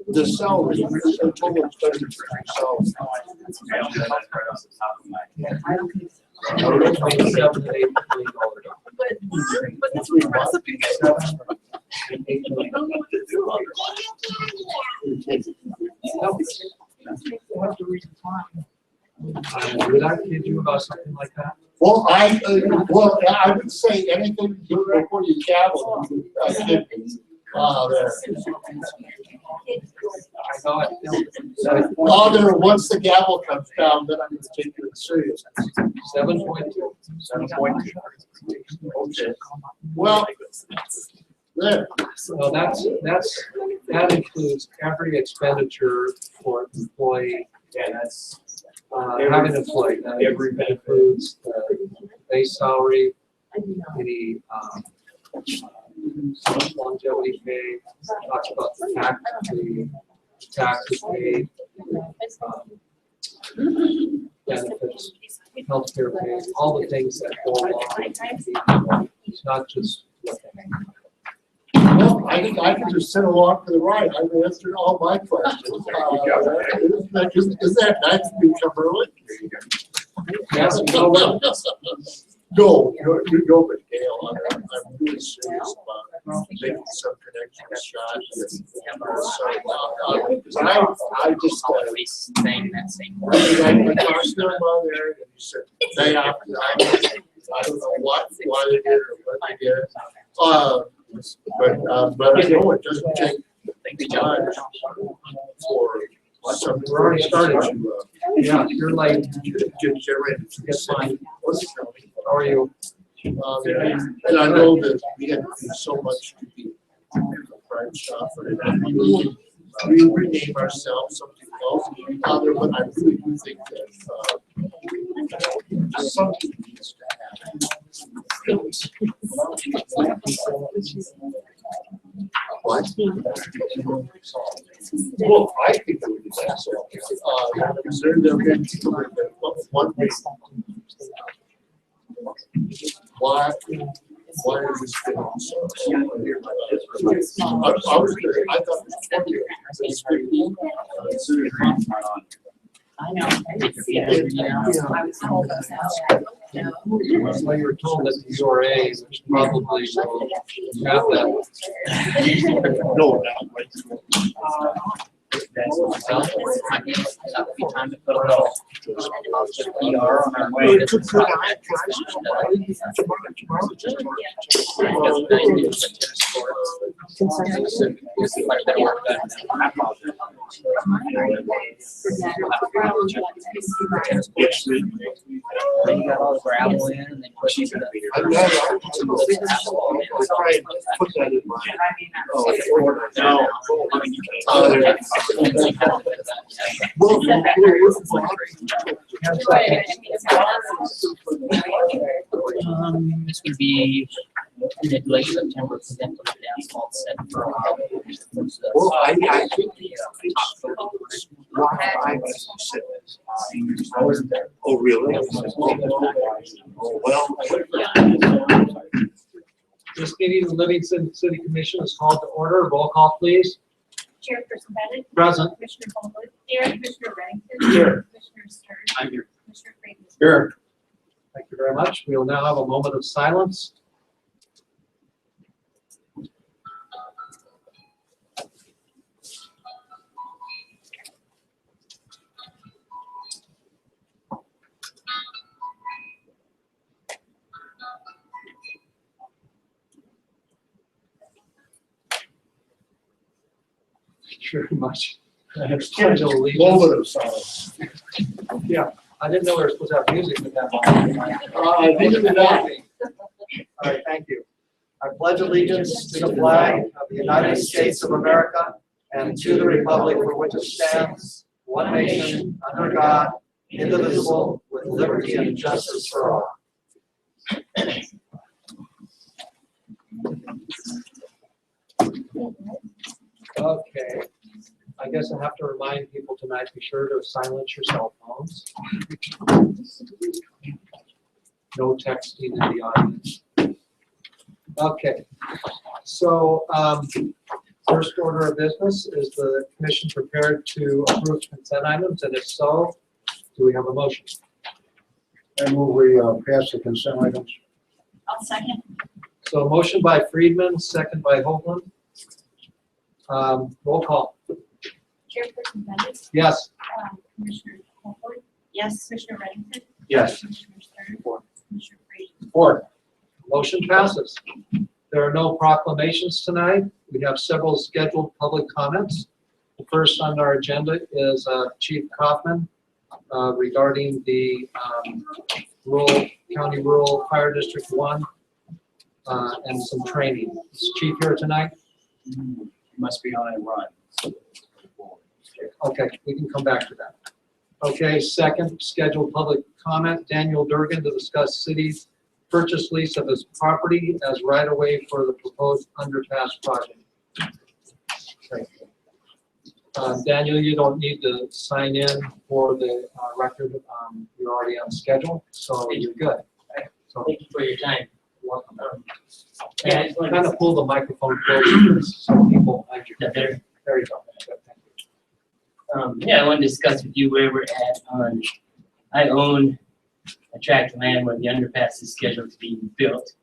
the salary, the total expenditure for salary. But that's what the recipe Would I kid you about something like that? Well, I would say anything before you gavel, kid me. There. Oh, there. Once the gavel comes down, then I'm going to take you seriously. 7.2. 7.2. Okay. Well, there. So that includes every expenditure for employee. Yeah, that's Having an employee. That includes base salary, any longevity pay, talks about the taxes paid, benefits, healthcare pay, all the things that go along. It's not just what they make. Well, I think I can just sit along for the ride. I've answered all my questions. Isn't that nice to become early? Yes, No, you go with Gail. I'm really serious about making some connection with Scott. I just always saying that same word. I talked to him on there, and he said they opted out. I don't know why they did or what they did. But I know it doesn't take time for some. We're already started. Yeah, you're like, Get ready. it's fine. How are you? And I know that we had to do so much to be a prime shop, and we rename ourselves something else. But I really do think that something needs to happen. What? Well, I think it would be best. Because there have been people that one way. Why is this thing so? I was there. I thought it was 20. I know. Well, you were told that the URA, which probably will have that. No, not That would be time to put a little PR on our way. This is you got all the gravel in and they push you to the. put that in mind. It's going to be mid-late September for them to put the asphalt set for a while. Well, I think oh, really? Oh, well. This meeting of the Livingston City Commission is called to order. Roll call, please. Chairperson Bennett. Present. Commissioner Bowman. Here. Commissioner Bennington. Here. Commissioner Stern. I'm here. Commissioner Freeman. Here. Thank you very much. We will now have a moment of silence. Thank you very much. Pledge of allegiance. Moment of silence. Yeah, I didn't know we were supposed to have music with that moment. Neither did I. All right, thank you. I pledge allegiance to the flag of the United States of America and to the republic for which it stands, one nation, under God, indivisible, with liberty and justice for all. Okay, I guess I have to remind people tonight, be sure to silence your cell phones. No texting in the audience. Okay, so First order of business, is the commission prepared to approve consent items, and if so, do we have a motion? I move we pass the consent items. I'll second. So a motion by Friedman, second by Hoagland. Roll call. Chairperson Bennett, Yes. Commissioner Hopwood. Yes. Commissioner Reddington. Yes. Commissioner Stern. Commissioner Frazier. Four. Motion passes. There are no proclamations tonight. We have several scheduled public comments. The first on our agenda is Chief Kaufman regarding the County Rural Fire District 1 and some training. Is Chief here tonight? You must be on a run. Okay, we can come back to that. Okay, second scheduled public comment, Daniel Durgan to discuss city's purchase lease of his property as right-of-way for the proposed underpass project. Okay. Daniel, you don't need to sign in for the record. You're already on schedule, so you're good. So, Thank you for your time. welcome. Yeah, I And just wanted kind to- of pull the microphone closer so people. That there. There you go. Good, thank you. Yeah, I want to discuss with you where we're at on, I own a tract of land where the underpass is scheduled to be built.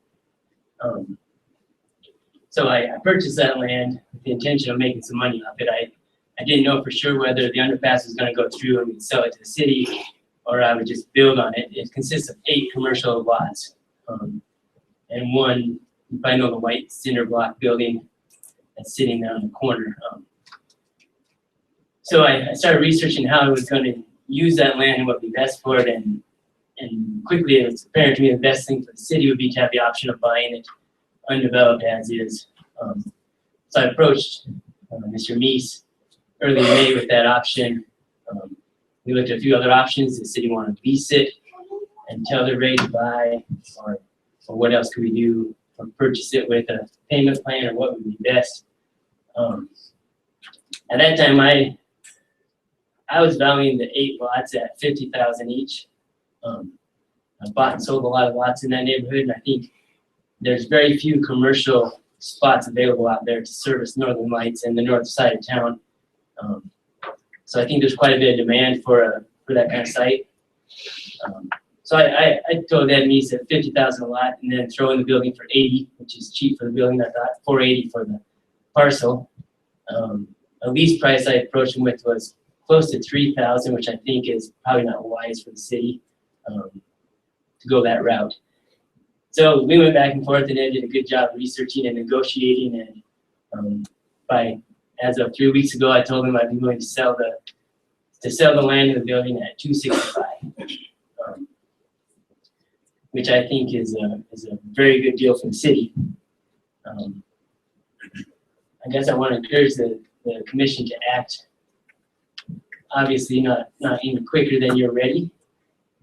So I purchased that land with the intention of making some money off it. I didn't know for sure whether the underpass was gonna go through and we'd sell it to the city, or I would just build on it. It consists of 8 commercial lots. And one, you probably know the white cinder block building that's sitting there on the corner. So I started researching how I was going to use that land and what would be best for it, and quickly it was apparent to me the best thing for the city would be to have the option of buying it undeveloped as is. So I approached Mr. Meese early in May with that option. We looked at a few other options. The city wanted to lease it until they're ready to buy, or what else could we do, or purchase it with a payment plan, or what would be best. At that time, I was valuing the 8 lots at $50,000 each. I bought and sold a lot of lots in that neighborhood, and I think there's very few commercial spots available out there to service Northern Lights and the north side of town. So I think there's quite a bit of demand for that kind of site. So I told Ed Meese at $50,000 a lot, and then throw in the building for $80,000, which is cheap for the building. I thought $480,000 for the parcel. A lease price I approached him with was close to $3,000, which I think is probably not wise for the city to go that route. So we went back and forth, and Ed did a good job researching and negotiating. And as of 3 weeks ago, I told him I'd be willing to sell the land in the building at $265,000, which I think is a very good deal for the city. I guess I want to encourage the commission to act, obviously not any quicker than you're ready,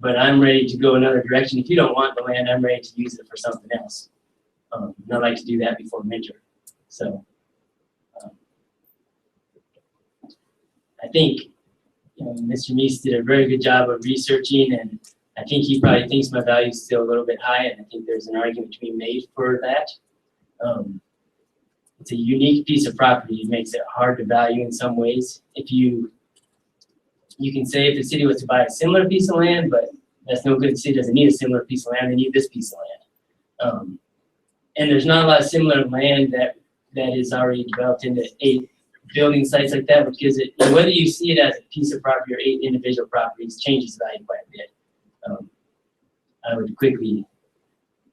but I'm ready to go another direction. If you don't want the land, I'm ready to use it for something else. And I'd like to do that before winter. So I think Mr. Meese did a very good job of researching, and I think he probably thinks my value is still a little bit high, and I think there's an argument to be made for that. It's a unique piece of property. It makes it hard to value in some ways. If you can say if the city was to buy a similar piece of land, but that's no good. The city doesn't need a similar piece of land. They need this piece of land. And there's not a lot of similar land that is already developed into 8 building sites like that, which gives it, whether you see it as a piece of property or 8 individual properties, changes value quite a bit. I would quickly,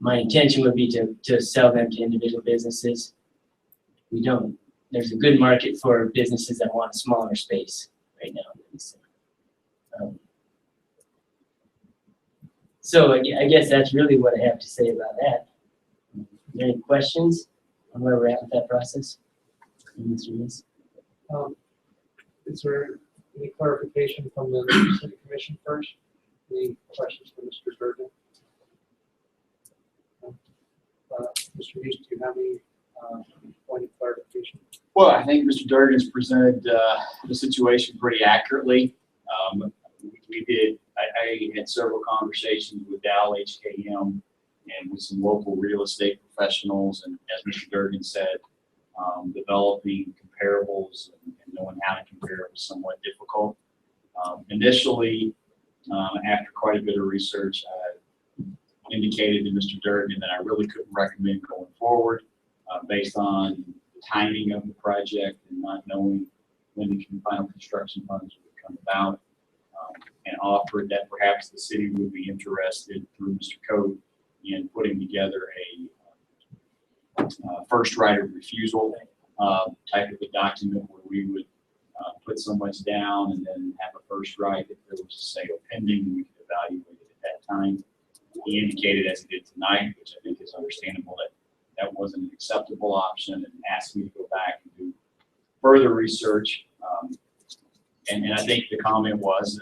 my intention would be to sell them to individual businesses. We don't. There's a good market for businesses that want a smaller space right now. So I guess that's really what I have to say about that. Are there any questions on where we're at with that process? Mr. Meese? Is there any clarification from the city commission first? Any questions for Mr. Durgan? Mr. Meese, do you have any point of clarification? Well, I think Mr. Durgan's presented the situation pretty accurately. I had several conversations with Dow HKM and with some local real estate professionals, and as Mr. Durgan said, Developing comparables and knowing how to compare was somewhat difficult. Initially, after quite a bit of research, I indicated to Mr. Durgan that I really couldn't recommend going forward based on the timing of the project and not knowing when the final construction funds would come about, and offered that perhaps the city would be interested through Mr. Code in putting together a first right of refusal type of a document where we would put so much down and then have a first right if there was a sale pending, we could evaluate it at that time. He indicated, as he did tonight, which I think is understandable, that that wasn't an acceptable option, and asked me to go back and do further research. And I think the comment was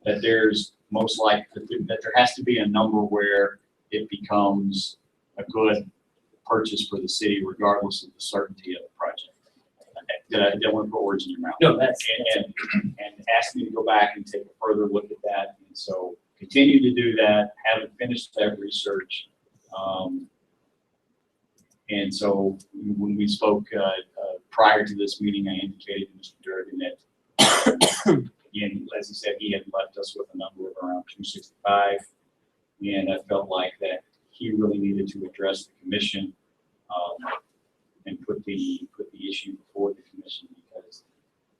that there's most likely that there has to be a number where it becomes a good purchase for the city, regardless of the certainty of the project. Did I want to put words in your mouth? No, that's and asked me to go back and take a further look at that. And so continue to do that. Haven't finished that research. And so when we spoke prior to this meeting, I indicated to Mr. Durgan that, again, as he said, he had left us with a number of around 265, and I felt like that he really needed to address the commission and put the issue before the commission, because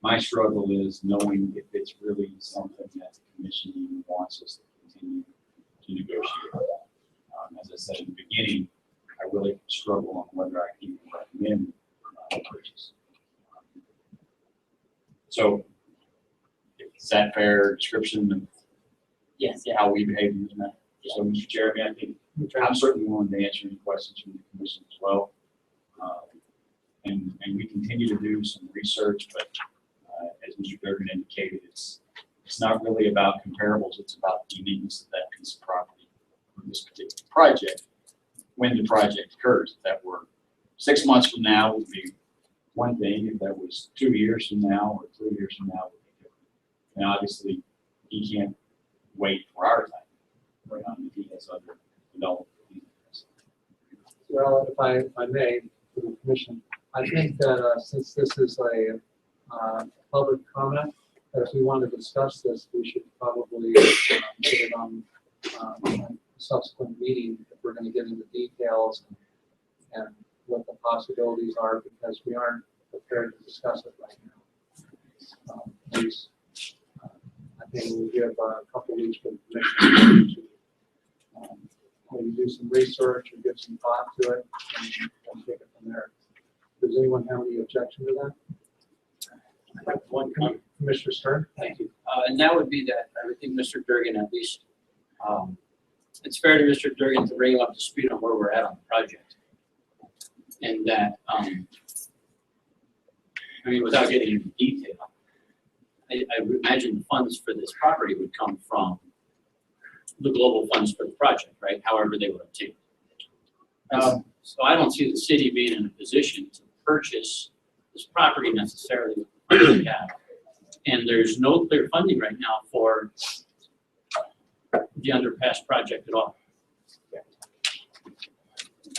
my struggle is knowing if it's really something that the commission even wants us to continue to negotiate. As I said in the beginning, I really struggle on whether I can even recommend purchase. So, is that fair description of yes, yeah. how we behave in this matter? So, Mr. Jeremy, I think I'm certainly willing to answer any questions from the commission as well. And we continue to do some research, but as Mr. Durgan indicated, it's not really about comparables. It's about the uniqueness of that piece of property for this particular project when the project occurs. If that were 6 months from now, would be one thing. If that was 2 years from now or 3 years from now, would be different. And obviously, he can't wait for our time. If he has other development. Well, if I may, for the commission, I think that since this is a public comment, that if we want to discuss this, we should probably put it on a subsequent meeting if we're going to get into details and what the possibilities are, because we aren't prepared to discuss it right now. I think we'll give a couple weeks for the commission to maybe do some research and give some thought to it and take it from there. Does anyone have any objection to that? I have one comment. Commissioner Stern? Thank you. And that would be that I would think Mr. Durgan, at least, it's fair to Mr. Durgan to bring him up to speed on where we're at on the project. And that, I mean, without getting into detail, I would imagine the funds for this property would come from the global funds for the project, right? However they would obtain. So I don't see the city being in a position to purchase this property necessarily with the funds we have. And there's no clear funding right now for the underpass project at all.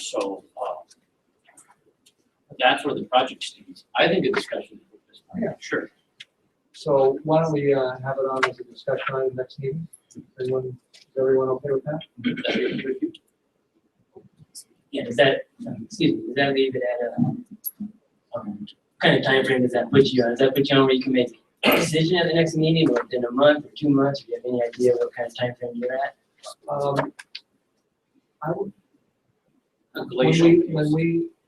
So that's where the project stands. I think a discussion is with this. Yeah. Sure. So why don't we have it on as a discussion item next meeting? Is everyone okay with that? Yeah, does that, excuse me, does that leave it at a, kind of time frame does that put you on? Does that put you on where you can make a decision at the next meeting, or within a month or 2 months? Do you have any idea what kind of time frame you're at? I would, A glacial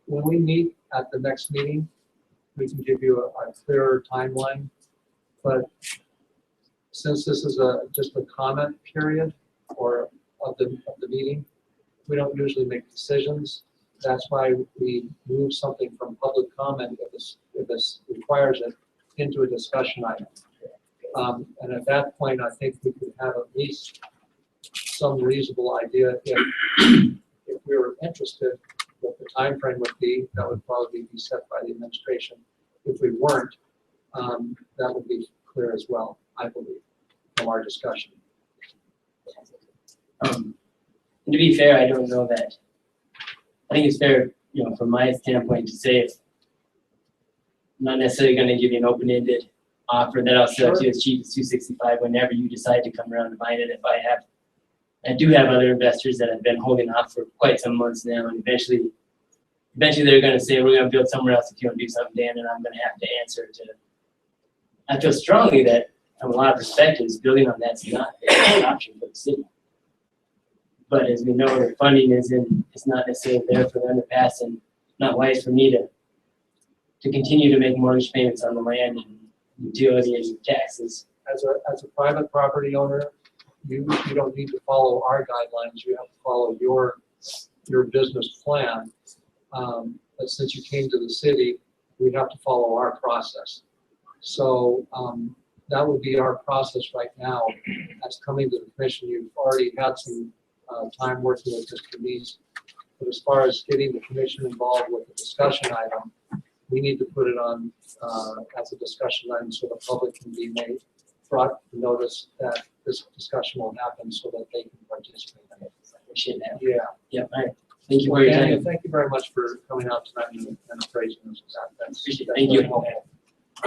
when we meet at the next meeting, we can give you a clearer timeline. But since this is just a comment period or of the meeting, we don't usually make decisions. That's why we move something from public comment if this requires it into a discussion item. And at that point, I think we could have at least some reasonable idea if we were interested what the time frame would be. That would probably be set by the administration. If we weren't, that would be clear as well, I believe, from our discussion. And to be fair, I don't know that. I think it's fair from my standpoint, to say if I'm not necessarily going to give you an open-ended offer that I'll sell to you as cheap as $265 whenever you decide to come around to buy it. I do have other investors that have been holding off for quite some months now, and eventually they're going to say, we're going to build somewhere else if you want to do something, Dan, and I'm going to have to answer to. I feel strongly that from a lot of perspectives, building on that's not an option for the city. But as we know, the funding it's not necessarily there for the underpass, and not wise for me to continue to make mortgage payments on the land and utility and taxes. As a private property owner, you don't need to follow our guidelines. You have to follow your business plan. But since you came to the city, we have to follow our process. So that would be our process right now. That's coming to the commission. You've already had some time working with Mr. Neese. But as far as getting the commission involved with the discussion item, we need to put it on as a discussion item so the public can be brought to notice that this discussion will happen so that they can participate in it. Appreciate that. Yeah. Yep. All right. Thank you for your Daniel, time. thank you very much for coming out tonight and appraising this. Appreciate it. Thank you. very helpful.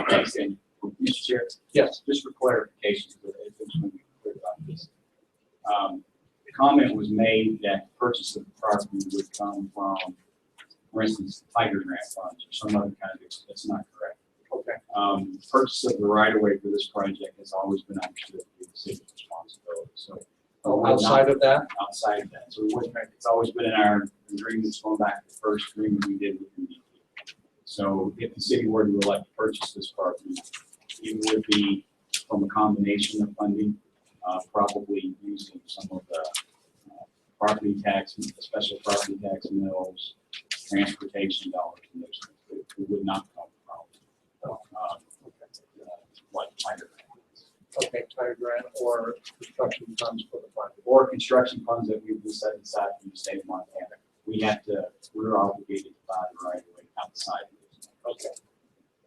Thanks, Daniel. Mr. Chair, Yes. just for clarification, so that it's going to be clear about this. The comment was made that purchase of the property would come from, for instance, Tiger Grant funds or some other kind of, that's not correct. Okay. Purchase of the right of way for this project has always been understood to be the city's responsibility. So Outside of that? outside of that. So it's always been in our agreements going back to the first agreement we did with the DP. So if the city were to elect to purchase this property, it would be from a combination of funding, probably using some of the property tax, special property tax mills, transportation dollars, and those things. It would not come from like Tiger Grant. Okay, Tiger Grant or construction funds for the project. Or construction funds that we've set aside from the state of Montana. We're obligated to buy the right of way outside of this. Okay.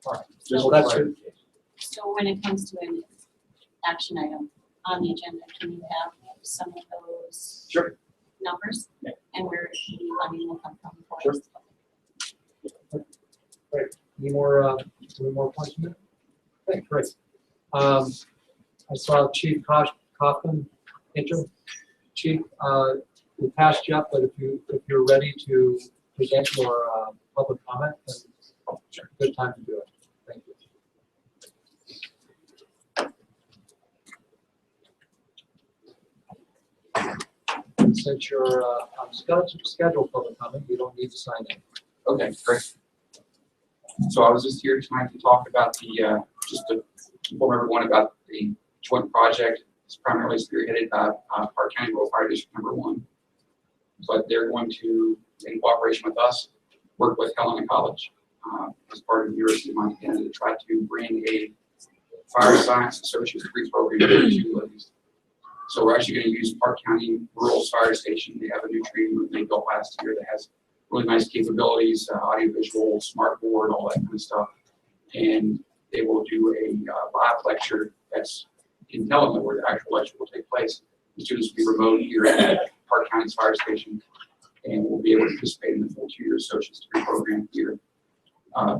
All right. Just Well, for that's clarification. So when it comes to an action item on the agenda, can you have some of those Sure. numbers? Yeah. And where the funding will come from for Sure. us? Great. Any more points from you? Okay, great. I saw Chief Kaufman enter. Chief, we passed you up, but if you're ready to present your public comment, then good time to do it. Thank you. Since you're on schedule public comment, you don't need to sign in. Okay, great. So I was just here tonight to talk about just to inform everyone about the joint project. It's primarily spearheaded by Park County Rural Fire District Number 1. But they're going to, in cooperation with us, work with Helena College as part of the University of Montana to try to bring a fire science associate's degree program to Livingston. So we're actually going to use Park County Rural Fire Station. They have a new training room they built last year that has really nice capabilities, audiovisual, smart board, all that kind of stuff. And they will do a live lecture that's in Helena where the actual lecture will take place. The students will be remote here at Park County's fire station and will be able to participate in the full 2-year associate's degree program here.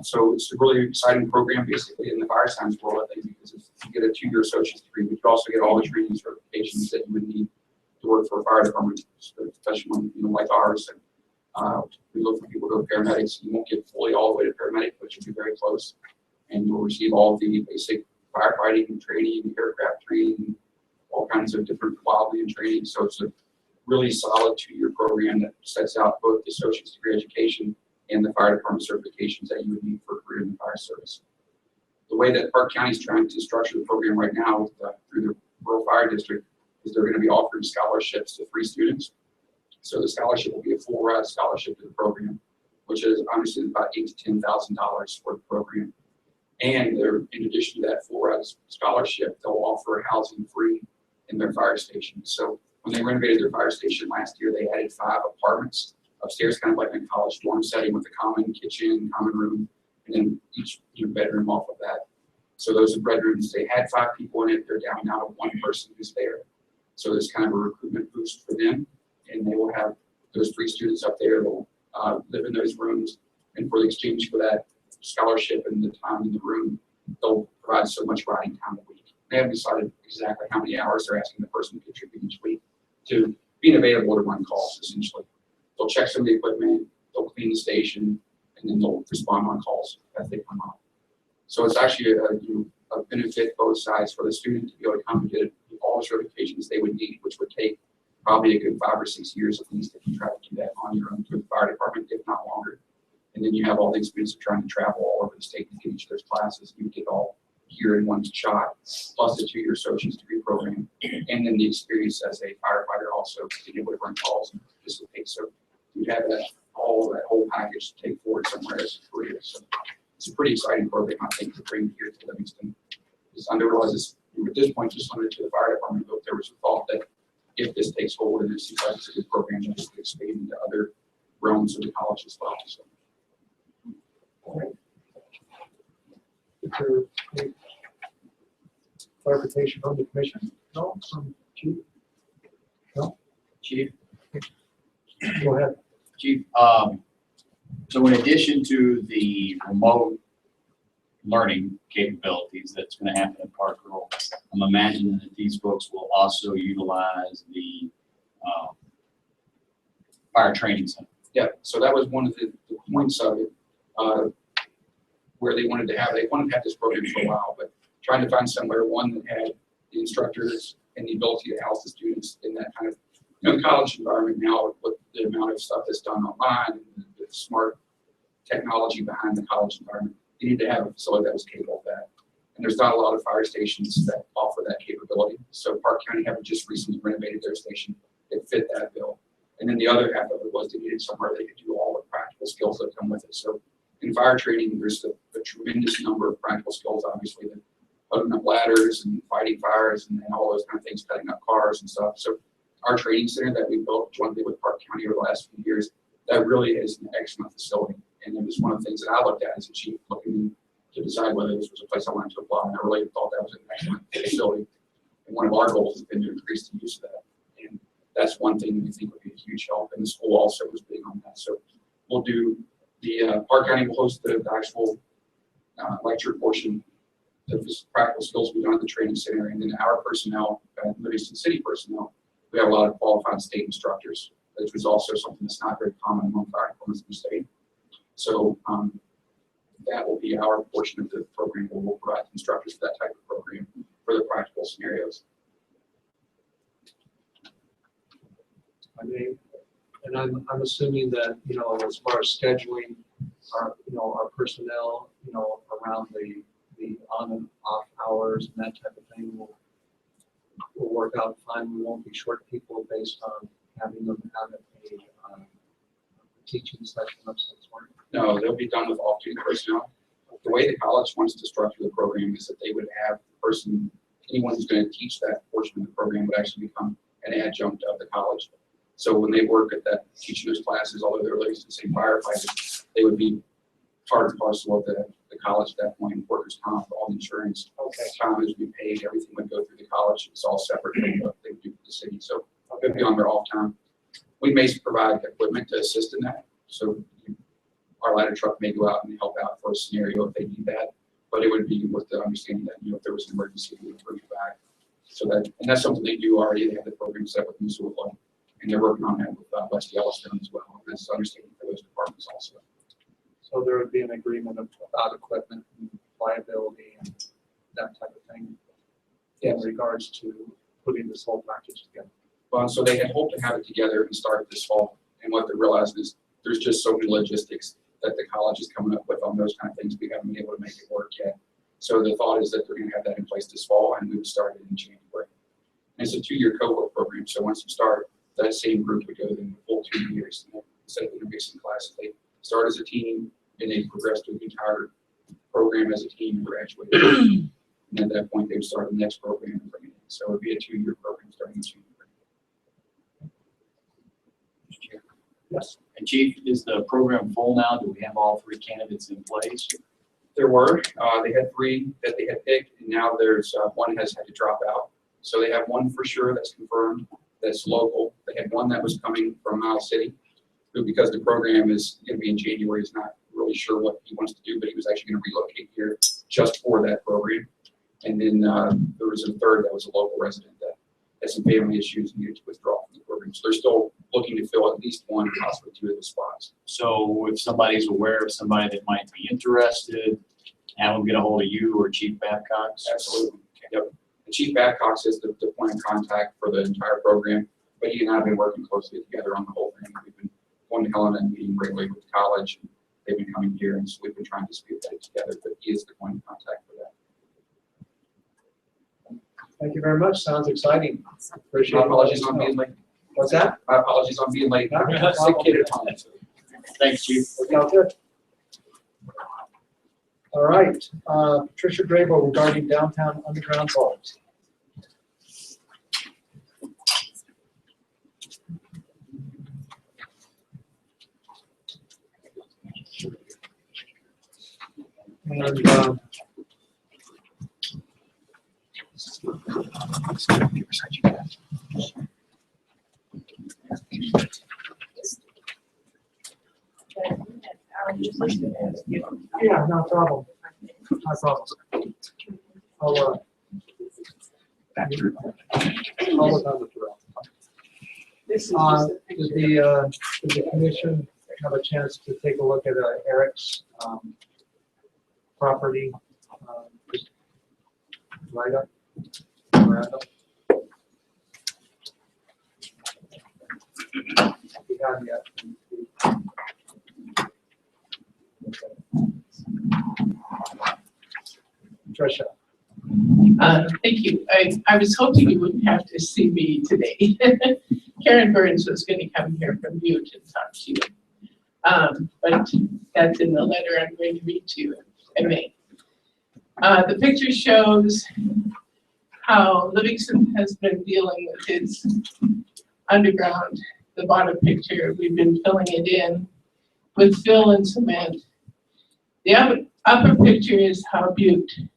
So it's a really exciting program basically in the fire science world, I think, because if you get a 2-year associate's degree, but you also get all the training certifications that you would need to work for a fire department, especially one like ours. And we look for people to go to paramedics. You won't get fully all the way to paramedic, but you'll be very close. And you'll receive all the basic firefighting training, aircraft training, all kinds of different quality and training. So it's a really solid 2-year program that sets out both the associate's degree education and the fire department certifications that you would need for a career in the fire service. The way that Park County is trying to structure the program right now through the Rural Fire District is they're going to be offering scholarships to 3 students. So the scholarship will be a full ride scholarship to the program, which is honestly about $8,000 to $10,000 for the program. And in addition to that full ride scholarship, they'll offer housing free in their fire station. So when they renovated their fire station last year, they added 5 apartments upstairs, kind of like a college dorm setting with a common kitchen, common room, and then each bedroom off of that. So those are bedrooms. They had 5 people in it. They're down now to 1 person who's there. So there's kind of a recruitment boost for them. And they will have those 3 students up there. They'll live in those rooms. And for the exchange for that scholarship and the time in the room, they'll provide so much writing time a week. They haven't decided exactly how many hours they're asking the person to contribute each week to being available to run calls, essentially. They'll check some of the equipment, they'll clean the station, and then they'll respond on calls as they come up. So it's actually a benefit both sides for the student to be able to come and get all the certifications they would need, which would take probably a good 5 or 6 years at least if you try to do that on your own through the fire department, if not longer. And then you have all the experience of trying to travel all over the state to get each of those classes. You get all here in one shot, plus the 2-year associate's degree program, and then the experience as a firefighter also to be able to run calls and participate. So you have that whole package to take forward somewhere as a career. So it's a pretty exciting program, I think, to bring here to Livingston. It's underrealized at this point just limited to the fire department, but there was a thought that if this takes hold and it seems like it's a good program, that it could expand into other realms of the college as well. So. Is there any clarification from the commission? No, from Chief? No? Chief? Go ahead. Chief, so in addition to the remote learning capabilities that's going to happen at Park Grove, I'm imagining that these folks will also utilize the fire training center. Yeah, so that was one of the points of it, where they wanted to have this program for a while, but trying to find somewhere, one that had the instructors and the ability to house the students in that kind of college environment now with the amount of stuff that's done online and the smart technology behind the college environment. You need to have a facility that was capable of that. And there's not a lot of fire stations that offer that capability. So Park County having just recently renovated their station, it fit that bill. And then the other half of it was they needed somewhere they could do all the practical skills that come with it. So in fire training, there's a tremendous number of practical skills, obviously, that putting up ladders and fighting fires and all those kind of things, cutting up cars and stuff. So our training center that we built jointly with Park County over the last few years, that really is an excellent facility. And it was one of the things that I looked at as a chief, looking to decide whether this was a place I wanted to apply. And I really thought that was an excellent facility. And one of our goals has been to increase the use of that. And that's one thing that we think would be a huge help. And the school also was big on that. So we'll do the Park County will host the actual lecture portion. The practical skills will be done at the training center. And then our personnel, Livingston City personnel, we have a lot of qualified state instructors, which was also something that's not very common among fire departments in the state. So that will be our portion of the program where we'll provide instructors for that type of program for the practical scenarios. I mean, and I'm assuming that, as far as scheduling our, our personnel, around the on and off hours and that type of thing will work out fine. We won't be short people based on having them have a teaching session of some sort. No, they'll be done with off-duty personnel. The way the college wants to structure the program is that they would have the person, anyone who's going to teach that portion of the program would actually become an adjunct of the college. So when they work at that, teaching those classes, although they're related to the same firefighters, they would be part and parcel of the college at that point, workers' comp, all the insurance, time would be paid, everything would go through the college. It's all separate from what they do for the city. So it would be on their off time. We may provide equipment to assist in that. So our ladder truck may go out and help out for a scenario if they need that, but it would be with the understanding that, if there was an emergency, we would bring it back. So and that's something they do already. They have the program set with Missoula, and they're working on that with West Yellowstone as well. And that's understanding for those departments also. So there would be an agreement about equipment and liability and that type of thing in regards to putting this whole package together. Well, so they had hoped to have it together and start this fall. And what they realized is there's just so many logistics that the college is coming up with on those kind of things. We haven't been able to make it work yet. So the thought is that they're going to have that in place this fall, and we would start it in January. And it's a 2-year cohort program. So once you start, that same group would go in the full 2 years. And instead of intermixing classes, they start as a team, and they progress through the entire program as a team and graduate. And at that point, they would start the next program and bring it in. So it would be a 2-year program starting in January. Yes. And Chief, is the program full now? Do we have all 3 candidates in place? There were. They had 3 that they had picked, and now there's one has had to drop out. So they have one for sure that's confirmed, that's local. They had one that was coming from Miles City, who, because the program is going to be in January, is not really sure what he wants to do, but he was actually going to relocate here just for that program. And then there was a third that was a local resident that had some family issues and needed to withdraw from the program. So they're still looking to fill at least one, possibly two of the spots. So if somebody's aware of somebody that might be interested, have them get a hold of you or Chief Babcock. Absolutely. Yep. And Chief Babcock is the point of contact for the entire program, but he and I have been working closely together on the whole thing. We've been going to Helena and meeting regularly with the college, and they've been coming here, and so we've been trying to spearhead it together, but he is the point of contact for that. Thank you very much. Sounds exciting. Appreciate My it. apologies on being late. What's that? My apologies on being late. No, no Sick problem. kid at home. Thanks, Chief. Sounds good. All right, Patricia Grable regarding downtown underground vault. And yeah, no problem. No problem. I'll look on the drill. Does the commission have a chance to take a look at Eric's property? Right up. Miranda? We haven't yet. Tricia. Thank you. I was hoping you wouldn't have to see me today. Karen Burns was going to come here from Butte and talk to you. But that's in the letter I'm going to read to you in May. The picture shows how Livingston has been dealing with its underground. The bottom picture, we've been filling it in with fill and cement. The upper picture is how Butte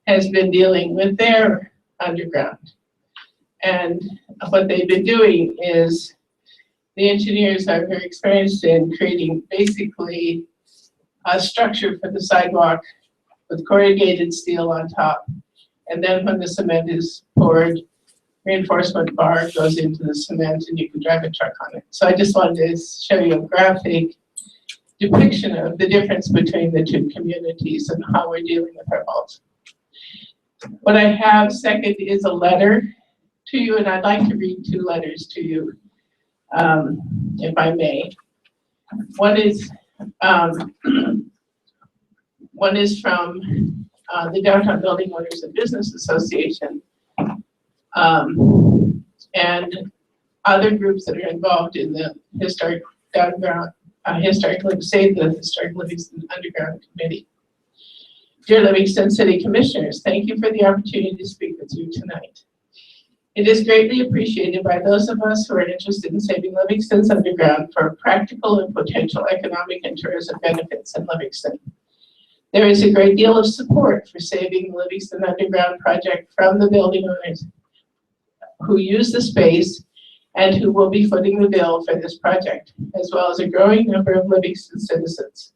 has been dealing with their underground. And what they've been doing is the engineers are very experienced in creating basically a structure for the sidewalk with corrugated steel on top. And then when the cement is poured, reinforcement bar goes into the cement and you can drive a truck on it. So I just wanted to show you a graphic depiction of the difference between the two communities and how we're dealing with our vaults. What I have second is a letter to you, and I'd like to read two letters to you, if I may. One is from the Downtown Building Owners and Business Association, and other groups that are involved in the historic Livingston Underground Committee. Dear Livingston City Commissioners, thank you for the opportunity to speak with you tonight. It is greatly appreciated by those of us who are interested in saving Livingston's underground for practical and potential economic and tourism benefits in Livingston. There is a great deal of support for saving the Livingston Underground project from the building owners who use the space and who will be footing the bill for this project, as well as a growing number of Livingston citizens.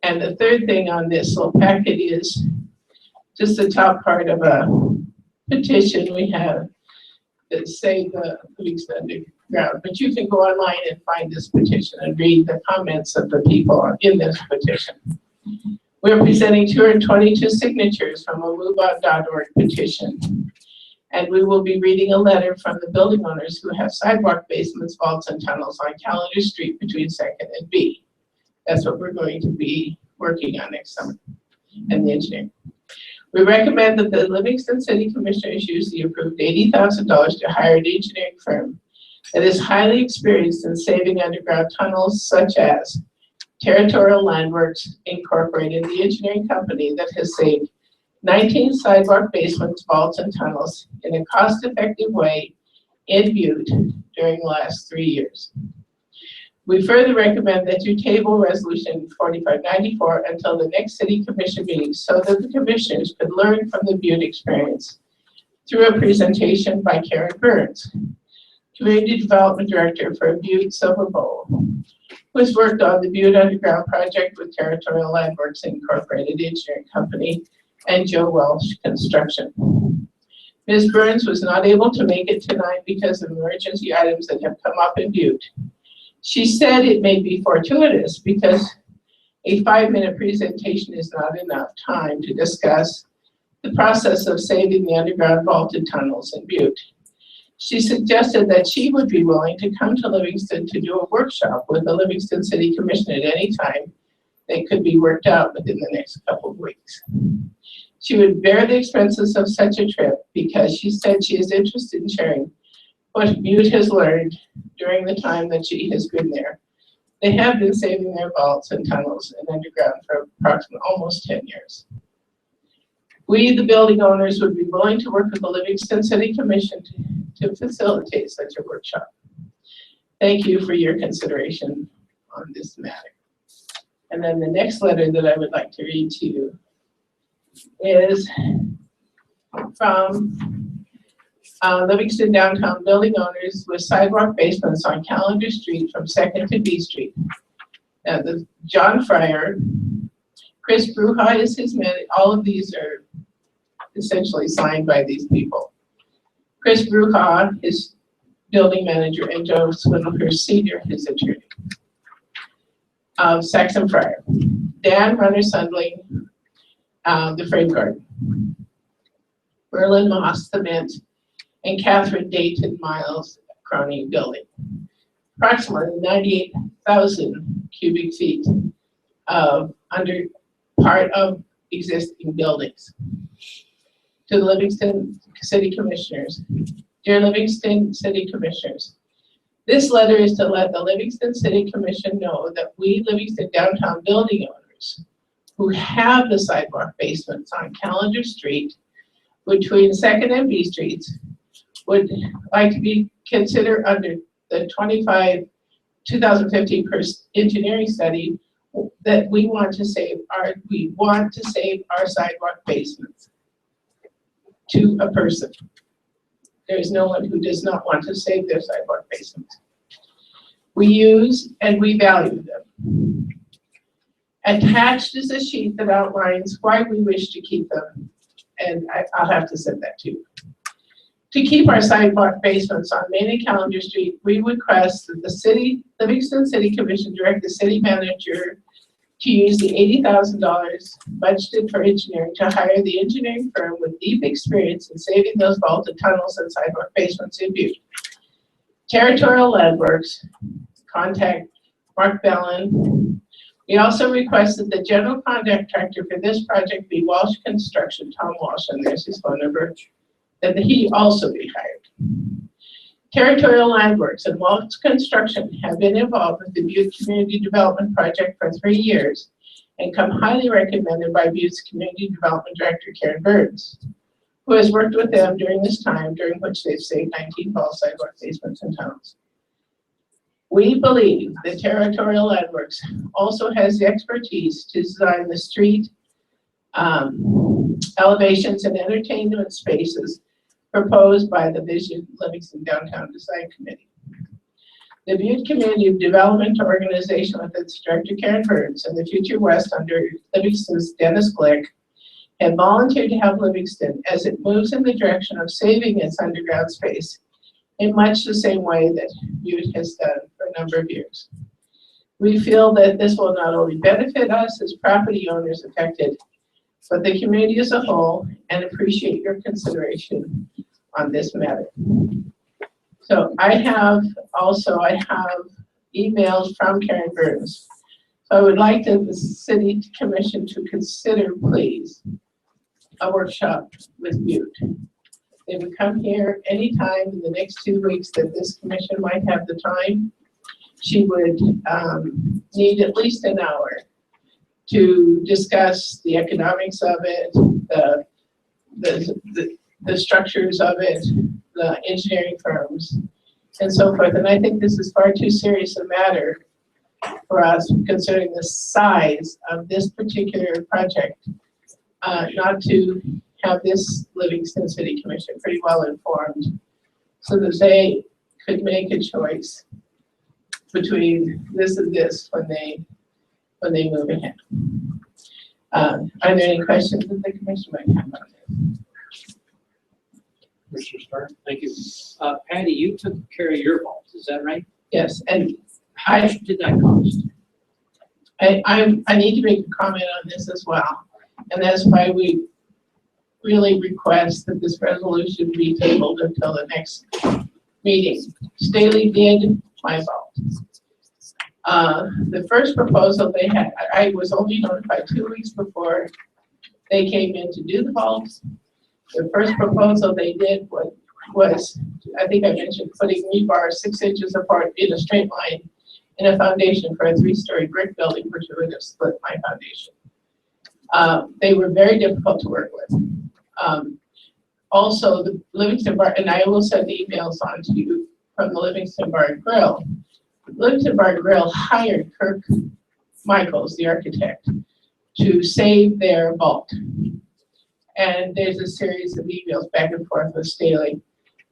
And the third thing on this little packet is just the top part of a petition we have that Save the Livingston Underground. But you can go online and find this petition and read the comments of the people in this petition. We're presenting 222 signatures from a MoveOn.org petition. And we will be reading a letter from the building owners who have sidewalk basements, vaults, and tunnels on Calendar Street between 2nd and B. That's what we're going to be working on next summer, and the engineering. We recommend that the Livingston City Commissioners use the approved $80,000 to hire an engineering firm that is highly experienced in saving underground tunnels, such as Territorial Landworks Incorporated, the engineering company that has saved 19 sidewalk basements, vaults, and tunnels in a cost-effective way in Butte during the last 3 years. We further recommend that you table resolution 4594 until the next city commission meeting so that the commissioners could learn from the Butte experience through a presentation by Karen Burns. Community Development Director for Butte Silver Bowl, who has worked on the Butte Underground Project with Territorial Landworks Incorporated Engineering Company and Joe Welsh Construction. Ms. Burns was not able to make it tonight because of emergency items that have come up in Butte. She said it may be fortuitous because a 5-minute presentation is not enough time to discuss the process of saving the underground vaulted tunnels in Butte. She suggested that she would be willing to come to Livingston to do a workshop with the Livingston City Commission at any time that could be worked out within the next couple of weeks. She would bear the expenses of such a trip because she said she is interested in sharing what Butte has learned during the time that she has been there. They have been saving their vaults and tunnels and underground for approximately almost 10 years. We, the building owners, would be willing to work with the Livingston City Commission to facilitate such a workshop. Thank you for your consideration on this matter. And then the next letter that I would like to read to you is from Livingston downtown building owners with sidewalk basements on Calendar Street from 2nd to B Street. Now, the John Fryer, Chris Bruja is his man. All of these are essentially signed by these people. Chris Bruja is building manager, and Joe Swindlehurst Sr. his attorney. Saxon Fryer, Dan Runner-Sundling, the frame garden, Merlin Moss, the mint, and Catherine Dayton Miles, Croning building. Approximately 98,000 cubic feet of part of existing buildings. To the Livingston City Commissioners. Dear Livingston City Commissioners, this letter is to let the Livingston City Commission know that we Livingston downtown building owners who have the sidewalk basements on Calendar Street between 2nd and B Streets would like to be considered under the 2015 engineering study that we want to save our sidewalk basements to a person. There is no one who does not want to save their sidewalk basements. We use and we value them. Attached is a sheet that outlines why we wish to keep them, and I'll have to send that to you. To keep our sidewalk basements on Main and Calendar Street, we would request that the Livingston City Commission direct the city manager to use the $80,000 budgeted for engineering to hire the engineering firm with deep experience in saving those vaulted tunnels and sidewalk basements in Butte. Territorial Landworks, contact Mark Bellin. We also request that the general contractor for this project be Walsh Construction, Tom Walsh, and there's his phone number, that he also be hired. Territorial Landworks and Walsh Construction have been involved with the Butte Community Development Project for 3 years and come highly recommended by Butte's Community Development Director, Karen Burns, who has worked with them during this time, during which they've saved 19 vault sidewalk basements and tunnels. We believe that Territorial Landworks also has the expertise to design the street elevations and entertainment spaces proposed by the Vision Livingston Downtown Design Committee. The Butte Community Development Organization with its director Karen Burns and the Future West under Livingston's Dennis Glick have volunteered to help Livingston as it moves in the direction of saving its underground space in much the same way that Butte has done for a number of years. We feel that this will not only benefit us as property owners affected, but the community as a whole, and appreciate your consideration on this matter. So I have emails from Karen Burns. So I would like the City Commission to consider, please, a workshop with Butte. They would come here anytime in the next 2 weeks that this commission might have the time. She would need at least an hour to discuss the economics of it, the structures of it, the engineering firms, and so forth. And I think this is far too serious a matter for us, considering the size of this particular project, not to have this Livingston City Commission pretty well informed so that they could make a choice between this and this when they move ahead. Are there any questions that the commission might have on this? Mr. Stern? Thank you. Patty, you took care of your vault, is that right? Yes, and How much did that cost? I need to make a comment on this as well. And that's why we really request that this resolution be tabled until the next meeting. Staley did my vault. The first proposal they had, I was only notified 2 weeks before they came in to do the vaults. The first proposal they did was, I think I mentioned, putting rebar 6 inches apart in a straight line in a foundation for a 3-story brick building, which would have split my foundation. They were very difficult to work with. Also, the Livingston Bar, and I will send emails on to you from the Livingston Bar and Grill. Livingston Bar and Grill hired Kirk Michaels, the architect, to save their vault. And there's a series of emails back and forth with Staley.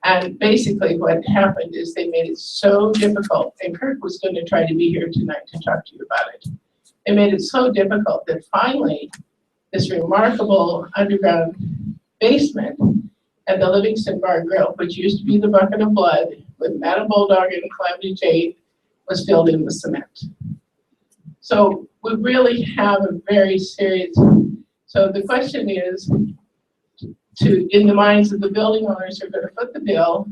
And basically what happened is they made it so difficult, and Kirk was going to try to be here tonight to talk to you about it. They made it so difficult that finally this remarkable underground basement at the Livingston Bar and Grill, which used to be the Bucket of Blood with Madame Bulldog and Calamity Jane, was filled in with cement. So we really have a very serious, so the question is, in the minds of the building owners who are going to foot the bill,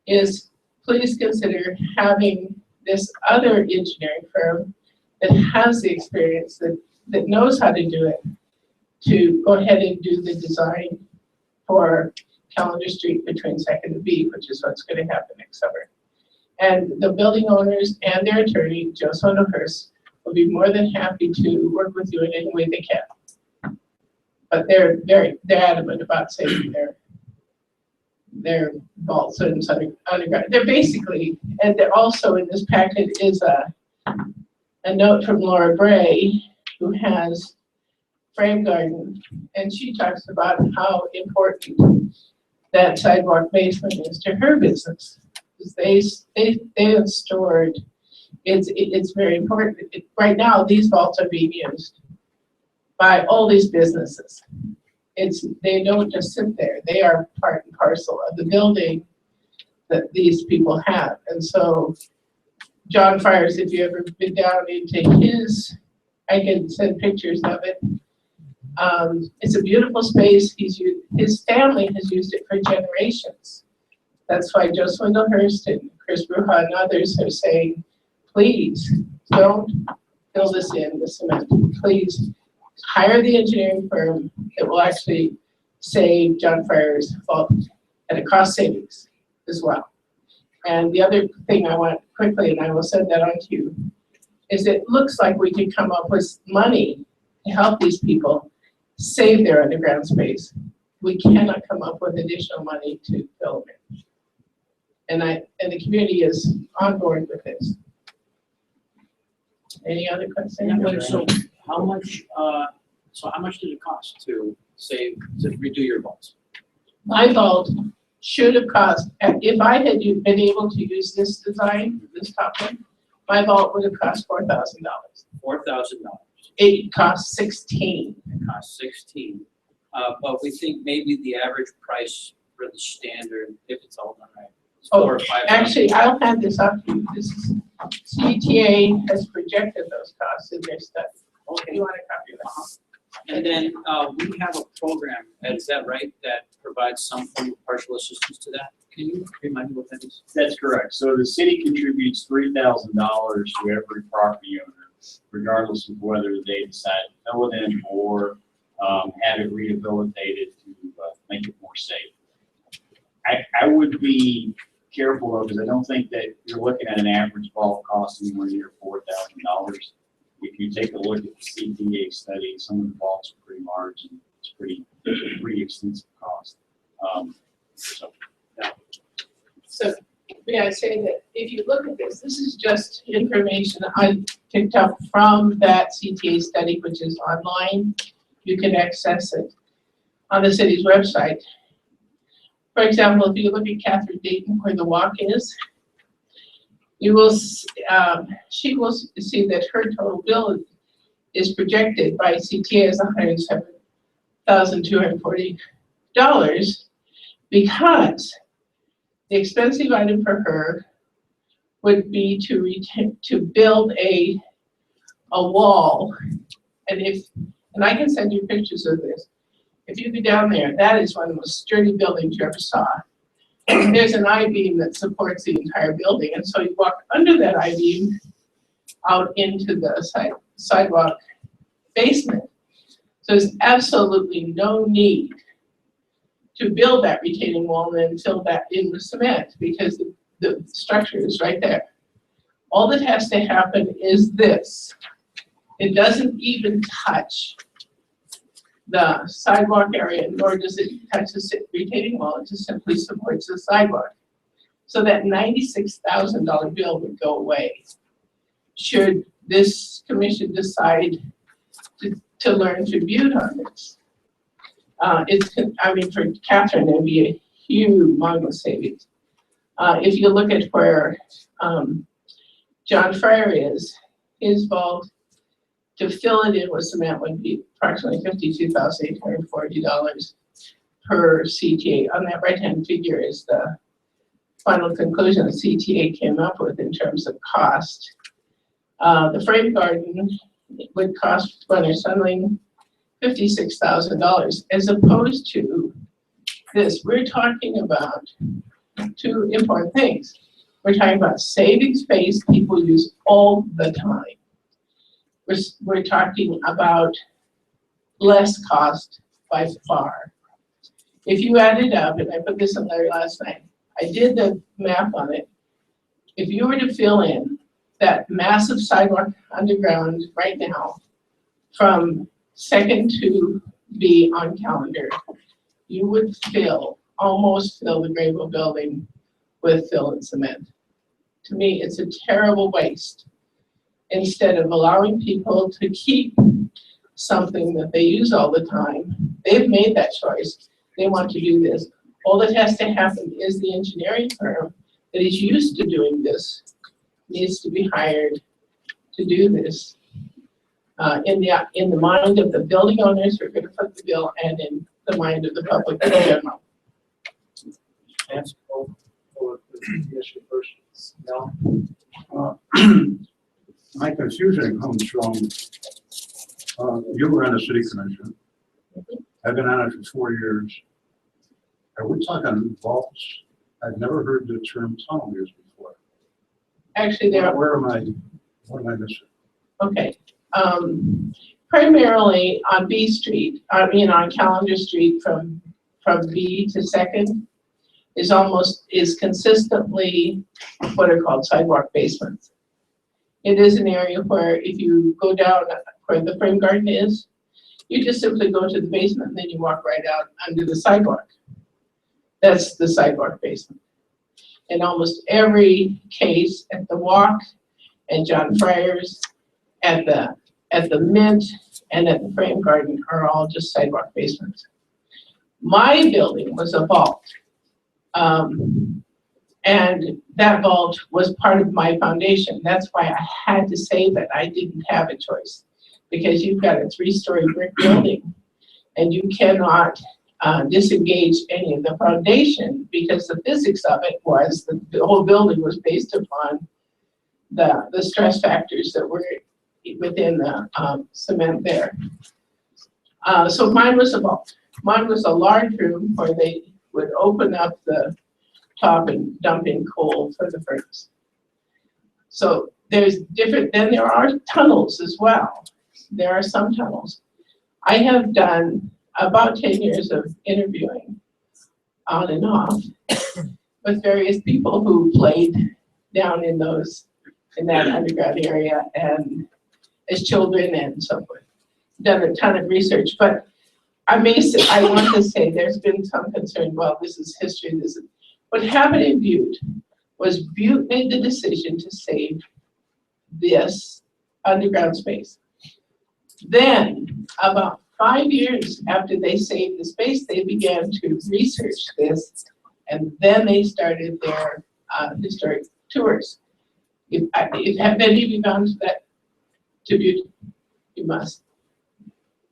is please consider having this other engineering firm that has the experience, that knows how to do it, to go ahead and do the design for Calendar Street between 2nd and B, which is what's going to happen next summer. And the building owners and their attorney, Joe Sonohurst, will be more than happy to work with you in any way they can. But they're adamant about saving their vaults and underground. They're basically, and they're also in this packet is a note from Laura Bray, who has Frame Garden, and she talks about how important that sidewalk basement is to her business. They have stored, it's very important. Right now, these vaults are being used by all these businesses. They don't just sit there. They are part and parcel of the building that these people have. And so John Fires, if you ever been down into his, I can send pictures of it. It's a beautiful space. His family has used it for generations. That's why Joe Swindlehurst and Chris Bruja and others are saying, please don't fill this in with cement. Please hire the engineering firm that will actually save John Fryer's vault at a cost savings as well. And the other thing I want quickly, and I will send that on to you, is it looks like we could come up with money to help these people save their underground space. We cannot come up with additional money to fill it. And the community is on board with this. Any other questions? So how much did it cost to redo your vaults? My vault should have cost, if I had been able to use this design, this top one, my vault would have cost $4,000. $4,000. It cost 16. It cost 16. But we think maybe the average price for the standard, if it's all done right, is $4,000 or $5,000. Actually, I'll hand this up to you. This is, CTA has projected those costs in their study. Okay. You want a copy of that? And then we have a program, is that right, that provides some form of partial assistance to that? Can you remind me what that is? That's correct. So the city contributes $3,000 to every property owner, regardless of whether they decide to fill it in or have it rehabilitated to make it more safe. I would be careful though, because I don't think that you're looking at an average vault cost anywhere near $4,000. If you take a look at the CTA study, some of the vaults are pretty large and it's pretty extensive cost. So may I say that if you look at this is just information I picked up from that CTA study, which is online. You can access it on the city's website. For example, if you look at Catherine Dayton, where the walk is, you will, she will see that her total bill is projected by CTA as $107,240 because the expensive item for her would be to build a wall. And I can send you pictures of this. If you go down there, that is one of the most sturdy buildings you ever saw. And there's an I-beam that supports the entire building. And so you walk under that I-beam out into the sidewalk basement. So there's absolutely no need to build that retaining wall and then fill that in with cement because the structure is right there. All that has to happen is this. It doesn't even touch the sidewalk area, nor does it touch the retaining wall. It just simply supports the sidewalk. So that $96,000 bill would go away should this commission decide to learn tribute on this. For Catherine, it would be a humongous savings. If you look at where John Fryer is, his vault to fill it in with cement would be approximately $52,840 per CTA. On that right-hand figure is the final conclusion the CTA came up with in terms of cost. The frame garden would cost Bunner Sunling $56,000, as opposed to this. We're talking about two important things. We're talking about saving space people use all the time. We're talking about less cost by far. If you add it up, and I put this in there last night, I did the math on it. If you were to fill in that massive sidewalk underground right now from Second to B on calendar, you would almost fill the Grayville building with fill and cement. To me, it's a terrible waste. Instead of allowing people to keep something that they use all the time, they've made that choice. They want to do this. All that has to happen is the engineering firm that is used to doing this needs to be hired to do this. In the mind of the building owners who are going to foot the bill, and in the mind of the public in general. Answer for the issue first. No. My confusion comes from, you were on the city commission. I've been on it for 4 years. Are we talking vaults? I've never heard the term tunnel used before. Actually, What am I missing? Okay. Primarily on B Street, on Calendar Street from B to Second is consistently what are called sidewalk basements. It is an area where if you go down where the frame garden is, you just simply go to the basement and then you walk right out under the sidewalk. That's the sidewalk basement. In almost every case at the Walk and John Fryer's, at the Mint and at the Frame Garden are all just sidewalk basements. My building was a vault. And that vault was part of my foundation. That's why I had to save it. I didn't have a choice because you've got a 3-story brick building and you cannot disengage any of the foundation because the physics of it was the whole building was based upon the stress factors that were within the cement there. So mine was a vault. Mine was a large room where they would open up the top and dump in coal for the furnace. So there's different, then there are tunnels as well. There are some tunnels. I have done about 10 years of interviewing on and off with various people who played down in that underground area and as children and so forth. Done a ton of research, but I want to say there's been some concern, well, this is history, what happened in Butte was Butte made the decision to save this underground space. Then, about 5 years after they saved the space, they began to research this, and then they started their historic tours. Have any of you gone to that tribute? You must.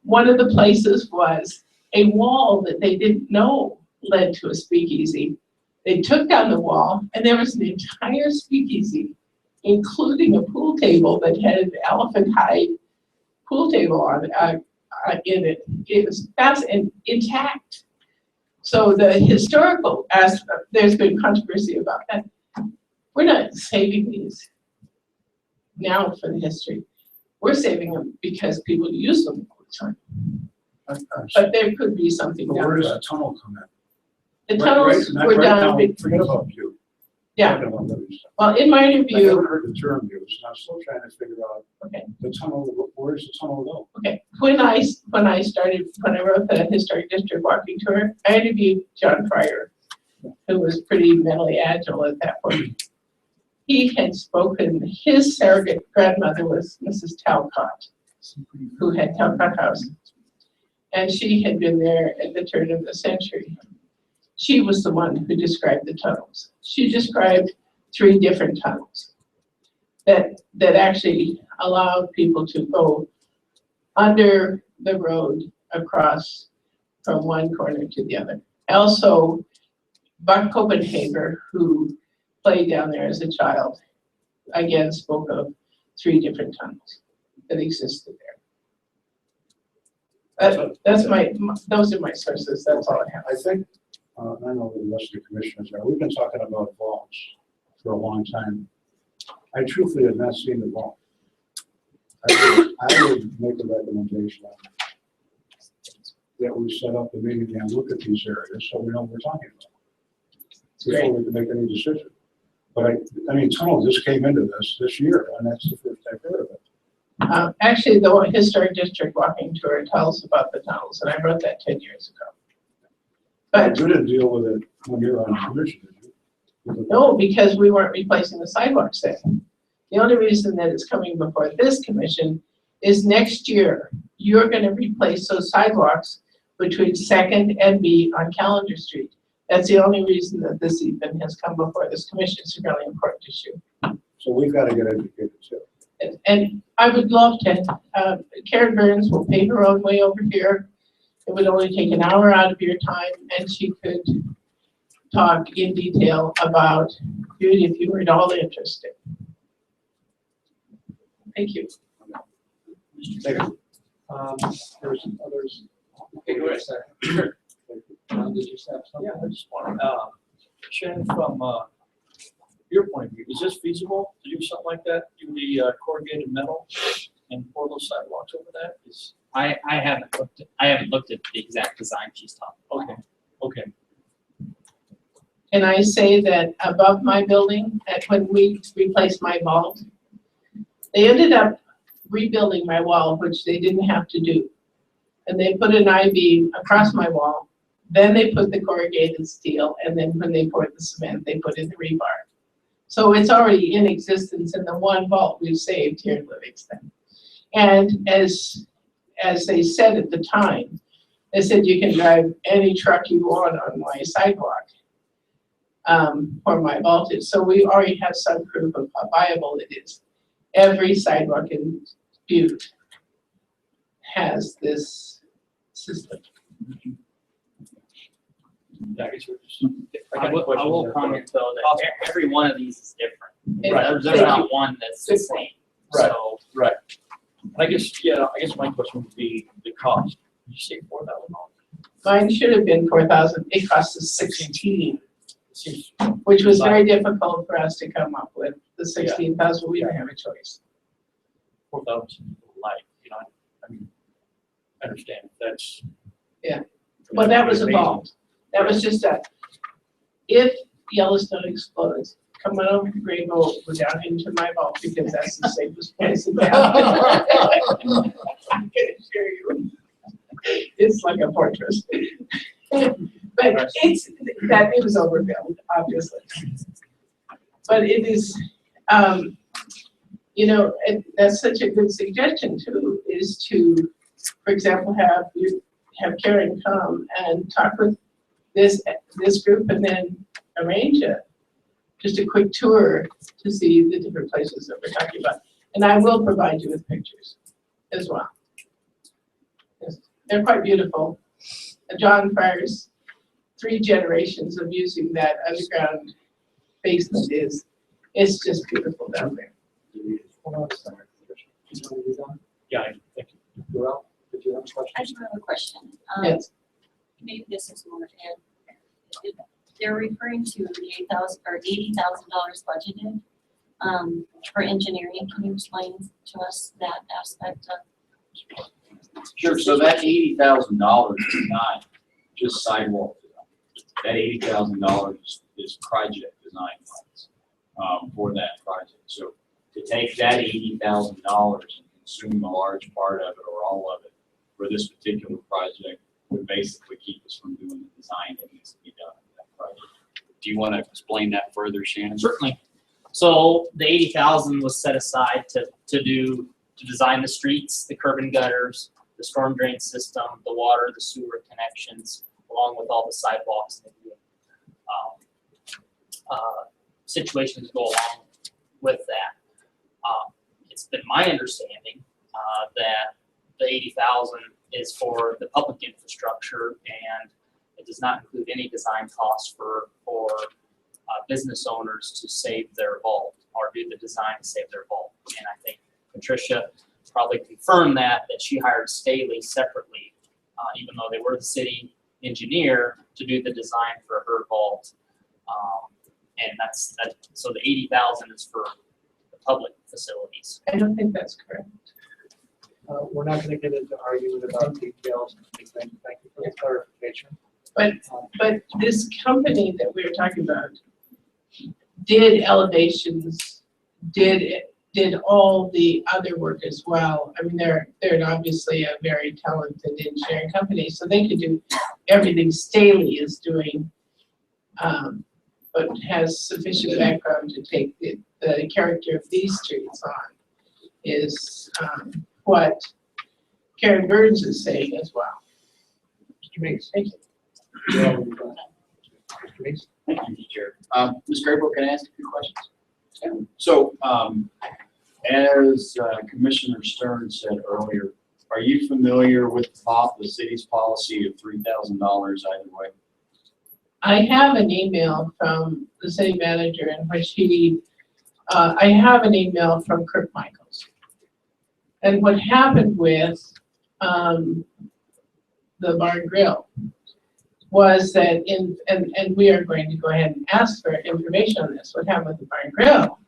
One of the places was a wall that they didn't know led to a speakeasy. They took down the wall, and there was an entire speakeasy, including a pool table that had an elephant hide pool table on in it. It was and intact. So the historical aspect, there's been controversy about that. We're not saving these now for the history. We're saving them because people use them all the time. But there could be something But down where the does road. the tunnel come in? The Right- tunnels right- were right done, now, forget about you. yeah, Talking about Livingston. well, in my I interview, never heard the term used, and I'm still trying to figure out okay, the tunnel, where does the tunnel go? okay. When I wrote the historic district walking tour, I interviewed John Fryer, who was pretty mentally agile at that point. He had spoken, his surrogate grandmother was Mrs. Talcott, who had Talcott House. And she had been there at the turn of the century. She was the one who described the tunnels. She described 3 different tunnels that actually allowed people to go under the road across from one corner to the other. Also, Buck Copenhager, who played down there as a child, again spoke of 3 different tunnels that existed there. Those are my sources, that's all I have. I think, I know the rest of the commissioners are, we've been talking about vaults for a long time. I truthfully have not seen the vault. I would make a recommendation that we set up a meeting and look at these areas so we know what we're talking about. Before we can make any decision. But I mean, tunnel just came into this year, and that's the first I've heard of it. Actually, the historic district walking tour tells about the tunnels, and I wrote that 10 years ago. But You didn't deal with it when you were on commission, did you? no, because we weren't replacing the sidewalks then. The only reason that it's coming before this commission is next year, you're gonna replace those sidewalks between Second and B on Calendar Street. That's the only reason that this even has come before this commission. It's a really important issue. So we've got to get educated too. And I would love to, Karen Burns will pay her own way over here. It would only take an hour out of your time, and she could talk in detail about beauty if you were at all interested. Thank you. Thank you. There's others. Okay, go ahead. Sure. Did you have something? Yeah, I just want to, Shannon, from your point of view, is this feasible to do something like that? Do the corrugated metal and pour those sidewalks over that? I haven't looked at the exact design she's talking about. Okay. And I say that above my building, when we replaced my vault, they ended up rebuilding my wall, which they didn't have to do. And they put an I-beam across my wall. Then they put the corrugated steel, and then when they poured the cement, they put in the rebar. So it's already in existence in the one vault we've saved here in Livingston. And as they said at the time, they said you can drive any truck you want on my sidewalk for my voltage. So we already have some proof of how viable it is. Every sidewalk in Butte has this system. I will comment though that every one of these is different. Right. There's not one that's the same. Right. So Right. I guess my question would be the cost. Did you say $4,000? Mine should have been 4,000. It cost us 16, Seems which was very difficult for us to come up with. The 16,000, we didn't have a choice. 4,000 seems a little light, you know, I mean, I understand that's. Yeah. Well, that was a vault. That was just if Yellowstone explodes, come on over to Greenville, go down into my vault because that's the safest place in town. I'm gonna assure you. It's like a fortress. But it was overbuilt, obviously. But it is, that's such a good suggestion too, is to, for example, have Karen come and talk with this group and then arrange just a quick tour to see the different places that we're talking about. And I will provide you with pictures as well. Yes, they're quite beautiful. John Fryer's 3 generations of using that underground basement it's just beautiful down there. Yeah, thank you. Joel, did you have a question? I just have a question. Yes. Maybe this is more Ed. They're referring to the $80,000 budgeted for engineering. Can you explain to us that aspect of? Sure, so that $80,000 is not just sidewalk design. That $80,000 is project design funds for that project. So to take that $80,000 and consume a large part of it or all of it for this particular project would basically keep us from doing the design that needs to be done in that project. Do you want to explain that further, Shannon? Certainly. So the 80,000 was set aside to design the streets, the curb and gutters, the storm drain system, the water, the sewer connections, along with all the sidewalks and situations go along with that. It's been my understanding that the 80,000 is for the public infrastructure, and it does not include any design costs for business owners to save their vault or do the design to save their vault. And I think Patricia probably confirmed that she hired Staley separately, even though they were the city engineer, to do the design for her vault. And that's so the 80,000 is for the public facilities. I don't think that's correct. We're not going to get into arguing about details. Thank you for the clarification. But this company that we were talking about did elevations, did all the other work as well. I mean, they're obviously a very talented engineering company, so they could do everything Staley is doing, but has sufficient background to take the character of these streets on, is what Karen Burns is saying as well. Mr. Meeks. Thank you. Mr. Meeks. Thank you, Mr. Chair. Ms. Grable, can I ask a few questions? So, as Commissioner Stern said earlier, are you familiar with the city's policy of $3,000 either way? I have an email from the city manager in which I have an email from Kirk Michaels. And what happened with the Bar and Grill was that and we are going to go ahead and ask for information on this. What happened with the Bar and Grill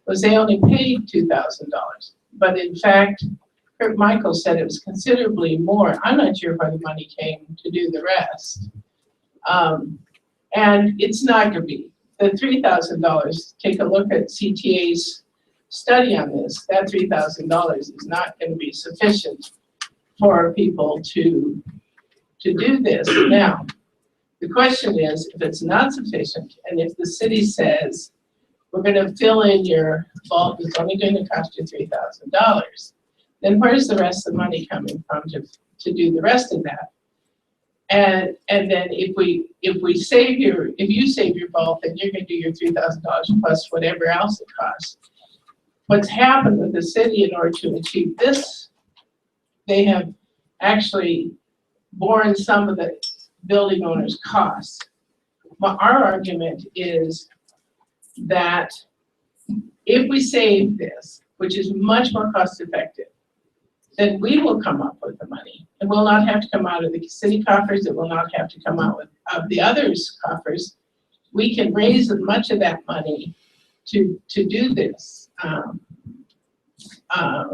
was they only paid $2,000. But in fact, Kirk Michaels said it was considerably more. I'm not sure where the money came to do the rest. And it's not going to be. The $3,000, take a look at CTA's study on this. That $3,000 is not going to be sufficient for people to do this. Now, the question is, if it's not sufficient, and if the city says, we're going to fill in your vault, it's only going to cost you $3,000, then where's the rest of the money coming from to do the rest of that? And then if you save your vault, then you're going to do your $3,000 plus whatever else it costs. What's happened with the city in order to achieve this, they have actually borne some of the building owners' costs. But our argument is that if we save this, which is much more cost effective, then we will come up with the money. It will not have to come out of the city coffers. It will not have to come out of the others' coffers. We can raise as much of that money to do this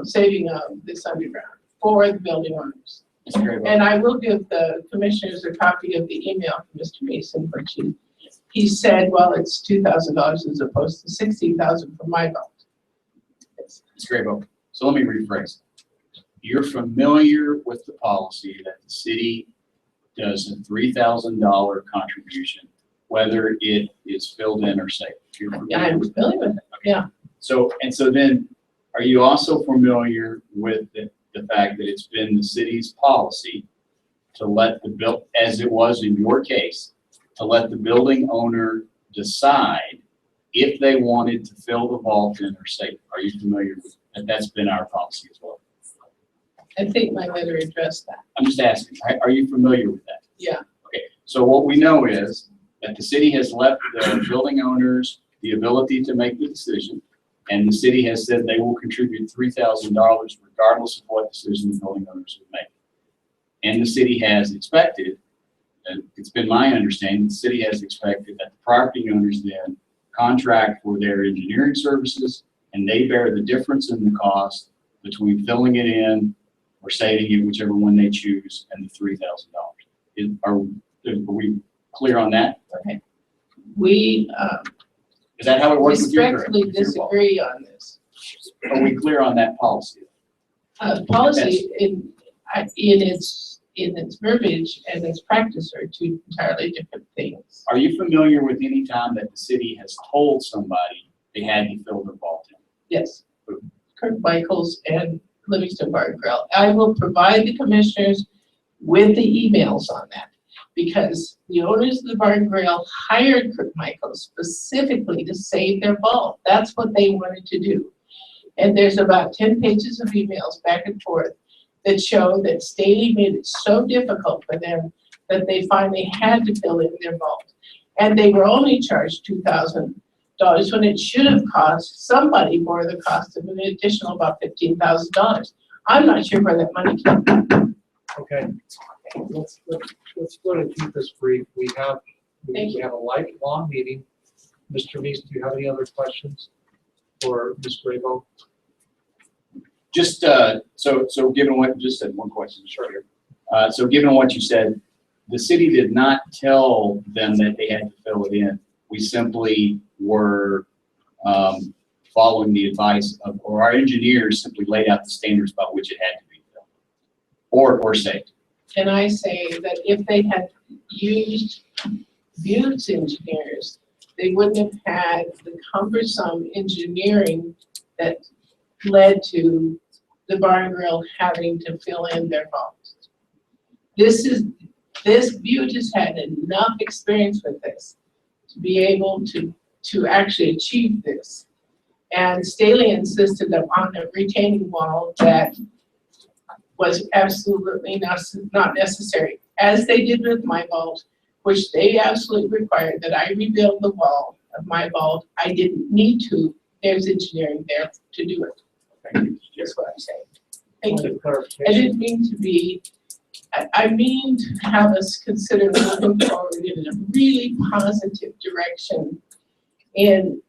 saving of this underground for the building owners. And I will give the commissioners a copy of the email from Mr. Mason, which he said, well, it's $2,000 as opposed to $16,000 for my vault. It's great. So let me rephrase. You're familiar with the policy that the city does a $3,000 contribution, whether it is filled in or saved. Yeah, I'm familiar with it. Okay. Yeah. So then, are you also familiar with the fact that it's been the city's policy to let as it was in your case, to let the building owner decide if they wanted to fill the vault in or safe. Are you familiar with that? That's been our policy as well. I think my letter addressed that. I'm just asking, are you familiar with that? Yeah. Okay, so what we know is that the city has left the building owners the ability to make the decision, and the city has said they will contribute $3,000 regardless of what decision the building owners would make. And the city has expected, and it's been my understanding, the city has expected that the property owners then contract for their engineering services, and they bear the difference in the cost between filling it in or saving it, whichever one they choose, and the $3,000. Are we clear on that? Okay. We Is that how it works with your? respectfully with your vault? disagree on this. Are we clear on that policy? Policy in its verbiage and its practice are two entirely different things. Are you familiar with any time that the city has told somebody they had to fill their vault in? Yes. Kirk Michaels and Livingston Bar and Grill. I will provide the commissioners with the emails on that, because the owners of the Bar and Grill hired Kirk Michaels specifically to save their vault. That's what they wanted to do. And there's about 10 pages of emails back and forth that show that Staley made it so difficult for them that they finally had to fill in their vault. And they were only charged $2,000 when it should have cost somebody more the cost of an additional about $15,000. I'm not sure where that money came from. Okay, let's go to keep this brief. We have a long meeting. Mr. Meese, do you have any other questions for Ms. Grabo? Just so given what you just said, one question, sure. So given what you said, the city did not tell them that they had to fill it in. We simply were following the advice of, or our engineers simply laid out the standards by which it had to be filled or saved. And I say that if they had used Butte's engineers, they wouldn't have had the cumbersome engineering that led to the Bar and Grill having to fill in their vaults. Butte has had enough experience with this to be able to actually achieve this. And Staley insisted on a retaining wall that was absolutely not necessary, as they did with my vault, which they absolutely required that I rebuild the wall of my vault. I didn't need to. There's engineering there to do it. That's what I'm saying. Thank you. I didn't mean to be, I mean to have us consider moving forward in a really positive direction in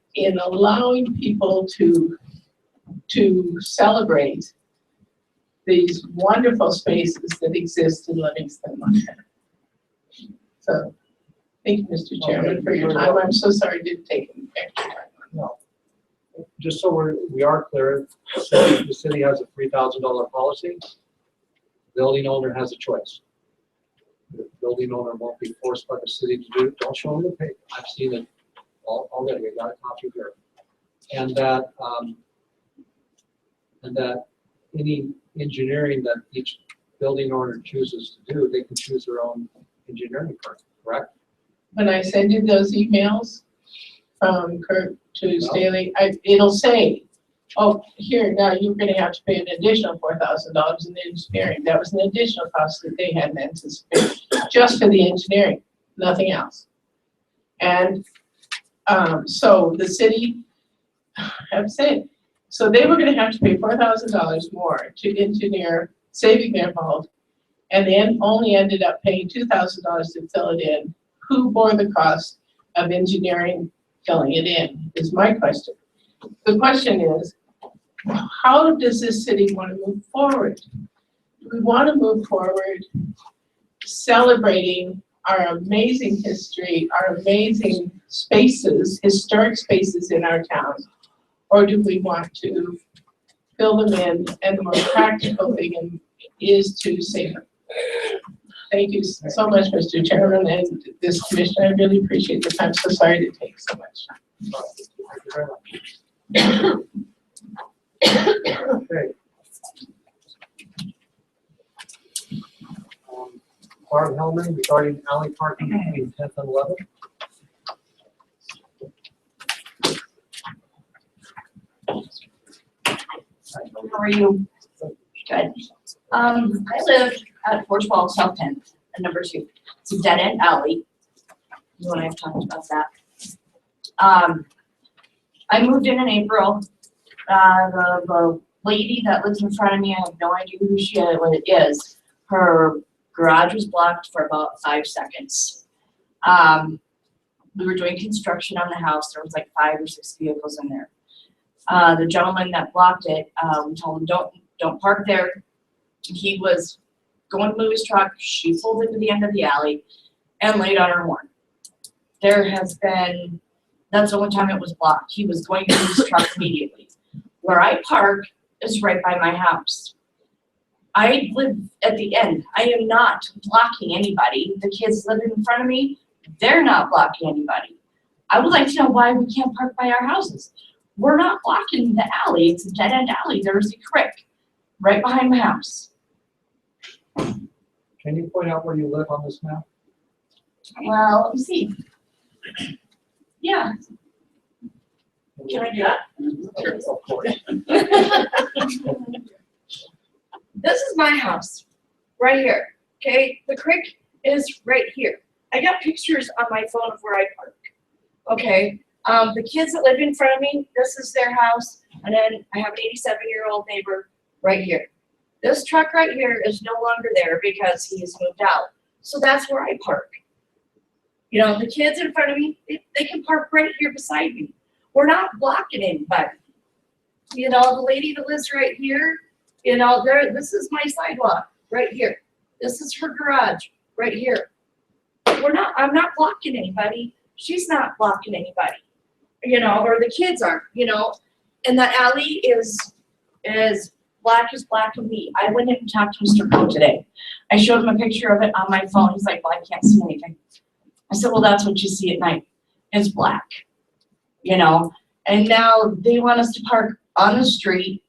allowing people to celebrate these wonderful spaces that exist in Livingston, Montana. So, thank you, Mr. Chairman, for your time. I'm so sorry it didn't take extra time. No. Just so we are clear, the city has a $3,000 policy. The building owner has a choice. The building owner won't be forced by the city to do it. Don't show them the paper. I've seen it already. I got a copy here. And that any engineering that each building owner chooses to do, they can choose their own engineering firm, correct? When I send you those emails from Kurt to Staley, it'll say, oh, here, now you're gonna have to pay an additional $4,000 in engineering. That was an additional cost that they hadn't anticipated, just for the engineering, nothing else. And so the city, I'm saying, so they were gonna have to pay $4,000 more to engineer saving their vault, and then only ended up paying $2,000 to fill it in. Who bore the cost of engineering filling it in, is my question. The question is, how does this city want to move forward? Do we want to move forward celebrating our amazing history, our amazing spaces, historic spaces in our town? Or do we want to fill them in, and the most practical thing is to save them? Thank you so much, Mr. Chairman, and this commission. I really appreciate the time. So sorry to take so much time. Thank you very much. Okay. Barb Hellman regarding alley parking between 10th and 11th. How are you? Good. I live at 412 South 10th, and number 2. It's a dead end alley. You and I have talked about that. I moved in April. The lady that lives in front of me, I have no idea who she is. Her garage was blocked for about 5 seconds. We were doing construction on the house. There was like 5 or 6 vehicles in there. The gentleman that blocked it, we told him, don't park there. He was going to move his truck. She pulled into the end of the alley and laid on her horn. That's the only time it was blocked. He was going to move his truck immediately. Where I park is right by my house. I live at the end. I am not blocking anybody. The kids living in front of me, they're not blocking anybody. I would like to know why we can't park by our houses. We're not blocking the alley. It's a dead end alley. There's a creek right behind my house. Can you point out where you live on this map? Well, let me see. Yeah. Can I do that? Of course. This is my house, right here, okay? The creek is right here. I got pictures on my phone of where I park, okay? The kids that live in front of me, this is their house, and then I have an 87-year-old neighbor right here. This truck right here is no longer there because he has moved out. So that's where I park. You know, the kids in front of me, they can park right here beside me. We're not blocking anybody. You know, the lady that lives right here, you know, this is my sidewalk right here. This is her garage right here. I'm not blocking anybody. She's not blocking anybody, you know, or the kids aren't, you know. And the alley is black as black and me. I went in and talked to Mr. Coe today. I showed him a picture of it on my phone. He's like, well, I can't see anything. I said, well, that's what you see at night. It's black, you know. And now they want us to park on the street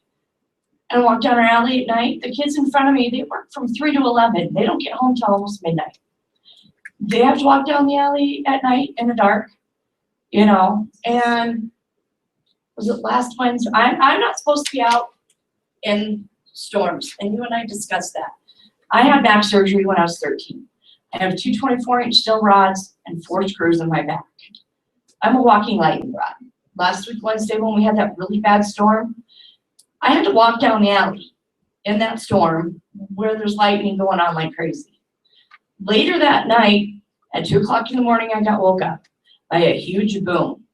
and walk down our alley at night. The kids in front of me, they work from 3 to 11. They don't get home till almost midnight. They have to walk down the alley at night in the dark, you know. And was it last Wednesday? I'm not supposed to be out in storms, and you and I discussed that. I had back surgery when I was 13. I have 2 24-inch steel rods and 4 screws in my back. I'm a walking lightning rod. Last week, Wednesday, when we had that really bad storm, I had to walk down the alley in that storm where there's lightning going on like crazy. Later that night, at 2 o'clock in the morning, I got woke up by a huge boom.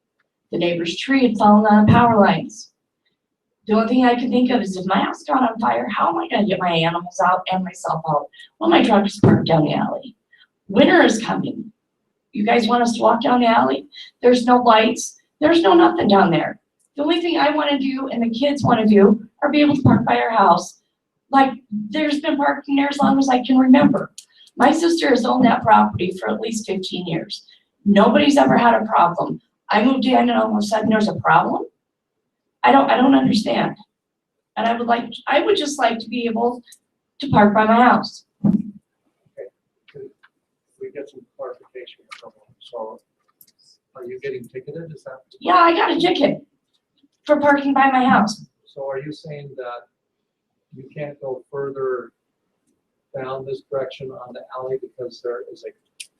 The neighbor's tree had fallen on the power lines. The only thing I could think of is if my house got on fire, how am I going to get my animals out and myself out? Well, my truck is parked down the alley. Winter is coming. You guys want us to walk down the alley? There's no lights. There's no nothing down there. The only thing I want to do and the kids want to do are be able to park by our house. Like there's been parking there as long as I can remember. My sister has owned that property for at least 15 years. Nobody's ever had a problem. I moved in and all of a sudden there's a problem. I don't understand. And I would just like to be able to park by my house. Okay. We get some clarification from them. So are you getting ticketed? Is that? Yeah, I got a ticket for parking by my house. So are you saying that you can't go further down this direction on the alley because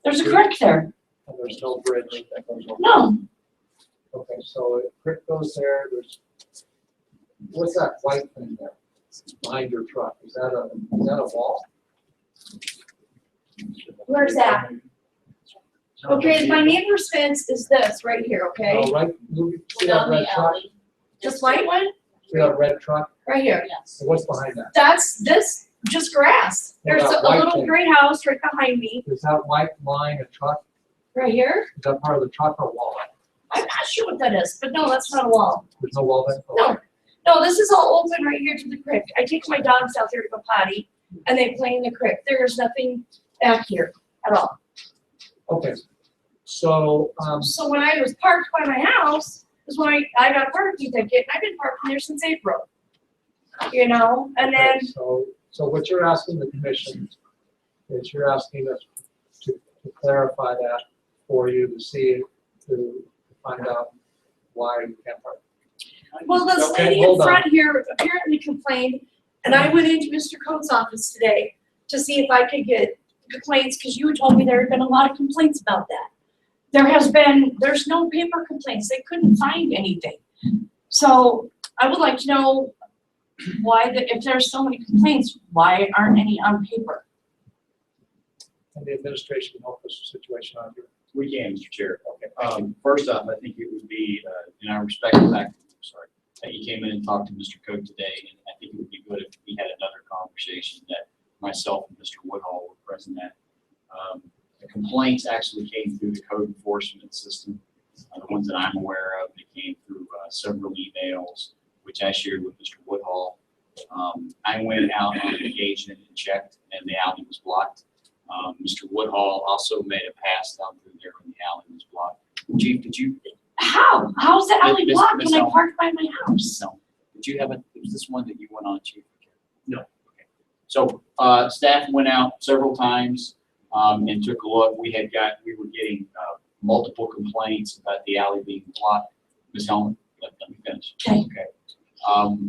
There's a creek there. And there's no bridge that goes over? No. Okay, so a creek goes there. What's that white thing there behind your truck? Is that a wall? Where's that? Okay, my neighbor's fence is this right here, okay? Oh, right, see that Down red the truck? alley. This white one? See that red truck? Right here. Yes. And what's behind that? That's just grass. Yeah, There's that a white little thing. gray house right behind me. Is that white line a truck? Right here? Is that part of the truck or wall? I'm not sure what that is, but no, that's not a wall. There's no wall there? No. No, this is all open right here to the creek. I take my dogs out there to go potty and they play in the creek. There is nothing back here at all. Okay, so, So when I was parked by my house is when I got a parking ticket. I've been parking there since April. You know, and then okay, so what you're asking the commission is you're asking us to clarify that for you to see, to find out why you can't park. Well, this Okay, lady in hold on. front here apparently complained, and I went into Mr. Coates' office today to see if I could get complaints, because you had told me there had been a lot of complaints about that. There's no paper complaints, they couldn't find anything. So I would like to know why, if there's so many complaints, why aren't any on paper? And the administration help us with the situation out here. We can, Mr. Chair. Okay. First off, I think it would be, in our respect, that you came in and talked to Mr. Cook today, and I think it would be good if we had another conversation that myself and Mr. Woodhull were present at. The complaints actually came through the code enforcement system, the ones that I'm aware of. They came through several emails, which I shared with Mr. Woodhull. I went out on occasion and checked, and the alley was blocked. Mr. Woodhull also made a pass down through there when the alley was blocked. Chief, did you? How? How's the alley Miss- blocked Miss when I Elm. parked by my house? No. Did you have was this one that you went on, Chief? No. Okay. So, staff went out several times, and took a look. We were getting, multiple complaints about the alley being blocked. Ms. Hellman, let me finish. Okay.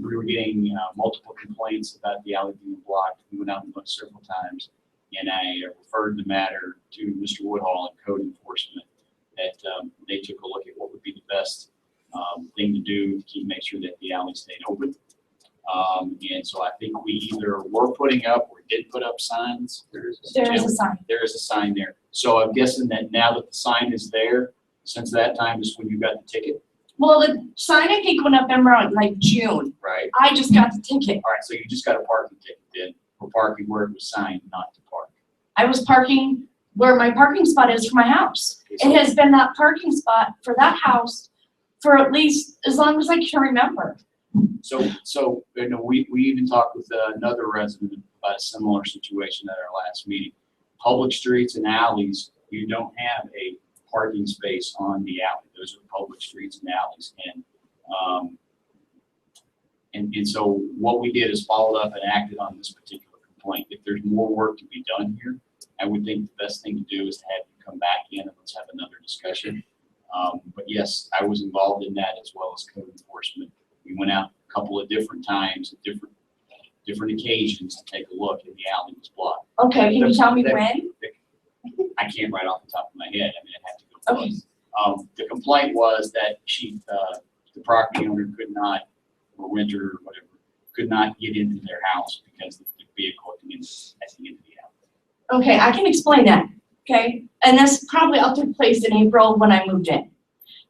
We were getting, multiple complaints about the alley being blocked. We went out and looked several times, and I referred the matter to Mr. Woodhull and code enforcement that, they took a look at what would be the best, thing to do to make sure that the alley stayed open. And so I think we either were putting up or did put up signs. There is a sign. There is a sign there. So I'm guessing that now that the sign is there, since that time is when you got the ticket, Well, the sign I think went up in around like June. right? I just got the ticket. All right, so you just got a parking ticket then for parking where it was signed not to park. I was parking where my parking spot is for my house. Okay, so- It has been that parking spot for that house for at least as long as I can remember. So, you know, we even talked with another resident about a similar situation at our last meeting. Public streets and alleys, you don't have a parking space on the alley. Those are public streets and alleys. And so what we did is followed up and acted on this particular complaint. If there's more work to be done here, I would think the best thing to do is to have you come back in and let's have another discussion. But yes, I was involved in that as well as code enforcement. We went out a couple of different times at different occasions to take a look, and the alley was blocked. Okay, can you tell me when? I can't right off the top of my head. I mean, I'd have to go look. The complaint was that the property owner could not, or renter or whatever, could not get into their house because the vehicle at the end of the alley. Okay, I can explain that, okay? And this probably all took place in April when I moved in.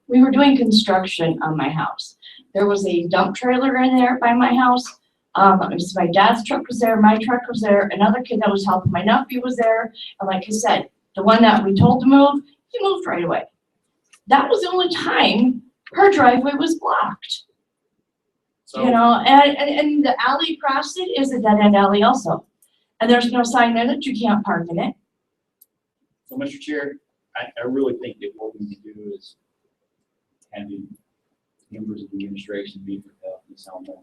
We were doing construction on my house. There was a dump trailer in there by my house. My dad's truck was there, my truck was there, another kid that was helping my nephew was there. And like I said, the one that we told to move, he moved right away. That was the only time her driveway was blocked. So, You know, and the alley across it is a dead end alley also. And there's no sign there that you can't park in it. so Mr. Chair, I really think that what we need to do is have the members of the administration meet with Ms. Elmo,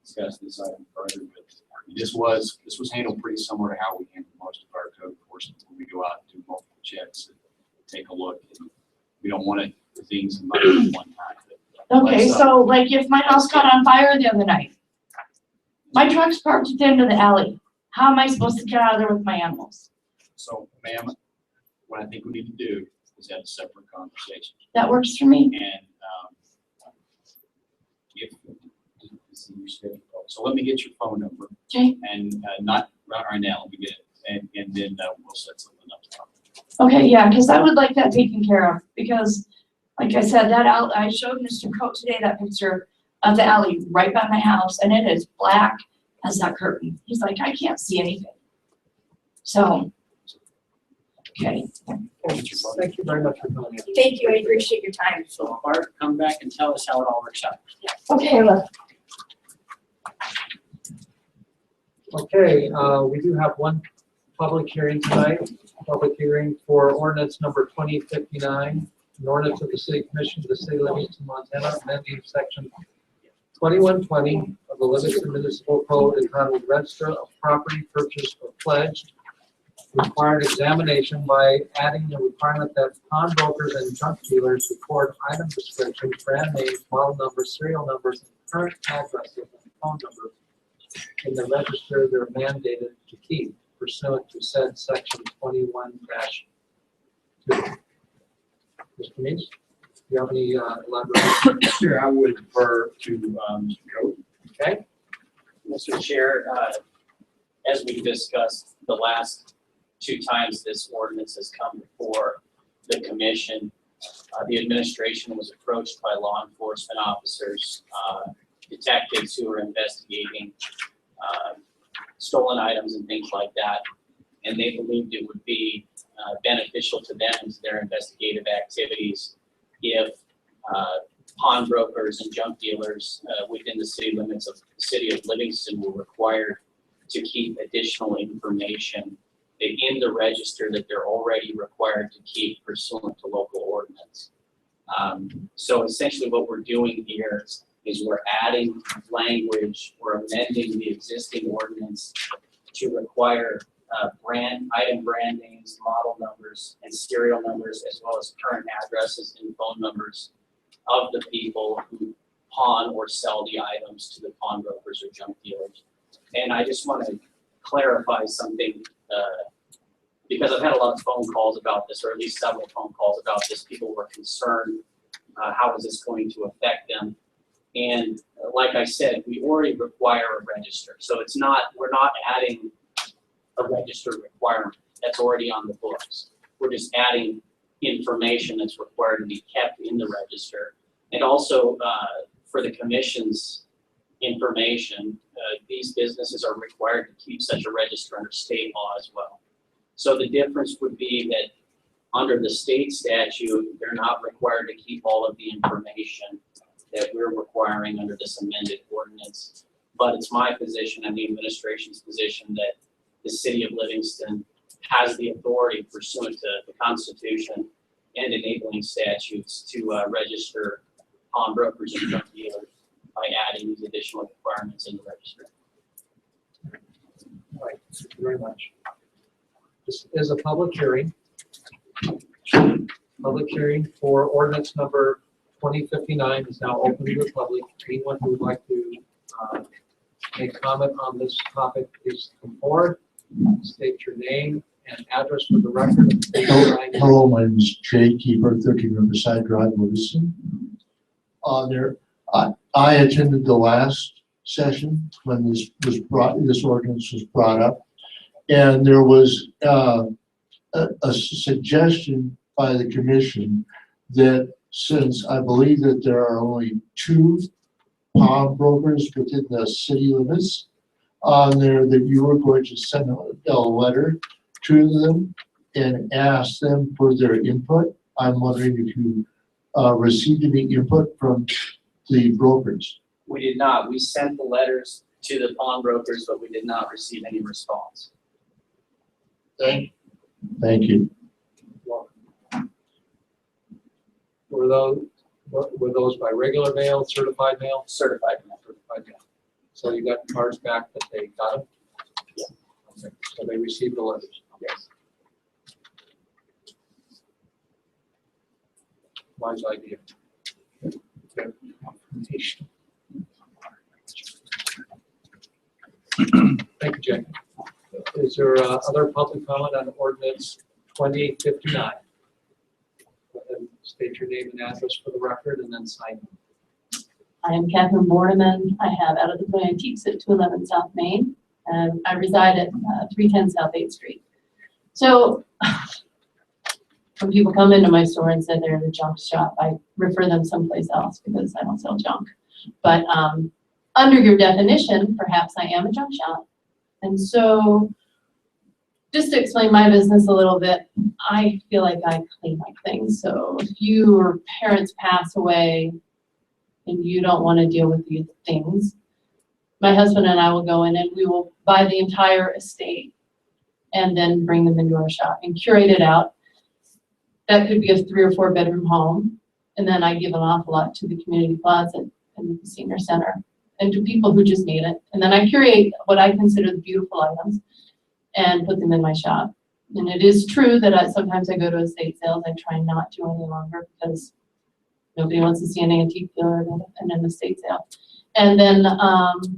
discuss this item further. But this was handled pretty similar to how we handle most of our code enforcement when we go out and do multiple checks and take a look. And we don't want to do things in one time. Okay, so like if my house caught on fire the other night, my truck's parked at the end of the alley. How am I supposed to get out of there with my animals? So, ma'am, what I think we need to do is have a separate conversation. That works for me. And so let me get your phone number, Okay, and not right now, let me get it, and then we'll set something up to talk. okay, yeah, because I would like that taken care of, because like I said, that alley, I showed Mr. Coate today that picture of the alley right by my house, and it is black as that curtain. He's like, I can't see anything. So, okay. Thank you very much for coming in. Thank you, I appreciate your time. So Bart, come back and tell us how it all works out. Okay, look. Okay, we do have one public hearing tonight, public hearing for ordinance number 2059, an ordinance of the City Commission of the City of Livingston, Montana, amending section 2120 of the Livingston Municipal Code entitled Register of Property Purchased or Pledged required examination by adding the requirement that pawnbrokers and junk dealers record item descriptions, brand names, model numbers, serial numbers, and current addresses and phone numbers in the register they're mandated to keep pursuant to said section 21-2. Mr. Meeks, do you have any elaboration? Sure, I would refer to Mr. Coe. Okay. Mr. Chair, as we discussed the last 2 times this ordinance has come before the commission, the administration was approached by law enforcement officers, detectives who were investigating stolen items and things like that, and they believed it would be beneficial to them and to their investigative activities if pawnbrokers and junk dealers within the city limits of the city of Livingston were required to keep additional information in the register that they're already required to keep pursuant to local ordinance. So essentially what we're doing here is we're adding language, we're amending the existing ordinance to require item brand names, model numbers, and serial numbers, as well as current addresses and phone numbers of the people who pawn or sell the items to the pawnbrokers or junk dealers. And I just want to clarify something, because I've had a lot of phone calls about this, or at least several phone calls about this. People were concerned, how is this going to affect them? And like I said, we already require a register. So it's not, we're not adding a register requirement that's already on the books. We're just adding information that's required to be kept in the register. And also for the commission's information, these businesses are required to keep such a register under state law as well. So the difference would be that under the state statute, they're not required to keep all of the information that we're requiring under this amended ordinance. But it's my position and the administration's position that the city of Livingston has the authority pursuant to the Constitution and enabling statutes to register pawnbrokers and junk dealers by adding these additional requirements in the register. All right, thank you very much. This is a public hearing. Public hearing for ordinance number 2059 is now open to the public. Anyone who would like to make comment on this topic, please come forward. State your name and address for the record. Hello, my name is Jay Keeper, 13 Riverside Drive, Livingston. I attended the last session when this ordinance was brought up, and there was a suggestion by the commission that since I believe that there are only 2 pawnbrokers within the city limits on there, that you were going to send a letter to them and ask them for their input. I'm wondering if you received any input from the brokers. We did not. We sent the letters to the pawnbrokers, but we did not receive any response. Thank you. Were those by regular mail, certified mail? Certified. Certified mail. So you got cards back that they got them? Yeah. Okay. So they received the letters? Yes. Wise idea. Okay. Thank you, Jay. Is there other public comment on ordinance 2059? Go ahead and state your name and address for the record and then sign. I am Catherine Borneman. I have Out of the Blue Antiques at 211 South Main, and I reside at 310 South 8th Street. So when people come into my store and say they're in a junk shop, I refer them someplace else because I don't sell junk. But under your definition, perhaps I am a junk shop. And so just to explain my business a little bit, I feel like I clean like things. So if your parents pass away and you don't want to deal with these things, my husband and I will go in and we will buy the entire estate and then bring them into our shop and curate it out. That could be a 3 or 4 bedroom home. And then I give an awful lot to the community plaza and the senior center and to people who just need it. And then I curate what I consider the beautiful items and put them in my shop. And it is true that sometimes I go to estate sales. I try not to any longer because nobody wants to see an antique dealer in an estate sale. And then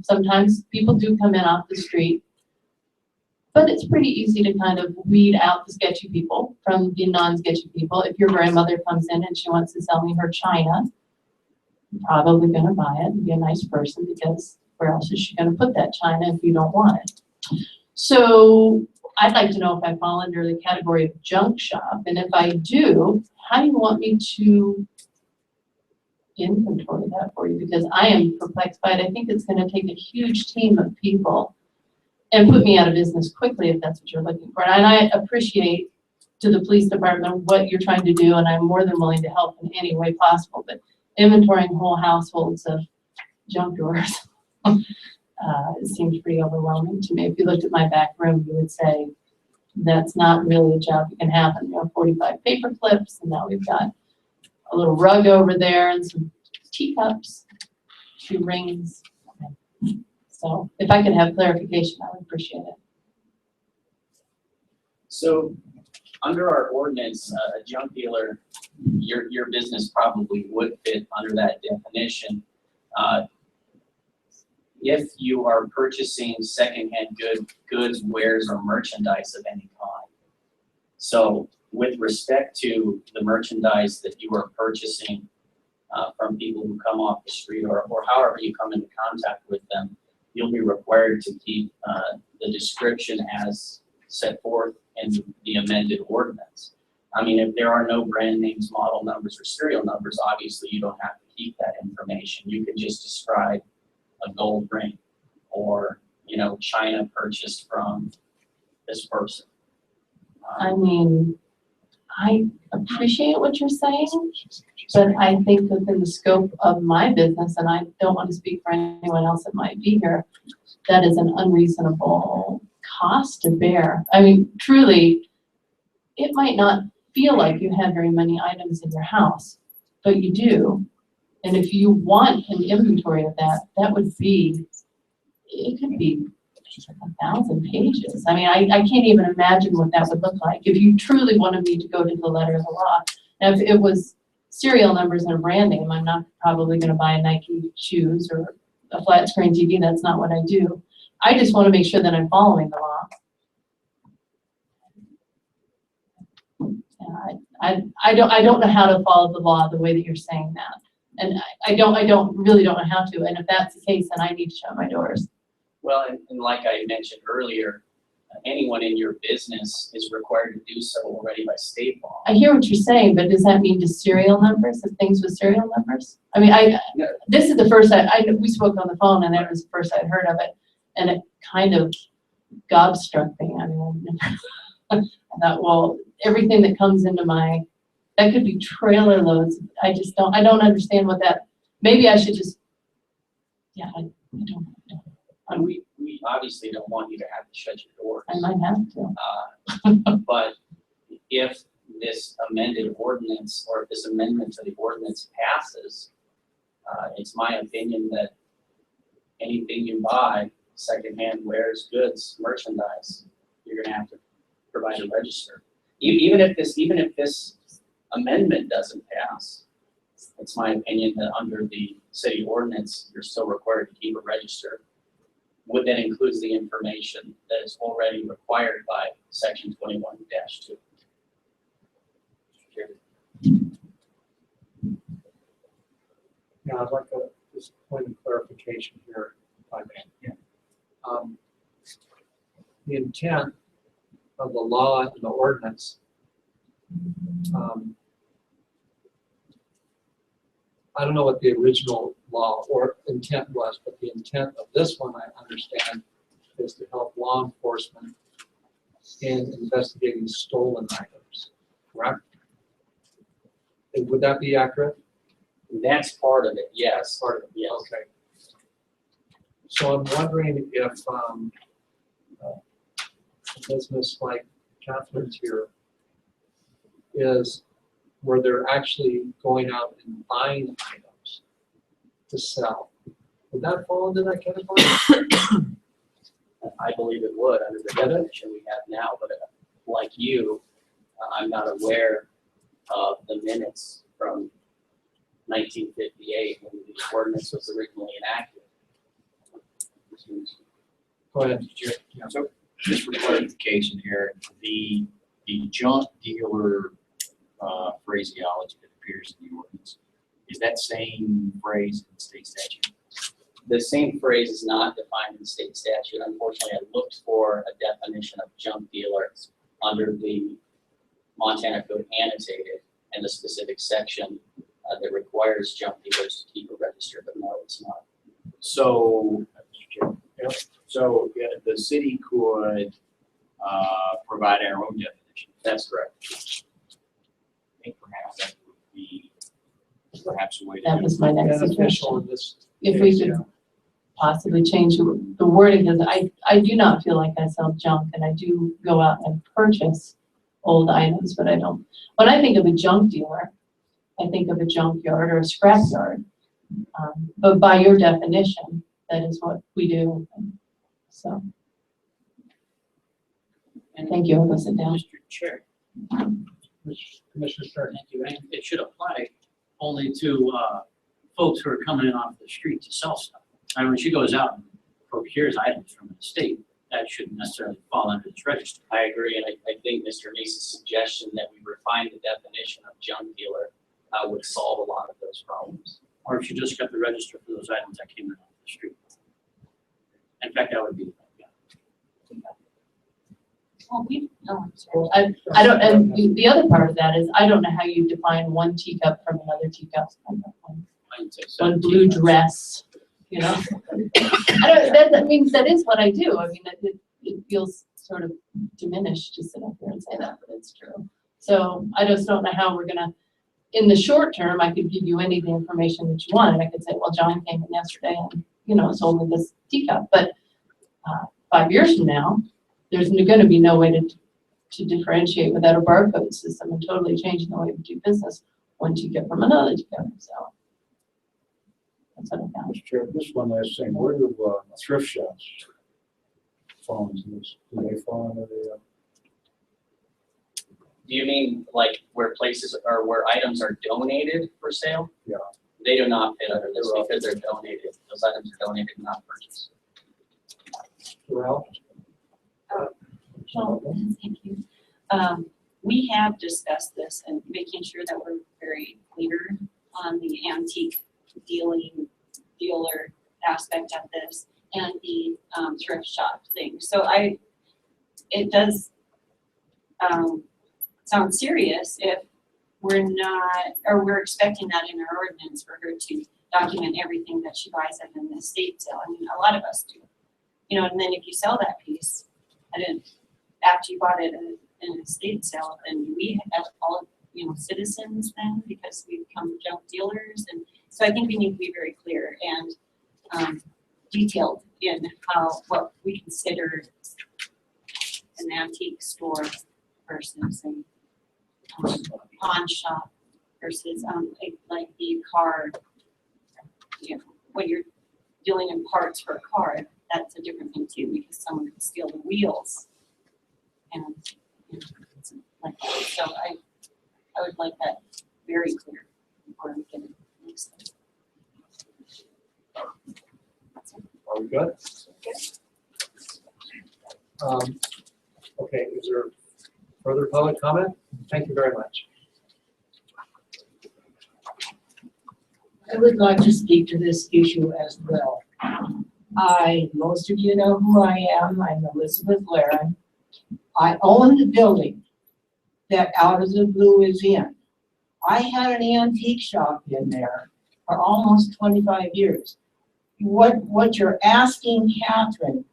sometimes people do come in off the street, but it's pretty easy to kind of weed out the sketchy people from the non-sketchy people. If your grandmother comes in and she wants to sell me her china, I'm probably going to buy it and be a nice person, because where else is she going to put that china if you don't want it? So I'd like to know if I fall under the category of junk shop, and if I do, how do you want me to inventory that for you? Because I am perplexed by it. I think it's going to take a huge team of people and put me out of business quickly if that's what you're looking for. And I appreciate to the police department what you're trying to do, and I'm more than willing to help in any way possible. But inventorying whole households of junk drawers, it seems pretty overwhelming to me. If you looked at my back room, you would say that's not really a job that can happen. 45 paper clips, and now we've got a little rug over there and some teacups, 2 rings. Okay. So if I could have clarification, I would appreciate it. So under our ordinance, a junk dealer, your business probably would fit under that definition. If you are purchasing secondhand goods, wares, or merchandise of any kind. So with respect to the merchandise that you are purchasing from people who come off the street, or however you come into contact with them, you'll be required to keep the description as set forth in the amended ordinance. I mean, if there are no brand names, model numbers, or serial numbers, obviously you don't have to keep that information. You can just describe a gold ring, or china purchased from this person. I mean, I appreciate what you're saying, but I think within the scope of my business, and I don't want to speak for anyone else that might be here, that is an unreasonable cost to bear. I mean, truly, it might not feel like you have very many items in your house, but you do. And if you want an inventory of that, it could be 1,000 pages. I mean, I can't even imagine what that would look like if you truly wanted me to go to the letter of the law. Now, if it was serial numbers and a brand name, I'm not probably going to buy a Nike shoes or a flat screen TV. That's not what I do. I just want to make sure that I'm following the law. I don't know how to follow the law the way that you're saying that. And I really don't know how to. And if that's the case, then I need to shut my doors. Well, and like I mentioned earlier, anyone in your business is required to do so already by state law. I hear what you're saying, but does that mean just serial numbers, if things with serial numbers? I mean, this is the first we spoke on the phone, and that was the first I'd heard of it, and it kind of gobstruck me. I mean, I thought, well, everything that comes into that could be trailer loads. I don't understand what that, maybe I should just, I don't. And we obviously don't want you to have to shut your doors. I might have to. But if this amended ordinance, or if this amendment to the ordinance passes, it's my opinion that anything you buy, secondhand wares, goods, merchandise, you're going to have to provide a register. Even if this amendment doesn't pass, it's my opinion that under the city ordinance, you're still required to keep a register, which then includes the information that is already required by section 21-2. Yeah, I'd like just a point of clarification here, if I may. The intent of the law and the ordinance, I don't know what the original law or intent was, but the intent of this one, I understand, is to help law enforcement in investigating stolen items, correct? Would that be accurate? That's part of it, yes. Part of it, yes. Okay. So I'm wondering if a business like Catherine's here is where they're actually going out and buying items to sell. Would that fall into that category? I believe it would under the definition we have now, but like you, I'm not aware of the minutes from 1958 when the ordinance was originally enacted. Go ahead, Jerry. So just for clarification here, the junk dealer phraseology that appears in the ordinance, is that same phrase in the state statute? The same phrase is not defined in the state statute. Unfortunately, I looked for a definition of junk dealer under the Montana Code annotated and the specific section that requires junk dealers to keep a register, but no, it's not. So, the city could provide our own definition. That's correct. I think perhaps that would be perhaps a way to. That was my next Beneficial suggestion. in this If we case, could yeah. possibly change the wording, because I do not feel like I sell junk, and I do go out and purchase old items, but I don't. When I think of a junk dealer, I think of a junkyard or a scrapyard. But by your definition, that is what we do. So, And thank you. I'll go sit down. Mr. Chair, Commissioner Stern. thank you. And it should apply only to folks who are coming in off the street to sell stuff. I mean, when she goes out and procures items from the state, that shouldn't necessarily fall under this register. I agree, and I think Mr. Nace's suggestion that we refine the definition of junk dealer would solve a lot of those problems. Or if you just got the register for those items that came in off the street. In fact, that would be. Well, I'm sorry. I don't, and the other part of that is, I don't know how you define one teacup from another teacup. One blue dress, you know? I mean, that is what I do. I mean, it feels sort of diminished to sit up here and say that, but it's true. So I just don't know how we're gonna, in the short term, I could give you any of the information that you want, and I could say, well, John came in yesterday and, you know, sold me this teacup, but 5 years from now, there's gonna be no way to differentiate without a barcode system and totally changing the way we do business one teacup from another teacup, so. That's what I found. Mr. Chair, just one last thing. Where do thrift shops fall into this? Do they fall under the? Do you mean like where places or where items are donated for sale? Yeah. They do not fit under this because they're donated. Those items are donated, not purchased. Well, Well, thank you. We have discussed this and making sure that we're very clear on the antique dealer aspect of this and the thrift shop thing. So it does sound serious if we're not, or we're expecting that in our ordinance for her to document everything that she buys at an estate sale. I mean, a lot of us do. You know, and then if you sell that piece, after you bought it in an estate sale, then we have all, you know, citizens then, because we become junk dealers. And so I think we need to be very clear and detailed in what we consider an antique store versus a pawn shop versus like the car, you know, when you're dealing in parts for a car, that's a different thing too, because someone could steal the wheels and, you know, like that. So I would like that very clear before we get it mixed up. are we good? Okay, is there further public comment? Thank you very much. I would like to speak to this issue as well. Most of you know who I am. I'm Elizabeth Laren. I own the building that Out of the Blue is in. I had an antique shop in there for almost 25 years. What you're asking Catherine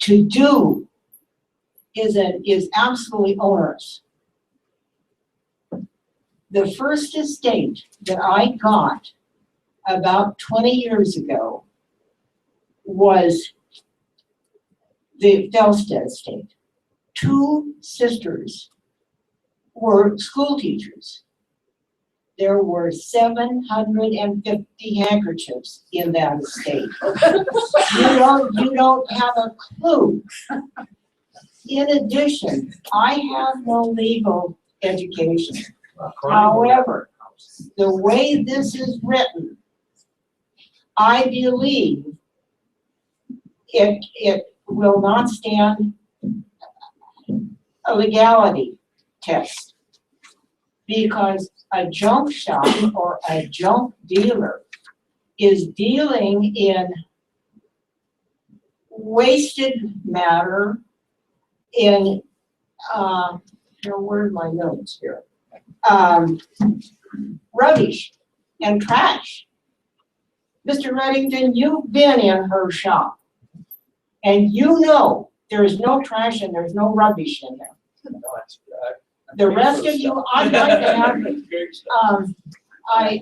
to do is absolutely onerous. The first estate that I got about 20 years ago was the Felsted estate. 2 sisters were school teachers. There were 750 handkerchiefs in that estate. You don't have a clue In addition, I have no legal education. However, the way this is written, I believe it will not stand a legality test. Because a junk shop or a junk dealer is dealing in wasted matter, in, where are my notes here? Rubbish and trash. Mr. Reddington, you've been in her shop, and you know there's no trash and there's no rubbish in there. The rest of you, I'd like to have, I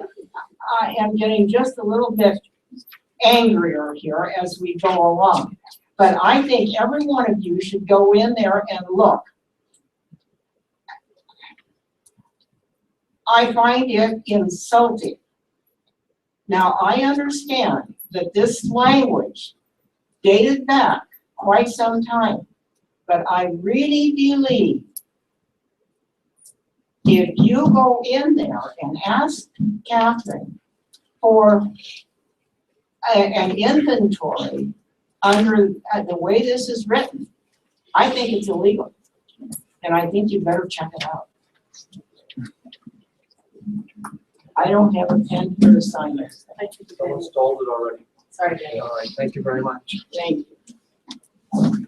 am getting just a little bit angrier here as we go along. But I think every one of you should go in there and look. I find it insulting. Now, I understand that this language dated back quite some time, but I really believe if you go in there and ask Catherine for an inventory under the way this is written, I think it's illegal. And I think you better check it out. I don't have a pen here to sign this. Someone stalled it already. Sorry, Dave. All right, thank you very much. Thank you.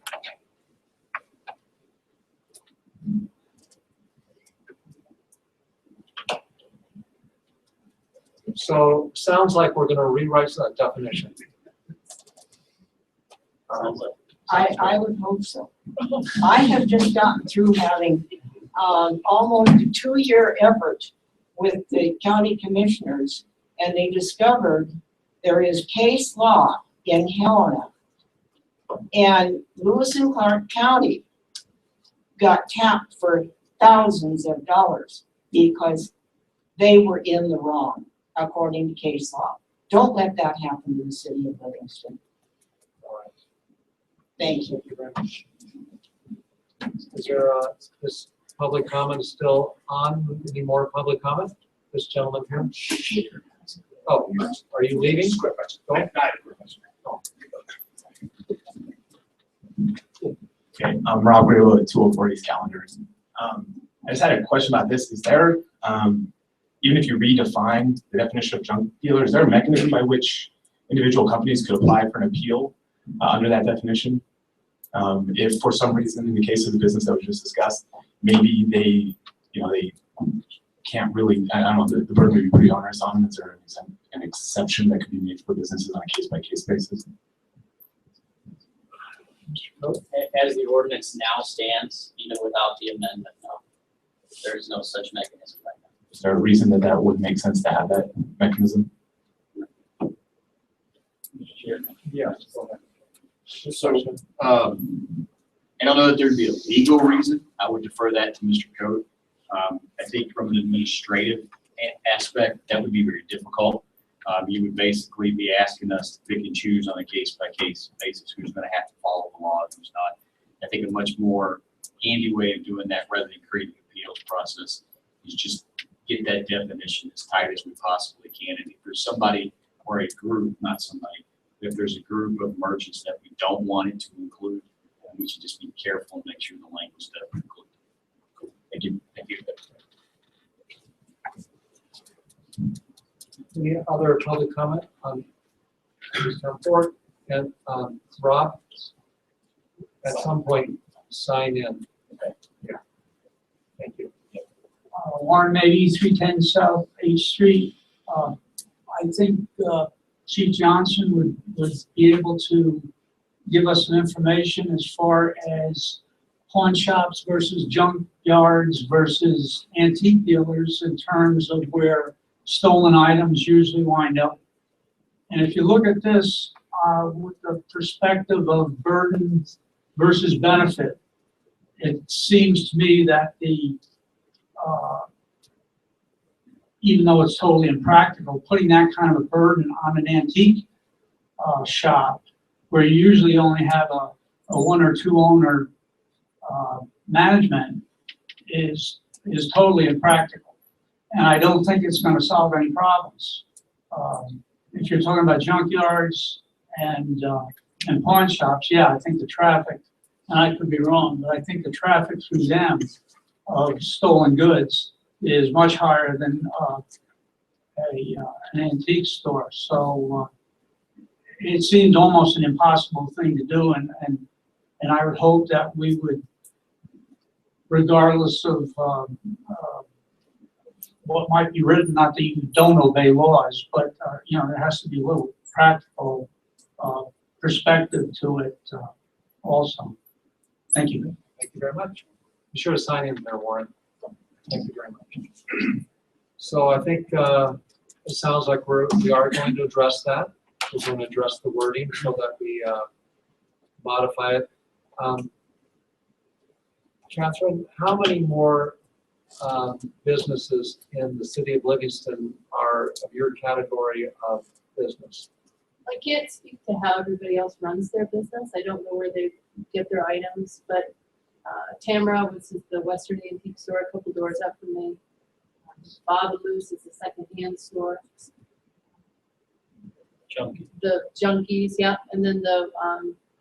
So, sounds like we're gonna rewrite that definition. I would hope so. I have just gotten through having almost a 2-year effort with the county commissioners, and they discovered there is case law in Helena. And Lewis and Clark County got tapped for thousands of dollars because they were in the wrong, according to case law. Don't let that happen to the city of Livingston. All right. Thank you. Thank you very much. Is there, this public comment is still on? Any more public comment? This gentleman here? Oh, are you leaving? Go. Okay, I'm Rob Grable at 204 East Calendars. I just had a question about this. Is there, even if you redefine the definition of junk dealer, is there a mechanism by which individual companies could apply for an appeal under that definition? If for some reason, in the case of the business that was just discussed, maybe they can't really, I don't know, the burden would be pretty onerous on them. Is there an exception that could be made for businesses on a case-by-case basis? As the ordinance now stands, even without the amendment, no, there is no such mechanism right now. Is there a reason that that would make sense to have that mechanism? Yeah. So, I don't know that there'd be a legal reason. I would defer that to Mr. Code. I think from an administrative aspect, that would be very difficult. You would basically be asking us to pick and choose on a case-by-case basis who's going to have to follow the law and who's not. I think a much more handy way of doing that rather than creating an appeals process is just get that definition as tight as we possibly can. And if there's somebody or a group, not somebody, if there's a group of merchants that we don't want it to include, we should just be careful and make sure the language doesn't include. Thank you. Thank you. Any other public comment on this report? And Rob, at some point, sign in. Okay. Yeah. Thank you. Warren Beatty, 310 South H Street. I think Chief Johnson would be able to give us some information as far as pawn shops versus junk yards versus antique dealers in terms of where stolen items usually wind up. And if you look at this with the perspective of burden versus benefit, it seems to me that even though it's totally impractical, putting that kind of a burden on an antique shop where you usually only have a one or two owner management is totally impractical. And I don't think it's gonna solve any problems. If you're talking about junkyards and pawn shops, yeah, I think the traffic, and I could be wrong, but I think the traffic through them of stolen goods is much higher than an antique store. So it seemed almost an impossible thing to do, and I would hope that we would, regardless of what might be written, not that you don't obey laws, but there has to be a little practical perspective to it also. Thank you. Thank you very much. Be sure to sign in there, Warren. Thank you very much. So I think it sounds like we are going to address that. We're going to address the wording so that we modify it. Catherine, how many more businesses in the city of Livingston are of your category of business? I can't speak to how everybody else runs their business. I don't know where they get their items, but Tamara, which is the Western Antique store, a couple doors up from me. Babalu's is a secondhand store. Junkie. The Junkies, yeah, and then the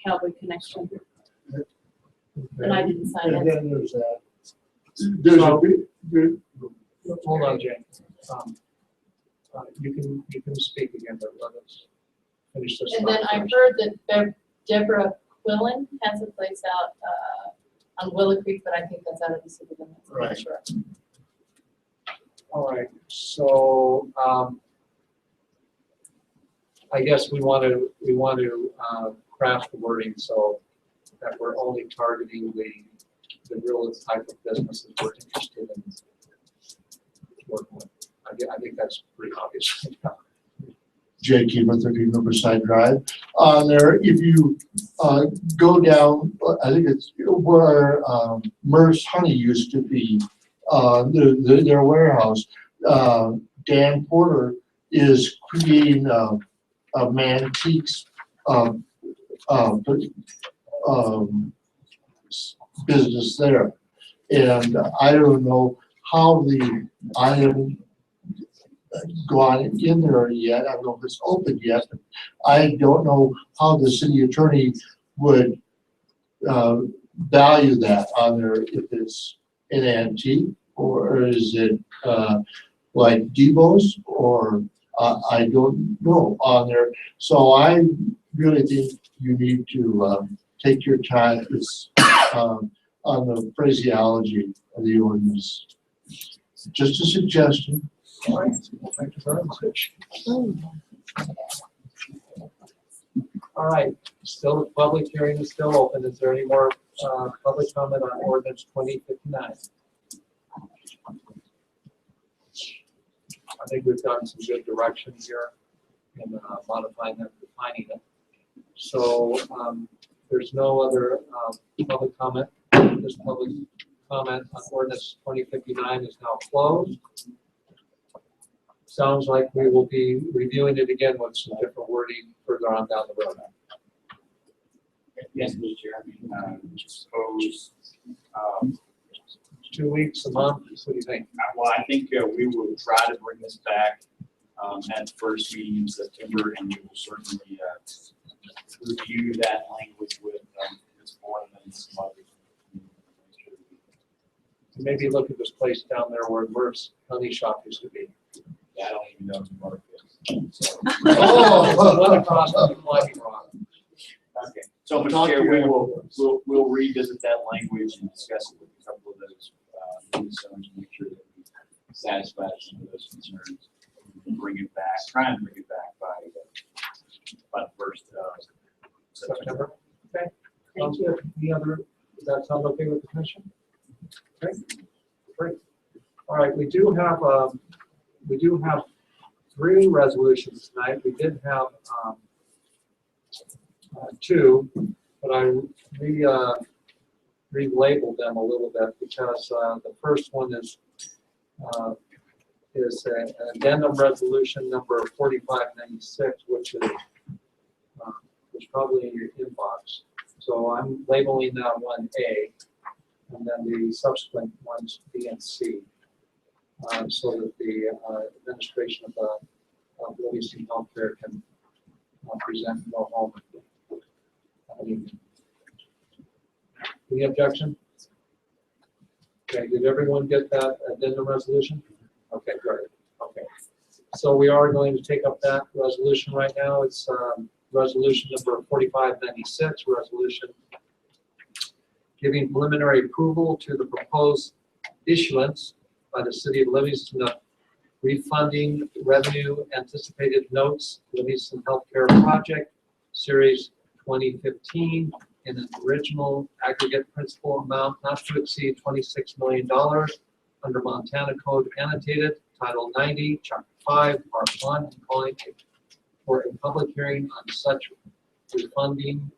Cowboy Connection. And I didn't sign And it. then there's that. There's a big, Hold on, Jane. You can speak again, but let us finish this. And thought then I first. heard that Deborah Quillen has a place out on Willow Creek, but I think that's out of the city limits. I'm not Right. sure. All right, so I guess we want to craft the wording so that we're only targeting the real type of businesses we're interested in working with. I think that's pretty obvious. Jay Keeper, 13 Riverside Drive. On there, if you go down, I think it's where Merce Honey used to be, their warehouse. Dan Porter is creating a Mantiques business there. And I don't know how I haven't gone in there yet. I don't know if it's open yet. But I don't know how the city attorney would value that on there, if it's an antique or is it like Debo's, or I don't know on there. So I really think you need to take your time on the phraseology of the ordinance. Just a suggestion. All right, thank you very much. All right, still, the public hearing is still open. Is there any more public comment on ordinance 2059? I think we've gotten some good direction here in modifying and defining it. So there's no other public comment. This public comment on ordinance 2059 is now closed. Sounds like we will be reviewing it again with some different wording further on down the road. Yes, Mr. Chairman, suppose, 2 weeks, a month, what do you think? well, I think we will try to bring this back at the first meeting in September, and we will certainly review that language with Ms. Boyd and some others. Maybe look at this place down there where Murph's Honey Shop used to be. Yeah, I don't even know who Mark is. So. Oh, it's the one across from the Lightning Rock. Okay, so Mr. Chair, we'll revisit that language and discuss it with a couple of those concerns, make sure that we satisfy some of those concerns. Bring it back, try and bring it back by the first September. Okay. Sounds good. Any other, does that sound okay with the commission? Okay, great. All right, we do have 3 resolutions tonight. We did have 2, but I relabeled them a little bit because the first one is an addendum resolution number 4596, which is probably in your inbox. So I'm labeling that 1A. and then the subsequent ones, B and C, so that the administration of Livingston Healthcare can present and go home. Any objection? Okay, did everyone get that addendum resolution? Okay, great. Okay. So we are going to take up that resolution right now. It's resolution number 4596, resolution giving preliminary approval to the proposed issuance by the city of Livingston of refunding revenue anticipated notes, Livingston Healthcare Project, Series 2015, in an original aggregate principal amount not to exceed $26 million under Montana Code annotated, Title 90, Chapter 5, Part 1, and calling for a public hearing on such refunding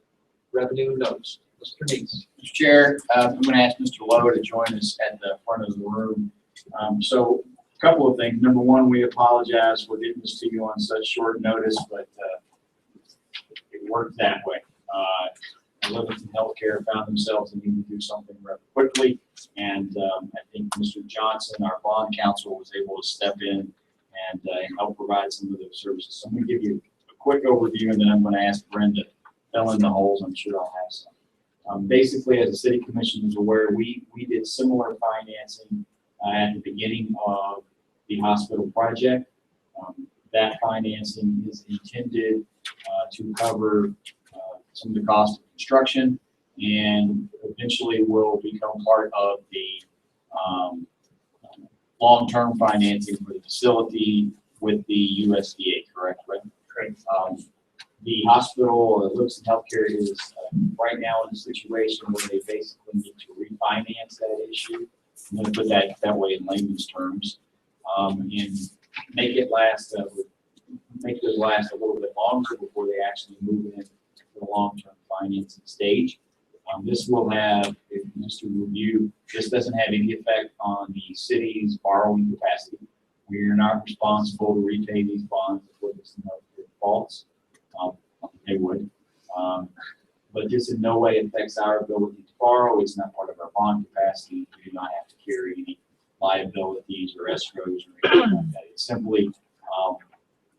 revenue notes. Mr. Neese. Mr. Chair, I'm going to ask Mr. Lowe to join us at the front of the room. So a couple of things. Number one, we apologize for getting this to you on such short notice, but it worked that way. Livingston Healthcare found themselves needing to do something rather quickly, and I think Mr. Johnson, our bond counsel, was able to step in and help provide some of those services. So I'm going to give you a quick overview, and then I'm going to ask Brenda to fill in the holes. I'm sure I'll have some. Basically, as the city commission is aware, we did similar financing at the beginning of the hospital project. That financing is intended to cover some of the cost of construction and eventually will become part of the long-term financing for the facility with the USDA, correct? Correct. The hospital, Livingston Healthcare, is right now in a situation where they basically need to refinance that issue. I'm going to put that way in layman's terms, and make it last a little bit longer before they actually move into the long-term financing stage. This will have, just to review, this doesn't have any effect on the city's borrowing capacity. We are not responsible to repay these bonds if Livingston Healthcare defaults. They would. But this in no way affects our ability to borrow. It's not part of our bond capacity. We do not have to carry any liabilities or escrows or anything like that. It's simply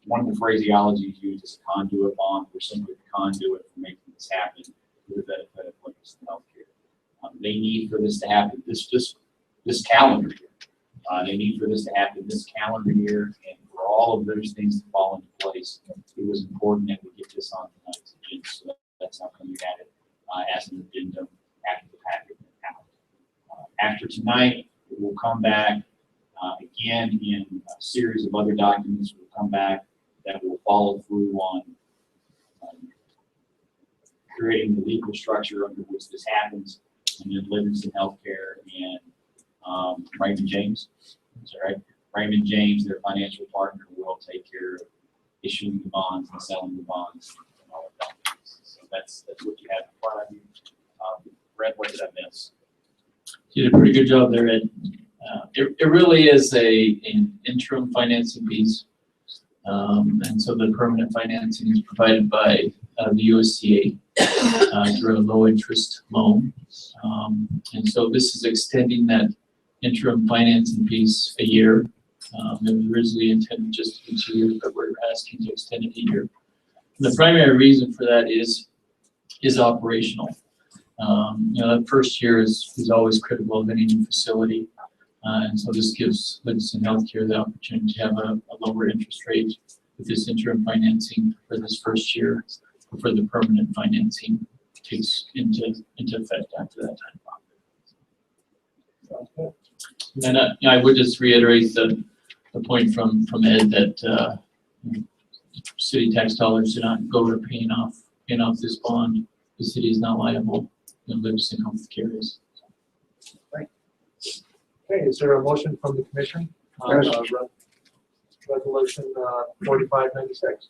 one of the phraseologies used as a conduit bond. We're simply the conduit for making this happen for the benefit of Livingston Healthcare. They need for this to happen this calendar year. They need for this to happen this calendar year, and for all of those things to fall into place, it was important that we get this on tonight's agenda. So that's how come we had it as an addendum after the packet went out. After tonight, it will come back again in a series of other documents. Will come back that will follow through on creating the legal structure under which this happens, and then Livingston Healthcare and Raymond James. Is that right? Raymond James, their financial partner, will take care of issuing the bonds and selling the bonds and all of that. So that's what you have in front of you. Brett, what did I miss? You did a pretty good job there, Ed. It really is an interim financing piece. And so the permanent financing is provided by the USDA through a low interest loan. And so this is extending that interim financing piece a year. It was originally intended just to be 2 years, but we're asking to extend it a year. And the primary reason for that is operational. That first year is always critical of any new facility. And so this gives Livingston Healthcare the opportunity to have a lower interest rate with this interim financing for this first year before the permanent financing takes into effect after that time. And then I would just reiterate the point from Ed that city tax dollars do not go to paying off this bond. The city is not liable. Livingston Healthcare is. Right. Okay, is there a motion from the commission on resolution 4596?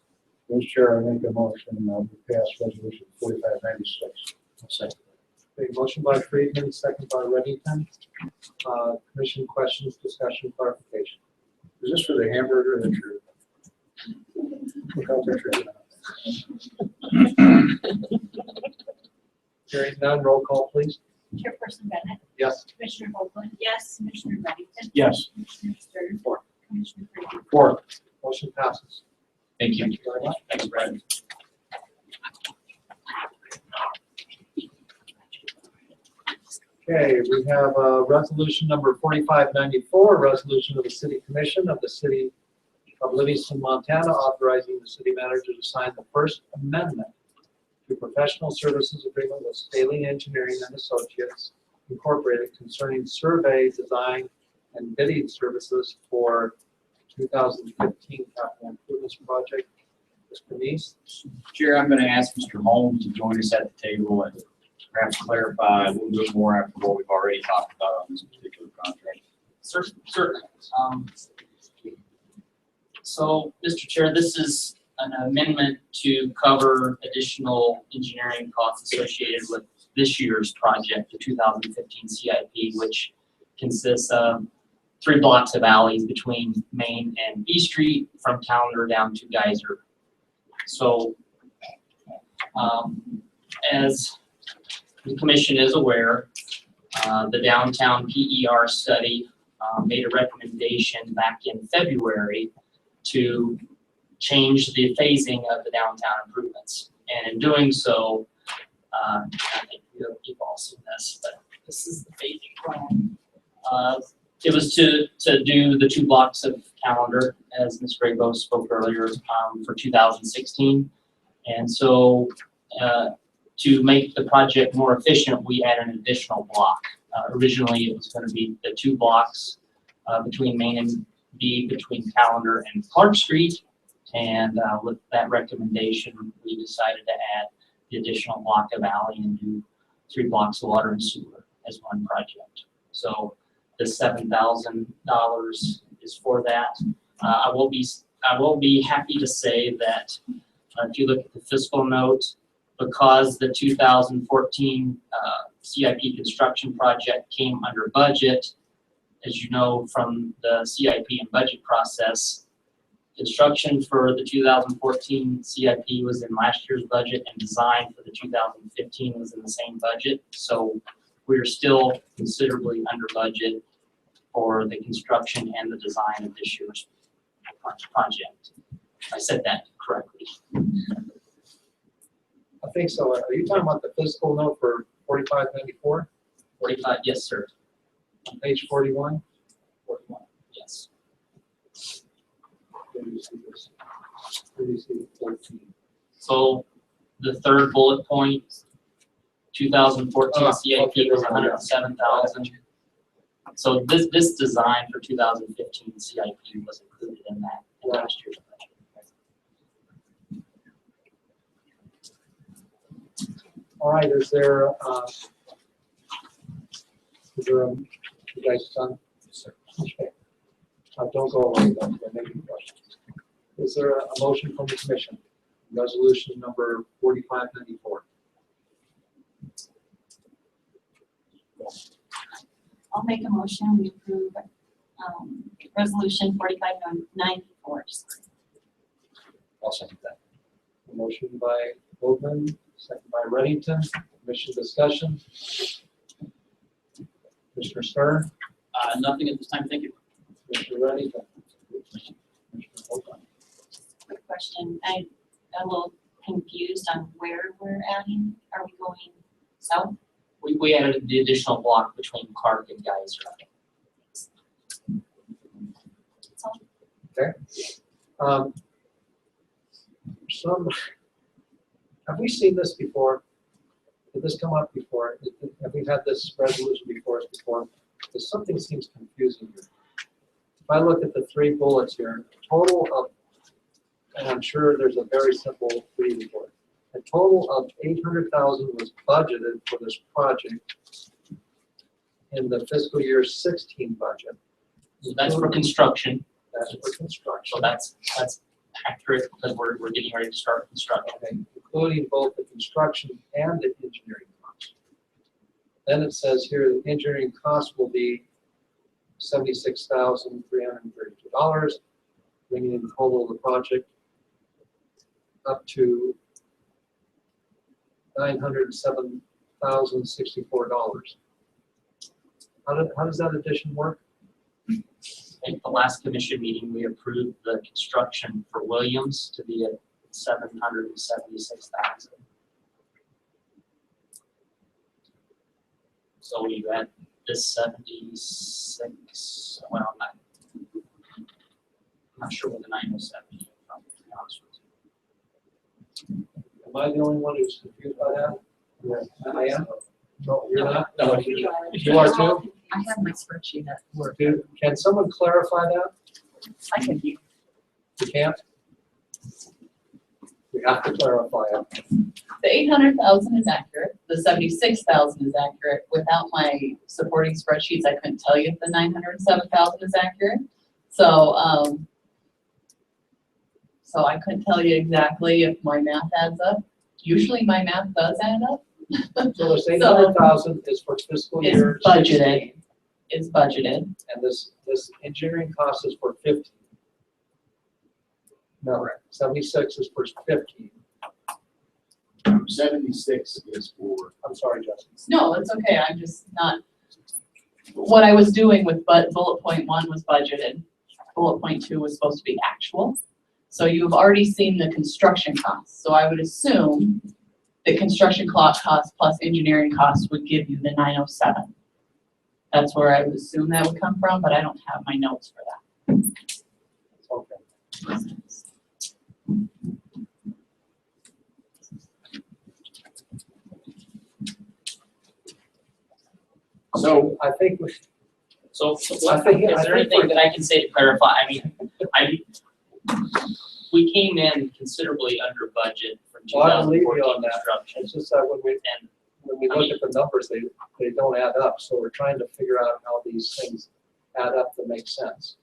Mr. Chair, I make a motion to pass resolution 4596. Second. Okay, motion by Friedman, second by Reddington. Commission questions, discussion, clarification. Is this for the hamburger that you're? Hearing none, roll call, please. Chairperson Bennett, Yes. Commissioner Vogler? Yes. Commissioner Livingston? Yes. Commissioner Stern? Four. Commissioner Brinkley? Four. Motion passes. Thank you. Thank you very much. Thanks, Brad. Okay, we have resolution number 4594, resolution of the City Commission of the City of Livingston, Montana, authorizing the city manager to sign the first amendment to professional services agreement with Staley Engineering and Associates Incorporated concerning survey, design, and bidding services for 2015 capital improvements project. Mr. Neese? Chair, I'm going to ask Mr. Holmes to join us at the table and perhaps clarify a little bit more after what we've already talked about on this particular contract. Certainly. So, Mr. Chair, this is an amendment to cover additional engineering costs associated with this year's project, the 2015 CIP, which consists of 3 blocks of alleys between Main and B Street from Calendar down to Geyser. So, as the commission is aware, the downtown PER study made a recommendation back in February to change the phasing of the downtown improvements. And in doing so, I think you've all seen this, but this is the phasing plan. It was to do the 2 blocks of Calendar, as Ms. Grego spoke earlier, for 2016. And so to make the project more efficient, we added an additional block. Originally, it was going to be the 2 blocks between Main and B, between Calendar and Clark Street. And with that recommendation, we decided to add the additional block of alley and do 3 blocks of water and sewer as one project. So the $7,000 is for that. I will be happy to say that if you look at the fiscal note, because the 2014 CIP construction project came under budget, as you know from the CIP and budget process, construction for the 2014 CIP was in last year's budget, and design for the 2015 was in the same budget. So we're still considerably under budget for the construction and the design of this year's project. I said that correctly. I think so. Are you talking about the fiscal note for 4594? 45, yes, sir. On page 41? 41, yes. Where do you see this? Where do you see 14? So the third bullet point, 2014 CIP okay, was there we go. 107,000. So this design for 2015 CIP was included in that in last year's budget. All right, is there you guys done? Okay. Don't go away, though, there may be questions. Is there a motion from the commission? Resolution number 4594. I'll make a motion, we approve, resolution 4594. I'll second that. A motion by Goldman, second by Reddington. Commission discussion. Commissioner Stern, Nothing at this time, thank you. Commissioner Reddington. Commissioner Goldman. Quick question, I'm a little confused on where we're adding, are we going south? We added the additional block between Clark and Geyser. Okay. Have we seen this before? Did this come up before? Have we had this resolution before us before? Because something seems confusing here. If I look at the 3 bullets here, total of, and I'm sure there's a very simple reading for it. A total of 800,000 was budgeted for this project in the fiscal year 16 budget. So that's for construction. That's for construction. So that's accurate because we're getting ready to start construction. Okay, including both the construction and the engineering costs. Then it says here the engineering cost will be $76,332, bringing in the total of the project up to $907,000. $1,064. How does that addition work? At the last commission meeting, we approved the construction for Williams to be at 776,000. So we had this 76, well, I'm not sure what the 907 came from, to be honest with you. Am I the only one who's confused by that? Yeah. I am? No, you're not? No. You are too? I have my spreadsheet at work. Can someone clarify that? I can. You can't? We have to clarify it. The 800,000 is accurate, the 76,000 is accurate. Without my supporting spreadsheets, I couldn't tell you if the 907,000 is accurate. So, so I couldn't tell you exactly if my math adds up. Usually my math does add up. So this 800,000 is for fiscal year It's budgeted, 16, it's budgeted. and this engineering cost is for 15. No, 76 is for 15. 76 is for. I'm sorry, Justin. No, it's okay, I'm just not, what I was doing with bullet point 1 was budgeted. Bullet point 2 was supposed to be actual. So you've already seen the construction costs. So I would assume the construction cost plus engineering costs would give you the 907. That's where I would assume that would come from, but I don't have my notes for that. Okay. So I think we. So I think- is there anything that I can say to clarify? I mean, we came in considerably under budget for Well, I believe you 2014 on that. construction. It's just that when we look at the numbers, they don't add up. So we're trying to figure out how these things add up to make sense.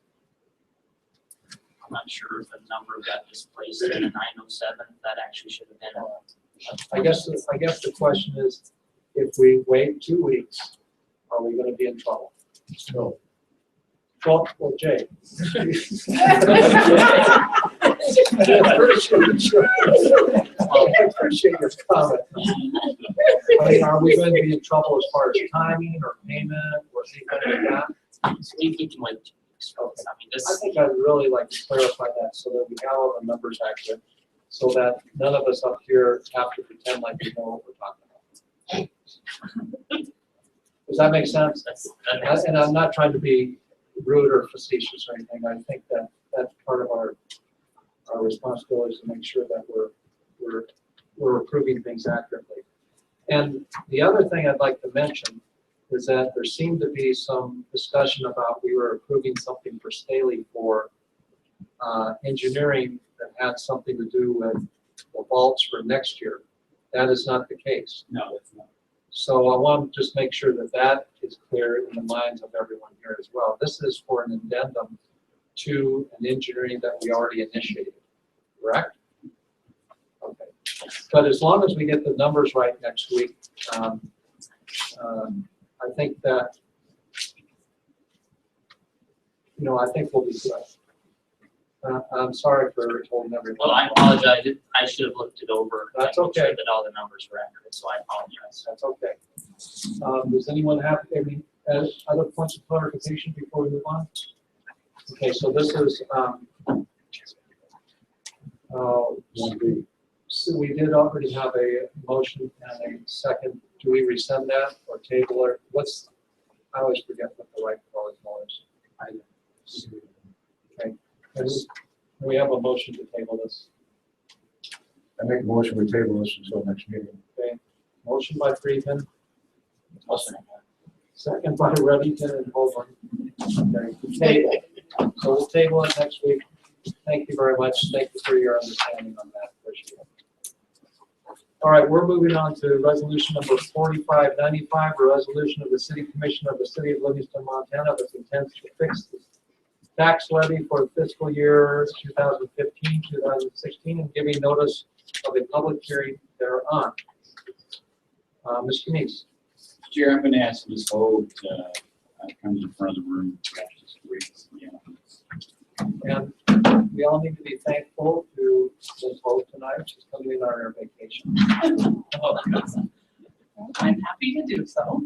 I'm not sure if the number got displaced in a 907, that actually should have been I guess the question is, if we wait 2 weeks, are we going to be in trouble? No. Well, Jay. I appreciate your comment. I mean, are we going to be in trouble as far as timing or payment or anything like that? We can wait 2 weeks. I mean, I think I'd really like to clarify that so that we have all the numbers accurate, so that none of us up here have to pretend like we know what we're talking about. Does that make sense? That makes And I'm not trying to be rude or facetious or anything. I think that that's part of our responsibility is to make sure that we're approving things accurately. And the other thing I'd like to mention is that there seemed to be some discussion about we were approving something for Staley for engineering that had something to do with the vaults for next year. That is not the case. No, it's not. So I want to just make sure that that is clear in the minds of everyone here as well. This is for an addendum to an engineering that we already initiated, correct? Okay. But as long as we get the numbers right next week, I think that, I think we'll be good. I'm sorry for holding everyone. Well, I apologize. I should have looked it over. That's I made sure okay. that all the numbers were accurate, so I apologize. That's okay. Does anyone have any other points of clarification before we move on? Okay, so this is, so we did already have a motion and a second. Do we rescind that or table it? I always forget what the right call is. Okay. And we have a motion to table this. I make a motion we table this until next meeting. Okay. Motion by Friedman. Second by Reddington and Holborn. Okay. Table. So we'll table it next week. Thank you very much. Thank you for your understanding on that. Appreciate it. All right, we're moving on to resolution number 4595, a resolution of the City Commission of the City of Livingston, Montana, that intends to fix the tax levy for fiscal year 2015-2016 and giving notice of a public hearing thereon. Mr. Neese. Chair, I'm going to ask Ms. Hogue to come to the front of the room. And we all need to be thankful to Ms. Hogue tonight. She's coming in on her vacation. I'm happy to do so.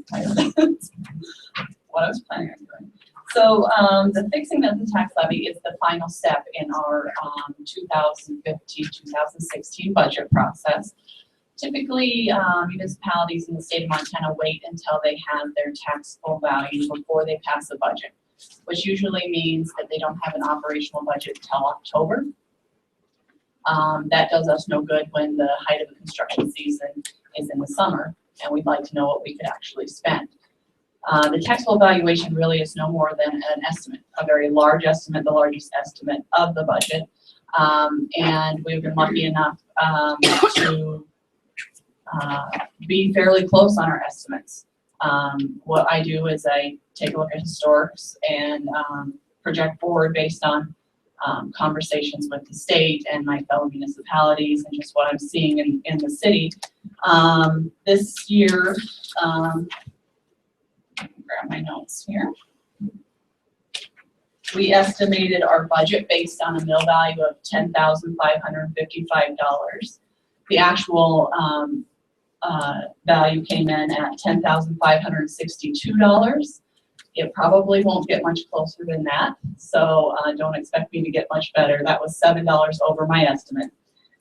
What I was planning on doing. So the fixing of the tax levy is the final step in our 2015-2016 budget process. Typically, municipalities in the state of Montana wait until they have their taxable value before they pass a budget, which usually means that they don't have an operational budget until October. That does us no good when the height of the construction season is in the summer, and we'd like to know what we could actually spend. The taxable valuation really is no more than an estimate, a very large estimate, the largest estimate of the budget. And we've been lucky enough to be fairly close on our estimates. What I do is I take a look at historics and project forward based on conversations with the state and my fellow municipalities and just what I'm seeing in the city. This year, grab my notes here. We estimated our budget based on a mill value of $10,555. The actual value came in at $10,562. It probably won't get much closer than that, so don't expect me to get much better. That was $7 over my estimate,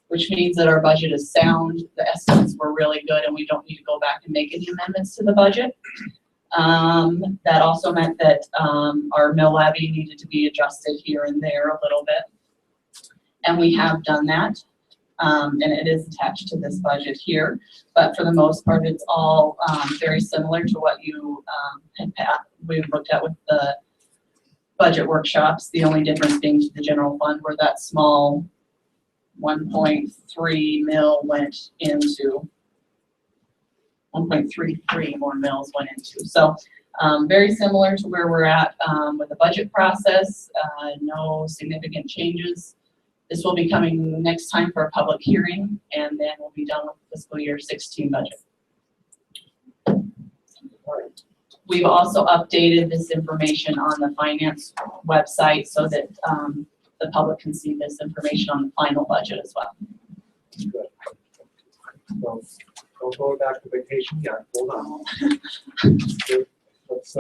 which means that our budget is sound. The estimates were really good, and we don't need to go back and make any amendments to the budget. That also meant that our mill levy needed to be adjusted here and there a little bit, and we have done that. And it is attached to this budget here, but for the most part, it's all very similar to what you we've looked at with the budget workshops. The only difference being to the general fund, where that small 1.3 mil went into 1.33 more mills went into. So very similar to where we're at with the budget process. No significant changes. This will be coming next time for a public hearing, and then we'll be done with fiscal year 16 budget. We've also updated this information on the finance website so that the public can see this information on the final budget as well. Good. So don't go back to vacation yet. Hold on. Let's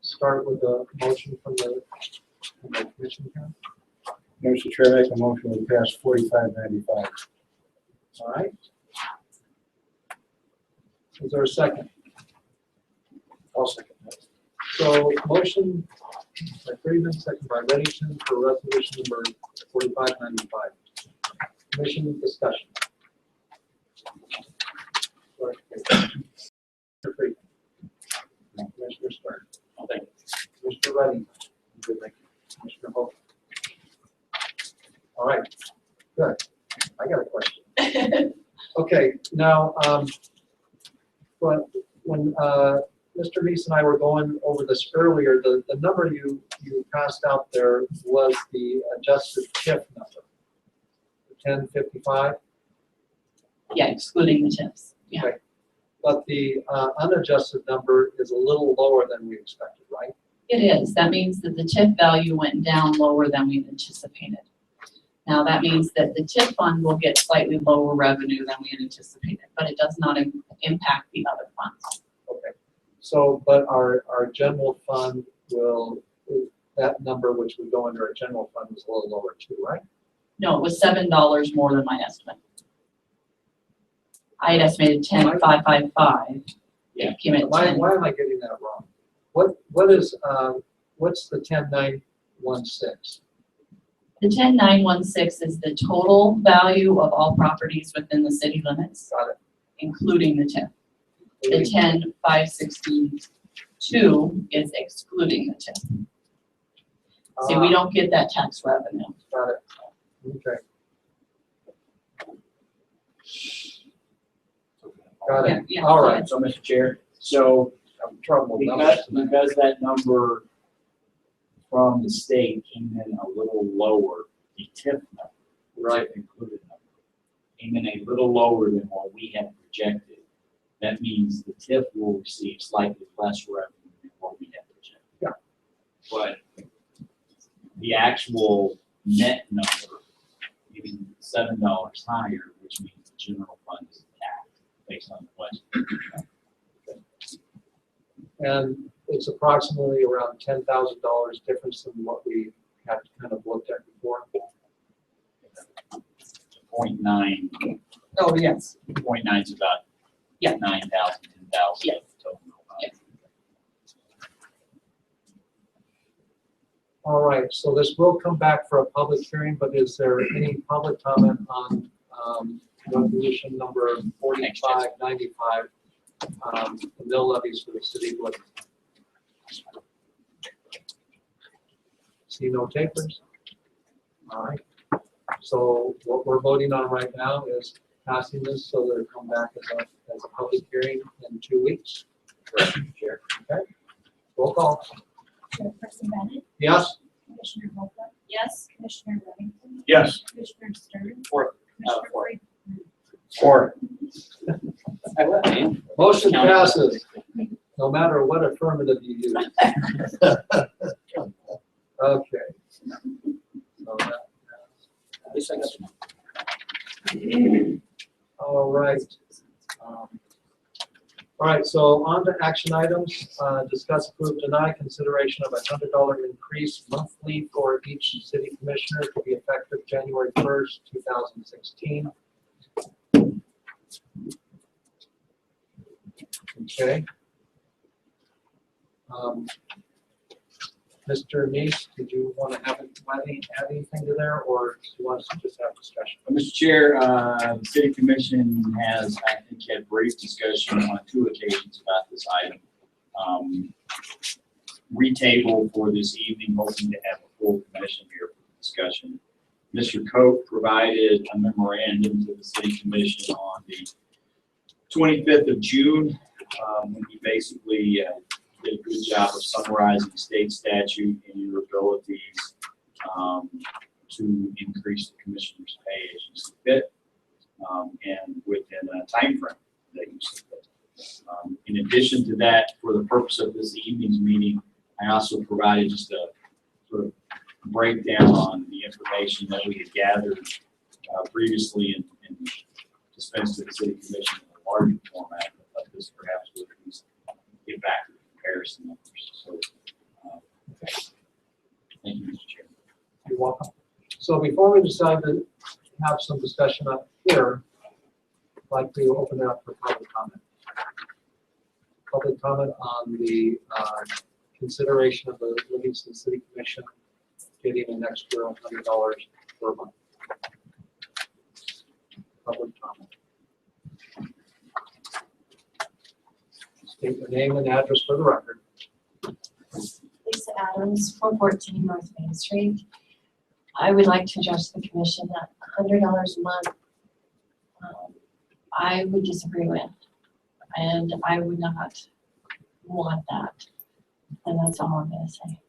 start with a motion from the commission here. Mr. Chair, make a motion to pass 4595. All right. Is there a second? I'll second that. So motion by Freeman, second by Reddington for resolution number 4595. Commission discussion. Mr. Freeman. Commissioner Stern. Oh, thank you. Mr. Reddington. Good, thank you. Commissioner Hope. All right, good. I got a question. Okay, now, when Mr. Meese and I were going over this earlier, the number you passed out there was the adjusted TIF number, the 1055. Yeah, excluding the tips. Yeah. Okay. But the unadjusted number is a little lower than we expected, right? It is. That means that the TIF value went down lower than we anticipated. Now, that means that the TIF fund will get slightly lower revenue than we had anticipated, but it does not impact the other funds. Okay. So, but our general fund will, that number which would go under our general fund was a little lower too, right? No, it was $7 more than my estimate. I had estimated 10,555. Yeah, came in at Why 10. am I getting that wrong? What is, what's the 10916? The 10916 is the total value of all properties within the city limits. Got it. Including the TIF. The 10,562 is excluding the TIF. See, we don't get that tax revenue. Got it. Okay. Got it. Yeah, All right. So, Mr. Chair, so I'm in trouble. because that number from the state came in a little lower, the TIF number, right, included number, came in a little lower than what we had projected. That means the TIF will receive slightly less revenue than what we had projected. Yeah. But the actual net number, even $7 higher, which means the general fund is intact. based on the budget. And it's approximately around $10,000 difference than what we had kind of looked at before. 0.9, Oh, yes. 0.9 is about Yeah. 9,000, 10,000 Yes. total. Yes. All right, so this will come back for a public hearing, but is there any public comment on resolution number 4595, the mill levies for the city of Livingston? See no takers? All right. So what we're voting on right now is passing this so that it'll come back as a public hearing in 2 weeks. Correct, Chair. Okay. Roll call. Chairperson Bennett, Yes? Commissioner Volkman. Yes. Commissioner Livingston. Yes. Commissioner Stern. Four. Commissioner Four. Freeman. Or. Motion passes, no matter what affirmative you use. Okay. So that At least I got some. All right. All right, so on to action items. Discuss, approve, deny consideration of $100 increase monthly for each city commissioner to be effective January 1st, 2016. Okay. Mr. Neese, did you want to add anything to there, or do you want us to just have discussion? Mr. Chair, the City Commission has, I think, had brief discussion on 2 occasions about this item. Retable for this evening, hoping to have a full commission here for discussion. Mr. Cope provided a memorandum to the City Commission on the 25th of June, when he basically did a good job of summarizing state statute and your abilities to increase the commissioner's pay as you see fit, and within a time frame that you see fit. In addition to that, for the purpose of this evening's meeting, I also provided just a sort of breakdown on the information that we had gathered previously and dispensed to the City Commission in a larger format, but this perhaps would at least get back to the comparison numbers. So, thank you, Mr. Chair. You're welcome. So before we decide to have some discussion up here, I'd like to open it up for public comment. Public comment on the consideration of the Livingston City Commission getting an extra $100 per month. Public comment. State your name and address for the record. Lisa Adams, 414 North Main Street. I would like to address the commission that $100 a month, I would disagree with, and I would not want that. And that's all I'm going to say.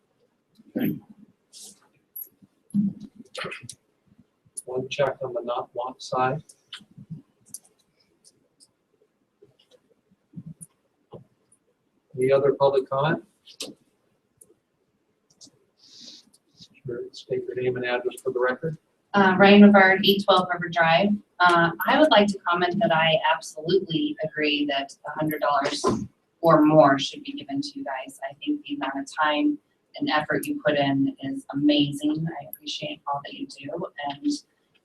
One check on the not want side. Any other public comment? Sure, state your name and address for the record. Ryan Rivard, 812 River Drive. I would like to comment that I absolutely agree that $100 or more should be given to you guys. I think the amount of time and effort you put in is amazing. I appreciate all that you do. And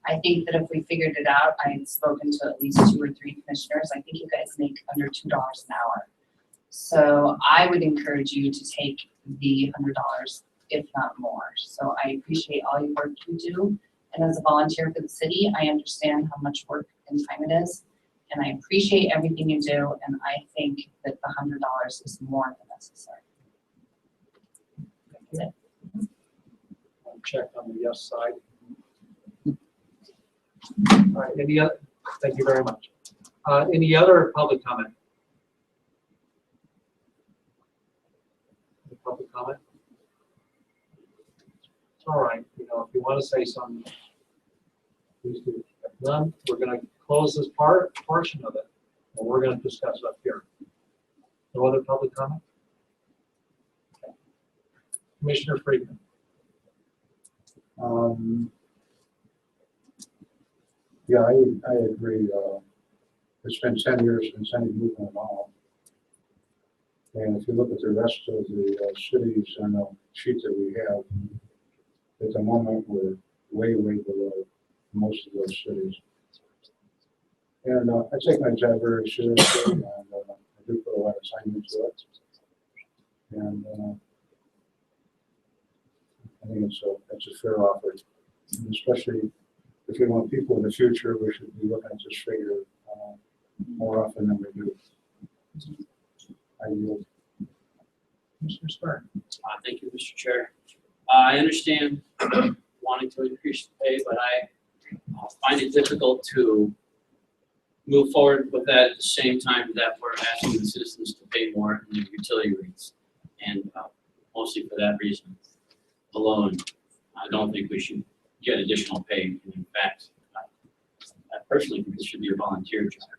I think that if we figured it out, I had spoken to at least 2 or 3 commissioners. I think you guys make under $2 an hour. So I would encourage you to take the $100, if not more. So I appreciate all your work you do. And as a volunteer for the city, I understand how much work and time it is. And I appreciate everything you do. And I think that the $100 is more than necessary. That's it. One check on the yes side. All right, any other, thank you very much. Any other public comment? Any public comment? All right, if you want to say something, please do. If none, we're going to close this portion of it, and we're going to discuss up here. No other public comment? Okay. Commissioner Freeman. Yeah, I agree. It's been 10 years since any movement at all. And if you look at the rest of the cities on the sheet that we have, at the moment, we're way, way below most of those cities. And I take my job very seriously, and I do put a lot of time into it. And I think it's a fair offer, and especially if we want people in the future, we should be looking at this figure more often than we do. I yield. Mr. Stern. Thank you, Mr. Chair. I understand wanting to increase the pay, but I find it difficult to move forward with that at the same time that we're asking the citizens to pay more in their utility rates. And mostly for that reason alone, I don't think we should get additional pay. And in fact, I personally think this should be a volunteer job.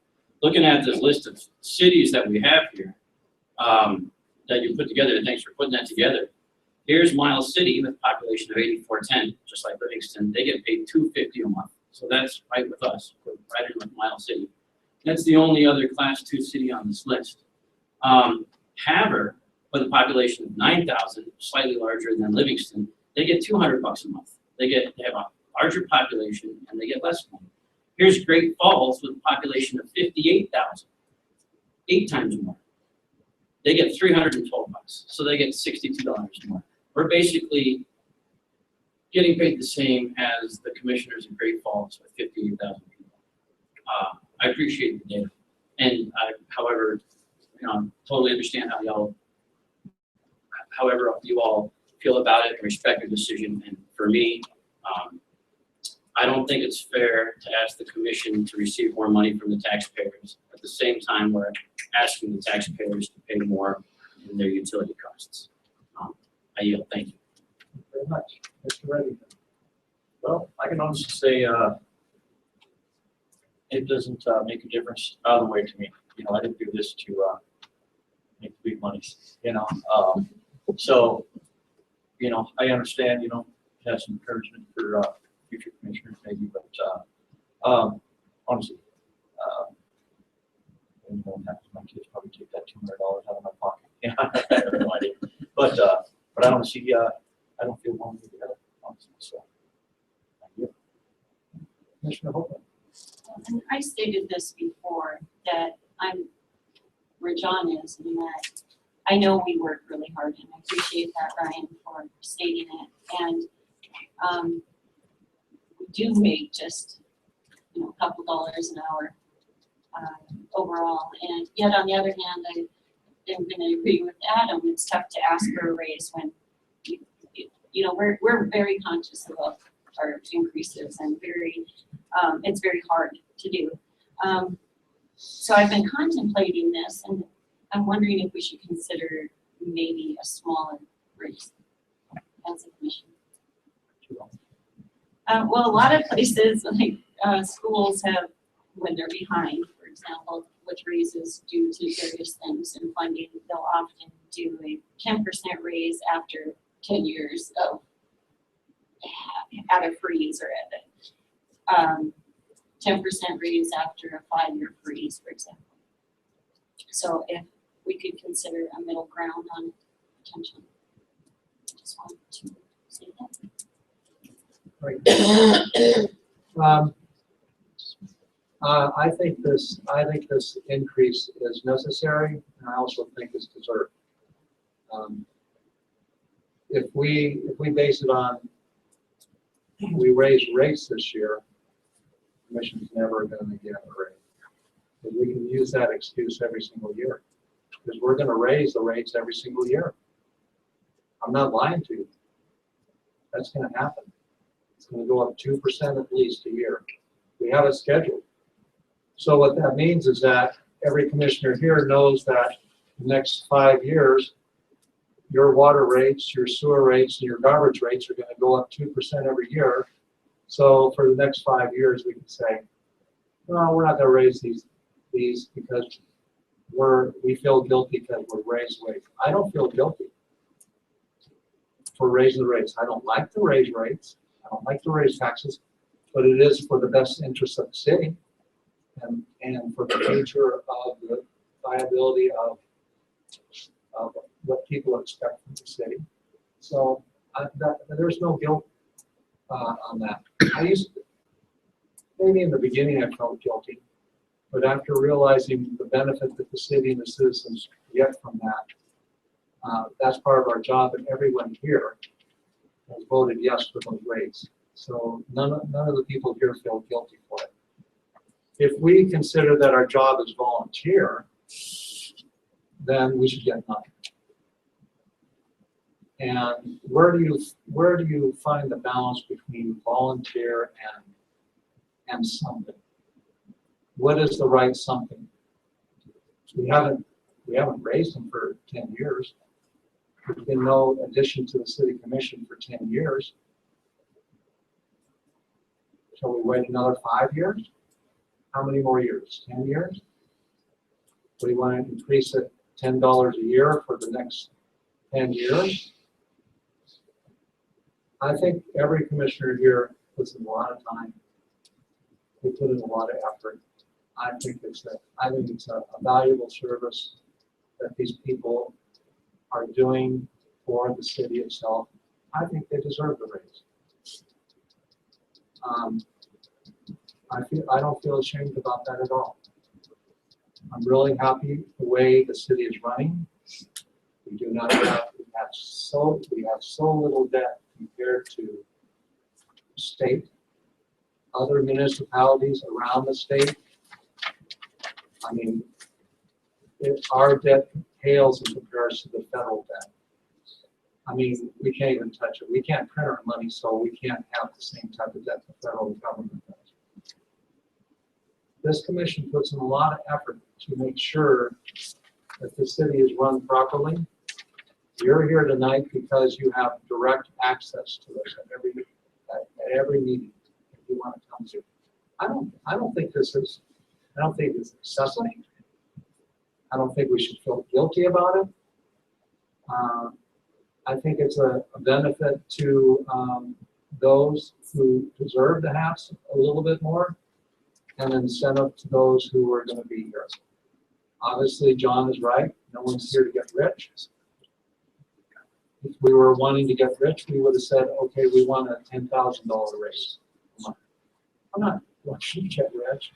Looking at this list of cities that we have here, that you put together, and thanks for putting that together. Here's Miles City with a population of 8410, just like Livingston. They get paid $250 a month. So that's right with us, we're right in with Miles City. That's the only other Class 2 city on this list. Havre, with a population of 9,000, slightly larger than Livingston, they get $200 a month. They have a larger population and they get less money. Here's Great Falls with a population of 58,000, 8 times more. They get $312, so they get $62 more. We're basically getting paid the same as the commissioners in Great Falls with 58,000 people. I appreciate the data, and however, totally understand how however you all feel about it and respect your decision. And for me, I don't think it's fair to ask the commission to receive more money from the taxpayers. At the same time, we're asking the taxpayers to pay more in their utility costs. I yield. Thank you. Very much. Mr. Reddington. Well, I can honestly say it doesn't make a difference either way to me. I didn't do this to make big money, so, I understand, have some encouragement for future commissioners maybe, but honestly, my kids probably take that $200 out of my pocket. I have no idea. But I don't see, I don't feel one way or the other, honestly, so. Thank you. Commissioner Holman. And I stated this before, that I'm where John is, and that I know we work really hard, and I appreciate that, Ryan, for stating it. And we do make just a couple dollars an hour overall. And yet, on the other hand, I am going to agree with Adam. It's tough to ask for a raise when we're very conscious of our increases, and it's very hard to do. So I've been contemplating this, and I'm wondering if we should consider maybe a smaller raise as a commission. Well, a lot of places, like schools have, when they're behind, for example, with raises due to various things and funding, they'll often do a 10% raise after 10 years of at a freeze, or at a 10% raise after a 5-year freeze, for example. So if we could consider a middle ground on potential. Just wanted to say that. Right. I think this increase is necessary, and I also think it's deserved. If we base it on, we raise rates this year, the commission's never going to get a raise. But we can use that excuse every single year, because we're going to raise the rates every single year. I'm not lying to you. That's going to happen. It's going to go up 2% at least a year. We have it scheduled. So what that means is that every commissioner here knows that the next 5 years, your water rates, your sewer rates, and your garbage rates are going to go up 2% every year. So for the next 5 years, we can say, no, we're not going to raise these because we feel guilty because we're raising rates. I don't feel guilty for raising the rates. I don't like to raise rates. I don't like to raise taxes, but it is for the best interest of the city. and for the future of the viability of what people expect from the city. So there's no guilt on that. Maybe in the beginning I felt guilty, but after realizing the benefit that the city and the citizens get from that, that's part of our job, and everyone here has voted yes for those rates. So none of the people here feel guilty for it. If we consider that our job is volunteer, then we should get nothing. And where do you find the balance between volunteer and something? What is the right something? We haven't raised them for 10 years. There's been no addition to the city commission for 10 years. Shall we wait another 5 years? How many more years? 10 years? Do we want to increase it $10 a year for the next 10 years? I think every commissioner here puts in a lot of time. They put in a lot of effort. I think it's a valuable service that these people are doing for the city itself. I think they deserve the raise. I don't feel ashamed about that at all. I'm really happy the way the city is running. We have so little debt compared to state, other municipalities around the state. I mean, our debt pales in comparison to the federal debt. I mean, we can't even touch it. We can't print our money, so we can't have the same type of debt the federal government does. This commission puts in a lot of effort to make sure that the city is run properly. You're here tonight because you have direct access to us at every meeting that you want to come to. I don't think it's excessive. I don't think we should feel guilty about it. I think it's a benefit to those who deserve to have a little bit more, and an incentive to those who are going to be here. Obviously, John is right. No one's here to get rich. If we were wanting to get rich, we would have said, okay, we want a $10,000 raise. I'm not wanting to get rich.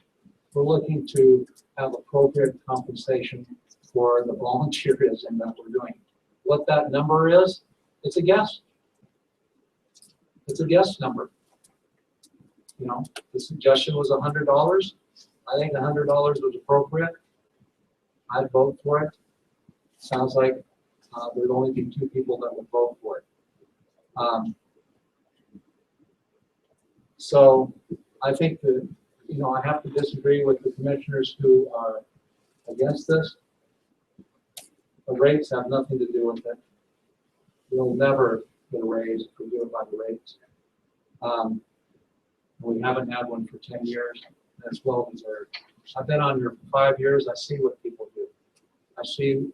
We're looking to have appropriate compensation for the volunteerism that we're doing. What that number is, it's a guess. It's a guess number. You know, the suggestion was $100. I think $100 was appropriate. I'd vote for it. Sounds like there'd only be 2 people that would vote for it. So I think that, you know, I have to disagree with the commissioners who are against this. The rates have nothing to do with it. We'll never get a raise if we do it by the rates. We haven't had one for 10 years. That's well deserved. I've been on here for 5 years. I see what people do. I see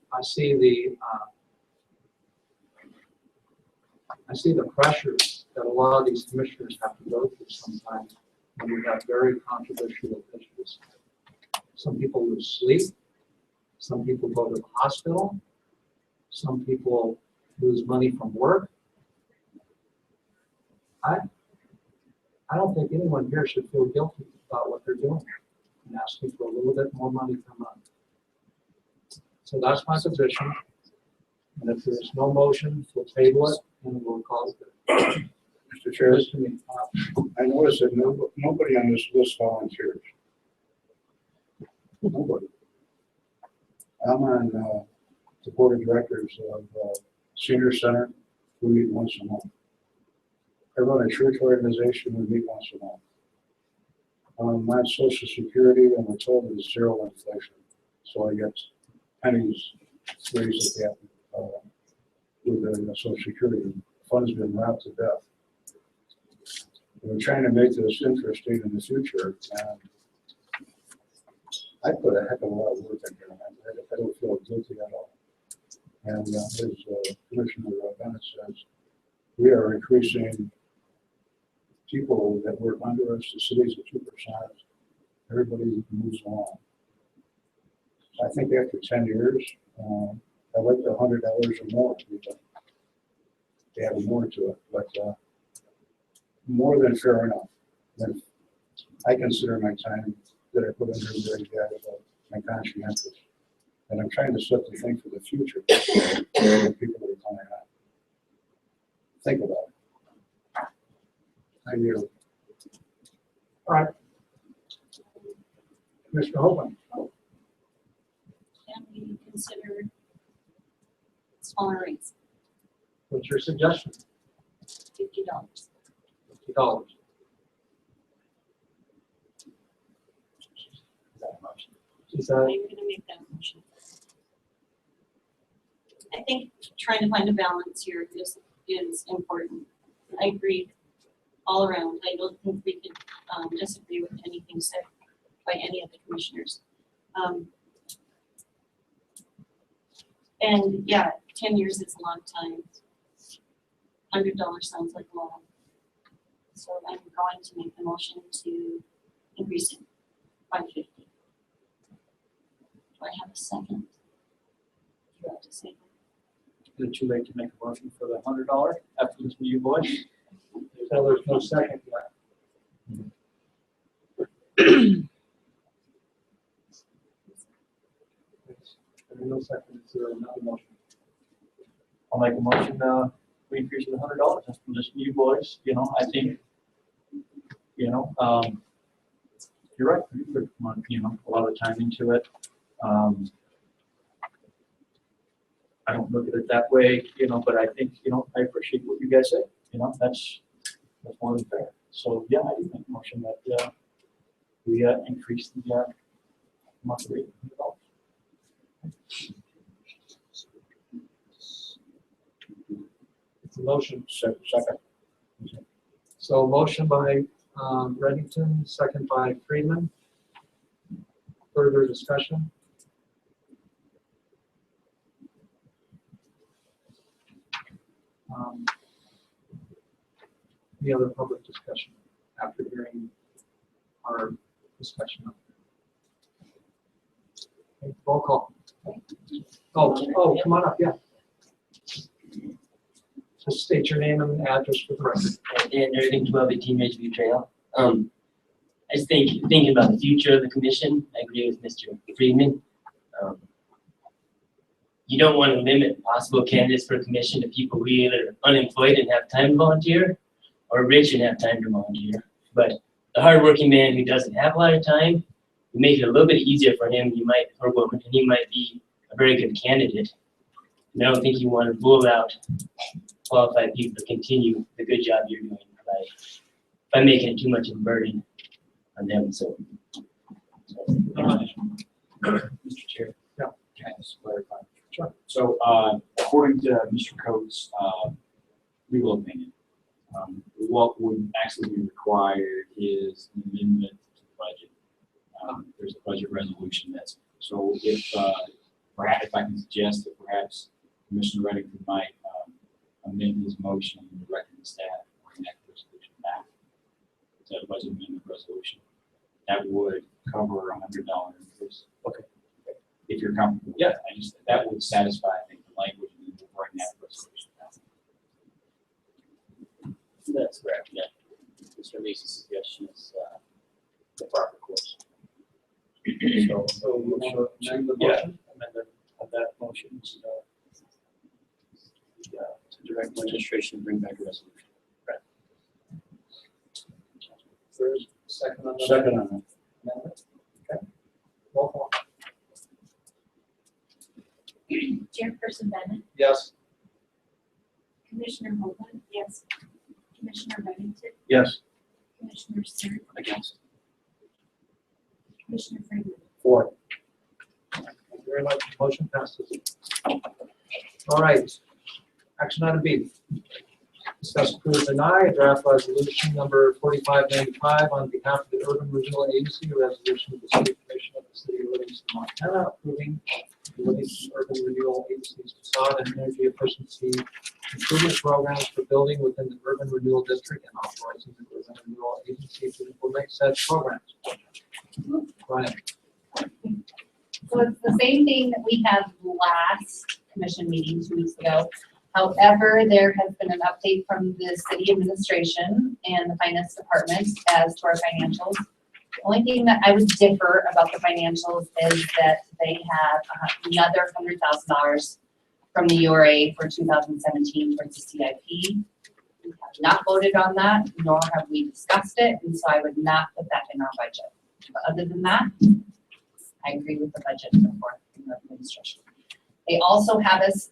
the pressures that a lot of these commissioners have to go through sometimes when we have very controversial issues. Some people lose sleep. Some people go to the hospital. Some people lose money from work. I don't think anyone here should feel guilty about what they're doing and asking for a little bit more money per month. So that's my position. And if there's no motion, we'll table it and we'll call it good. Mr. Chair, I noticed that nobody on this list volunteers. Nobody. I'm on the board of directors of Senior Center. We meet once a month. I run a church organization. We meet once a month. My Social Security, I'm told, is 0 inflation. So I get pennies raised at the with the Social Security. The fund's been wrapped to death. We're trying to make this interesting in the future, and I put a heck of a lot of work in here. I don't feel guilty at all. And as Commissioner Bennett says, we are increasing people that work under us. The city's at 2%. everybody moves along. I think after 10 years, I like the $100 or more. They add more to it, but more than fair enough. And I consider my time that I put in here very valuable and conscientious. And I'm trying to set the thing for the future for the people that are coming on. Think about it. I do. All right. Commissioner Holman. Can we consider smaller rates, What's your suggestion? $50? $50. Is I'm that, gonna make that motion. I think trying to find a balance here is important. I agree all around. I don't think we could disagree with anything said by any of the commissioners. And yeah, 10 years is a long time. $100 sounds like a lot. So I'm going to make the motion to increase it by 50. Do I have a second? You have to say that. Is it too late to make a motion for the $100 after this new voice? so there's no second yet. There's no second, is there another motion? I'll make a motion, we increase it $100 just from this new voice, you know, I think, you know, you're right, you put, you know, a lot of time into it. I don't look at it that way, you know, but I think, you know, I appreciate what you guys say, you know, that's more than fair. So, yeah, I do make a motion that, we, increase the, monthly rate of $100. It's a motion. Second. So motion by Reddington, second by Friedman. Further discussion? Any other public discussion after hearing our discussion? Okay, roll call. Oh, come on up, yeah. Just state your name and address for the record. And everything 1218 Ridgeview Trail. I just thinking about the future of the commission, I agree with Mr. Friedman. You don't want to limit possible candidates for commission to people who either are unemployed and have time to volunteer, or rich and have time to volunteer. But the hardworking man who doesn't have a lot of time, you make it a little bit easier for him, or woman, and he might be a very good candidate. And I don't think you want to rule out qualified people to continue the good job you're doing by making it too much of a burden on them. So Mr. Chair. Yeah. Can I just clarify? Sure. So, according to Mr. Coates' legal opinion, what would actually be required is an amendment to the budget. There's a budget resolution that's, so if perhaps if I can suggest that perhaps Commissioner Reddington might amend his motion and direct the staff to bring that resolution back. Is that a budget amendment resolution? That would cover $100 increase. Okay. If you're comfortable. Yeah. I just, that would satisfy, I think, the language and we'll bring that resolution back. That's correct, yeah. Mr. Macy's suggestion is, the proper course. So you want to amend the yeah, motion? amend that motion, to direct registration, bring back a resolution. Right. There's a second on that? Second on that. Amendment? Okay. Roll call. Chairperson Bennett, Yes. Commissioner Holman, yes. Commissioner Reddington, Yes. Commissioner Stern, Against. Commissioner Freeman. For. Thank you very much. Motion passes. All right. Action item B. Discuss, approve, deny a draft resolution number 4595 on behalf of the Urban Renewal Agency, a resolution of the City Commission of the City of Livingston, Montana, approving the Livingston Urban Renewal Agency's facade and energy efficiency improvement programs for building within the Urban Renewal District and authorizing the Urban Renewal Agency to implement such programs. Ryan. So it's the same thing that we had last commission meeting 2 weeks ago. However, there has been an update from the city administration and the finance department as to our financials. The only thing that I would differ about the financials is that they have another $100,000 from the URA for 2017 towards the CIP. We have not voted on that, nor have we discussed it, and so I would not put that in our budget. But other than that, I agree with the budget for the administration. They also have us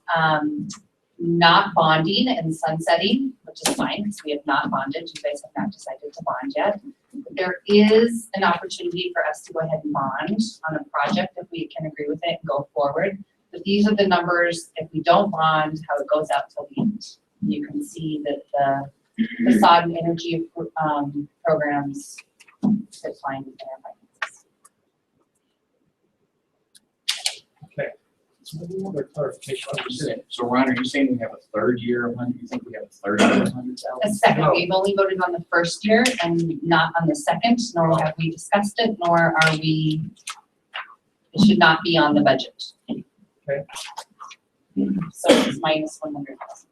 not bonding and sunsetting, which is fine because we have not bonded. You guys have not decided to bond yet. But there is an opportunity for us to go ahead and bond on a project if we can agree with it and go forward. But these are the numbers, if we don't bond, how it goes out till the end. You can see that the facade and energy programs fit fine with their finances. Okay. So another clarification. So Ron, are you saying we have a third year of 100? You think we have a third year of 100,000? A second, No. we've only voted on the first year and not on the second, nor have we discussed it, nor are we, it should not be on the budget. Okay. So it's minus 100,000.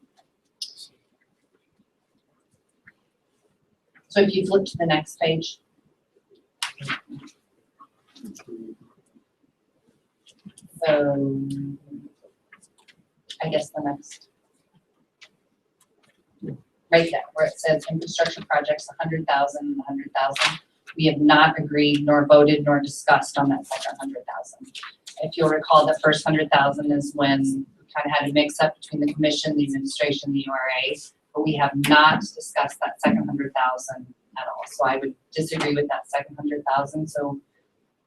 So if you flip to the next page. So I guess the next. Right there, where it says infrastructure projects, 100,000, 100,000. We have not agreed, nor voted, nor discussed on that second 100,000. If you'll recall, the first 100,000 is when we kind of had a mix up between the commission, the administration, the URA, but we have not discussed that second 100,000 at all. So I would disagree with that second 100,000. So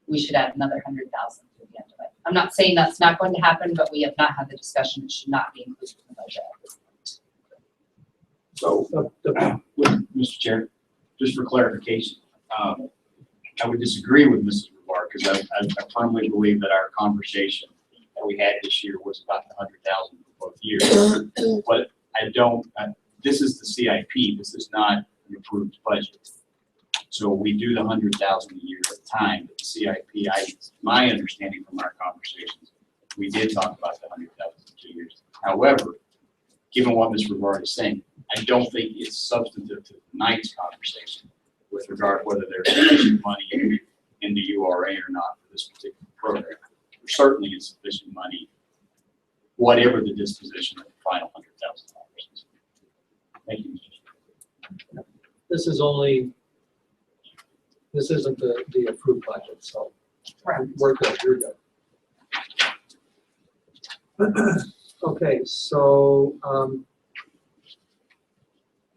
we should add another 100,000 to the end of it. I'm not saying that's not going to happen, but we have not had the discussion. It should not be included in the budget at this point. So, Mr. Chair, just for clarification, I would disagree with Mrs. Rivard because I firmly believe that our conversation that we had this year was about the 100,000 for both years. But I don't. This is the CIP. This is not an approved budget. So we do the 100,000 a year at a time. But the CIP, my understanding from our conversations, we did talk about the 100,000 for 2 years. However, given what Ms. Rivard is saying, I don't think it's substantive to tonight's conversation with regard to whether there's sufficient money in the URA or not for this particular program. There certainly is sufficient money, whatever the disposition of the final $100,000 is. Thank you, Mr. Chair. This isn't the approved budget, so we're good, you're good. Okay, so,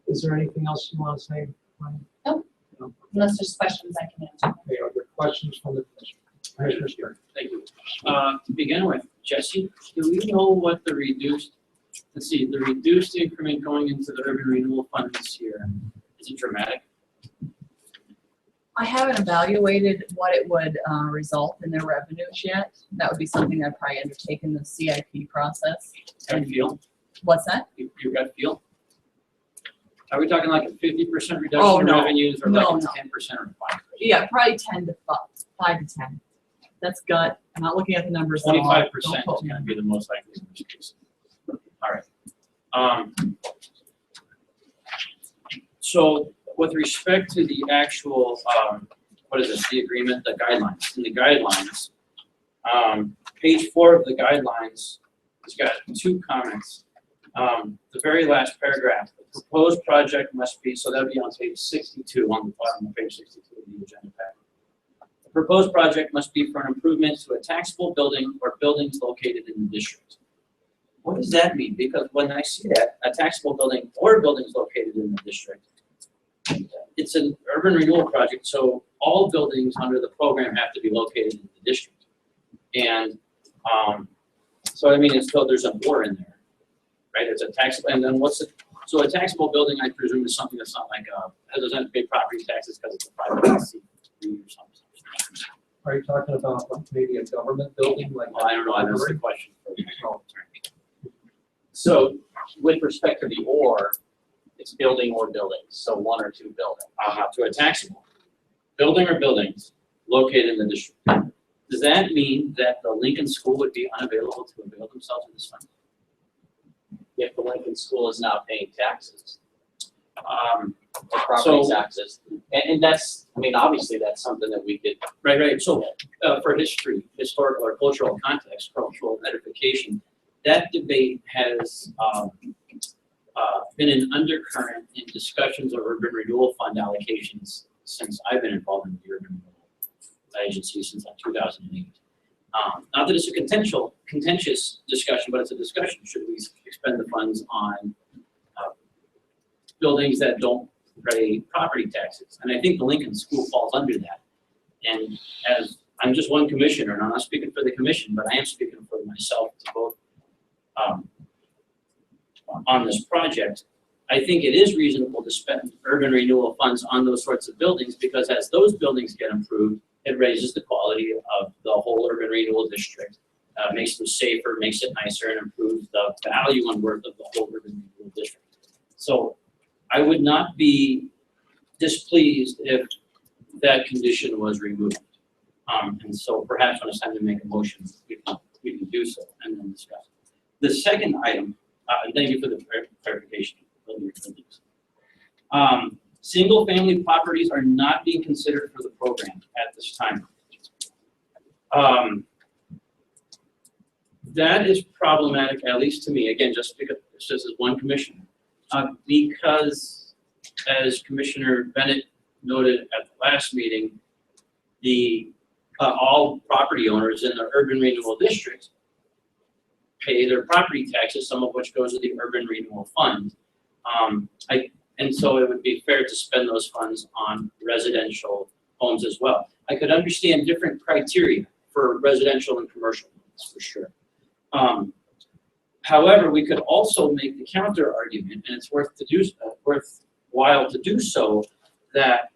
is there anything else you want to say, Ryan? Nope. No? Unless there's questions I can answer. Okay, are there questions from the commission? Commissioner Stern. Thank you. To begin with, Jesse, do we know what the reduced increment going into the urban renewal fund this year, is it dramatic? I haven't evaluated what it would result in their revenues yet. That would be something I'd probably undertake in the CIP process. Gut feel? What's that? Your gut feel? Are we talking like a 50% reduction Oh, in no. revenues or No, like no. 10% or 5%? Yeah, probably 5 to 10. That's gut. I'm not looking at the numbers at all. 25% Don't is quote me. going to be the most likely case. All right. So with respect to the actual, what is it, the agreement, the guidelines, in the guidelines, page 4 of the guidelines has got 2 comments. The very last paragraph, the proposed project must be, so that would be on page 62, on the bottom of page 62 of the agenda pack. The proposed project must be for an improvement to a taxable building or buildings located in the district. What does that mean? Because when I see that, a taxable building or buildings located in the district, it's an urban renewal project, so all buildings under the program have to be located in the district. And so I mean, it's still, there's an or in there, right? It's a taxable, and then what's it? So a taxable building, I presume, is something that's not like doesn't have to pay property taxes because it's a private entity or something. Are you talking about maybe a government building like? Well, I don't know. That's the question. Oh. So with respect to the or, it's building or buildings, so 1 or 2 buildings. To a taxable building or buildings located in the district. Does that mean that the Lincoln School would be unavailable to avail themselves of this fund? If the Lincoln School is now paying taxes, Um, or property So- taxes, and that's, I mean, obviously, that's something that we could. Right. So, for historical or cultural context, cultural edification, that debate has been an undercurrent in discussions of urban renewal fund allocations since I've been involved in the urban renewal agency since like 2008. Not that it's a contentious discussion, but it's a discussion. Should we expend the funds on buildings that don't pay property taxes? And I think the Lincoln School falls under that. And as I'm just one commissioner, and I'm not speaking for the commission, but I am speaking for myself to vote on this project, I think it is reasonable to spend urban renewal funds on those sorts of buildings, because as those buildings get improved, it raises the quality of the whole urban renewal district, makes them safer, makes it nicer, and improves the value and worth of the whole urban renewal district. So I would not be displeased if that condition was removed. And so perhaps when it's time to make a motion, we can do so and then discuss. The second item, and thank you for the clarification. Single-family properties are not being considered for the program at this time. That is problematic, at least to me, again, just because it's just as one commissioner. Because, as Commissioner Bennett noted at the last meeting, all property owners in the urban renewal district pay their property taxes, some of which goes to the urban renewal fund. And so it would be fair to spend those funds on residential homes as well. I could understand different criteria for residential and commercial homes, for sure. However, we could also make the counter argument, and it's worthwhile to do so, that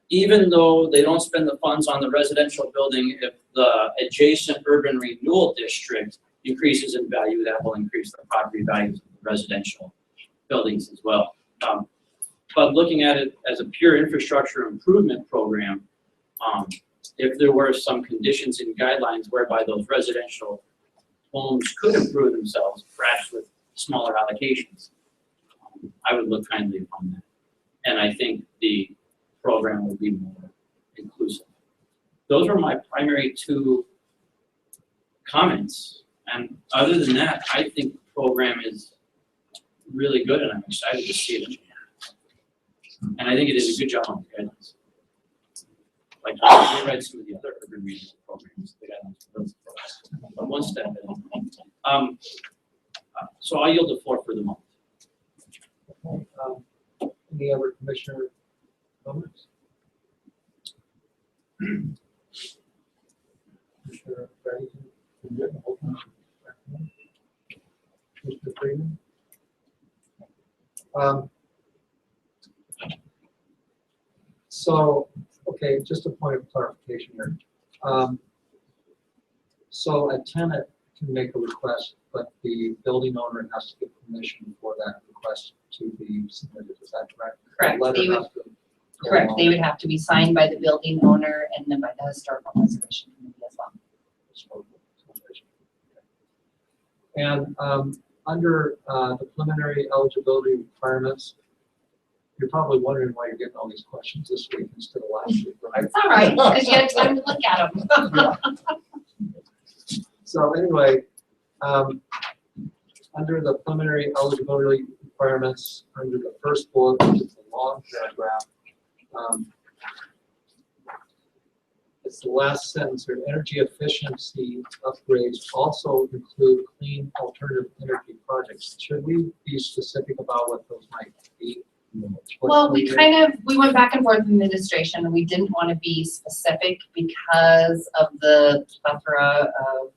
even though they don't spend the funds on the residential building, if the adjacent urban renewal district increases in value, that will increase the property values of the residential buildings as well. But looking at it as a pure infrastructure improvement program, if there were some conditions and guidelines whereby those residential homes could improve themselves, perhaps with smaller allocations, I would look kindly upon that. And I think the program would be more inclusive. Those are my primary two comments. And other than that, I think the program is really good, and I'm excited to see it. And I think it is a good job on the guidelines. Like, I read some of the other urban renewal programs, the guidelines for those programs, but one step in. So I'll yield the floor for the moment. Any other commissioner comments? Commissioner Brady? Mr. Freeman? So, okay, just a point of clarification here. So a tenant can make a request, but the building owner has to get permission for that request to be submitted, is that correct? Correct. The letter They would- has to go Correct, along. they would have to be signed by the building owner and then by the historical preservation committee as well. And under the preliminary eligibility requirements, you're probably wondering why you're getting all these questions this week instead of last week, right? It's all right, because you had time to look at them. So anyway, under the preliminary eligibility requirements, under the first bullet, which is the long paragraph, it's the last sentence here. Energy efficiency upgrades also include clean alternative energy projects. Should we be specific about what those might be? Well, we went back and forth in administration, and we didn't want to be specific because of the plethora of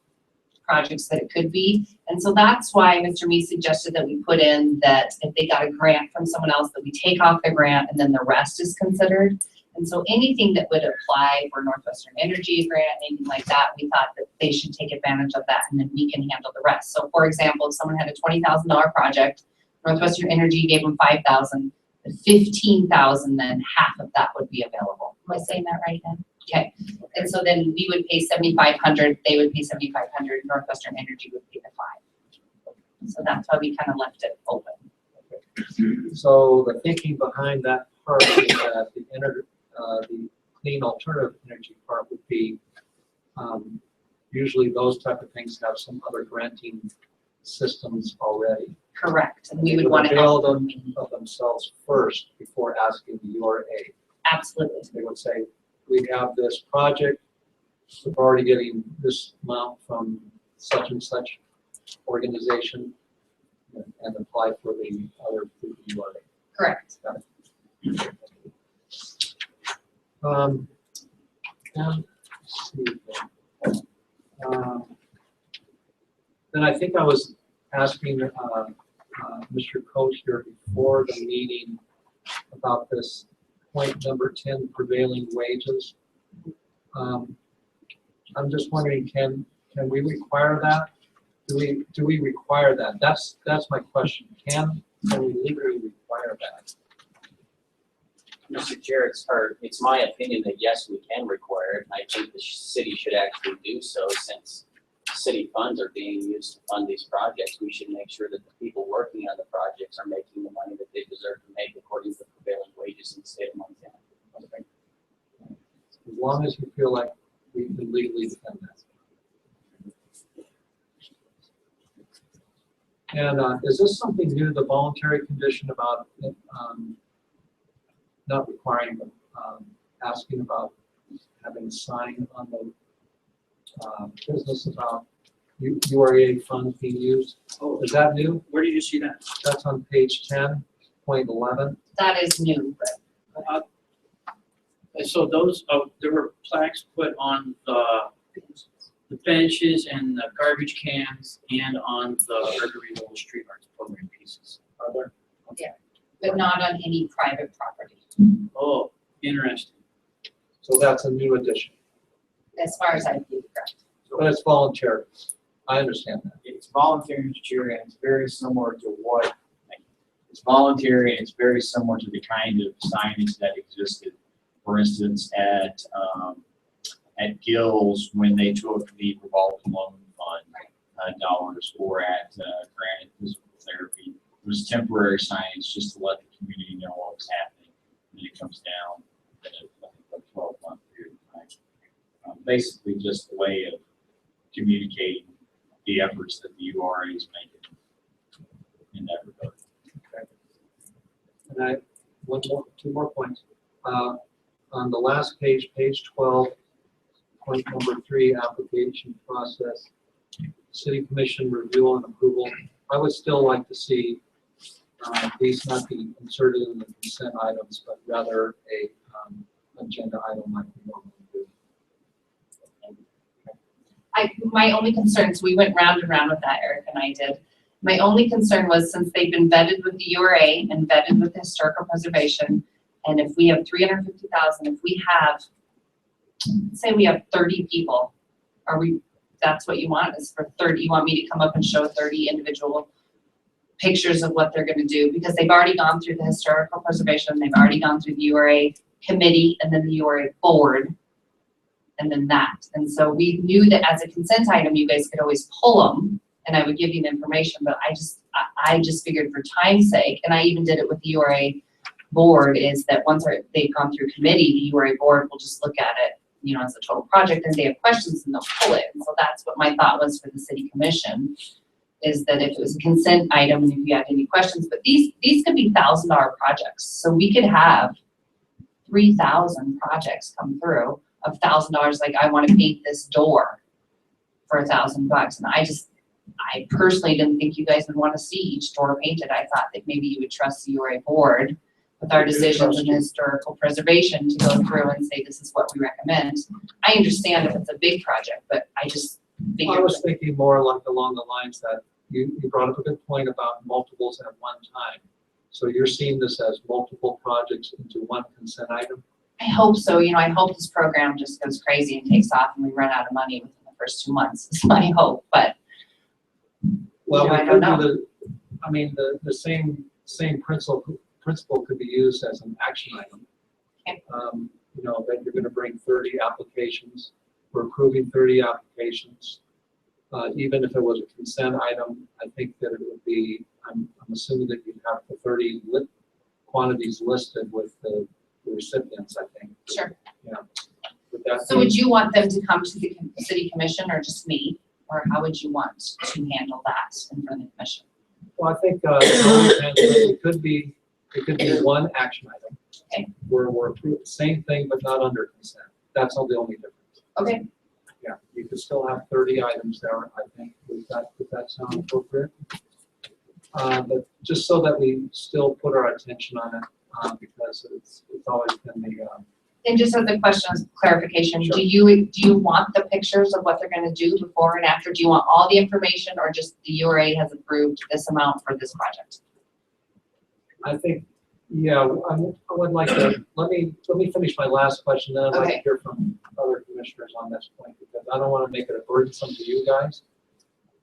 projects that it could be. And so that's why Mr. Mee suggested that we put in that if they got a grant from someone else, that we take off the grant and then the rest is considered. And so anything that would apply for Northwestern Energy grant, anything like that, we thought that they should take advantage of that and then we can handle the rest. So for example, if someone had a $20,000 project, Northwestern Energy gave them $5,000, the $15,000, then half of that would be available. I saying that right then? Okay, and so then we would pay 7,500, they would pay 7,500, Northwestern Energy would pay the 5. So that's why we kind of left it open. So the thinking behind that part is that the clean alternative energy part would be, usually those type of things have some other granting systems already. Correct, and we They would want to avail help. them of themselves first before asking the URA. Absolutely. They would say, we have this project, we're already getting this amount from such and such organization, and apply for the other through the URA. Correct. Got it. And let's see. Then I think I was asking Mr. Coach here before the meeting about this point number 10, prevailing wages. I'm just wondering, can we require that? Do we require that? That's my question. Can we legally require that? Mr. Chair, it's my opinion that yes, we can require it, and I think the city should actually do so. Since city funds are being used to fund these projects, we should make sure that the people working on the projects are making the money that they deserve to make according to prevailing wages in the state of Montana. As long as you feel like we can legally defend that. And is this something new, the voluntary condition about not requiring, but asking about having a sign on the business about URA funds being used? Oh, is that new? Where did you see that? That's on page 10.11. That is new, but So those, there were plaques put on the benches and the garbage cans and on the Gregory Street Arts program pieces. Are there? yeah, but not on any private property, Oh, interesting. So that's a new addition. as far as I view, correct. But it's voluntary. I understand that. It's voluntary, Mr. Chair, and it's very similar to what, it's voluntary, and it's very similar to the kind of signage that existed, for instance, at Gills when they took the revolving loan fund dollars, or at Granite Physical Therapy. It was temporary signage just to let the community know what was happening, and then it comes down in a 12-month period of time. Basically, just a way of communicating the efforts that the URA is making in that regard. Okay. And two more points. On the last page, page 12, point number 3, application process, city commission review and approval. I would still like to see these not be inserted in the consent items, but rather a agenda item like we normally do. My only concerns, we went round and round with that, Eric and I did. My only concern was, since they've been vetted with the URA and vetted with historical preservation, and if we have 350,000, if we have, say we have 30 people, that's what you want, is for 30, you want me to come up and show 30 individual pictures of what they're gonna do, because they've already gone through the historical preservation, they've already gone through the URA committee, and then the URA board, and then that. And so we knew that as a consent item, you guys could always pull them, and I would give you the information, but I just figured for time's sake, and I even did it with the URA board, is that once they've gone through committee, the URA board will just look at it, you know, as a total project, and they have questions and they'll pull it. And so that's what my thought was for the city commission, is that if it was a consent item and if you had any questions, but these could be $1,000 projects. So we could have 3,000 projects come through of $1,000, like I want to paint this door for $1,000. And I personally didn't think you guys would want to see each door painted. I thought that maybe you would trust the URA board with our decisions in historical preservation to go through and say, this is what we recommend. I understand if it's a big project, but I just figured. I was thinking more like along the lines that you brought up a good point about multiples at one time. So you're seeing this as multiple projects into one consent item? I hope so. You know, I hope this program just goes crazy and takes off and we run out of money within the first 2 months. Is my hope, but well, you know, I don't know. The same principle could be used as an action item. Okay. you know, that you're gonna bring 30 applications. We're approving 30 applications. Even if it was a consent item, I think that it would be, I'm assuming that you'd have the 30 quantities listed with the recipients, I think. Sure. Yeah. Would that So be- would you want them to come to the city commission or just me? Or how would you want to handle that in front of the commission? Well, I think it could be one action item. Okay. Where we're approving the same thing, but not under consent. That's all the only difference. Okay. Yeah, you could still have 30 items there, I think. Does that sound appropriate? But just so that we still put our attention on it, because it's always been the, And just as a question of clarification, Sure. do you want the pictures of what they're gonna do before and after? Do you want all the information or just the URA has approved this amount for this project? I think, yeah, I would like to, let me finish my last question, then I'd like to Okay. hear from other commissioners on this point, because I don't want to make it a burdensome to you guys.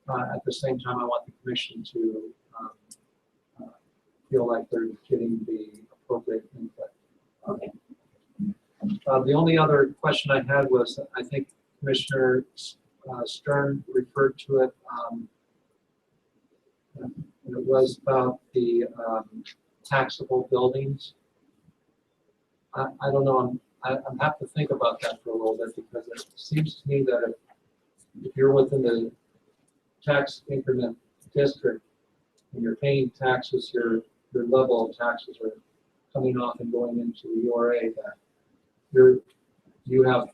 At the same time, I want the commission to feel like they're getting the appropriate input. Okay. The only other question I had was, I think Commissioner Stern referred to it, and it was about the taxable buildings. I don't know, I have to think about that for a little bit, because it seems to me that if you're within the tax increment district and you're paying taxes, your level of taxes are coming off and going into the URA, that you have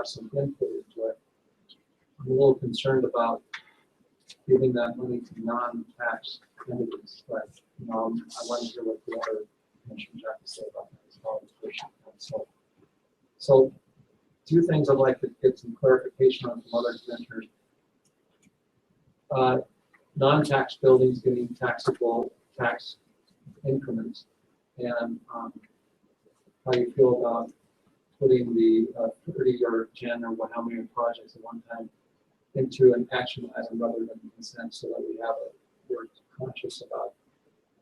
some input into it. I'm a little concerned about giving that money to non-tax entities, but you know, I want to hear what the other commissioners have to say about that as well. So two things I'd like to get some clarification on from other commissioners. Non-tax buildings getting taxable tax increments, and how you feel about putting the 30 or 10 or how many projects at one time into an action item rather than consent, so that we're conscious about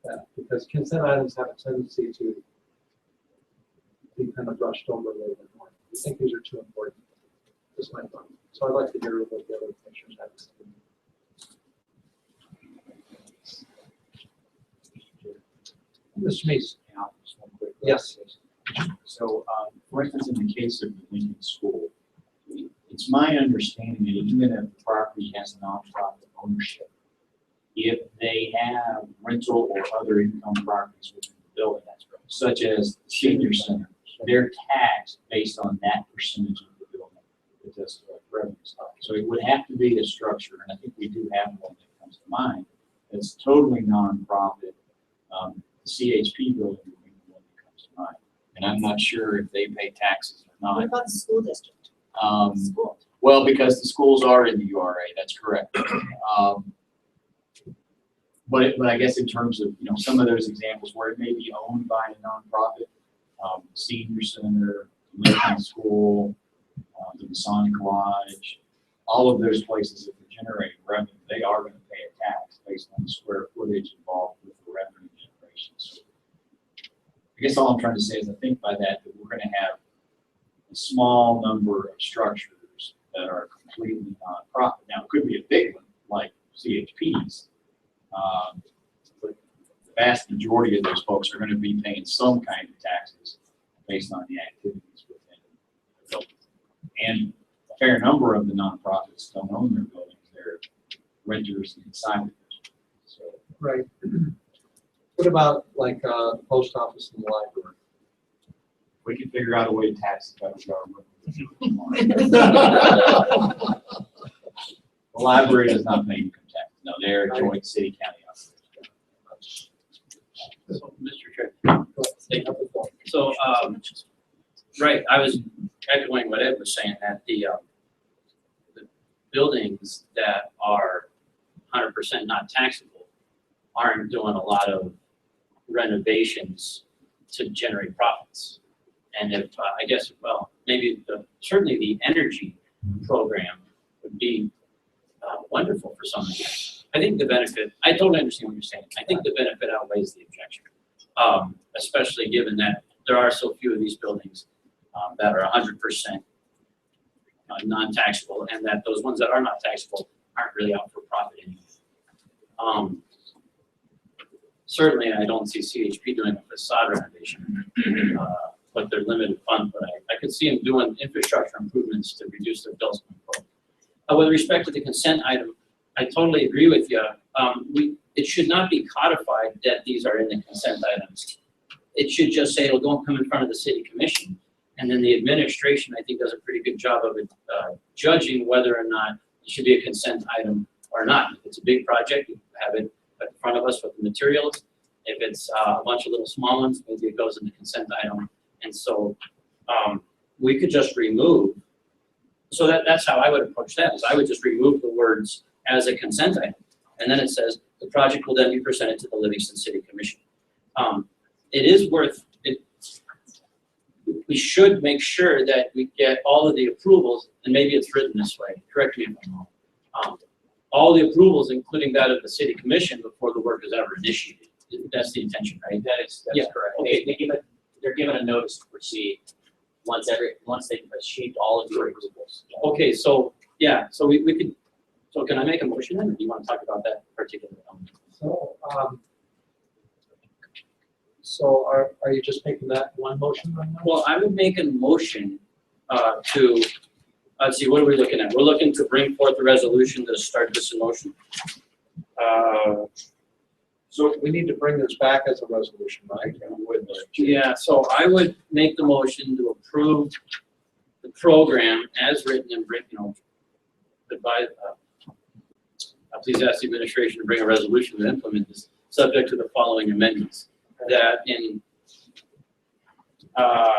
that, because consent items have a tendency to be kind of brushed over a little bit more. I think these are too important. Just my thought. So I'd like to hear what the other commissioners have to say. Mr. Meese. Yeah, just one quick Yes. So, for instance, in the case of the Lincoln School, it's my understanding that even if the property has nonprofit ownership, if they have rental or other income properties within the building, such as the senior center, they're taxed based on that percentage of the building that does revenue stuff. So it would have to be a structure, and I think we do have one that comes to mind, that's totally nonprofit. The CHP building would be the one that comes to mind. And I'm not sure if they pay taxes or not. What about the school district? School. Well, because the schools are in the URA, that's correct. But I guess in terms of, you know, some of those examples where it may be owned by a nonprofit, senior center, Livingston School, the Masonic Lodge, all of those places, if they're generating revenue, they are going to pay a tax based on the square footage involved with the revenue generation. So I guess all I'm trying to say is I think by that we're going to have a small number of structures that are completely nonprofit. Now, it could be a big one like CHP's, but the vast majority of those folks are going to be paying some kind of taxes based on the activities within the building. And a fair number of the nonprofits don't own their buildings; they're renters inside the district. So, right. What about like the post office and the library? we can figure out a way to tax the federal government. The library does not pay income tax. No, they're a joint city county operation. So, Mr. Chair. So, right, I was echoing what Ed was saying, that the buildings that are 100% not taxable aren't doing a lot of renovations to generate profits. And if, I guess, well, maybe certainly the energy program would be wonderful for some of these. I think the benefit, I totally understand what you're saying. I think the benefit outweighs the objection, especially given that there are so few of these buildings that are 100% non-taxable, and that those ones that are not taxable aren't really out for profit anymore. Certainly, I don't see CHP doing a facade renovation, but they're limited funds, but I could see them doing infrastructure improvements to reduce their bills going forward. With respect to the consent item, I totally agree with you. It should not be codified that these are in the consent items. It should just say it'll go come in front of the city commission, and then the administration, I think, does a pretty good job of judging whether or not it should be a consent item or not. If it's a big project, you have it in front of us with the materials. If it's a bunch of little small ones, maybe it goes in the consent item. And so we could just remove. So that's how I would approach that, is I would just remove the words as a consent item. And then it says, the project will then be presented to the Livingston City Commission. It is worth it. We should make sure that we get all of the approvals, and maybe it's written this way, correct me if I'm wrong. All the approvals, including that of the City Commission, before the work is ever initiated. That's the intention, right? That's Yeah. correct. Okay. They're given a notice to proceed once they've achieved all of the approvals. Okay, so, yeah, so we could, so can I make a motion then, or do you want to talk about that particular element? So are you just making that one motion right now? Well, I would make a motion to, let's see, what are we looking at? We're looking to bring forth a resolution to start this in motion. So we need to bring this back as a resolution, right? Yeah, so I would make the motion to approve the program as written and please ask the administration to bring a resolution to implement this, subject to the following amendments. That in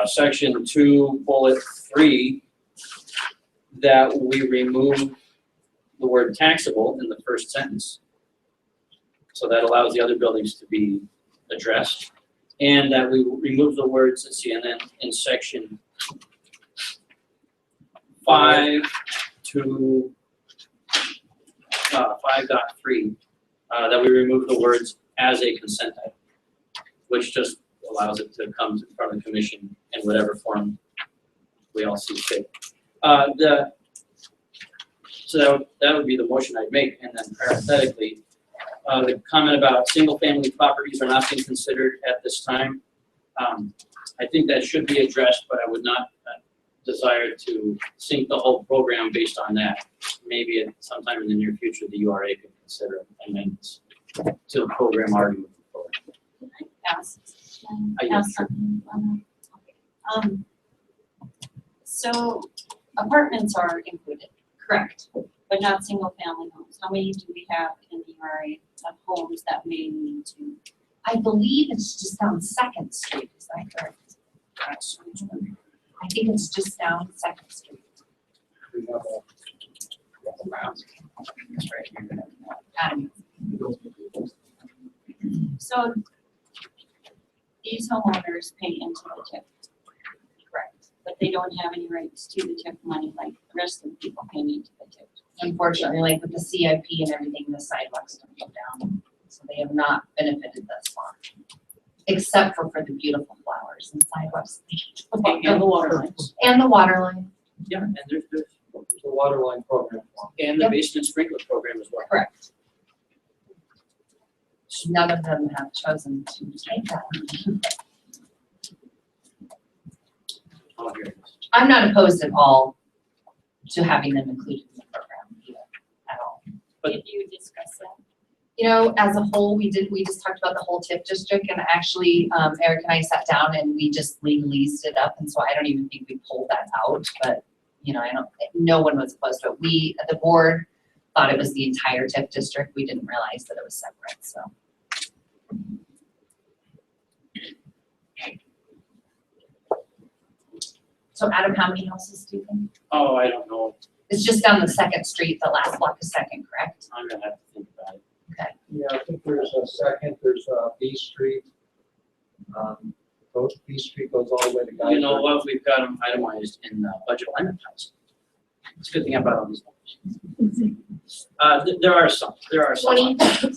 section 2, bullet 3, that we remove the word taxable in the first sentence. So that allows the other buildings to be addressed. And that we remove the words, let's see, and then in section 5 to 5.3, that we remove the words as a consent item, which just allows it to come in front of the commission in whatever form we all see fit. So that would be the motion I'd make, and then parenthetically, the comment about single-family properties are not being considered at this time. I think that should be addressed, but I would not desire to sink the whole program based on that. Maybe at sometime in the near future, the URA could consider amendments to the program already moving forward. Can I ask Yeah, sure. something on that? So apartments are included, correct, but not single-family homes. How many do we have in the URA of homes that may need to? I believe it's just down Second Street, is that correct? I think it's just down Second Street. So these homeowners pay into the TIF, correct, but they don't have any rights to the TIF money like the rest of the people paying into the TIF. Unfortunately, like with the CIP and everything, the sidewalks don't go down, so they have not benefited thus far. Except for the beautiful flowers and sidewalks. And the water lines. And the water line. Yeah, and there's The water line program. and the basement sprinkler program as well. Correct. None of them have chosen to take that. Oh, here it is. I'm not opposed at all to having them included in the program either, at all. Did you discuss that? You know, as a whole, we just talked about the whole TIF district, and actually, Eric and I sat down and we just legalese it up, and so I don't even think we pulled that out, but, you know, no one was opposed to it. We, the board, thought it was the entire TIF district. We didn't realize that it was separate, so. So Adam, how many houses do you think? Oh, I don't know. It's just down the Second Street, the last block is Second, correct? I'm gonna have to think about it. Okay. Yeah, I think there's a second, there's a B Street. B Street goes all the way to Geyser. You know what, we've got them itemized in budget alignment plans. It's a good thing I brought all these numbers. There are some.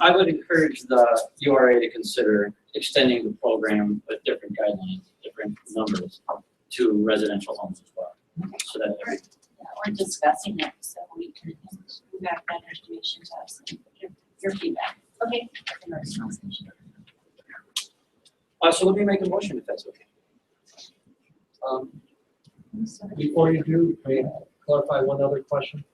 I would encourage the URA to consider extending the program with different guidelines, different numbers to residential homes as well. So that every, Yeah, we're discussing it, so we can move back that information to us and your feedback. Okay. so let me make a motion if that's okay. Before you do, may I clarify one other question?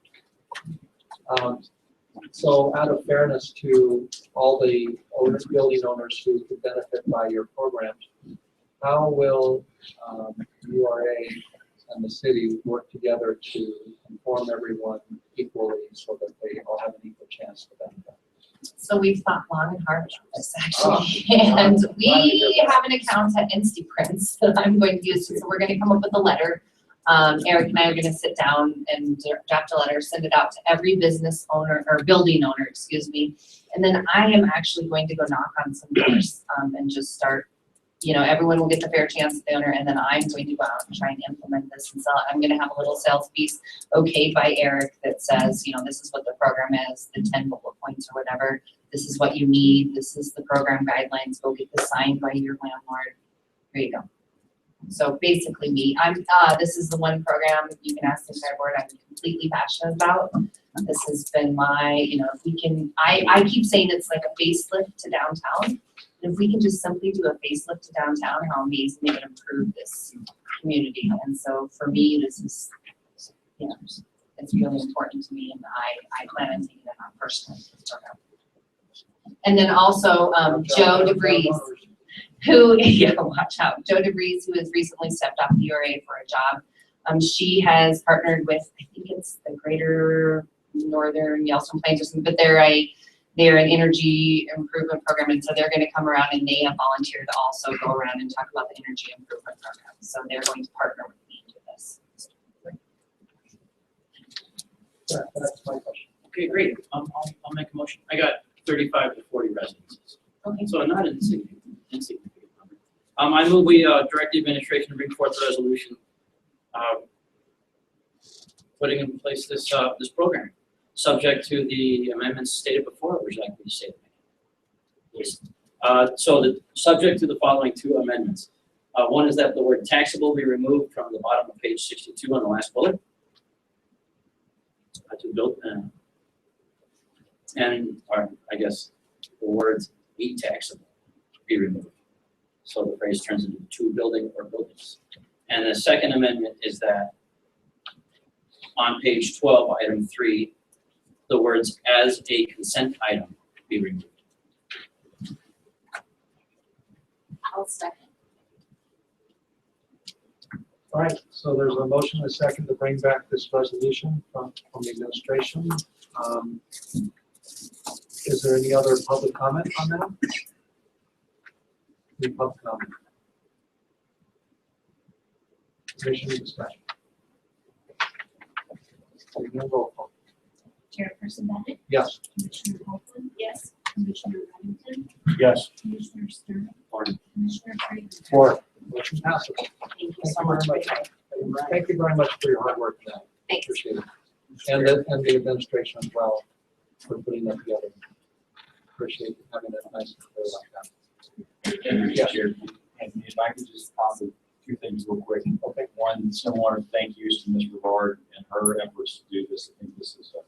So out of fairness to all the owners, building owners who could benefit by your programs, how will URA and the city work together to inform everyone equally so that they all have an equal chance to benefit? So we've thought long and hard about this actually, and we have an account at InstaPrints that I'm going to use, so we're gonna come up with a letter. Eric and I are gonna sit down and draft a letter, send it out to every business owner, or building owner, excuse me. And then I am actually going to go knock on some doors, and just start, everyone will get the fair chance, the owner, and then I'm going to go out and try and implement this and sell it. I'm gonna have a little sales piece okayed by Eric that says, this is what the program is, the 10 bullet points or whatever. This is what you need. This is the program guidelines. Go get this signed by your landlord. There you go. So basically this is the one program you can ask the entire board I'm completely passionate about. This has been my, if we can, I keep saying it's like a facelift to downtown. If we can just simply do a facelift to downtown, how amazing it would improve this community. And so for me, this is, it's really important to me, and I plan on taking it on personally. And then also Joe DeVries, who, watch out, Joe DeVries, who has recently stepped off the URA for a job. She has partnered with, I think it's the Greater Northern Yellowstone Plains or something, but they're an energy improvement program, and so they're going to come around and they have volunteered to also go around and talk about the energy improvement program. So they're going to partner with me to this. Yeah, that's my question. Okay, great. I'll make a motion. I got 35 to 40 residences. Okay. So not an insignificant number. I move we direct the administration to bring forth a resolution putting in place this program, subject to the amendments stated before. Would you like me to say them? Please. So subject to the following two amendments. One is that the word taxable be removed from the bottom of page 62 on the last bullet. Or I guess the words "be taxable" be removed. So the phrase turns into "to building or buildings." And the second amendment is that on page 12, item 3, the words "as a consent item" be removed. I'll second. All right, so there's a motion and a second to bring back this resolution from the administration. Is there any other public comment on that? Any public comment? Commissioner discussion. Roll call. Chairperson Bennett? Yes. Commissioner Holton? Yes. Commissioner Remington? Yes. Commissioner Stern? Commissioner Frazier? Four. Motion passes. Thank you so much. Thank you very much for your hard work tonight. Thanks. Appreciate it. And the administration as well for putting that together. Appreciate having a nice day like that. And Yeah. Chair, and if I could just toss two things real quick. Okay. One, similar thank yous to Ms. Rivard and her efforts to do this. I think this is a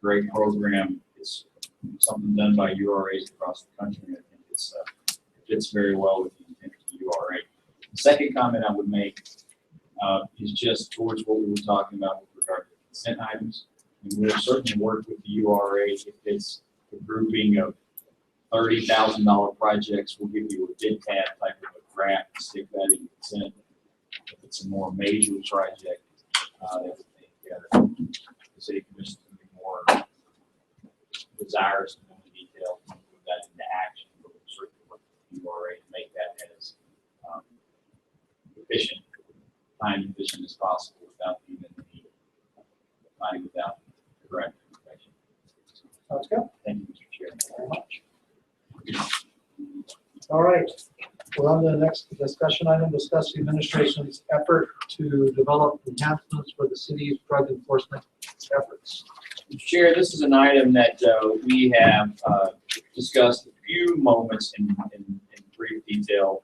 great program. It's something done by URAs across the country. I think it fits very well with the intent of the URA. The second comment I would make is just towards what we were talking about with regard to consent items. And we'll certainly work with the URA if it's a grouping of $30,000 projects. We'll give you a bid tab type of a graph to stick that in consent. If it's a more major project, that we think the city commission will be more desirous to go into detail and put that into action. But we'll certainly work with the URA to make that as efficient, time efficient as possible without even finding without the correct information. Sounds good. Thank you, Mr. Chair. Very much. All right. We're on to the next discussion item. Discuss the administration's effort to develop enhancements for the city's drug enforcement efforts. Mr. Chair, this is an item that we have discussed a few moments in brief detail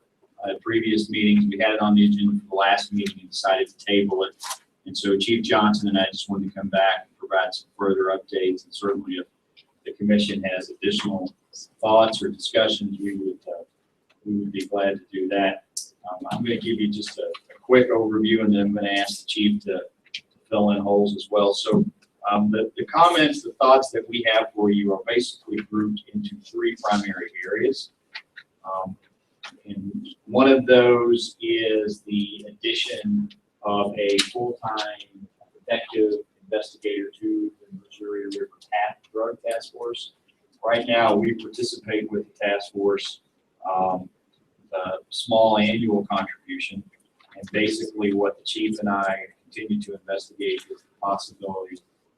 at previous meetings. We had it on the agenda for the last meeting and decided to table it. And so Chief Johnson and I just wanted to come back and provide some further updates. And certainly if the commission has additional thoughts or discussions, we would be glad to do that. I'm going to give you just a quick overview, and then I'm going to ask the chief to fill in holes as well. So the comments, the thoughts that we have for you are basically grouped into three primary areas. And one of those is the addition of a full-time detective investigator to the Missouri River Drug Task Force. Right now, we participate with the task force, a small annual contribution, and basically what the chief and I continue to investigate is the possibility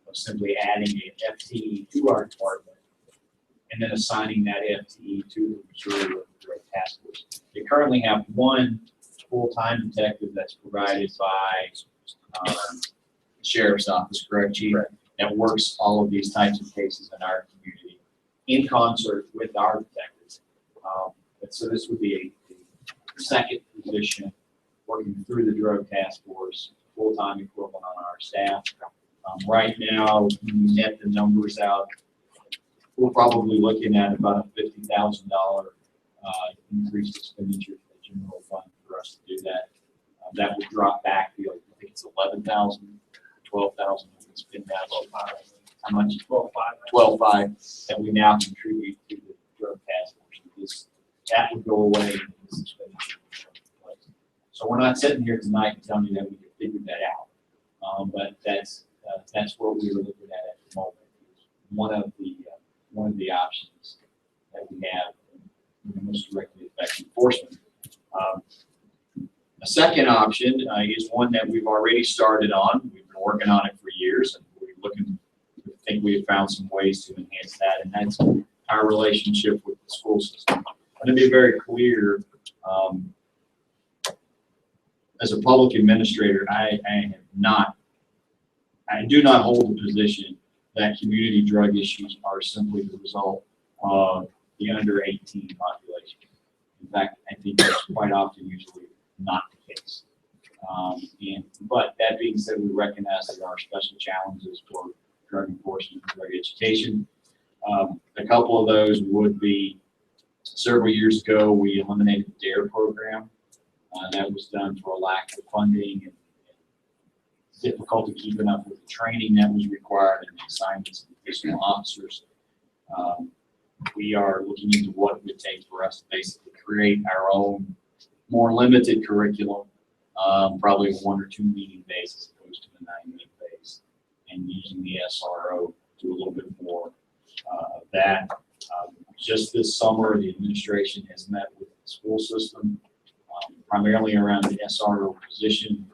of simply adding an FTE to our department and then assigning that FTE to the Missouri River Drug Task Force. They currently have one full-time detective that's provided by the sheriff's office, correct, Chief? Right. That works all of these types of cases in our community in concert with our detectives. So this would be a second position working through the drug task force, full-time equivalent on our staff. Right now, when we net the numbers out, we're probably looking at about a $50,000 increased expenditure for the general fund for us to do that. That would drop back to, I think it's 11,000, 12,000. It's been that low. How much? 12.5 that we now contribute to the drug task force. That would go away in this expenditure. So we're not sitting here tonight telling you that we can figure that out. But that's what we were looking at the moment. One of the options that we have in most directly affect enforcement. A second option is one that we've already started on. We've been working on it for years, and we think we have found some ways to enhance that, and that's our relationship with the school system. I'm going to be very clear. As a public administrator, I do not hold the position that community drug issues are simply the result of the under 18 population. In fact, I think that's quite often usually not the case. But that being said, we recognize there are special challenges for drug enforcement and drug education. A couple of those would be several years ago, we eliminated the DARE program. That was done for a lack of funding and difficulty keeping up with the training that was required and the assignments of additional officers. We are looking into what it would take for us to basically create our own more limited curriculum, probably a 1 or 2 meeting base as opposed to a 9-meeting base, and using the SRO to do a little bit more of that. Just this summer, the administration has met with the school system, primarily around the SRO position,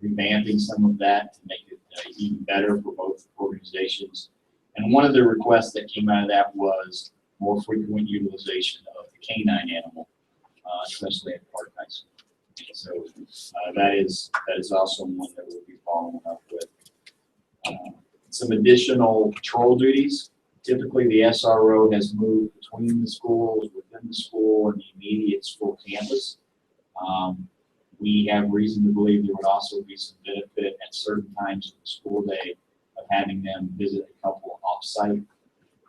revamping some of that to make it even better for both organizations. And one of the requests that came out of that was more frequent utilization of the canine animal, especially at Park High School. And so that is also one that we'll be following up with. Some additional patrol duties. Typically, the SRO has moved between the schools, within the school, and the immediate school campus. We have reason to believe there would also be some benefit at certain times of the school day of having them visit a couple off-site,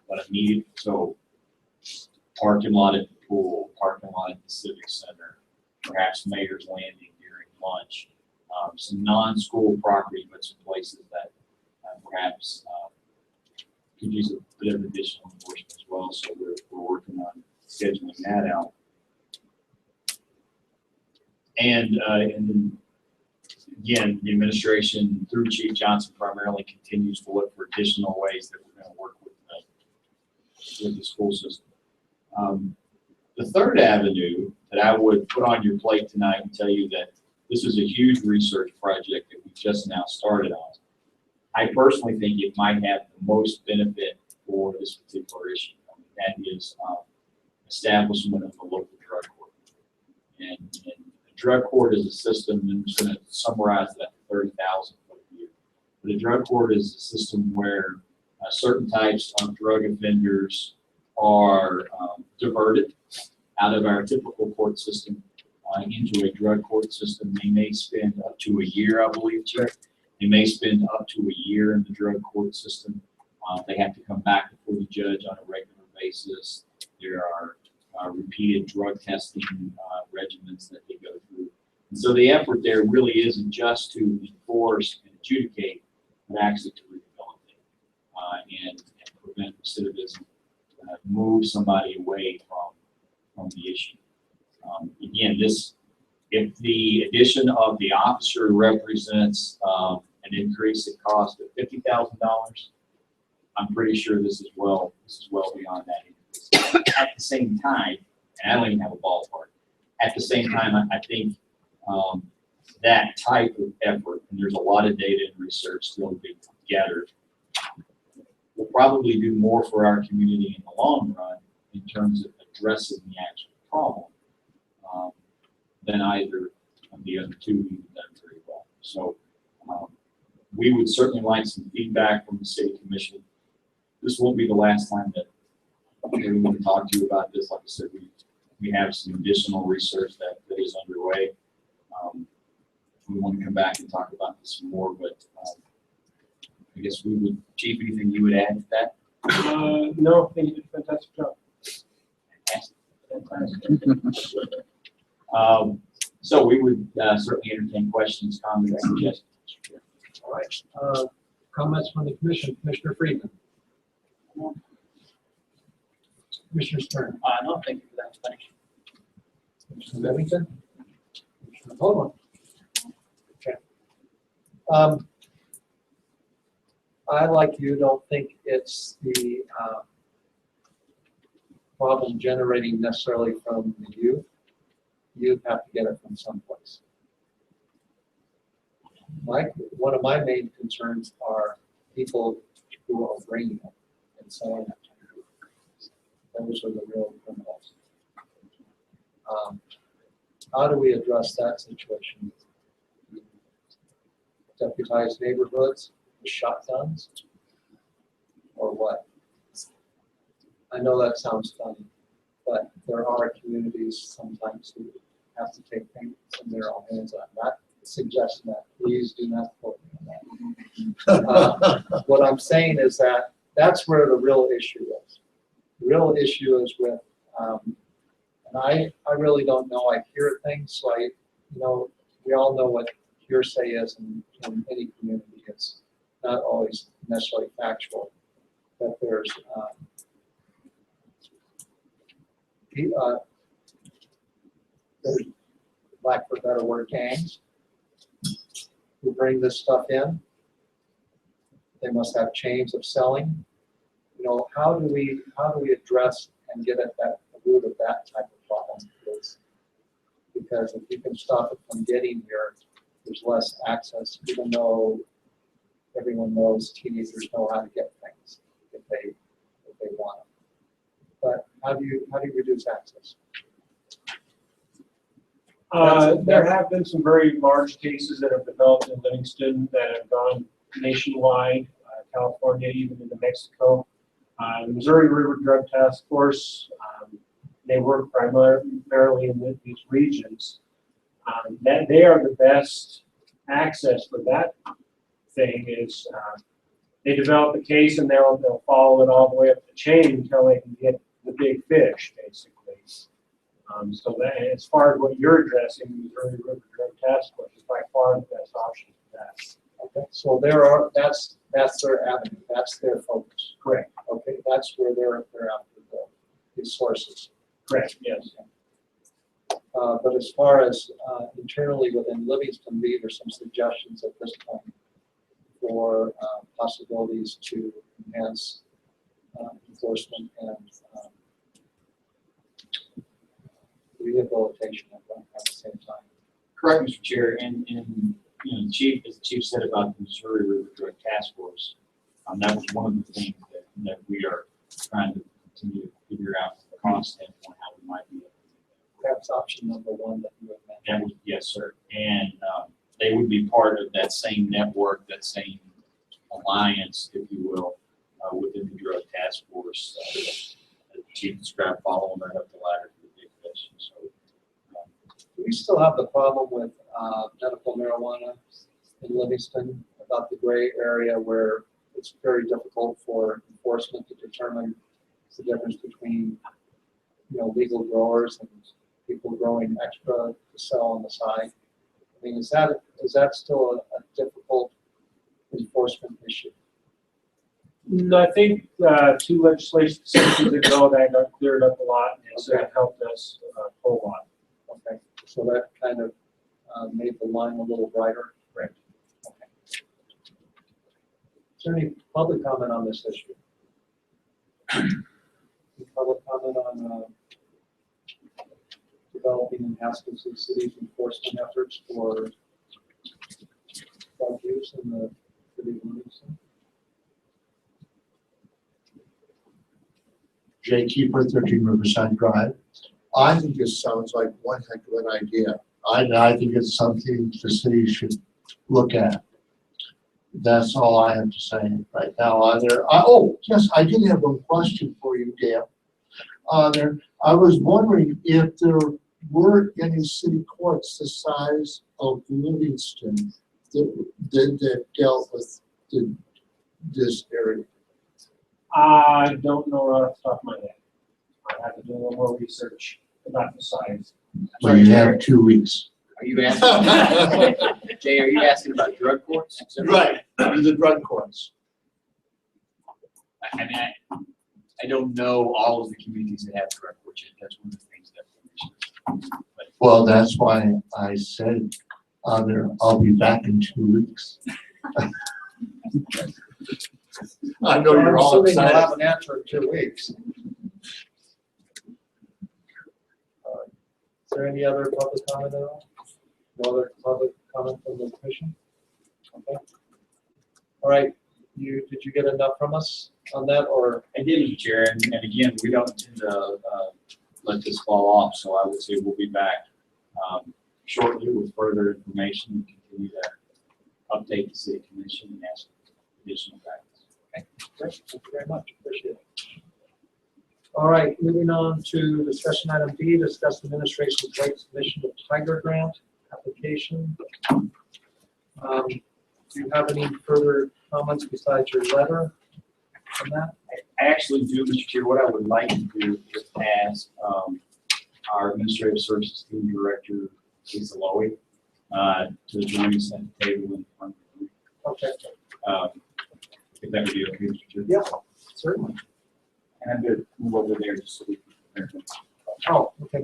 but immediate. So parking lot at the pool, parking lot at the Civic Center, perhaps Mayor's Landing during lunch, some non-school property, but some places that perhaps could use a bit of additional enforcement as well. So we're working on scheduling that out. And then again, the administration through Chief Johnson primarily continues to look for additional ways that we're going to work with the school system. The third avenue that I would put on your plate tonight and tell you that this is a huge research project that we just now started on. I personally think it might have the most benefit for this particular issue. That is establishment of a local drug court. And the drug court is a system, and I'm just going to summarize that 30,000 foot view. But a drug court is a system where certain types of drug offenders are diverted out of our typical court system into a drug court system. They may spend up to a year, I believe, Chair. They may spend up to a year in the drug court system. They have to come back before the judge on a regular basis. There are repeated drug testing regimens that they go through. And so the effort there really isn't just to enforce and adjudicate, but actually to rehabilitate and prevent recidivism, move somebody away from the issue. Again, if the addition of the officer represents an increase in cost of $50,000, I'm pretty sure this is well beyond that increase. At the same time, and I don't even have a ballpark. At the same time, I think that type of effort, and there's a lot of data and research still being gathered, will probably do more for our community in the long run in terms of addressing the actual problem than either of the other two we've done very well. So we would certainly like some feedback from the City Commission. This won't be the last time that we want to talk to you about this. Like I said, we have some additional research that is underway. We want to come back and talk about this some more, but I guess we would, Chief, anything you would add to that? No, I think you did a fantastic job. Fantastic. So we would certainly entertain questions, comments, suggestions. All right. Comments from the commission. Commissioner Freeman. Commissioner Stern. No, thank you for that explanation. Commissioner Livingston. Commissioner Holman. Okay. I, like you, don't think it's the problem generating necessarily from the youth. You'd have to get it from someplace. One of my main concerns are people who are bringing it and selling it. Those are the real criminals. How do we address that situation? Deputize neighborhoods with shotguns, or what? I know that sounds funny, but there are communities sometimes who have to take things in their own hands. I'm not suggesting that. Please do not quote me on that. What I'm saying is that that's where the real issue is. The real issue is with, and I really don't know. I hear things, so we all know what hearsay is in any community. It's not always necessarily factual. That there's lack for a better word, gangs who bring this stuff in. They must have chains of selling. How do we address and get at the root of that type of problem? Because if you can stop it from getting here, there's less access, even though everyone knows teenagers know how to get things if they want them. But how do you reduce access? There have been some very large cases that have developed in Livingston that have gone nationwide, California, even into Mexico. The Missouri River Drug Task Force, they work primarily in these regions. That they are the best access for that thing is they develop a case and they'll follow it all the way up the chain until they can get the big fish, basically. So that, as far as what you're addressing, the Missouri River Drug Task Force is by far the best option for that. Okay, so that's their avenue, that's their focus. Correct. Okay, that's where they're after the sources. Correct. Yes. But as far as internally within Livingston, these are some suggestions at this point for possibilities to enhance enforcement and rehabilitation at the same time. Correct, Mr. Chair, and the chief, as the chief said about the Missouri River Drug Task Force, that was one of the things that we are trying to continue to figure out from a cost standpoint how we might be able to do that. That's option number one that you had mentioned. Yes, sir, and they would be part of that same network, that same alliance, if you will, within the drug task force. The chief described following right up the ladder to the big fish. So we still have the problem with medical marijuana in Livingston, about the gray area where it's very difficult for enforcement to determine the difference between, legal growers and people growing extra to sell on the side. I mean, is that still a difficult enforcement issue? No, I think two legislation sessions ago that got cleared up a lot, and so that helped us a whole lot. Okay, so that kind of made the line a little brighter. Right. Okay. Is there any public comment on this issue? Any public comment on developing and Haskell City's enforcement efforts for drug use in the city of Livingston? Jay Keeper, 13 Riverside Drive. I think this sounds like one heck of an idea. I think it's something the city should look at. That's all I have to say right now. Oh, yes, I did have one question for you, Dale. I was wondering if there were any city courts the size of Livingston that dealt with this area. I don't know off the top of my head. I have to do a little more research about the size. So you have 2 weeks. Are you asking, Jay, are you asking about drug courts? Right, the drug courts. I mean, I don't know all of the communities that have drug courts yet. That's one of the things that. Well, that's why I said I'll be back in 2 weeks. I know you're all assuming excited. you'll have an answer in 2 weeks. Is there any other public comment at all? No other public comment from the commission? Okay. All right. Did you get enough from us on that, or? I did, Mr. Chair, and again, we don't intend to let this fall off, so I would say we'll be back shortly with further information and continue to update the city commission and ask additional guidance. Okay, great. Thank you very much. Appreciate it. All right, moving on to discussion item D, discuss administration's late submission of Tiger Grant application. Do you have any further comments besides your letter on that? I actually do, Mr. Chair. What I would like to do is ask our Administrative Services Team Director, Lisa Lowy, to join us at the table in front of you. Okay. If that would be okay, Mr. Chair. Yeah, certainly. And I'm going to move over there just so we can compare. Oh, okay.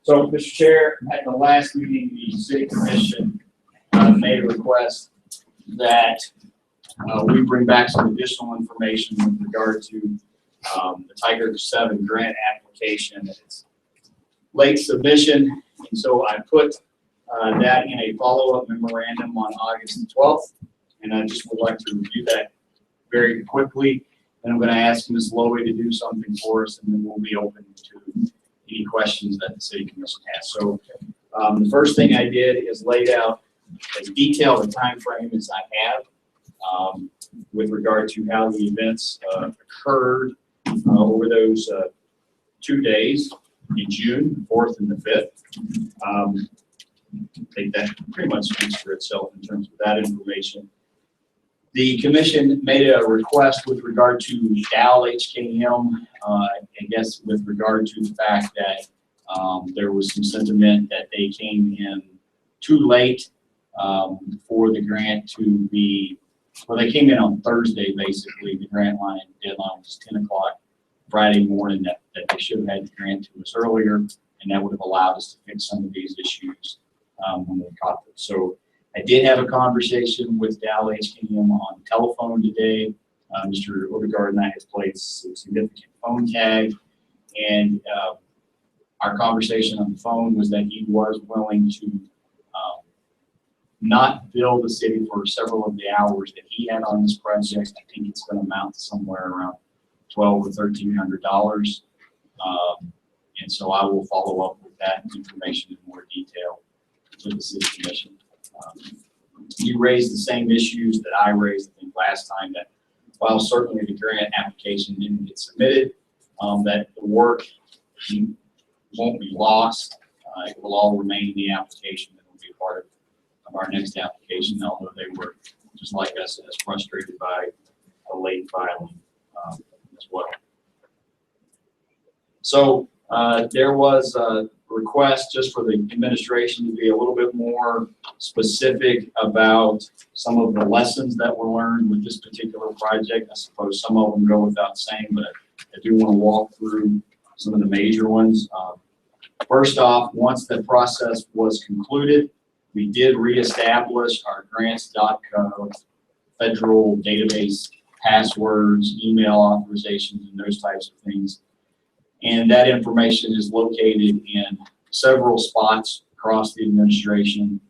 So, Mr. Chair, at the last meeting, the City Commission made a request that we bring back some additional information with regard to the Tiger 7 grant application and its late submission. And so I put that in a follow-up memorandum on August the 12th. And I just would like to review that very quickly. And I'm going to ask Ms. Lowy to do something for us, and then we'll be open to any questions that the City Commission has. So the first thing I did is laid out as detailed a time frame as I have with regard to how the events occurred over those 2 days in June, 4th and the 5th. I think that pretty much speaks for itself in terms of that information. The commission made a request with regard to Dow HKM, I guess with regard to the fact that there was some sentiment that they came in too late for the grant to be, well, they came in on Thursday, basically. The grant deadline was 10 o'clock Friday morning, that they should have had the grant to us earlier, and that would have allowed us to fix some of these issues when we caught them. So I did have a conversation with Dow HKM on the telephone today. Mr. Odegaard and I have played some significant phone tag, and our conversation on the phone was that he was willing to not bill the city for several of the hours that he had on this project. I think it's going to amount to somewhere around $1,200 or $1,300. And so I will follow up with that information in more detail to the city commission. You raised the same issues that I raised, I think, last time, that while certainly the grant application didn't get submitted, that the work won't be lost. It will all remain in the application and will be part of our next application, although they were, just like us, as frustrated by a late filing as well. So there was a request just for the administration to be a little bit more specific about some of the lessons that were learned with this particular project. I suppose some of them go without saying, but I do want to walk through some of the major ones. First off, once the process was concluded, we did reestablish our grants.gov federal database passwords, email authorizations, and those types of things. And that information is located in several spots across the administration,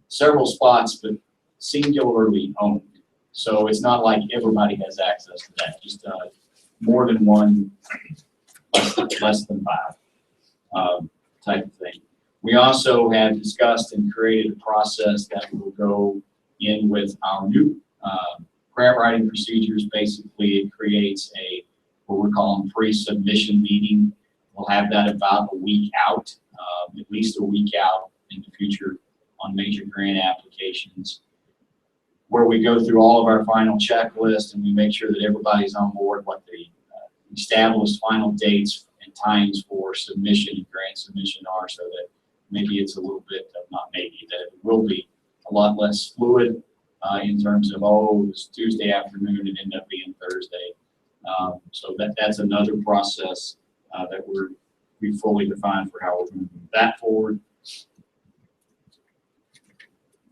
several spots, but singularly owned. So it's not like everybody has access to that, just more than one, less than five type of thing. We also have discussed and created a process that will go in with our new grant writing procedures. Basically, it creates what we're calling pre-submission meeting. We'll have that about a week out, at least a week out in the future on major grant applications, where we go through all of our final checklist and we make sure that everybody's on board what the established final dates and times for submission and grant submission are, so that maybe it's a little bit, not maybe, that it will be a lot less fluid in terms of, oh, it was Tuesday afternoon, it ended up being Thursday. So that's another process that we fully defined for how we're going to move that forward.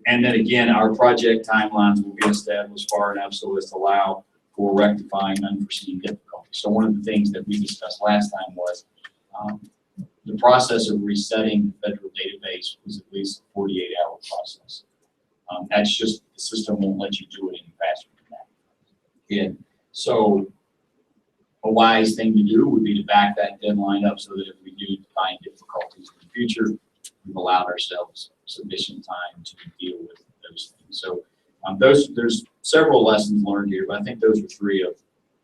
And then again, our project timelines will be established far enough so as to allow for rectifying unforeseen difficulties. So one of the things that we discussed last time was the process of resetting the federal database was at least a 48-hour process. That's just, the system won't let you do it any faster than that. And so a wise thing to do would be to back that deadline up so that if we do find difficulties in the future, we've allowed ourselves sufficient time to deal with those things. So there's several lessons learned here, but I think those are three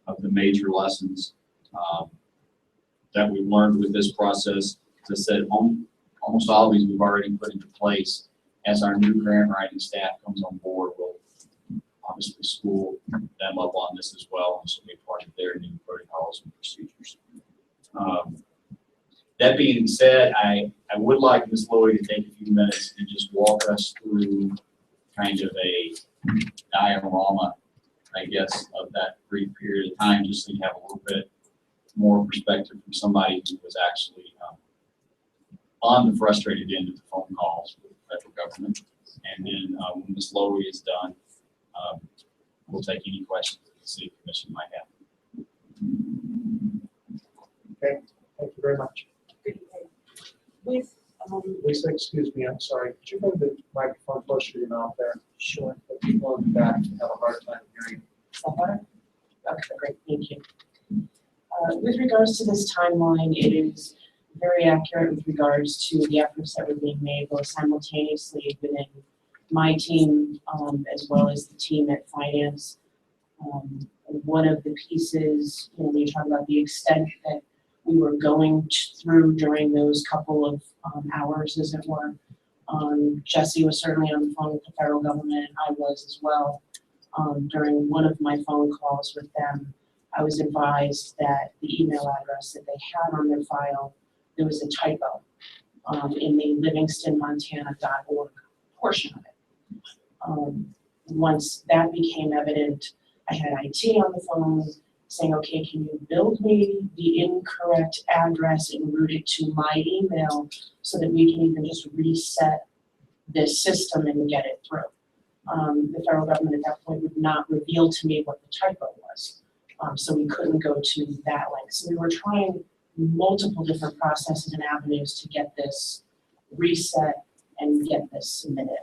of the major lessons that we've learned with this process. As I said, almost all of these we've already put into place. As our new grant writing staff comes on board, we'll obviously school them up on this as well, and this will be part of their new protocols and procedures. That being said, I would like Ms. Lowy to take a few minutes and just walk us through kind of a diorama, I guess, of that brief period of time, just so you have a little bit more perspective from somebody who was actually on the frustrated end of the phone calls with the federal government. And then when Ms. Lowy is done, we'll take any questions that the City Commission might have. Okay, thank you very much. With, Lisa, excuse me, I'm sorry. Could you move the microphone closer to your mouth there? Sure. The people in the back have a hard time hearing. Okay, great, thank you. With regards to this timeline, it is very accurate with regards to the efforts that were being made both simultaneously within my team as well as the team at finance. One of the pieces, when you talk about the extent that we were going through during those couple of hours, as it were, Jesse was certainly on the phone with the federal government, and I was as well. During one of my phone calls with them, I was advised that the email address that they had on their file, there was a typo in the livingstonmontana.org portion of it. Once that became evident, I had IT on the phone saying, okay, can you build me the incorrect address and route it to my email so that we can even just reset this system and get it through. The federal government at that point would not reveal to me what the typo was. So we couldn't go to that link. So we were trying multiple different processes and avenues to get this reset and get this submitted.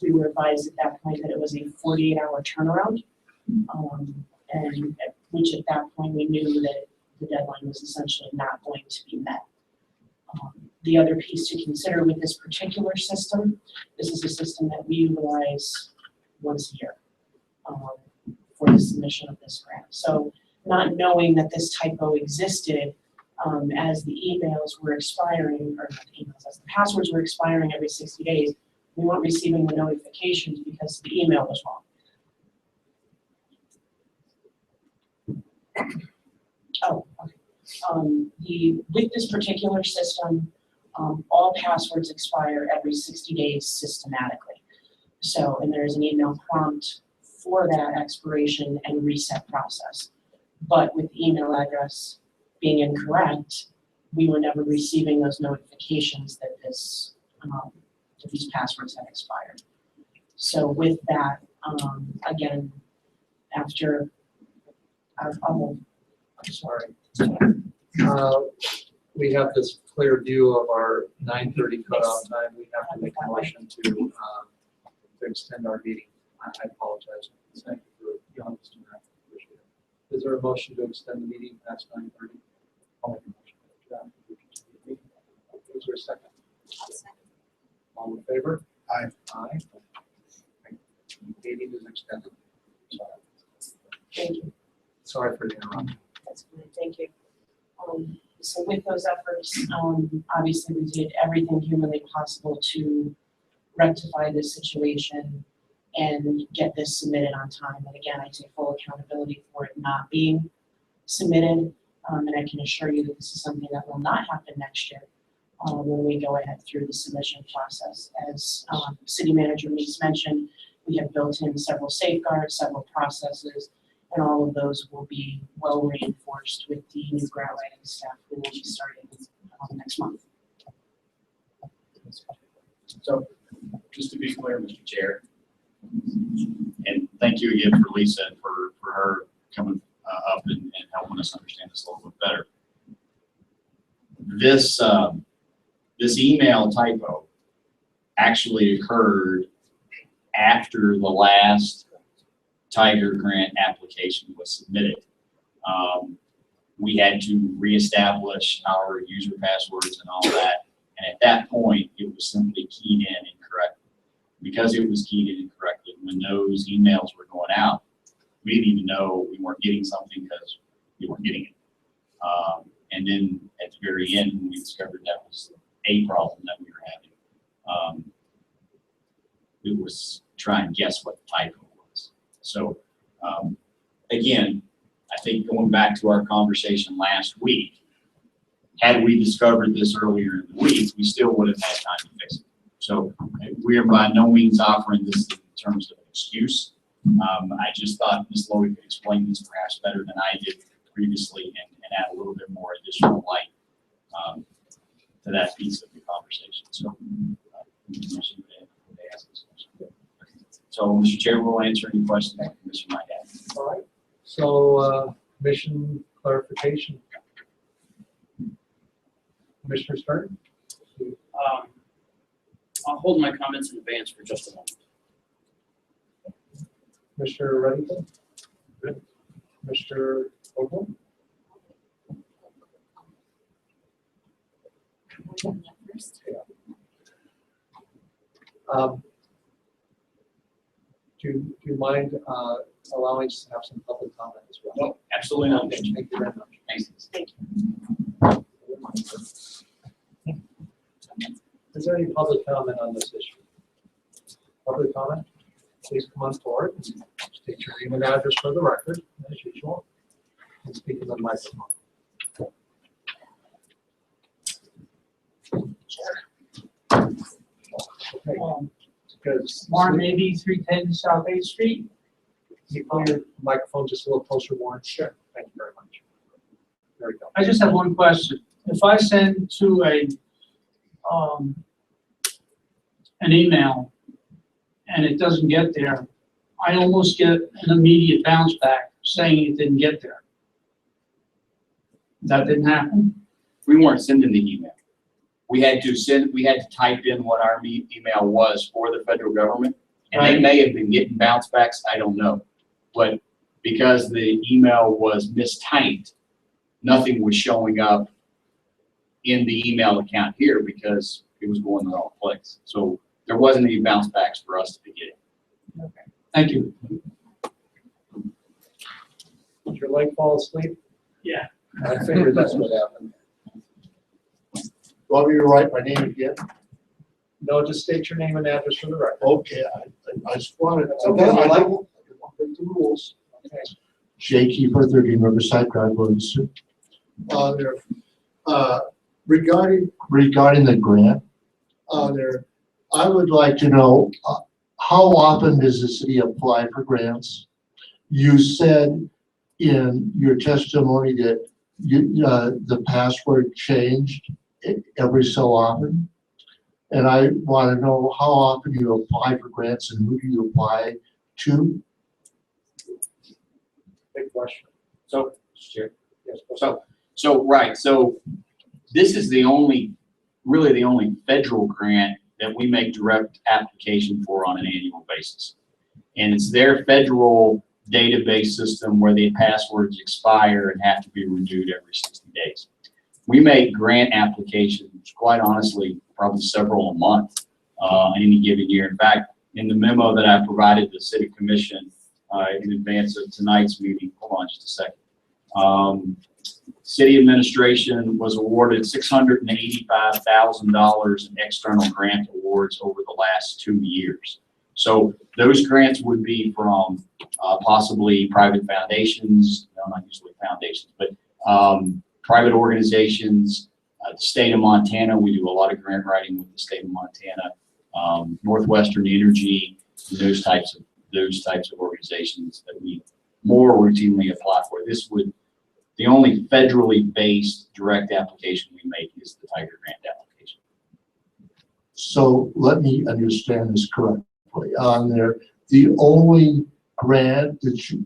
We were advised at that point that it was a 48-hour turnaround, and which at that point we knew that the deadline was essentially not going to be met. The other piece to consider with this particular system, this is a system that we utilize once a year for the submission of this grant. So not knowing that this typo existed, as the emails were expiring, or not the emails, as the passwords were expiring every 60 days, we weren't receiving the notifications because the email was wrong. Oh, okay. With this particular system, all passwords expire every 60 days systematically. So, and there's an email prompt for that expiration and reset process. But with the email address being incorrect, we were never receiving those notifications that that these passwords had expired. So with that, again, after I'm sorry. We have this clear view of our 9:30 cutoff time. We have to make a motion to extend our meeting. I apologize. Thank you for the honesty. I appreciate it. Is there a motion to extend the meeting past 9:30? I'll make a motion. Is there a second? All in favor? Aye. Aye. Meeting is extended. Thank you. Sorry for the interruption. That's fine, thank you. So with those efforts, obviously we did everything humanly possible to rectify this situation and get this submitted on time. And again, I take full accountability for it not being submitted. And I can assure you that this is something that will not happen next year when we go ahead through the submission process. As City Manager Meeks mentioned, we have built in several safeguards, several processes, and all of those will be well reinforced with the new grant writing staff who will be starting next month. So, just to be clear, Mr. Chair, and thank you again for Lisa and for her coming up and helping us understand this a little bit better. This email typo actually occurred after the last Tiger grant application was submitted. We had to reestablish our user passwords and all that. And at that point, it was simply keyed in incorrectly. Because it was keyed in incorrectly, when those emails were going out, we didn't even know we weren't getting something because we weren't getting it. And then at the very end, when we discovered that was a problem that we were having, it was try and guess what the typo was. So again, I think going back to our conversation last week, had we discovered this earlier in the week, we still would have had time to fix it. So we are by no means offering this in terms of an excuse. I just thought Ms. Lowy could explain this perhaps better than I did previously and add a little bit more additional light to that piece of the conversation. So, so Mr. Chair, we'll answer any questions that the Commission might have. All right. So Commission clarification. Commissioner Stern? I'll hold my comments in advance for just a moment. Commissioner Reddington? Good. Commissioner Ogle? Do you mind allowing us to have some public comment as well? No, absolutely not. Thank you very much. Thanks. Thank you. Is there any public comment on this issue? Public comment? Please come on forward and state your name and address for the record, as usual, and speak in the microphone. Okay. Because Warren, maybe 310 South 8th Street? you pull your microphone just a little closer, Warren. Sure. Thank you very much. There we go. I just have one question. If I send to an email and it doesn't get there, I almost get an immediate bounce back saying it didn't get there. That didn't happen? We weren't sending the email. We had to type in what our email was for the federal government, and they may have been getting bounce backs, I don't know. But because the email was mistyped, nothing was showing up in the email account here because it was going the wrong place. So there wasn't any bounce backs for us to be getting. Okay. Thank you. Did your leg fall asleep? Yeah. I figured that's what happened. Want me to write my name again? No, just state your name and address for the record. Okay, I just wanted, That's okay, I I like- don't break the rules. Okay. Jay Keeper, 13 Riverside Drive, Livingston. Regarding the grant, I would like to know, how often does the city apply for grants? You said in your testimony that the password changed every so often. And I want to know how often you apply for grants and who do you apply to? Big question. So, Chair. Yes, go ahead. So this is really the only federal grant that we make direct application for on an annual basis. And it's their federal database system where the passwords expire and have to be renewed every 60 days. We make grant applications, quite honestly, probably several a month in any given year. In fact, in the memo that I provided the City Commission in advance of tonight's meeting, hold on just a second. City administration was awarded $685,000 in external grant awards over the last 2 years. So those grants would be from possibly private foundations, no, not usually foundations, but private organizations, the state of Montana. We do a lot of grant writing with the state of Montana, Northwestern Energy, those types of organizations that we more routinely apply for. The only federally based direct application we make is the Tiger Grant application. So let me understand this correctly. On there, the only grant that you,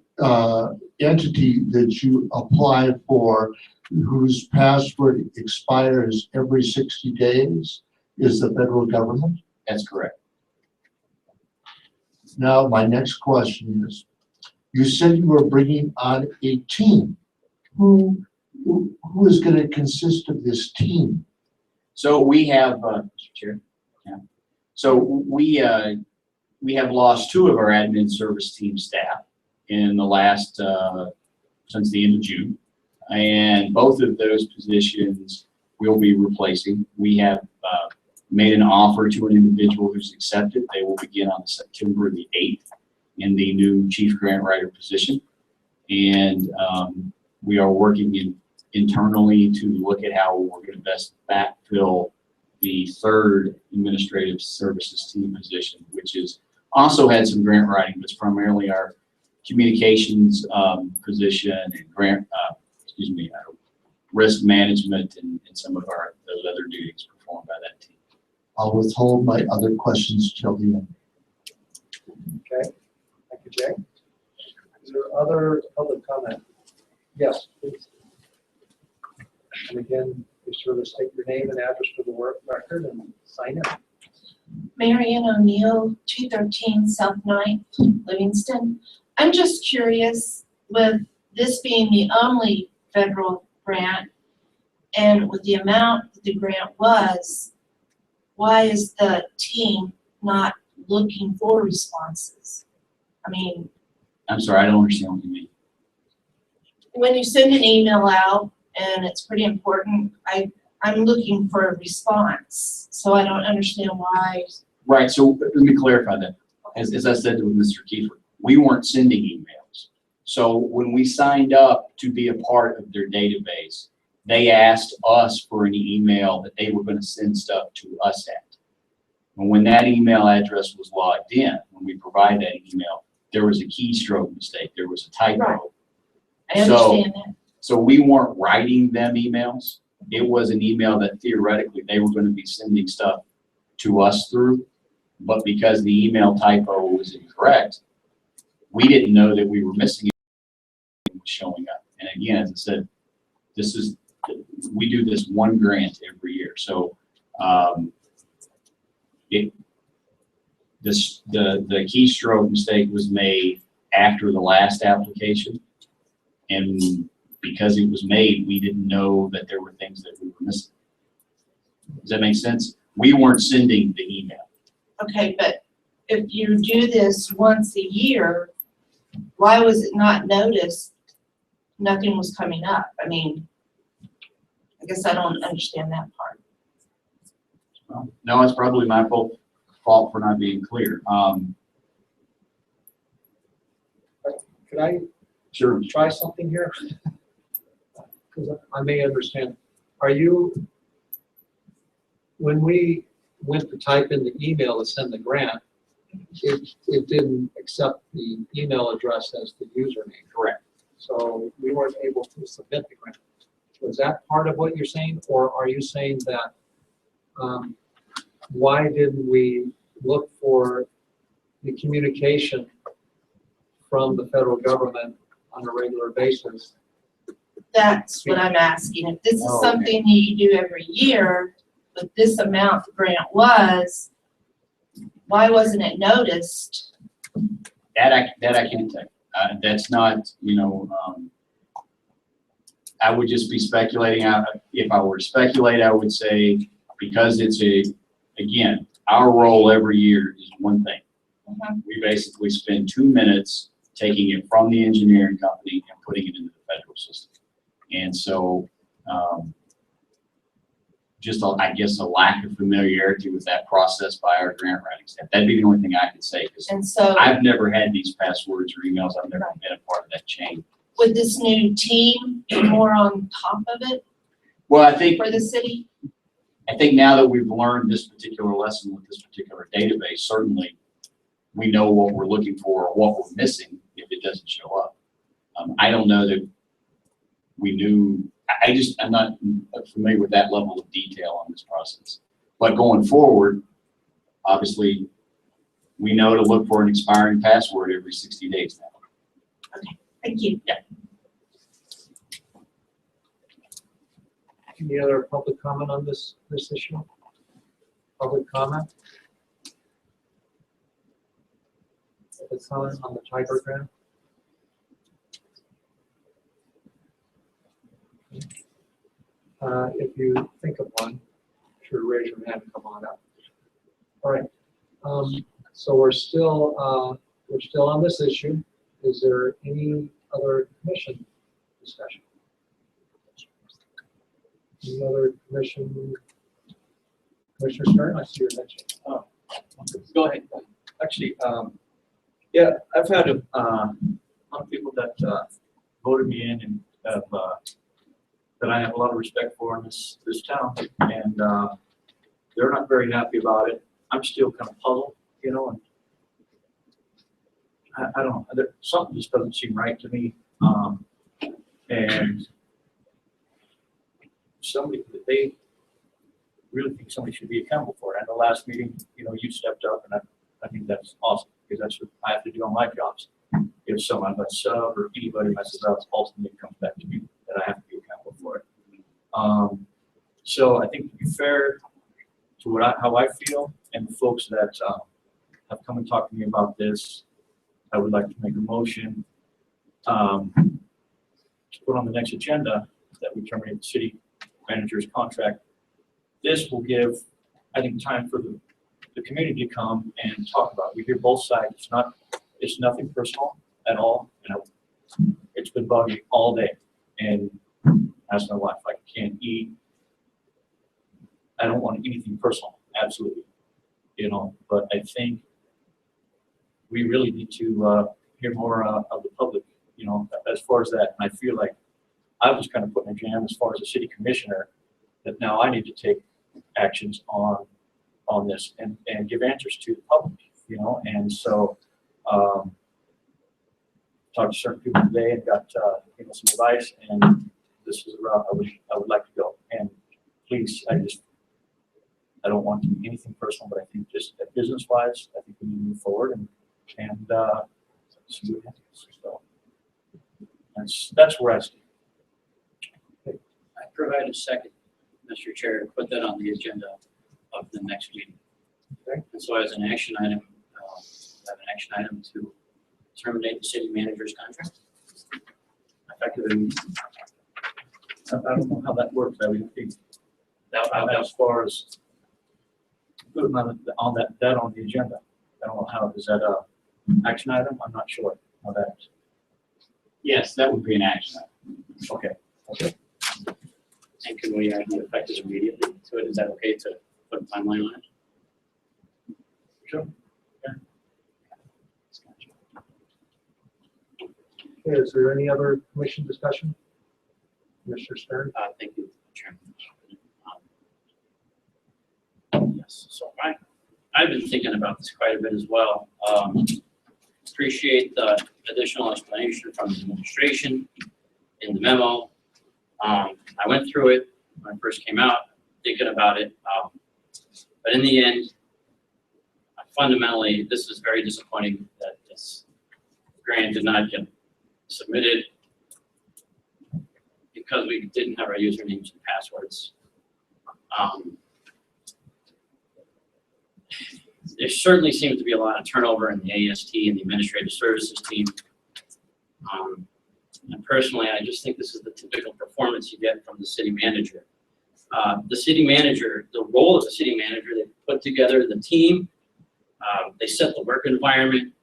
entity that you apply for whose password expires every 60 days is the federal government? That's correct. Now, my next question is, you said you were bringing on a team. Who is going to consist of this team? So we have, Mr. Chair, yeah. So we have lost 2 of our admin service team staff in the last, since the end of June. And both of those positions we'll be replacing. We have made an offer to an individual who's accepted. They will begin on September the 8th in the new chief grant writer position. And we are working internally to look at how we're going to best backfill the 3rd administrative services team position, which is also had some grant writing, but it's primarily our communications position and risk management and some of those other duties performed by that team. I'll withhold my other questions till the end. Okay, thank you, Jay. Is there other public comment? Yes, please. And again, be sure to state your name and address for the work record and sign in. Marion O'Neill, 213 South 9th, Livingston. I'm just curious, with this being the only federal grant and with the amount that the grant was, why is the team not looking for responses? I mean, I'm sorry, I don't understand what you mean. when you send an email out and it's pretty important, I'm looking for a response. So I don't understand why. Right, so let me clarify that. As I said to Mr. Kiefer, we weren't sending emails. So when we signed up to be a part of their database, they asked us for an email that they were going to send stuff to us at. And when that email address was logged in, when we provided that email, there was a keystroke mistake. There was a typo. Right. I understand that. So we weren't writing them emails. It was an email that theoretically they were going to be sending stuff to us through. But because the email typo was incorrect, we didn't know that we were missing it showing up. And again, as I said, we do this one grant every year. So the keystroke mistake was made after the last application. And because it was made, we didn't know that there were things that we were missing. Does that make sense? We weren't sending the email. Okay, but if you do this once a year, why was it not noticed nothing was coming up. I mean, I guess I don't understand that part. Well, no, it's probably my fault for not being clear. Could I Sure. try something here? Because I may understand. Are you, when we went to type in the email to send the grant, it didn't accept the email address as the username? Correct. So we weren't able to submit the grant. Was that part of what you're saying, or are you saying that, why didn't we look for the communication from the federal government on a regular basis? That's what I'm asking. If this is Oh, okay. something you do every year, but this amount the grant was, why wasn't it noticed? That I can't tell you. That's not, I would just be speculating. If I were to speculate, I would say because it's again, our role every year is one thing. We basically spend 2 minutes taking it from the engineering company and putting it into the federal system. And so, just I guess a lack of familiarity with that process by our grant writing staff. That'd be the only thing I could say, because And so I've never had these passwords or emails. I've never been a part of that chain. would this new team be more on top of it Well, I think for the city? now that we've learned this particular lesson with this particular database, certainly we know what we're looking for or what we're missing if it doesn't show up. I don't know that we knew. I'm not familiar with that level of detail on this process. But going forward, obviously, we know to look for an expiring password every 60 days now. Okay, thank you. Yeah. Any other public comment on this issue? Public comment? Public comment on the Tiger grant? If you think of one, sure, raise your hand and come on up. All right. So we're still on this issue. Is there any other commission discussion? Any other commissioner Stern? I see your mention. Oh, go ahead. Actually, yeah, I've had a lot of people that voted me in and have, that I have a lot of respect for in this town, and they're not very happy about it. I'm still kind of puzzled, and I don't know. Something just doesn't seem right to me, and they really think somebody should be accountable for it. At the last meeting, you stepped up, and I think that's awesome, because that's what I have to do on my jobs. If someone, a sub or anybody messes up, ultimately it comes back to me that I have to be accountable for it. So I think to be fair to how I feel, and the folks that have come and talked to me about this, I would like to make a motion to put on the next agenda that we terminate the city manager's contract. This will give, I think, time for the community to come and talk about it. We hear both sides. It's nothing personal at all. It's been bugging me all day, and ask my wife, I can't eat. I don't want anything personal, absolutely, but I think we really need to hear more of the public, as far as that. And I feel like I was kind of put in a jam as far as a city commissioner, that now I need to take actions on this and give answers to the public, and so talked to certain people today and got some advice, and this is the route I would like to go. And please, I don't want to do anything personal, but I think just business wise, I think we need to move forward and see what happens. So that's where I stand. I provide a second, Mr. Chair, to put that on the agenda of the next meeting. Okay. And so as an action item, I have an action item to terminate the city manager's contract. Effectively, I don't know how that works. I would think that as far as putting on that on the agenda. I don't know how, is that a action item? I'm not sure how that. Yes, that would be an action item. Okay. Okay. And can we be effective immediately to it? Is that okay to put a timeline on it? Sure. Okay, is there any other commission discussion? Mr. Stern? Thank you, Chairman. Yes, so I've been thinking about this quite a bit as well. Appreciate the additional explanation from the administration in the memo. I went through it when I first came out, thinking about it. But in the end, fundamentally, this is very disappointing that this grant did not get submitted because we didn't have our usernames and passwords. There certainly seems to be a lot of turnover in the AST and the administrative services team. And personally, I just think this is the typical performance you get from the city manager. The city manager, the role of the city manager, they put together the team, they set the work environment,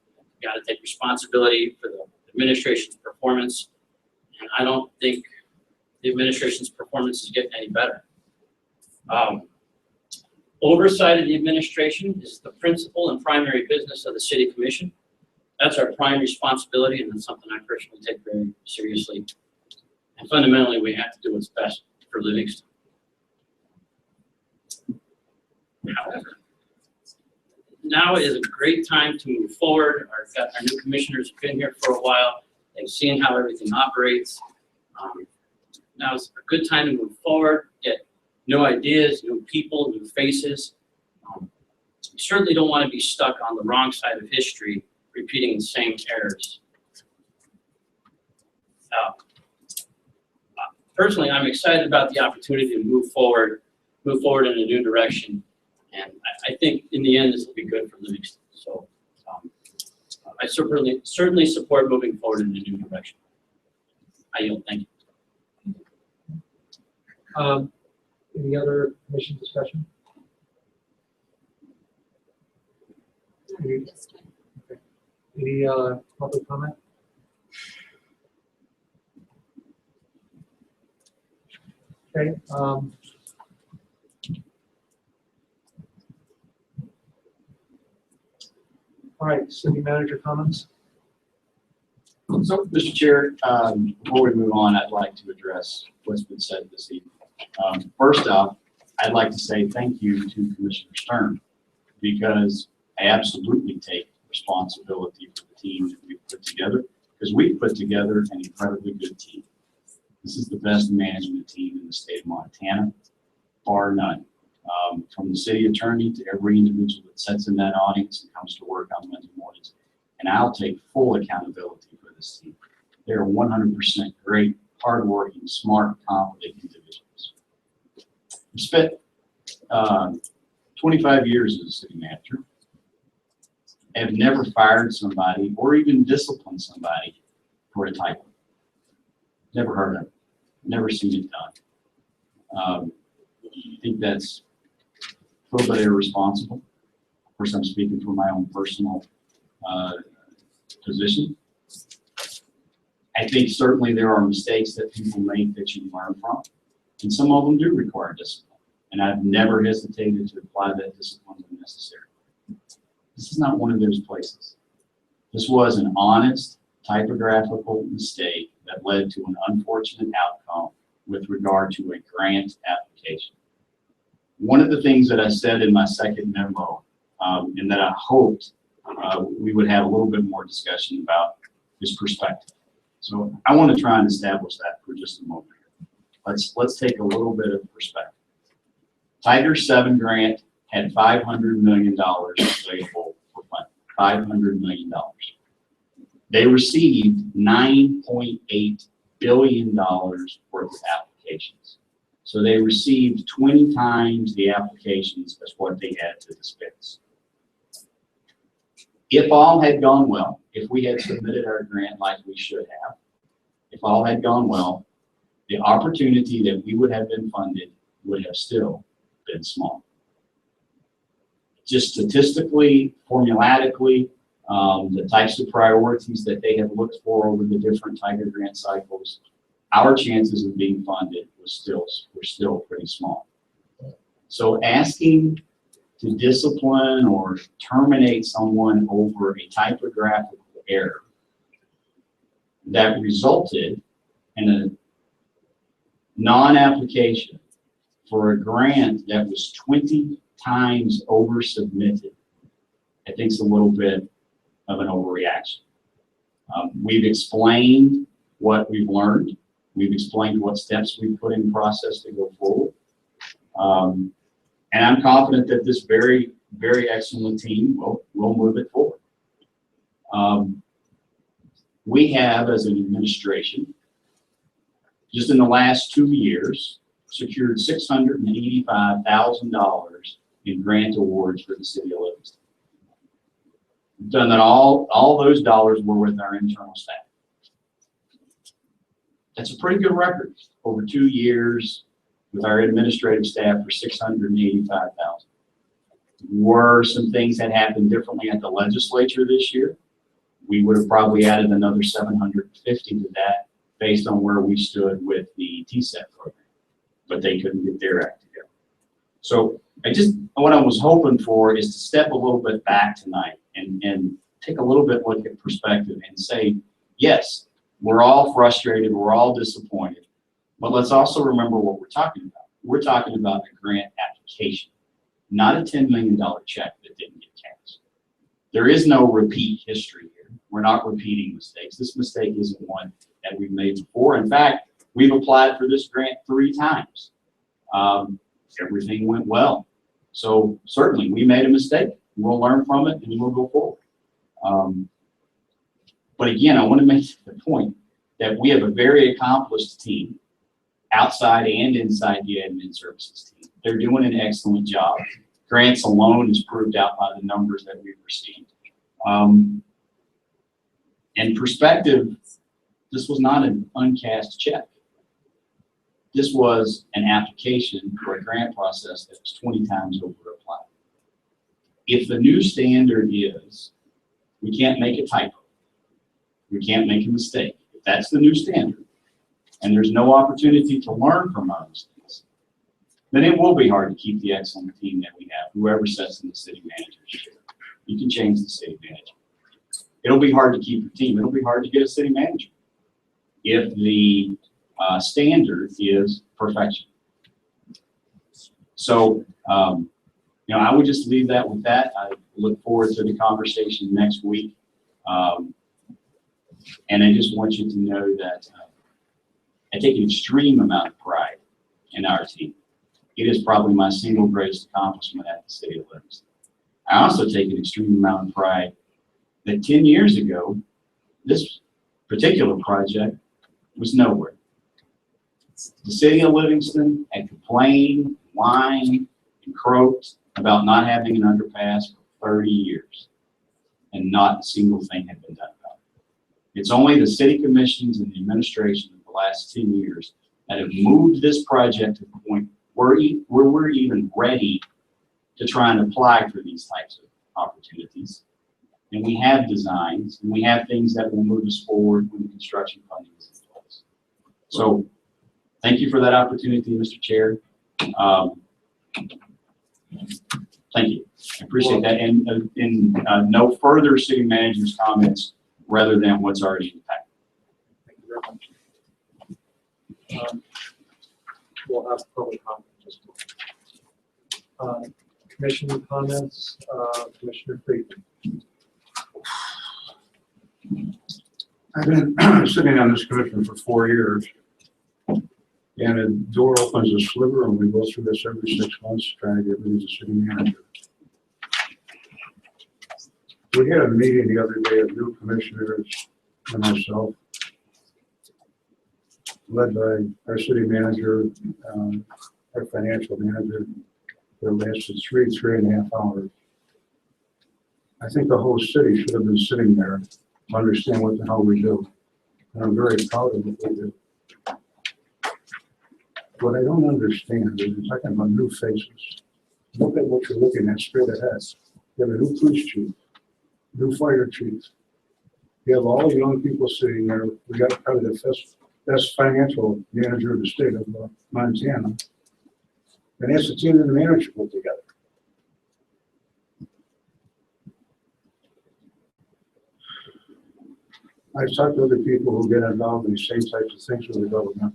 you got to take responsibility for the administration's performance, and I don't think the administration's performance is getting any better. Oversight of the administration is the principal and primary business of the city commission. That's our prime responsibility, and that's something I personally take very seriously. And fundamentally, we have to do what's best for Livingston. However, now is a great time to move forward. Our new commissioners have been here for a while. They've seen how everything operates. Now is a good time to move forward, get new ideas, new people, new faces. You certainly don't want to be stuck on the wrong side of history, repeating the same errors. Personally, I'm excited about the opportunity to move forward in a new direction, and I think in the end this will be good for Livingston. So I certainly support moving forward in a new direction. I yield. Thank you. Any other commission discussion? Any public comment? Okay. All right, city manager comments? So, Mr. Chair, before we move on, I'd like to address what's been said this evening. First off, I'd like to say thank you to Commissioner Stern, because I absolutely take responsibility for the team that we've put together, because we've put together an incredibly good team. This is the best management team in the state of Montana, bar none. From the city attorney to every individual that sits in that audience and comes to work on Wednesday mornings. And I'll take full accountability for this team. They're 100% great, hardworking, smart, competent individuals. I've spent 25 years as a city manager. Have never fired somebody or even disciplined somebody for a typo. Never heard of it. Never seen it done. I think that's a little bit irresponsible. Of course, I'm speaking from my own personal position. I think certainly there are mistakes that people make that you learn from, and some of them do require discipline. And I've never hesitated to apply that discipline when necessary. This is not one of those places. This was an honest typographical mistake that led to an unfortunate outcome with regard to a grant application. One of the things that I said in my second memo, and that I hoped we would have a little bit more discussion about, is perspective. So I want to try and establish that for just a moment. Let's take a little bit of perspective. Tiger 7 grant had $500 million available for funding. $500 million. They received $9.8 billion worth of applications. So they received 20 times the applications as what they had to dispense. If all had gone well, if we had submitted our grant like we should have, if all had gone well, the opportunity that we would have been funded would have still been small. Just statistically, formulatically, the types of priorities that they have looked for over the different Tiger grant cycles, our chances of being funded were still pretty small. So asking to discipline or terminate someone over a typographical error that resulted in a non-application for a grant that was 20 times over submitted, I think is a little bit of an overreaction. We've explained what we've learned. We've explained what steps we've put in process to go forward. And I'm confident that this very, very excellent team will move it forward. We have, as an administration, just in the last 2 years, secured $685,000 in grant awards for the city of Livingston. We've done that all those dollars were with our internal staff. That's a pretty good record over 2 years with our administrative staff for $685,000. Were some things that happened differently at the legislature this year, we would have probably added another 750 to that based on where we stood with the TSET program, but they couldn't get their act together. So what I was hoping for is to step a little bit back tonight and take a little bit look at perspective and say, yes, we're all frustrated, we're all disappointed, but let's also remember what we're talking about. We're talking about a grant application, not a $10 million check that didn't get cashed. There is no repeat history here. We're not repeating mistakes. This mistake isn't one that we've made before. In fact, we've applied for this grant 3 times. Everything went well. So certainly we made a mistake. We'll learn from it and we'll go forward. But again, I want to make the point that we have a very accomplished team outside and inside the admin services team. They're doing an excellent job. Grants alone is proved out by the numbers that we've received. And perspective, this was not an uncast check. This was an application for a grant process that was 20 times over applied. If the new standard is we can't make a typo, we can't make a mistake, if that's the new standard, and there's no opportunity to learn from our mistakes, then it will be hard to keep the excellent team that we have, whoever sits in the city manager's chair. You can change the city manager. It'll be hard to keep your team. It'll be hard to get a city manager if the standard is perfection. So, I would just leave that with that. I look forward to the conversation next week. And I just want you to know that I take an extreme amount of pride in our team. It is probably my single greatest accomplishment at the city of Livingston. I also take an extreme amount of pride that 10 years ago, this particular project was nowhere. The city of Livingston had complained, whined, and croaked about not having an underpass for 30 years, and not a single thing had been done about it. It's only the city commissions and the administration of the last 10 years that have moved this project to the point where we're even ready to try and apply for these types of opportunities. And we have designs, and we have things that will move us forward when the construction funding is in place. So thank you for that opportunity, Mr. Chair. Thank you. I appreciate that. And no further city manager's comments rather than what's already in the packet. Thank you very much. We'll have public comment just a moment. Commission comments, Commissioner Friedman. I've been sitting on this commission for 4 years, and a door opens a sliver, and we go through this every 6 months trying to get rid of the city manager. We had a meeting the other day of new commissioners and myself, led by our city manager, our financial manager. That lasted 3.5 hours. I think the whole city should have been sitting there to understand what the hell we do. And I'm very proud of what we do. What I don't understand is you're talking about new faces. Look at what you're looking at straight ahead. You have a new police chief, new fire chief. You have all the young people sitting there. We got probably the best financial manager of the state of Montana. And that's the team that the manager put together. I've talked to other people who get involved in the same types of things with the government.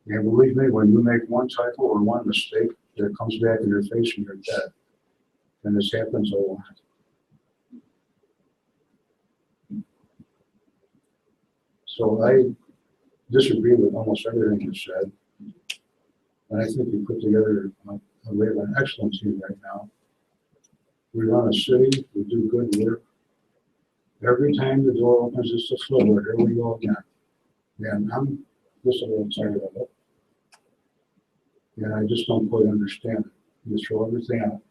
And believe me, when you make one typo or one mistake, that comes back in your face and you're dead. And this happens a lot. So I disagree with almost everything you said. And I think you put together we have an excellent team right now. We run a city, we do good work. Every time the door opens, it's a floor. Here we go again. And I'm just a little tired of it. And I just don't quite understand it. You throw everything out.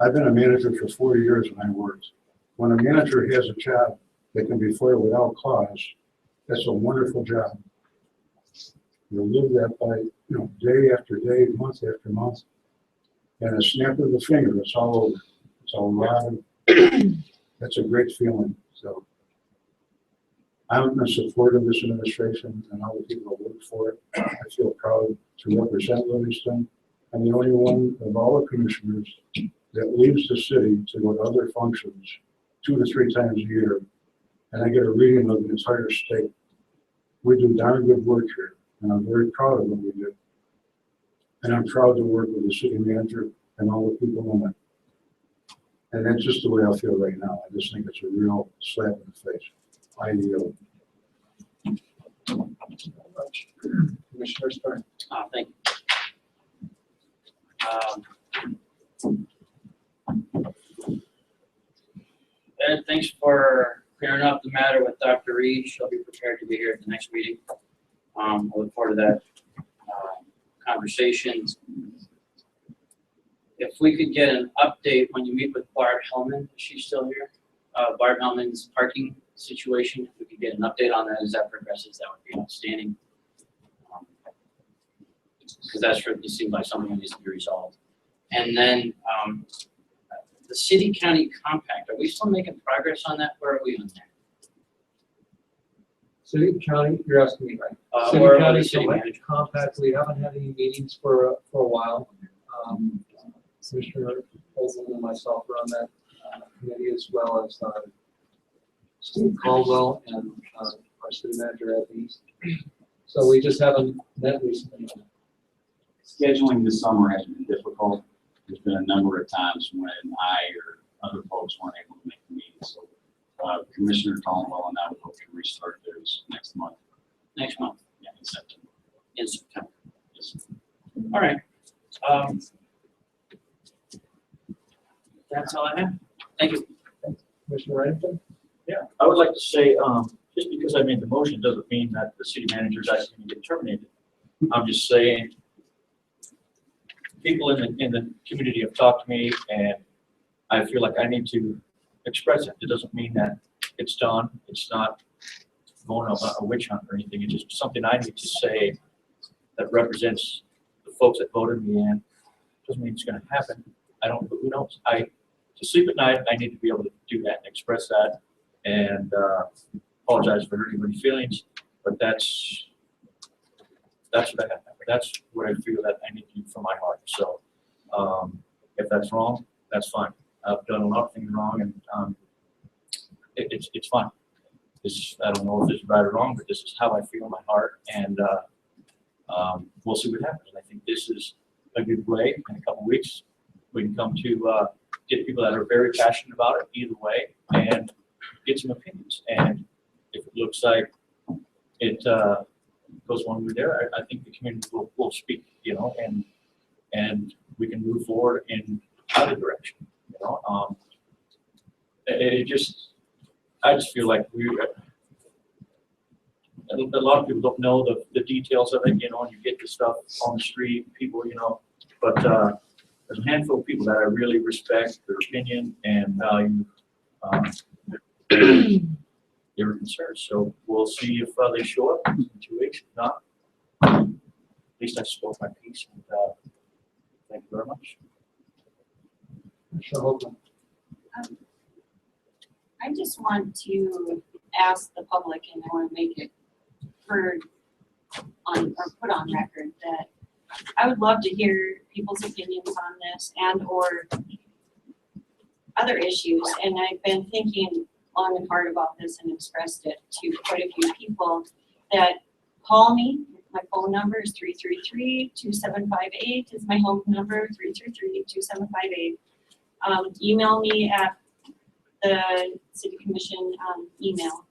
I've been a manager for 40 years when I worked. When a manager has a job that can be fired without cause, that's a wonderful job. You live that by, day after day, month after month. And a snap of the finger, it's all over. It's all right. That's a great feeling. So I'm in support of this administration and all the people that work for it. I feel proud to represent Livingston. I'm the only one of all the commissioners that leaves the city to go to other functions 2 to 3 times a year. And I get a reading of the entire state. We do darn good work here, and I'm very proud of what we do. And I'm proud to work with the city manager and all the people in it. And that's just the way I feel right now. I just think it's a real slap in the face. I yield. Commissioner Stern. Thank you. Ed, thanks for clearing up the matter with Dr. Reed. She'll be prepared to be here at the next meeting. I look forward to that conversation. If we could get an update when you meet with Barb Hellman, is she still here? Barb Hellman's parking situation, if we could get an update on that as that progresses, that would be outstanding. Because that's for, it seems like something that needs to be resolved. And then the city-county compact, are we still making progress on that? Where are we on that? City, county, you're asking me, right? City, county, select compact, we haven't had any meetings for a while. Commissioner Olson and myself are on that committee, as well as Steve Caldwell and our city manager at East. So we just haven't met recently. Scheduling this summer has been difficult. There's been a number of times when I or other folks weren't able to make the meeting. So Commissioner Caldwell and I will hope to restart those next month. Next month? Yeah, in September. In September. Yes. All right. That's all I have. Thank you. Commissioner Reddington? Yeah, I would like to say, just because I made the motion doesn't mean that the city manager is actually going to get terminated. I'm just saying, people in the community have talked to me, and I feel like I need to express it. It doesn't mean that it's done. It's not going on a witch hunt or anything. It's just something I need to say that represents the folks that voted me in. Doesn't mean it's going to happen. I don't, but who knows? To sleep at night, I need to be able to do that and express that, and apologize for hurting anybody's feelings, but that's what I have. That's what I feel that I need to do from my heart. So if that's wrong, that's fine. I've done a lot of things wrong, and it's fine. I don't know if it's right or wrong, but this is how I feel in my heart, and we'll see what happens. I think this is a good way. In a couple of weeks, we can come to get people that are very passionate about it either way and get some opinions. And if it looks like it goes one way there, I think the community will speak, and we can move forward in either direction. I just feel like a lot of people don't know the details of it, and you get the stuff on the street, people, but there's a handful of people that I really respect their opinion and value their concerns. So we'll see if they show up in 2 weeks. If not, at least I spoke my piece. And thank you very much. I just want to ask the public, and I want to make it heard on, or put on record that I would love to hear people's opinions on this and or other issues. And I've been thinking long and hard about this and expressed it to quite a few people that call me. My phone number is 333-2758 is my home number, 333-2758. Email me at the City Commission email.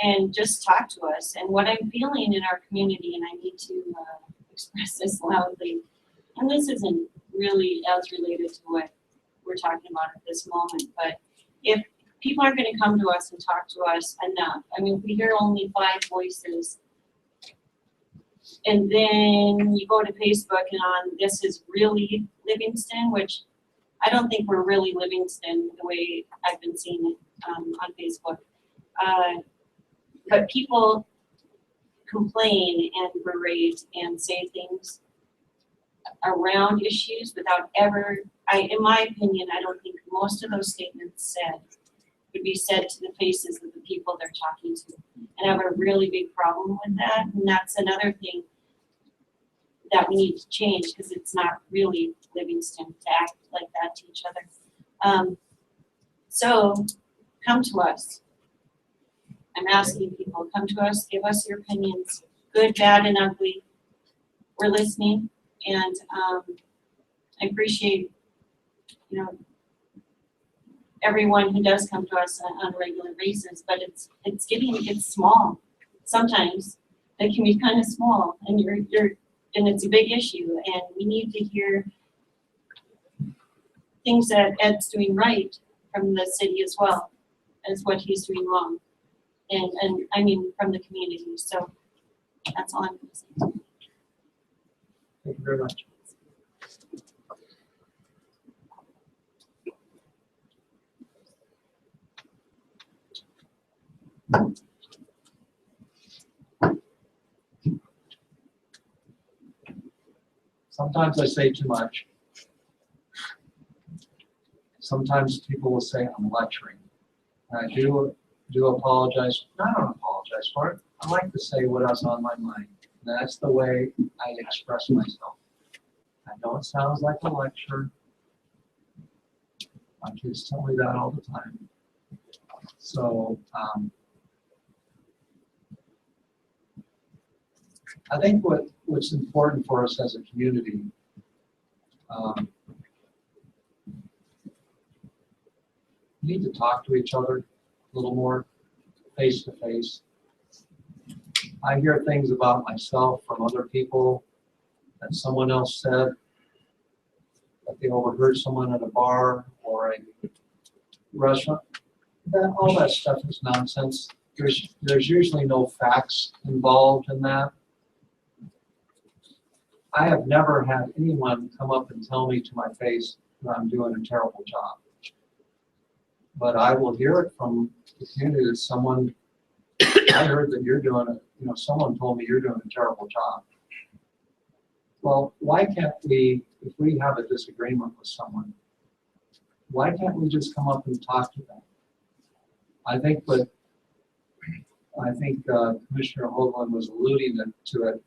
And just talk to us. And what I'm feeling in our community, and I need to express this loudly, and this isn't really as related to what we're talking about at this moment, but if people aren't going to come to us and talk to us enough, I mean, we hear only 5 voices, and then you go to Facebook and on this is really Livingston, which I don't think we're really Livingston the way I've been seeing it on Facebook. But people complain and berate and say things around issues without ever, in my opinion, I don't think most of those statements said would be said to the faces of the people they're talking to. And I have a really big problem with that. And that's another thing that we need to change because it's not really Livingston to act like that to each other. So come to us. I'm asking people, come to us, give us your opinions, good, bad, and ugly. We're listening, and I appreciate, everyone who does come to us on a regular basis. But it's small. Sometimes they can be kind of small, and and it's a big issue, and we need to hear things that Ed's doing right from the city as well as what he's doing wrong. And I mean, from the community. So that's all I'm going to say. Thank you very much. Sometimes I say too much. Sometimes people will say I'm lecturing. And I do apologize. I don't apologize for it. I like to say what's on my mind. That's the way I express myself. I know it sounds like a lecture. My kids tell me that all the time. So I think what's important for us as a community, we need to talk to each other a little more face to face. I hear things about myself from other people that someone else said, that they overheard someone at a bar or a restaurant. All that stuff is nonsense. There's usually no facts involved in that. I have never had anyone come up and tell me to my face that I'm doing a terrible job. But I will hear it from the community that someone, I heard that you're doing someone told me you're doing a terrible job. Well, why can't we, if we have a disagreement with someone, why can't we just come up and talk to them? I think Commissioner Hoagland was alluding to it,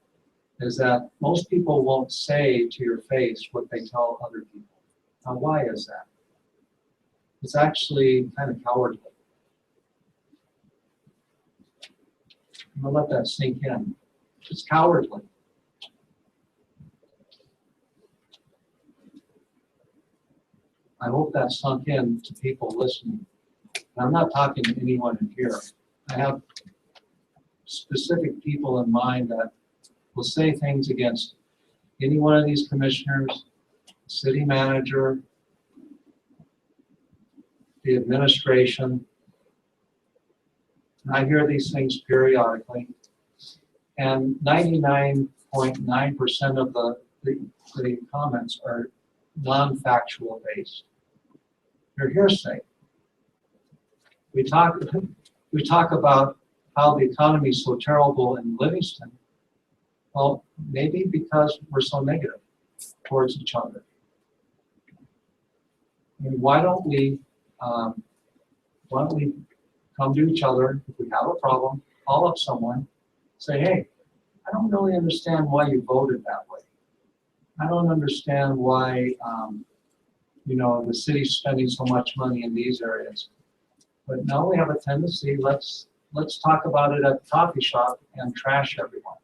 is that most people won't say to your face what they tell other people. Now, why is that? It's actually kind of cowardly. I'm gonna let that sink in. It's cowardly. I hope that sunk in to people listening. And I'm not talking to anyone in here. I have specific people in mind that will say things against any one of these commissioners, city manager, the administration. And I hear these things periodically. And 99.9% of the comments are non-factual based. They're hearsay. We talk about how the economy is so terrible in Livingston. Well, maybe because we're so negative towards each other. I mean, why don't we come to each other if we have a problem, call up someone, say, hey, I don't really understand why you voted that way. I don't understand why, the city's spending so much money in these areas. But now we have a tendency, let's talk about it at the coffee shop and trash everyone.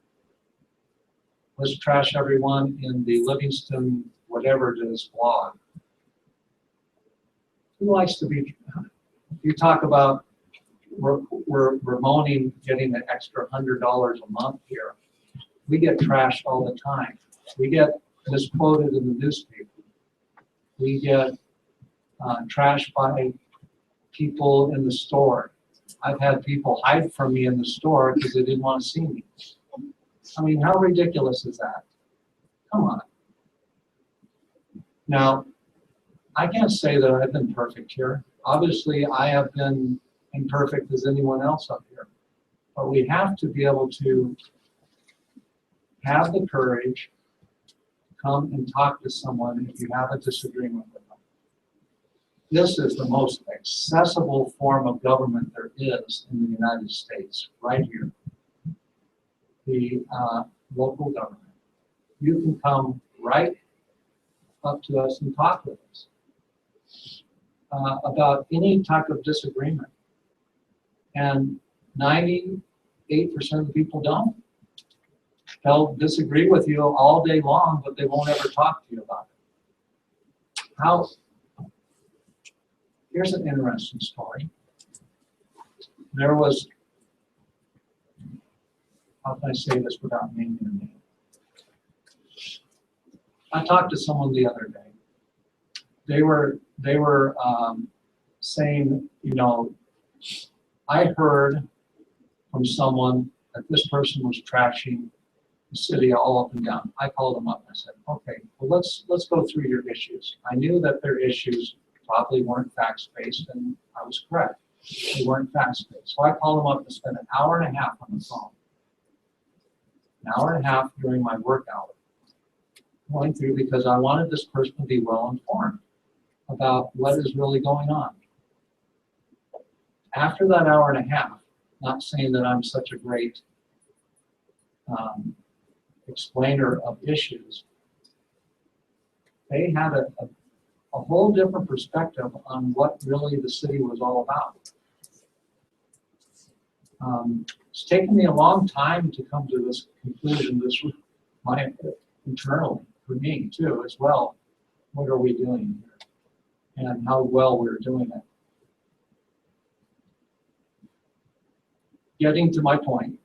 Let's trash everyone in the Livingston, whatever it is, blog. Who likes to be, you talk about we're moaning getting an extra $100 a month here. We get trashed all the time. We get misquoted in the newspaper. We get trashed by people in the store. I've had people hide from me in the store because they didn't want to see me. I mean, how ridiculous is that? Come on. Now, I can't say that I've been perfect here. Obviously, I have been imperfect as anyone else up here. But we have to be able to have the courage to come and talk to someone if you have a disagreement with them. This is the most accessible form of government there is in the United States, right here. The local government. You can come right up to us and talk with us about any type of disagreement. And 98% of the people don't. They'll disagree with you all day long, but they won't ever talk to you about it. Here's an interesting story. There was, how can I say this without naming a name? I talked to someone the other day. They were saying, I heard from someone that this person was trashing the city all up and down. I called them up and I said, okay, well let's go through your issues. I knew that their issues probably weren't facts-based, and I was correct. They weren't facts-based. So I called them up to spend an hour and a half on the phone. An hour and a half during my work hour. Going through because I wanted this person to be well informed about what is really going on. After that hour and a half, not saying that I'm such a great explainer of issues, they had a whole different perspective on what really the city was all about. It's taken me a long time to come to this conclusion, internally, for me too, as well. What are we doing here? And how well we're doing it. Getting to my point,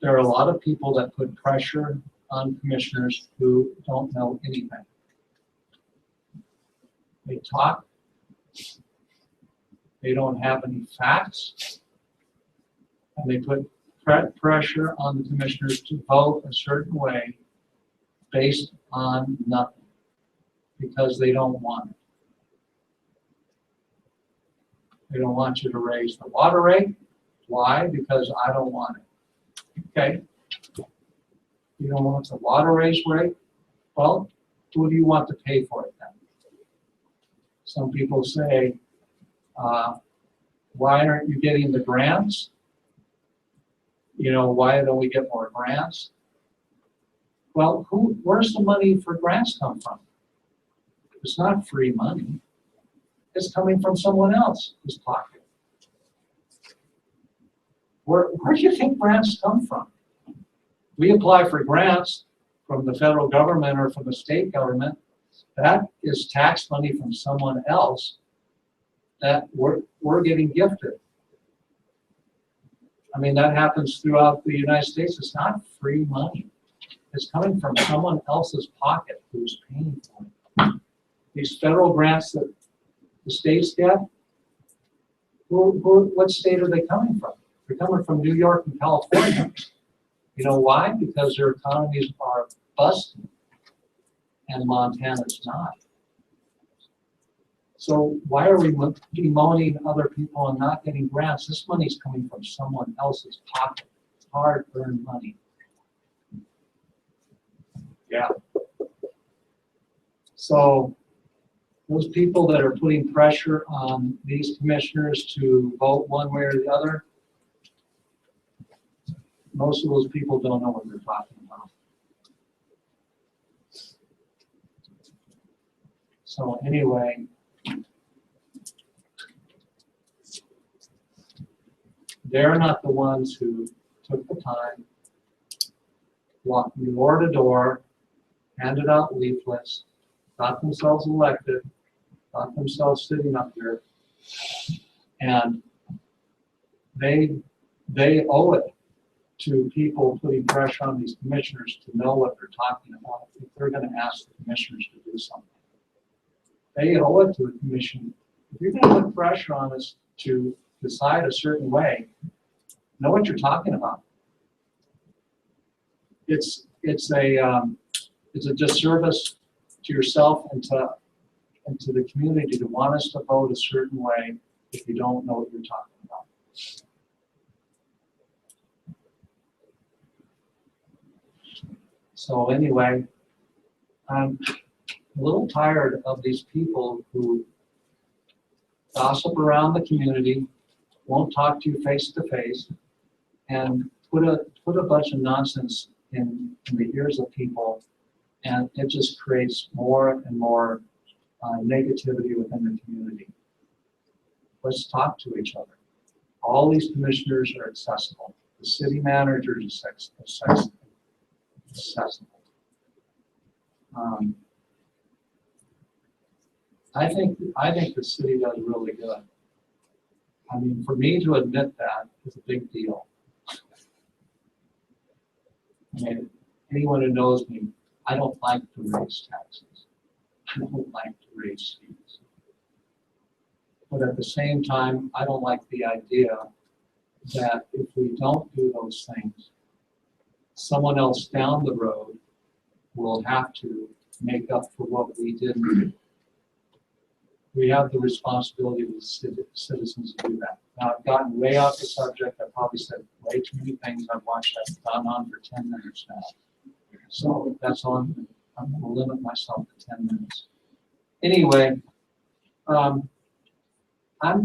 there are a lot of people that put pressure on commissioners who don't know anything. They talk, they don't have any facts, and they put pressure on the commissioners to vote a certain way based on nothing, because they don't want it. They don't want you to raise the water rate. Why? Because I don't want it. Okay. You don't want the water raise rate? Well, who do you want to pay for it then? Some people say, why aren't you getting the grants? Why don't we get more grants? Well, where's the money for grants come from? It's not free money. It's coming from someone else's pocket. Where do you think grants come from? We apply for grants from the federal government or from the state government. That is tax money from someone else that we're getting gifted. I mean, that happens throughout the United States. It's not free money. It's coming from someone else's pocket who's paying for it. These federal grants that the states get, what state are they coming from? They're coming from New York and California. You know why? Because their economies are busting and Montana's not. So why are we bemoaning other people and not getting grants? This money's coming from someone else's pocket. It's hard-earned money. Yeah. So those people that are putting pressure on these commissioners to vote one way or the other, most of those people don't know what they're talking about. So anyway, they're not the ones who took the time, walked from door to door, handed out leaflets, got themselves elected, got themselves sitting up here, and they owe it to people putting pressure on these commissioners to know what they're talking about if they're going to ask the commissioners to do something. They owe it to the commission. If you're going to put pressure on us to decide a certain way, know what you're talking about. It's a disservice to yourself and to the community to want us to vote a certain way if you don't know what you're talking about. So anyway, I'm a little tired of these people who gossip around the community, won't talk to you face to face, and put a bunch of nonsense in the ears of people, and it just creates more and more negativity within the community. Let's talk to each other. All these commissioners are accessible. The city manager is accessible. I think the city does really good. I mean, for me to admit that is a big deal. I mean, anyone who knows me, I don't like to raise taxes. I don't like to raise fees. But at the same time, I don't like the idea that if we don't do those things, someone else down the road will have to make up for what we didn't do. We have the responsibility as citizens to do that. Now, I've gotten way off the subject. I probably said way too many things. I've watched that gone on for 10 minutes now. So that's on. I'm going to limit myself to 10 minutes. Anyway, I'm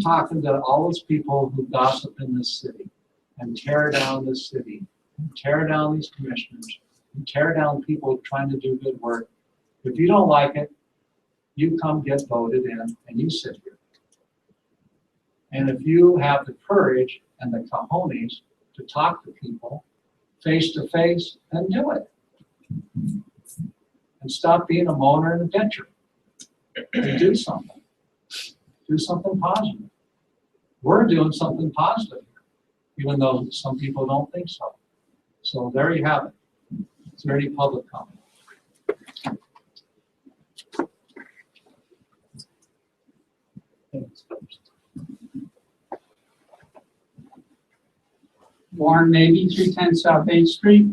talking to all those people who gossip in this city and tear down this city, and tear down these commissioners, and tear down people trying to do good work. If you don't like it, you come get voted in and you sit here. And if you have the courage and the cojones to talk to people face to face, then do it. And stop being a moaner and a bitcher. And do something. Do something positive. We're doing something positive here, even though some people don't think so. So there you have it. Is there any public comment? Warren Navy, 310 South 8th Street.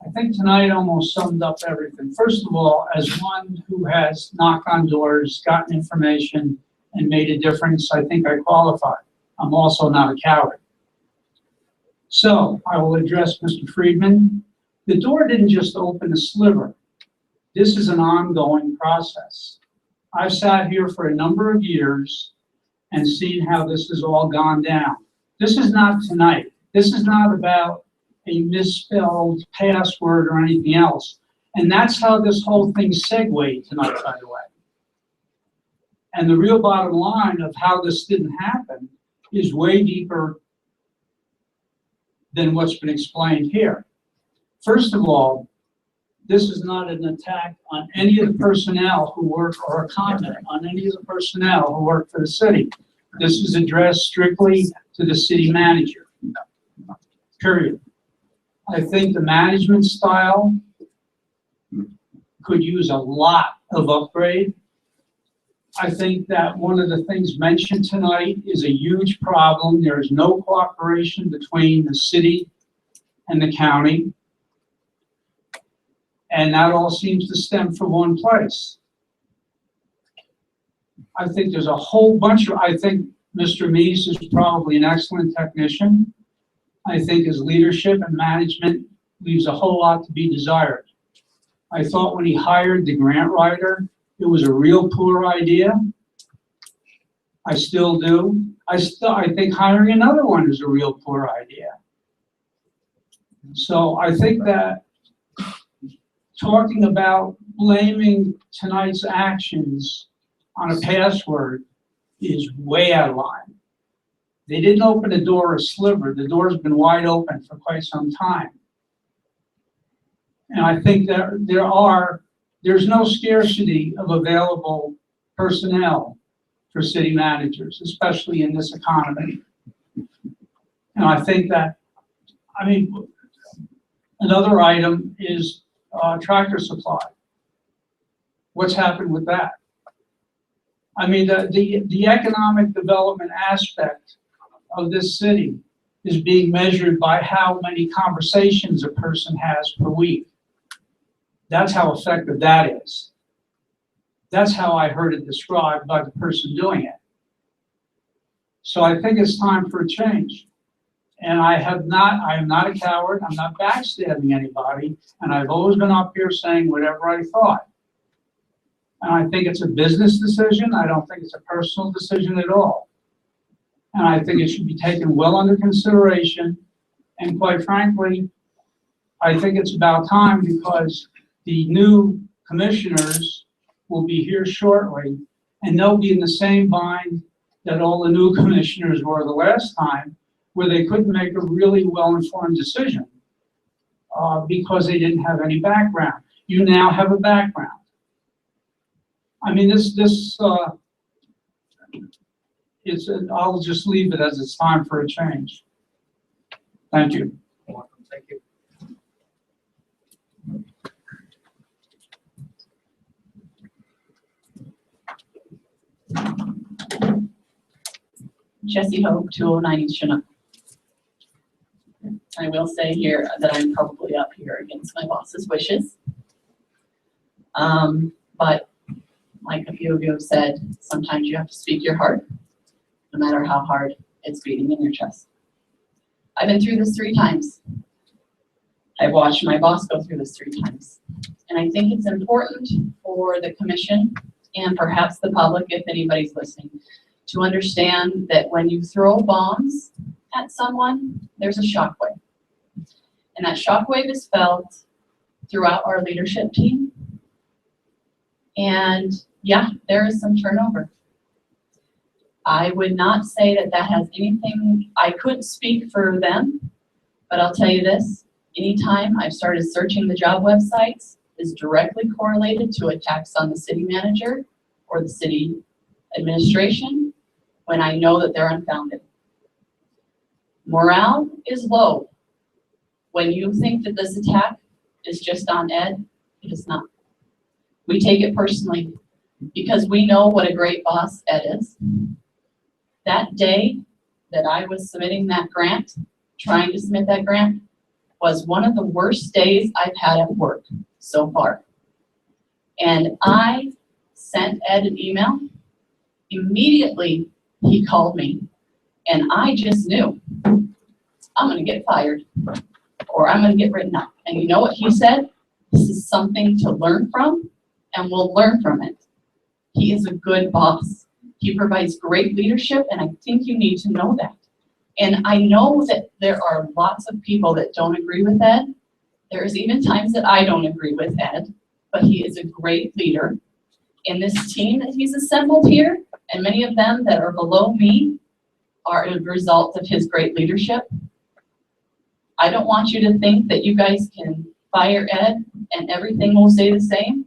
I think tonight almost summed up everything. First of all, as one who has knocked on doors, gotten information, and made a difference, I think I qualify. I'm also not a coward. So I will address Mr. Friedman. The door didn't just open a sliver. This is an ongoing process. I've sat here for a number of years and seen how this has all gone down. This is not tonight. This is not about a misspelled password or anything else. And that's how this whole thing segued tonight, by the way. And the real bottom line of how this didn't happen is way deeper than what's been explained here. First of all, this is not an attack on any of the personnel who work, or a comment on any of the personnel who work for the city. This is addressed strictly to the city manager, period. I think the management style could use a lot of upgrade. I think that one of the things mentioned tonight is a huge problem. There is no cooperation between the city and the county. And that all seems to stem from one place. I think there's a whole bunch of, I think Mr. Meese is probably an excellent technician. I think his leadership and management leaves a whole lot to be desired. I thought when he hired the grant writer, it was a real poor idea. I still do. I think hiring another one is a real poor idea. So I think that talking about blaming tonight's actions on a password is way out of line. They didn't open the door a sliver. The door's been wide open for quite some time. And I think that there's no scarcity of available personnel for city managers, especially in this economy. And I think that, I mean, another item is tractor supply. What's happened with that? I mean, the economic development aspect of this city is being measured by how many conversations a person has per week. That's how effective that is. That's how I heard it described by the person doing it. So I think it's time for a change. And I am not a coward, I'm not backstabbing anybody, and I've always been up here saying whatever I thought. And I think it's a business decision, I don't think it's a personal decision at all. And I think it should be taken well under consideration, and quite frankly, I think it's about time because the new commissioners will be here shortly, and they'll be in the same bind that all the new commissioners were the last time, where they couldn't make a really well-informed decision because they didn't have any background. You now have a background. I mean, I'll just leave it as it's time for a change. Thank you. You're welcome. Thank you. Jessie Hope, 209 East Chinook. I will say here that I'm probably up here against my boss's wishes. But like a few of you have said, sometimes you have to speak your heart, no matter how hard it's beating in your chest. I've been through this 3 times. I've watched my boss go through this 3 times. And I think it's important for the commission and perhaps the public, if anybody's listening, to understand that when you throw bombs at someone, there's a shockwave. And that shockwave is felt throughout our leadership team. And yeah, there is some turnover. I would not say that that has anything, I couldn't speak for them, but I'll tell you this, anytime I've started searching the job websites is directly correlated to attacks on the city manager or the city administration when I know that they're unfounded. Morale is low. When you think that this attack is just on Ed, it is not. We take it personally because we know what a great boss Ed is. That day that I was submitting that grant, trying to submit that grant, was one of the worst days I've had at work so far. And I sent Ed an email. Immediately, he called me, and I just knew, I'm gonna get fired, or I'm gonna get written up. And you know what he said? This is something to learn from, and we'll learn from it. He is a good boss. He provides great leadership, and I think you need to know that. And I know that there are lots of people that don't agree with Ed. There's even times that I don't agree with Ed, but he is a great leader. And this team that he's assembled here, and many of them that are below me, are a result of his great leadership. I don't want you to think that you guys can fire Ed and everything will stay the same,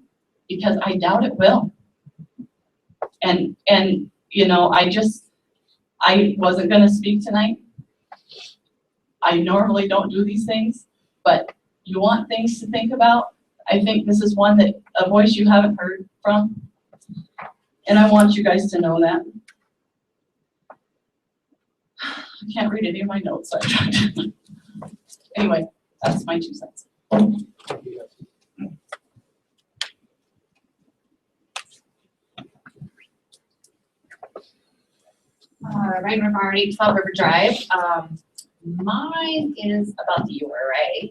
because I doubt it will. And you know, I wasn't gonna speak tonight. I normally don't do these things, but you want things to think about. I think this is one that, a voice you haven't heard from. And I want you guys to know that. I can't read any of my notes, so I tried to. Anyway, that's my 2 cents. Ryan Rivardi, 12 River Drive. Mine is about the URA.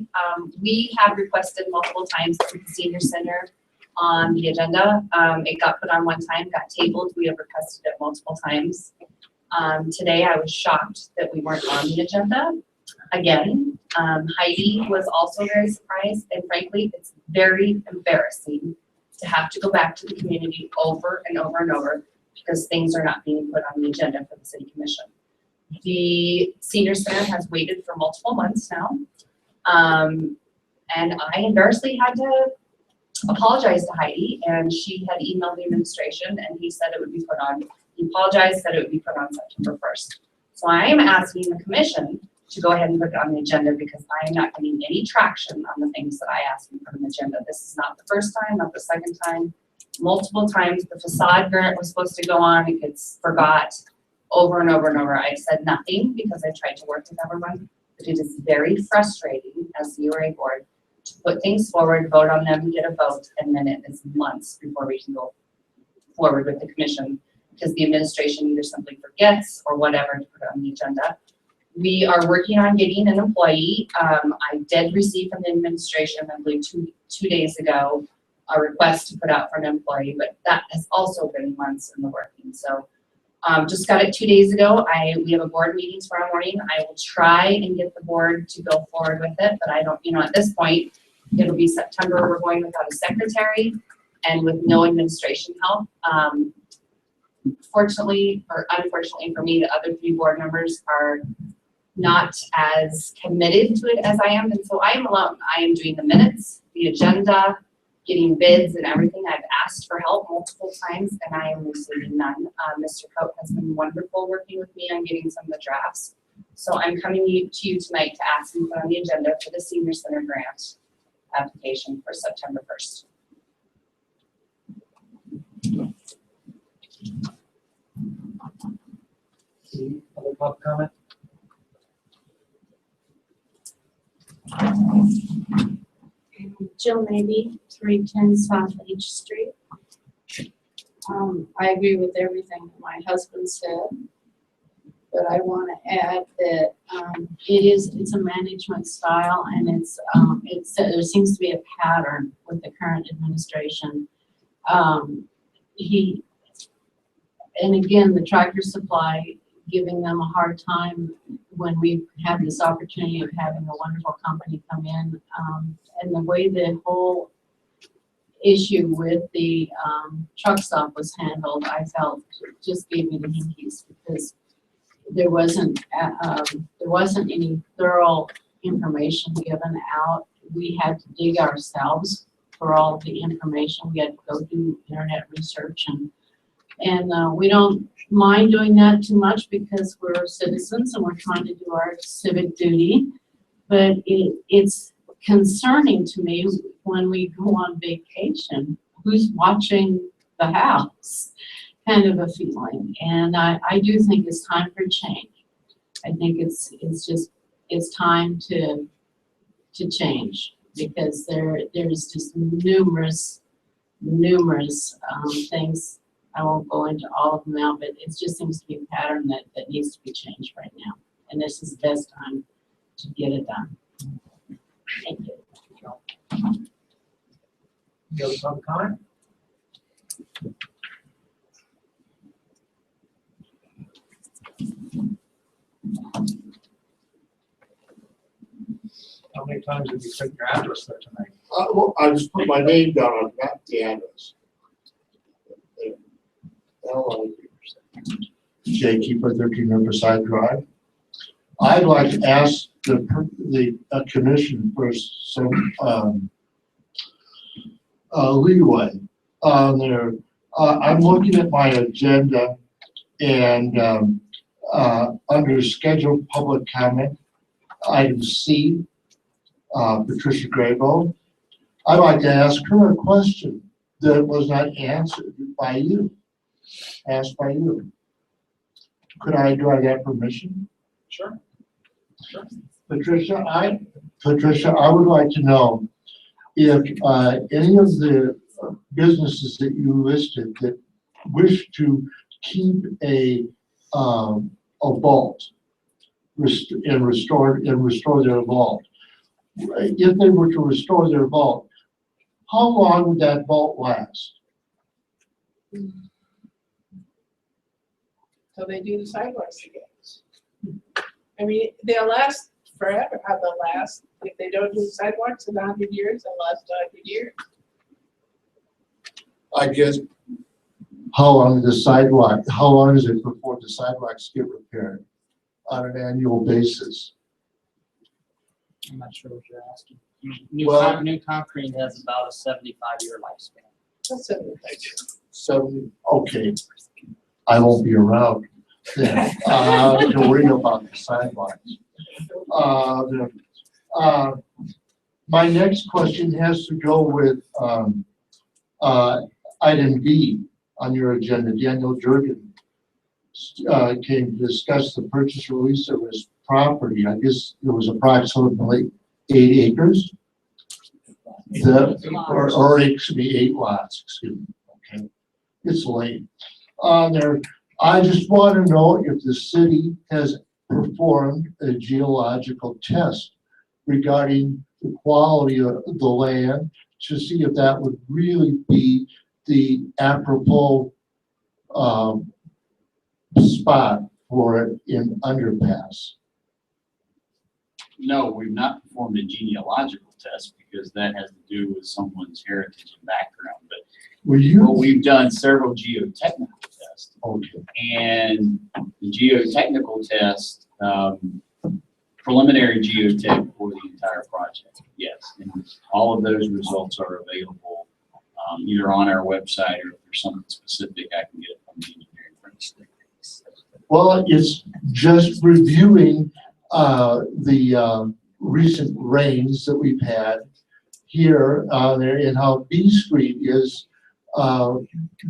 We have requested multiple times to put the senior center on the agenda. It got put on one time, got tabled. We have requested it multiple times. Today I was shocked that we weren't on the agenda again. Heidi was also very surprised, and frankly, it's very embarrassing to have to go back to the community over and over and over because things are not being put on the agenda for the city commission. The senior center has waited for multiple months now. And I embarrassingly had to apologize to Heidi, and she had emailed the administration, and he said it would be put on, he apologized, said it would be put on September 1st. So I am asking the commission to go ahead and put it on the agenda because I am not getting any traction on the things that I asked to put on the agenda. This is not the first time, not the second time. Multiple times the facade grant was supposed to go on, it gets forgot over and over and over. I've said nothing because I tried to work with everyone, but it is very frustrating as the URA board to put things forward, vote on them, get a vote, and then it is months before we can go forward with the commission because the administration either simply forgets or whatever to put it on the agenda. We are working on getting an employee. I did receive from the administration, I believe two days ago, a request to put out for an employee, but that has also been months in the working. So just got it 2 days ago. We have a board meeting tomorrow morning. I will try and get the board to go forward with it, but I don't, at this point, it'll be September. We're going without a secretary and with no administration help. Fortunately or unfortunately for me, the other 3 board members are not as committed to it as I am, and so I am alone. I am doing the minutes, the agenda, getting bids and everything. I've asked for help multiple times and I am receiving none. Mr. Coate has been wonderful working with me on getting some of the drafts. So I'm coming to you tonight to ask you to put on the agenda for the senior center grant application for September 1st. Any other public comment? Jill Maybe, 310 South H Street. I agree with everything my husband said, but I want to add that it's a management style, and there seems to be a pattern with the current administration. And again, the Tractor Supply giving them a hard time when we have this opportunity of having a wonderful company come in, and the way the whole issue with the truck stop was handled, I felt just gave me the hinkies because there wasn't any thorough information given out. We had to dig ourselves for all of the information. We had to go do internet research, and we don't mind doing that too much because we're citizens and we're trying to do our civic duty. But it's concerning to me when we go on vacation, who's watching the house, kind of a feeling. And I do think it's time for change. I think it's time to change because there's just numerous things. I won't go into all of them now, but it just seems to be a pattern that needs to be changed right now. And this is the best time to get it done. Thank you. Any other public comment? How many times have you put your address there tonight? Well, I just put my name down on the address. Jay Keeper, 13 Riverside Drive. I'd like to ask the commission for some leeway on there. I'm looking at my agenda and under scheduled public comment, item C, Patricia Graybo. I'd like to ask her a question that was not answered by you, asked by you. Do I get permission? Sure. Sure. Patricia, I would like to know if any of the businesses that you listed that wish to keep a vault and restore their vault. If they were to restore their vault, how long would that vault last? So they do the sidewalks again. I mean, they'll last forever, if they don't do sidewalks in 100 years, they'll last 100 years. I guess, how long is it before the sidewalks get repaired on an annual basis? I'm not sure what you're asking. New concrete has about a 75-year lifespan. That's 75 years. So, okay, I won't be around then, to worry about the sidewalks. My next question has to go with, item B on your agenda. Daniel Jurgen came to discuss the purchase or lease of his property. I guess it was approximately 8 acres. Or it should be 8 lots, excuse me. Okay, it's late. I just want to know if the city has performed a geological test regarding the quality of the land to see if that would really be the apropos spot for it in underpass. No, we've not performed a genealogical test because that has to do with someone's heritage and background. But well, we've done several geotechnical tests. Okay. And the geotechnical test, preliminary geotech for the entire project, yes. And all of those results are available either on our website, or if there's something specific, I can get it from the engineering firm. Well, it's just reviewing the recent rains that we've had here there, and how B Street is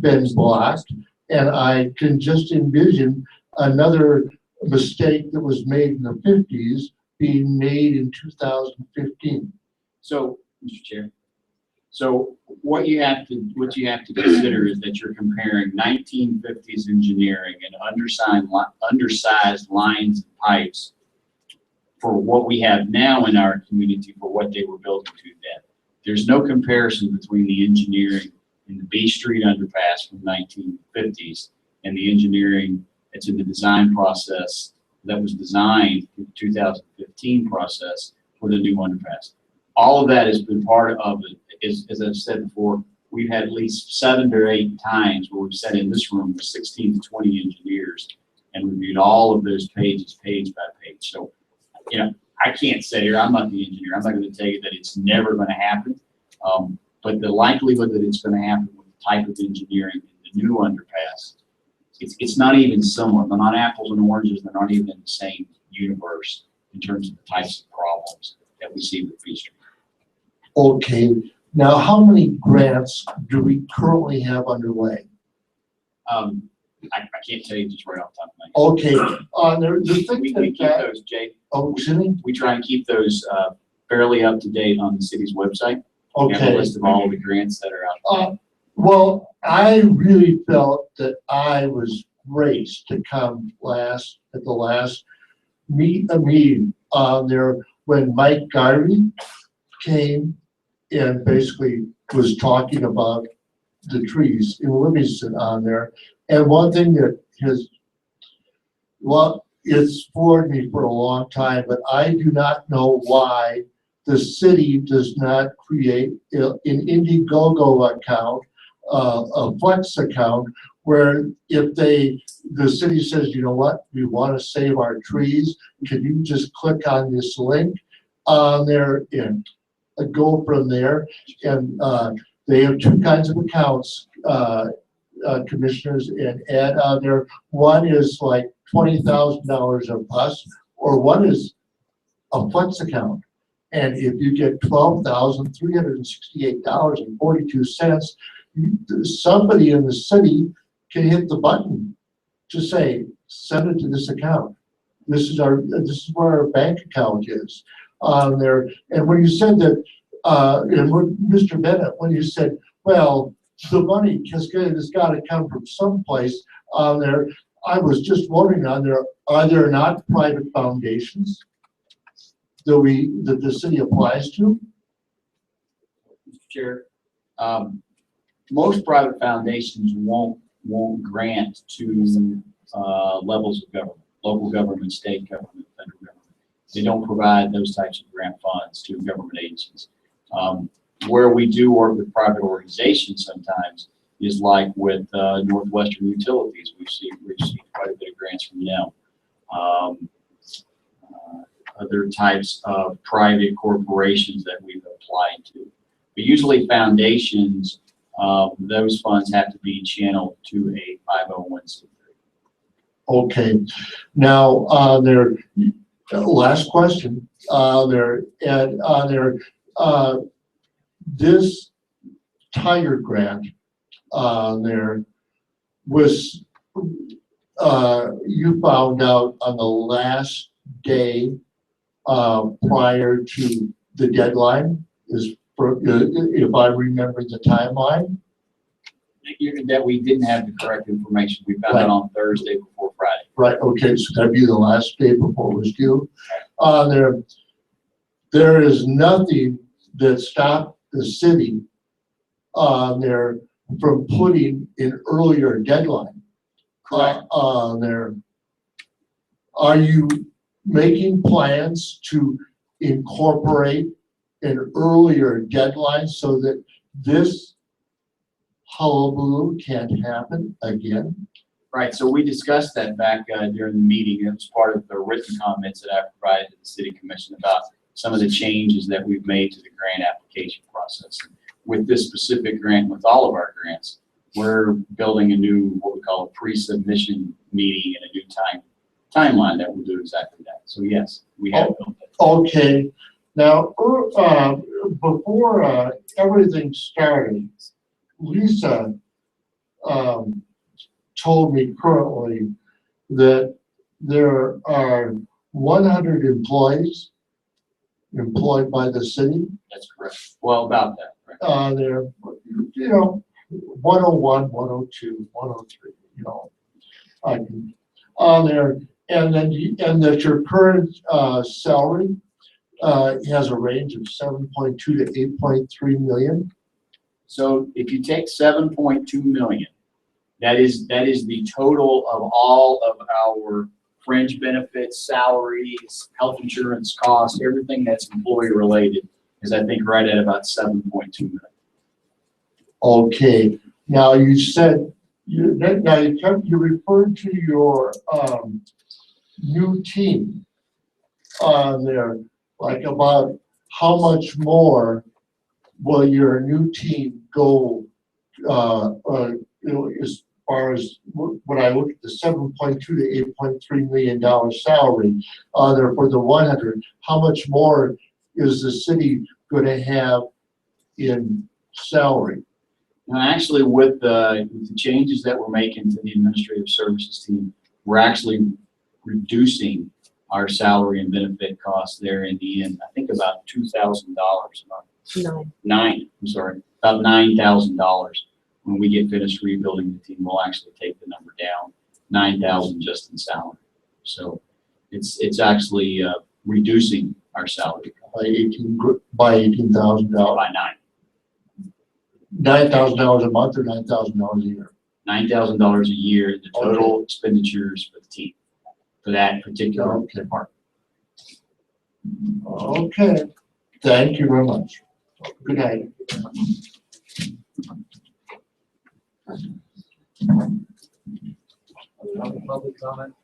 been blocked, and I can just envision another mistake that was made in the 50s being made in 2015. So, Mr. Chair, so what you have to consider is that you're comparing 1950s engineering and undersized lines and pipes for what we have now in our community for what they were building to then. There's no comparison between the engineering in the B Street underpass from 1950s and the engineering that's in the design process that was designed in the 2015 process for the new underpass. All of that has been part of it. As I've said before, we've had at least 7 or 8 times where we've sat in this room with 16 to 20 engineers and reviewed all of those pages, page by page. So, you know, I can't sit here, I'm not the engineer, I'm not going to tell you that it's never going to happen. But the likelihood that it's going to happen with the type of engineering in the new underpass, it's not even similar. They're not apples and oranges. They're not even in the same universe in terms of the types of problems that we see with B Street. Okay, now how many grants do we currently have underway? I can't tell you just right off the top of my head. Okay, the thing we keep those, Jay. Oh, excuse me? We try and keep those fairly up to date on the city's website. We have a Okay. list of all the grants that are out there. Well, I really felt that I was graced to come at the last meeting there when Mike Gyree came and basically was talking about the trees in Livingston on there. And one thing that it's floored me for a long time, but I do not know why the city does not create an Indiegogo account, a Flex account, where if the city says, you know what, we want to save our trees, can you just click on this link on there and go from there? And they have 2 kinds of accounts, commissioners, and add on there. One is like $20,000 a plus, or one is a Flex account. And if you get $12,368.42, somebody in the city can hit the button to say, send it to this account. This is where our bank account is on there. And when you said that, and when Mr. Bennett, when you said, well, the money has got to come from someplace on there, I was just wondering, are there not private foundations that the city applies to? Mr. Chair, most private foundations won't grant to levels of government, local government, state government, federal government. They don't provide those types of grant funds to government agencies. Where we do work with private organizations sometimes is like with Northwestern Utilities. We've received quite a bit of grants from them. Other types of private corporations that we've applied to. But usually foundations, those funds have to be channeled to a 501c3. Okay, now, there, last question, this Tiger grant, there was, you found out on the last day, prior to the deadline, if I remember the timeline? That we didn't have the correct information. We found out on Thursday before Friday. Right, okay, so that'd be the last day before it was due. There is nothing that stopped the city there from putting an earlier deadline. Correct. There. Are you making plans to incorporate an earlier deadline so that this hullabaloo can't happen again? Right, so we discussed that back during the meeting. It was part of the written comments that I provided to the City Commission about some of the changes that we've made to the grant application process. With this specific grant, with all of our grants, we're building a new, what we call a pre-submission meeting and a new timeline that will do exactly that. So yes, we have built that. Okay, now, before everything started, Lisa told me currently that there are 100 employees employed by the city. That's correct. Well, about that. Right. They're, 101, 102, 103, I can, on there, and that your current salary has a range of 7.2 to 8.3 million. So if you take 7.2 million, that is the total of all of our fringe benefits, salaries, health insurance costs, everything that's employee related is, I think, right at about 7.2 million. Okay, now you said, you referred to your new team there, like about how much more will your new team go, as far as when I look at the 7.2 to 8.3 million salary there for the 100, how much more is the city going to have in salary? Now, actually, with the changes that we're making to the administrative services team, we're actually reducing our salary and benefit costs there in the end. I think about $2,000 a month. About $9,000. When we get finished rebuilding the team, we'll actually take the number down, 9,000 just in salary. So it's actually reducing our salary by $18,000. By $9,000 a month or $9,000 a year? $9,000 a year, the total expenditures for the team, for that particular department. Okay, thank you very much. Good night. Public comment?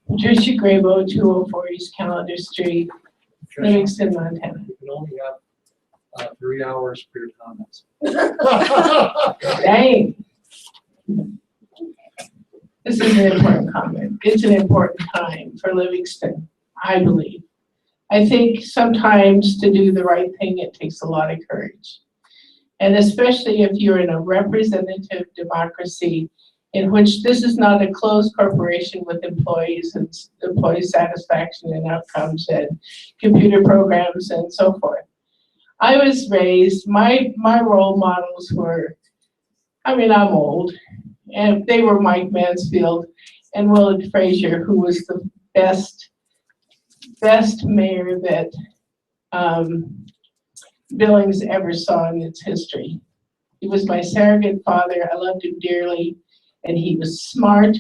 Patricia Grabo, 204 East Calendar Street, Livingston, Montana. You can only have 3 hours for your comments. Dang. This is an important comment. It's an important time for Livingston, I believe. I think sometimes to do the right thing, it takes a lot of courage. And especially if you're in a representative democracy in which this is not a closed corporation with employees and employee satisfaction and outcomes and computer programs and so forth. I was raised, my role models were, I'm old, and they were Mike Mansfield and Willard Frazier, who was the best mayor that Billings ever saw in its history. He was my surrogate father. I loved him dearly, and he was smart,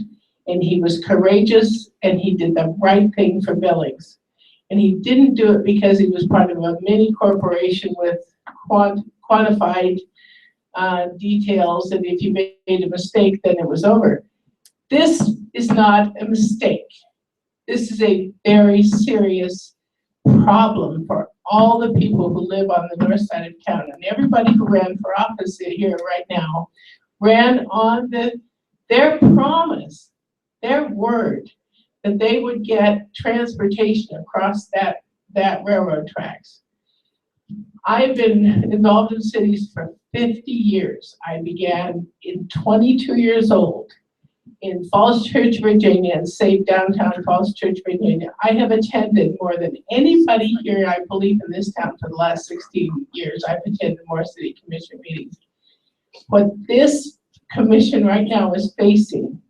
and he was courageous, and he did the right thing for Billings. And he didn't do it because he was part of a mini corporation with quantified details, and if you made a mistake, then it was over. This is not a mistake. This is a very serious problem for all the people who live on the north side of town. And everybody who ran for office here right now ran on their promise, their word, that they would get transportation across that railroad tracks. I've been involved in cities for 50 years. I began in 22 years old in Falls Church, Virginia, and saved downtown Falls Church, Virginia. I have attended more than anybody here, I believe, in this town for the last 16 years. I've attended more city commission meetings. What this commission right now is facing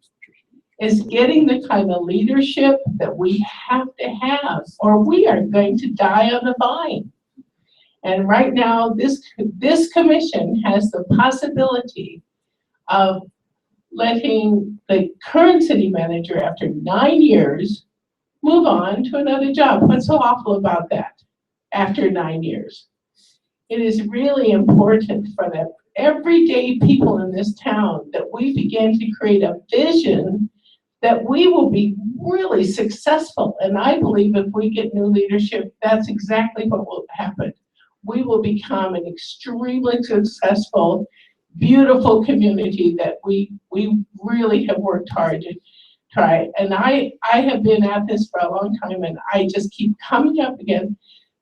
is getting the kind of leadership that we have to have, or we are going to die on the vine. And right now, this commission has the possibility of letting the current city manager, after 9 years, move on to another job. What's so awful about that after 9 years? It is really important for the everyday people in this town that we begin to create a vision that we will be really successful. And I believe if we get new leadership, that's exactly what will happen. We will become an extremely successful, beautiful community that we really have worked hard to try. And I have been at this for a long time, and I just keep coming up again.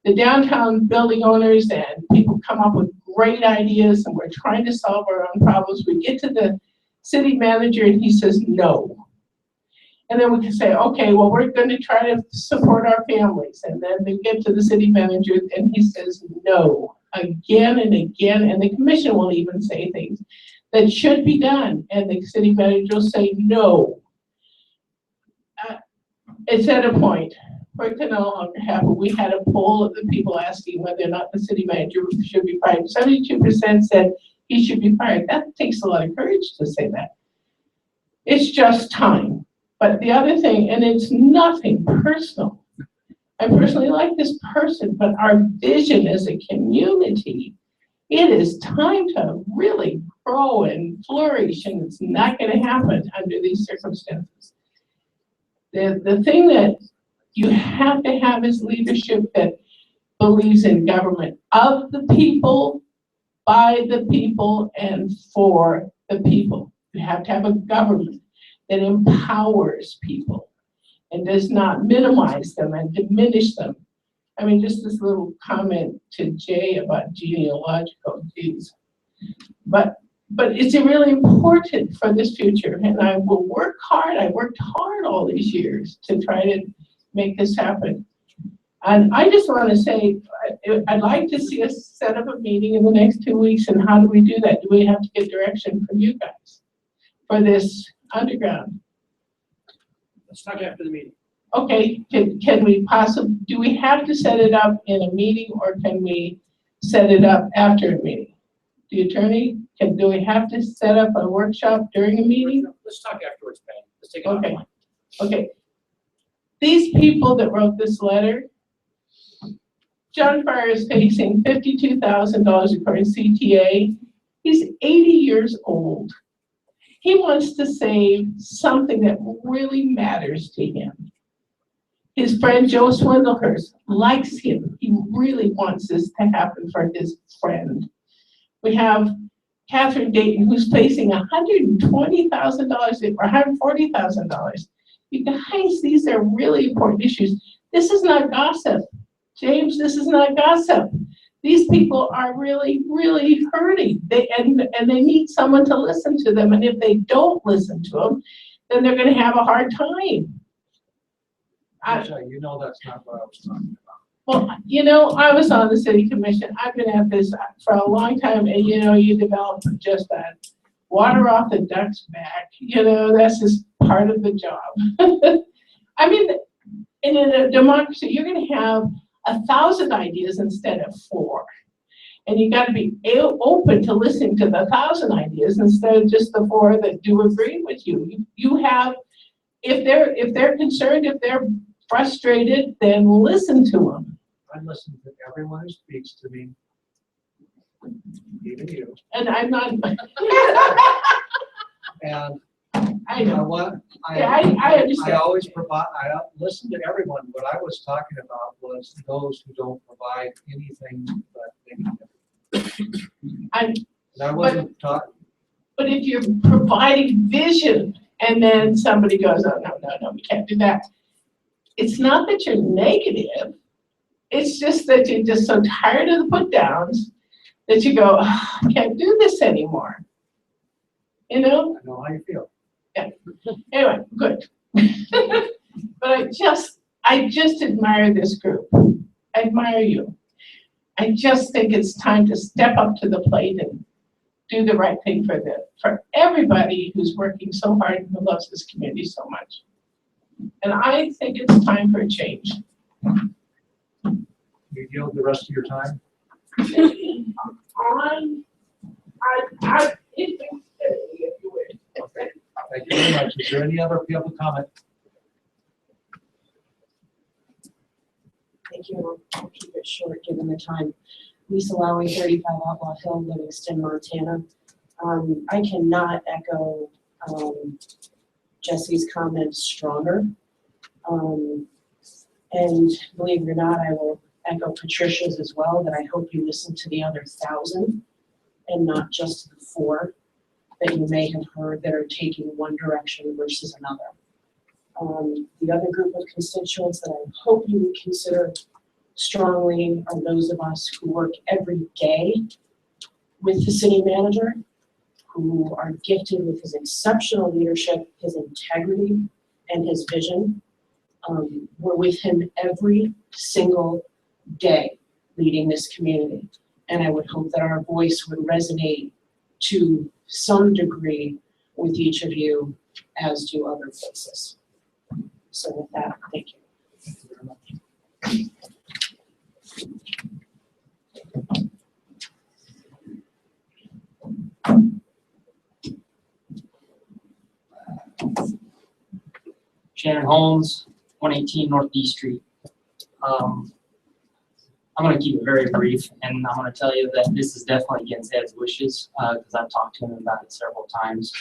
The downtown building owners and people come up with great ideas, and we're trying to solve our own problems. We get to the city manager and he says no. And then we can say, okay, well, we're going to try to support our families. And then they get to the city manager and he says no, again and again. And the commission will even say things that should be done. And the city manager will say no. It's at a point where it can no longer happen. We had a poll of the people asking whether or not the city manager should be fired. 72% said he should be fired. That takes a lot of courage to say that. It's just time. But the other thing, and it's nothing personal. I personally like this person, but our vision as a community, it is time to really grow and flourish, and it's not going to happen under these circumstances. The thing that you have to have is leadership that believes in government of the people, by the people, and for the people. You have to have a government that empowers people and does not minimize them and diminish them. I mean, just this little comment to Jay about genealogical, geez. But it's really important for this future, and I will work hard. I worked hard all these years to try to make this happen. And I just want to say, I'd like to see us set up a meeting in the next 2 weeks, and how do we do that? Do we have to get direction from you guys for this underground? Let's talk after the meeting. Okay, can we possibly, do we have to set it up in a meeting, or can we set it up after a meeting? The attorney, do we have to set up a workshop during a meeting? Let's talk afterwards, Ben. Let's take it Okay. offline. Okay. These people that wrote this letter, John Farr is facing $52,000 according to CTA. He's 80 years old. He wants to save something that really matters to him. His friend Joe Swindlehurst likes him. He really wants this to happen for his friend. We have Catherine Dayton, who's facing $120,000 or $140,000. You guys, these are really important issues. This is not gossip. James, this is not gossip. These people are really, really hurting. They need someone to listen to them. And if they don't listen to them, then they're going to have a hard time. You know that's not what I was talking about. Well, you know, I was on the city commission. I've been at this for a long time, and you know, you develop just that water off the duck's back. You know, that's just part of the job. I mean, in a democracy, you're going to have 1,000 ideas instead of 4. And you gotta be open to listening to the 1,000 ideas instead of just the 4 that do agree with you. You have, if they're concerned, if they're frustrated, then listen to them. I listen to everyone who speaks to me, even you. And I'm not. And I you know know. what? Yeah, I understand. I always provide, I listen to everyone. What I was talking about was those who don't provide anything but negative. I'm, And I wasn't talking, but if you're providing vision and then somebody goes, oh, no, we can't do that. It's not that you're negative. It's just that you're just so tired of the put downs that you go, oh, I can't do this anymore. You know? I know how you feel. Yeah. Anyway, good. But I just admire this group. I admire you. I just think it's time to step up to the plate and do the right thing for everybody who's working so hard and who loves this community so much. And I think it's time for a change. You yield the rest of your time? Okay. Thank you very much. Is there any other public comment? Thank you. I'll keep it short given the time. Lisa Lowy, 35 Outlaw Hill, Livingston, Montana. I cannot echo Jesse's comments stronger. And believe it or not, I will echo Patricia's as well, that I hope you listen to the other 1,000 and not just the 4 that you may have heard that are taking one direction versus another. The other group of constituents that I hope you would consider strongly are those of us who work every day with the city manager, who are gifted with his exceptional leadership, his integrity, and his vision. We're with him every single day leading this community. And I would hope that our voice would resonate to some degree with each of you, as do other voices. So with that, thank you. Thank you very much. Shannon Holmes, 118 North D Street. I'm going to keep it very brief, and I'm going to tell you that this is definitely against Ed's wishes, because I've talked to him about it several times.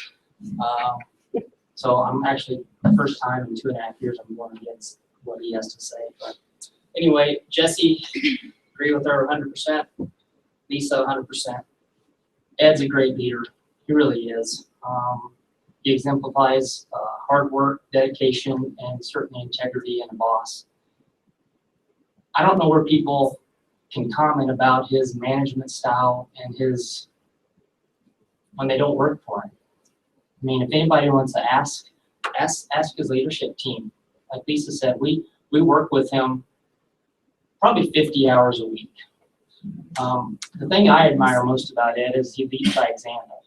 So I'm actually, the first time in 2.5 years, I'm going against what he has to say. But anyway, Jesse, agree with her 100%. Lisa, 100%. Ed's a great leader. He really is. He exemplifies hard work, dedication, and certainly integrity in a boss. I don't know where people can comment about his management style and his, when they don't work for him. I mean, if anybody wants to ask his leadership team. Like Lisa said, we work with him probably 50 hours a week. The thing I admire most about Ed is he leads by example.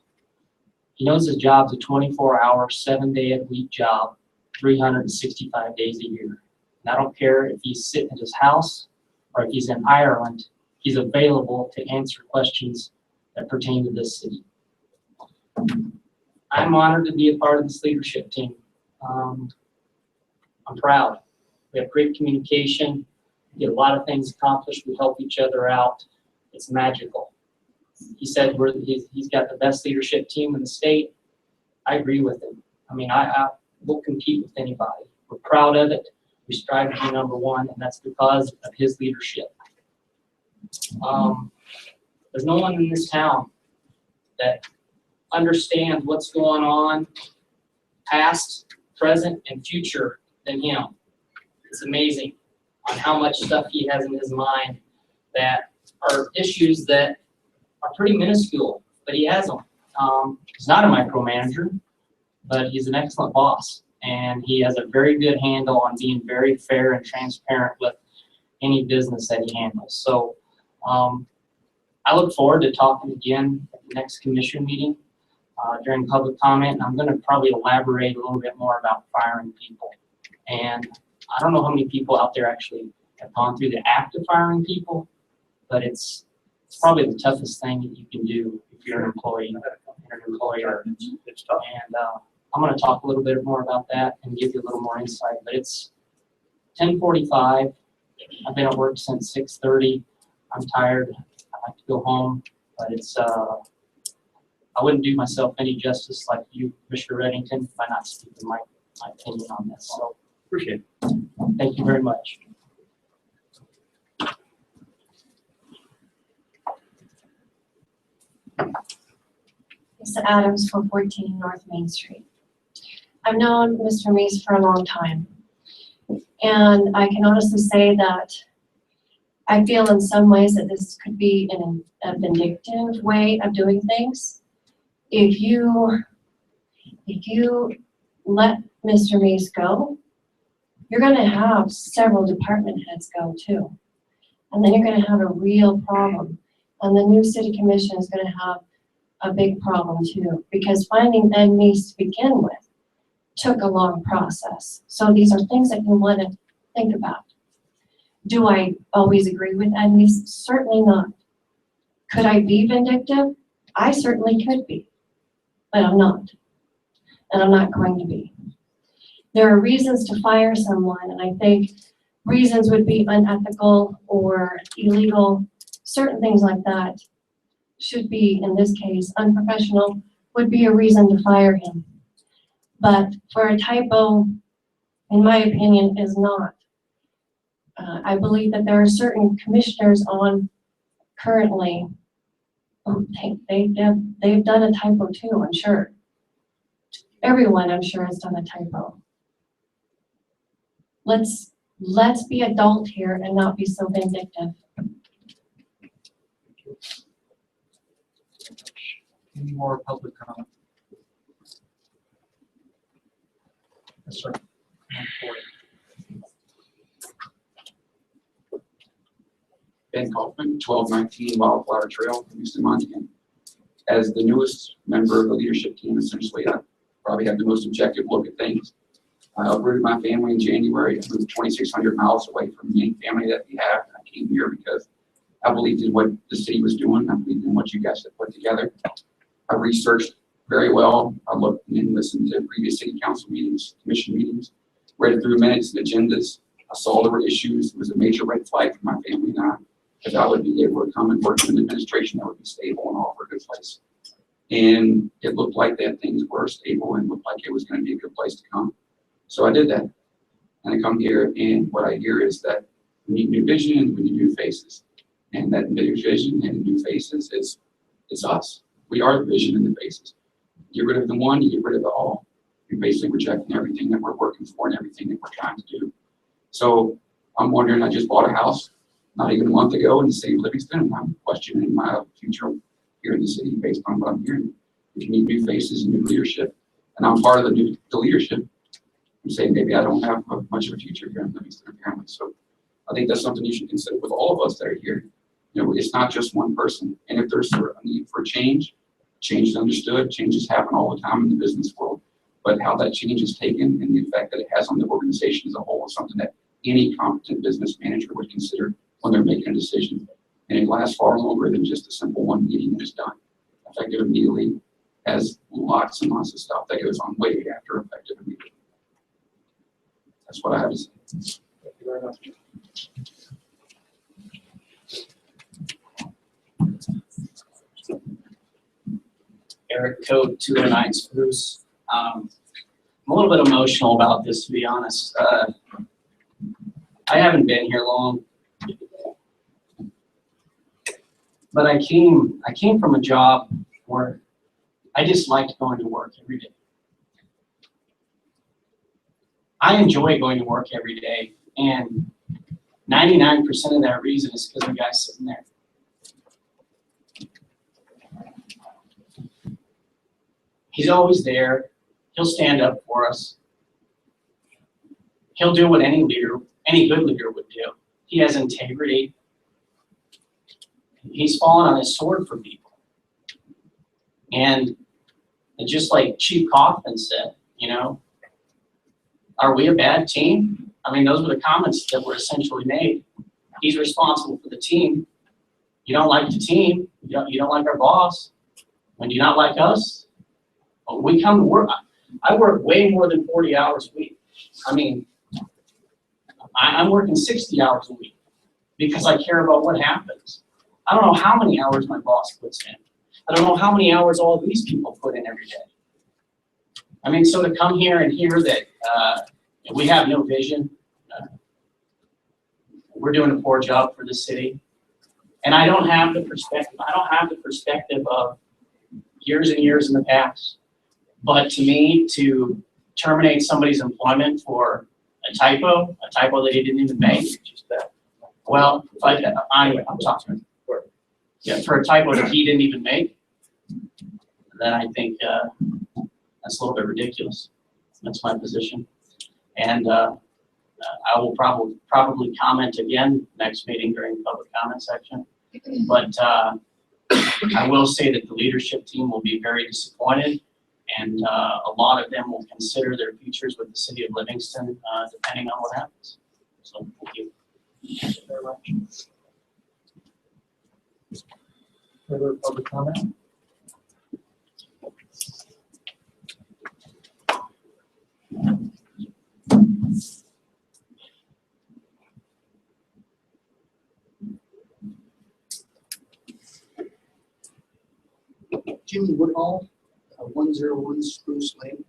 He knows his job's a 24-hour, 7-day-a-week job, 365 days a year. And I don't care if he's sitting at his house or if he's in Ireland, he's available to answer questions that pertain to this city. I'm honored to be a part of this leadership team. I'm proud. We have great communication, we get a lot of things accomplished, we help each other out. It's magical. He said he's got the best leadership team in the state. I agree with him. I mean, I will compete with anybody. We're proud of it. We strive to be #1, and that's because of his leadership. There's no one in this town that understands what's going on, past, present, and future than him. It's amazing on how much stuff he has in his mind that are issues that are pretty minuscule, but he has them. He's not a micromanager, but he's an excellent boss. And he has a very good handle on being very fair and transparent with any business that he handles. So I look forward to talking again at the next commission meeting during public comment. And I'm going to probably elaborate a little bit more about firing people. And I don't know how many people out there actually have gone through the act of firing people, but it's It's probably the toughest thing that you can do if you're an employee, you're an employer. It's tough. And I'm going to talk a little bit more about that and give you a little more insight. But it's 10:45. I've been at work since 6:30. I'm tired. I like to go home, but it's I wouldn't do myself any justice like you, Mr. Reddington, by not speaking my opinion on this. So Appreciate it. thank you very much. Lisa Adams, 414 North Main Street. I've known Mr. Meese for a long time, and I can honestly say that I feel in some ways that this could be a vindictive way of doing things. If you let Mr. Meese go, you're going to have several department heads go too, and then you're going to have a real problem, and the new city commission is going to have a big problem too, because finding Ed Meese to begin with took a long process. So these are things that you want to think about. Do I always agree with Ed Meese? Certainly not. Could I be vindictive? I certainly could be, but I'm not, and I'm not going to be. There are reasons to fire someone, and I think reasons would be unethical or illegal. Certain things like that should be, in this case, unprofessional, would be a reason to fire him. But for a typo, in my opinion, is not. I believe that there are certain commissioners on currently, they've done a typo too, I'm sure. Everyone, I'm sure, has done a typo. Let's be adult here and not be so vindictive. Any more public comment? Yes, sir. Ben Kaufman, 1219 Wildflower Trail, Livingston, Montana. As the newest member of the leadership team, essentially, I probably have the most objective look at things. I uprooted my family in January. I moved 2,600 miles away from the main family that we have. I came here because I believed in what the city was doing. I believed in what you guys had put together. I researched very well. I looked and listened to previous city council meetings, commission meetings, read through minutes and agendas. I saw there were issues. It was a major red flag for my family and I, because I would be able to come and work in an administration that would be stable and offer a good place. And it looked like that things were stable and looked like it was going to be a good place to come. So I did that. And I come here, and what I hear is that we need new vision, we need new faces. And that new vision and new faces is us. We are the vision and the faces. Get rid of the one, you get rid of the all. You're basically rejecting everything that we're working for and everything that we're trying to do. So I'm wondering, I just bought a house not even a month ago in the city of Livingston, and I'm questioning my future here in the city based on what I'm hearing. If you need new faces and new leadership, and I'm part of the leadership, I'm saying maybe I don't have much of a future here in Livingston apparently. So I think that's something you should consider with all of us that are here. You know, it's not just one person. And if there's a need for change, change is understood. Changes happen all the time in the business world. But how that change is taken and the effect that it has on the organization as a whole is something that any competent business manager would consider when they're making a decision. And it lasts far longer than just a simple one meeting and it's done. Effective immediately has lots and lots of stuff that goes on way after effective immediately. That's what I have to say. Thank you very much. Eric Code, 209 Spruce. I'm a little bit emotional about this, to be honest. I haven't been here long, but I came from a job where I just liked going to work every day. I enjoy going to work every day, and 99% of that reason is because of the guy sitting there. He's always there. He'll stand up for us. He'll do what any good leader would do. He has integrity. He's fallen on his sword for people. And just like Chief Kaufman said, you know, are we a bad team? I mean, those were the comments that were essentially made. He's responsible for the team. You don't like the team, you don't like our boss, when you not like us, well, we come to work. I work way more than 40 hours a week. I mean, I'm working 60 hours a week because I care about what happens. I don't know how many hours my boss puts in. I don't know how many hours all these people put in every day. I mean, so to come here and hear that we have no vision, we're doing a poor job for the city, and I don't have the perspective. I don't have the perspective of years and years in the past. But to me, to terminate somebody's employment for a typo that he didn't even make, just that. Well, anyway, I'm talking. Yeah, for a typo that he didn't even make, then I think that's a little bit ridiculous. That's my position, and I will probably comment again next meeting during the public comment section. But I will say that the leadership team will be very disappointed, and a lot of them will consider their futures with the city of Livingston, depending on what happens. So thank you. Thank you very much. Further public comment? Jimmy Woodhall, 101 Spruce Lane,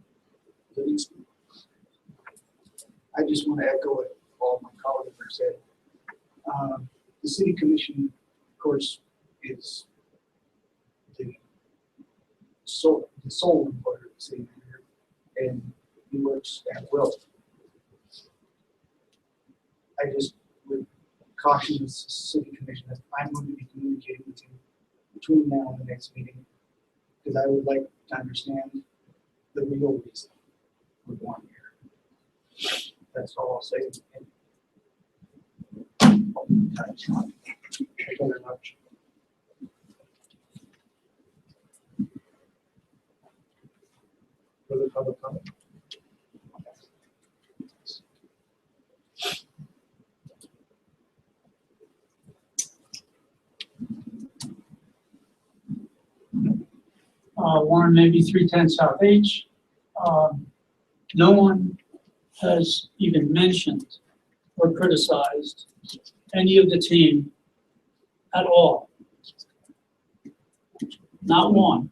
Livingston. I just want to echo what all my colleagues have said. The city commission, of course, is the sole employer of the city manager, and he works at will. I just would caution the city commission that I'm going to be communicating with you between now and the next meeting, because I would like to understand the real reason we're going here. That's all I'll say. Thank you very much. Further public comment? Warren, maybe 310 South H. No one has even mentioned or criticized any of the team at all. Not one.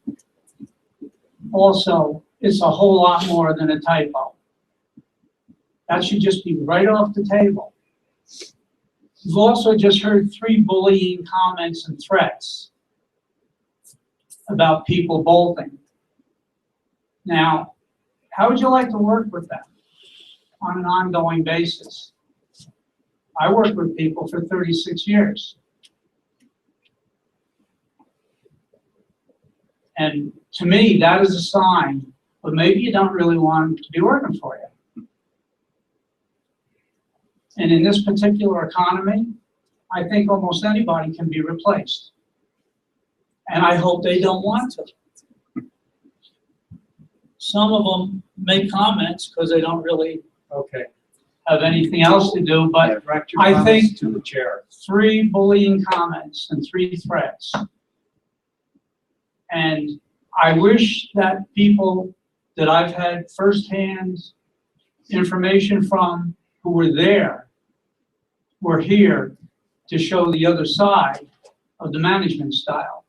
Also, it's a whole lot more than a typo. That should just be right off the table. We've also just heard 3 bullying comments and threats about people bolting. Now, how would you like to work with them on an ongoing basis? I worked with people for 36 years. And to me, that is a sign, but maybe you don't really want them to be working for you. And in this particular economy, I think almost anybody can be replaced. And I hope they don't want to. Some of them make comments because they don't really have anything else to do, but I think to the chair. 3 bullying comments and 3 threats. And I wish that people that I've had firsthand information from who were there were here to show the other side of the management style.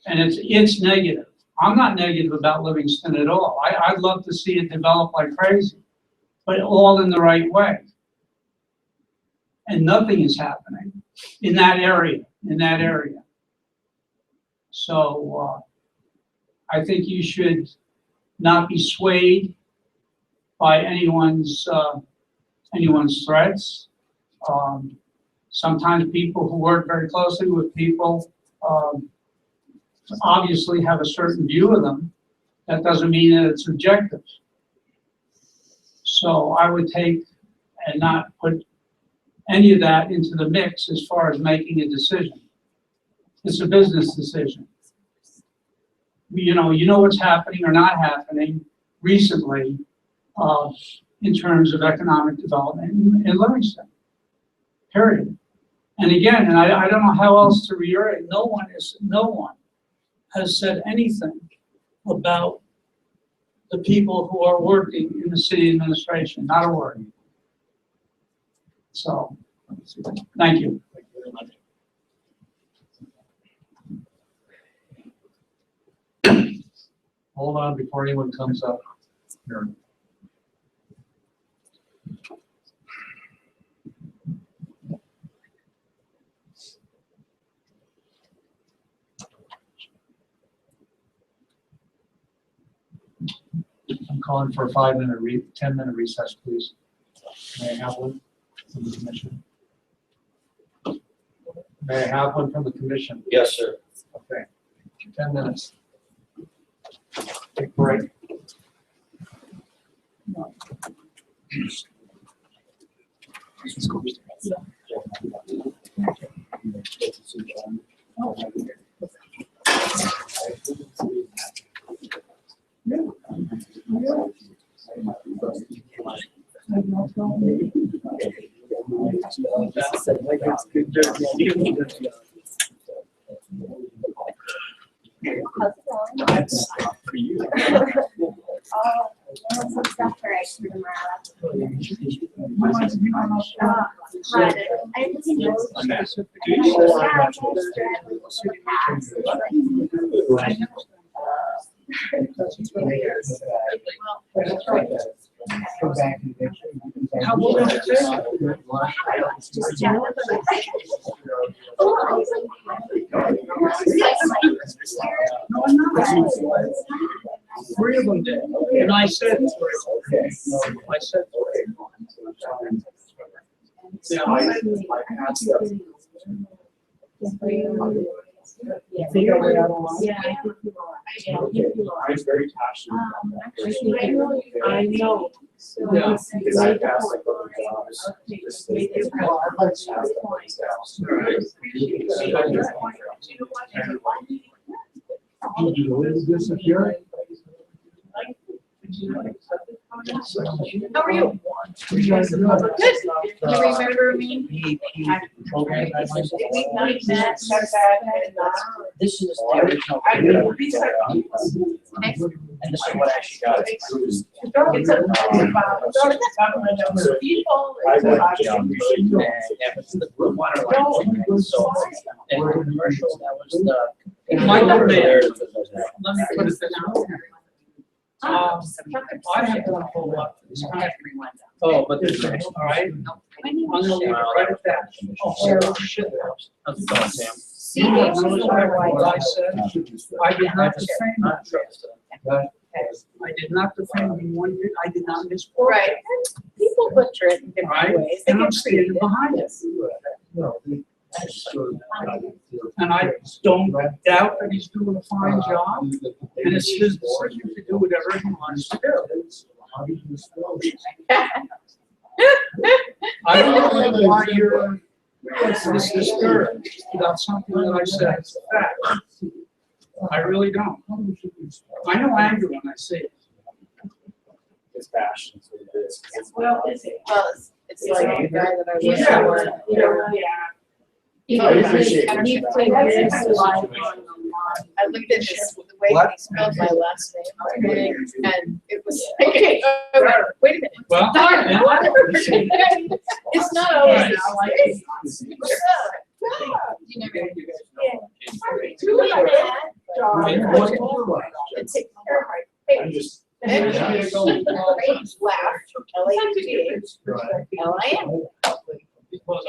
And it's negative. I'm not negative about Livingston at all. I'd love to see it develop like crazy, but all in the right way. And nothing is happening in that area, So I think you should not be swayed by anyone's threats. Sometimes people who work very closely with people obviously have a certain view of them. That doesn't mean that it's objective. So I would take and not put any of that into the mix as far as making a decision. It's a business decision. You know what's happening or not happening recently in terms of economic development in Livingston, period. And again, and I don't know how else to reiterate, no one has said anything about the people who are working in the city administration, not a word. So, thank you. Thank you very much. Hold on before anyone comes up here. I'm calling for a 10-minute recess, please. May I have one from the commission? May I have one from the commission? Yes, sir. Okay, 10 minutes. Take a break. How old is it? No, I'm not. 3 of them did. And I said, I said, yeah, You think I went out on line? Yeah. I'm very passionate. I know. Yeah. Because I've asked like other jobs. just Make this- it well, I'd like to ask other jobs. Did you lose this if you're? How are you? Good. You remember me? We met so bad. This is the original. And this is what I actually got. It's a people. I went down. Yeah, but the blue water line. So, and the commercial, that was the. Michael Mayer. Let me put it this way. I have one pulled up. Oh, but this, all right? I'm gonna leave it right at that. Oh, shit. How's it going, Sam? You have noticed what I said? I did not defame you. I did not defame you one bit. I did not misquote. Right. People butcher it in Right? different ways. And I'm standing behind it. And I don't doubt that he's doing a fine job, and it's his decision to do whatever he wants to do. I don't know why you're this discouraged about something that I said is a fact. I really don't. I know anger when I see it. It's passion. It's what it is. Well, it's like the guy that I was Yeah. with. I appreciate it. I looked at his, the way he spelled my last name, and it was, okay, wait a minute. Well, It's not always this way. What's up? You never. It takes care of my I'm face. just. And laugh, L-A-T-H, L-I-N.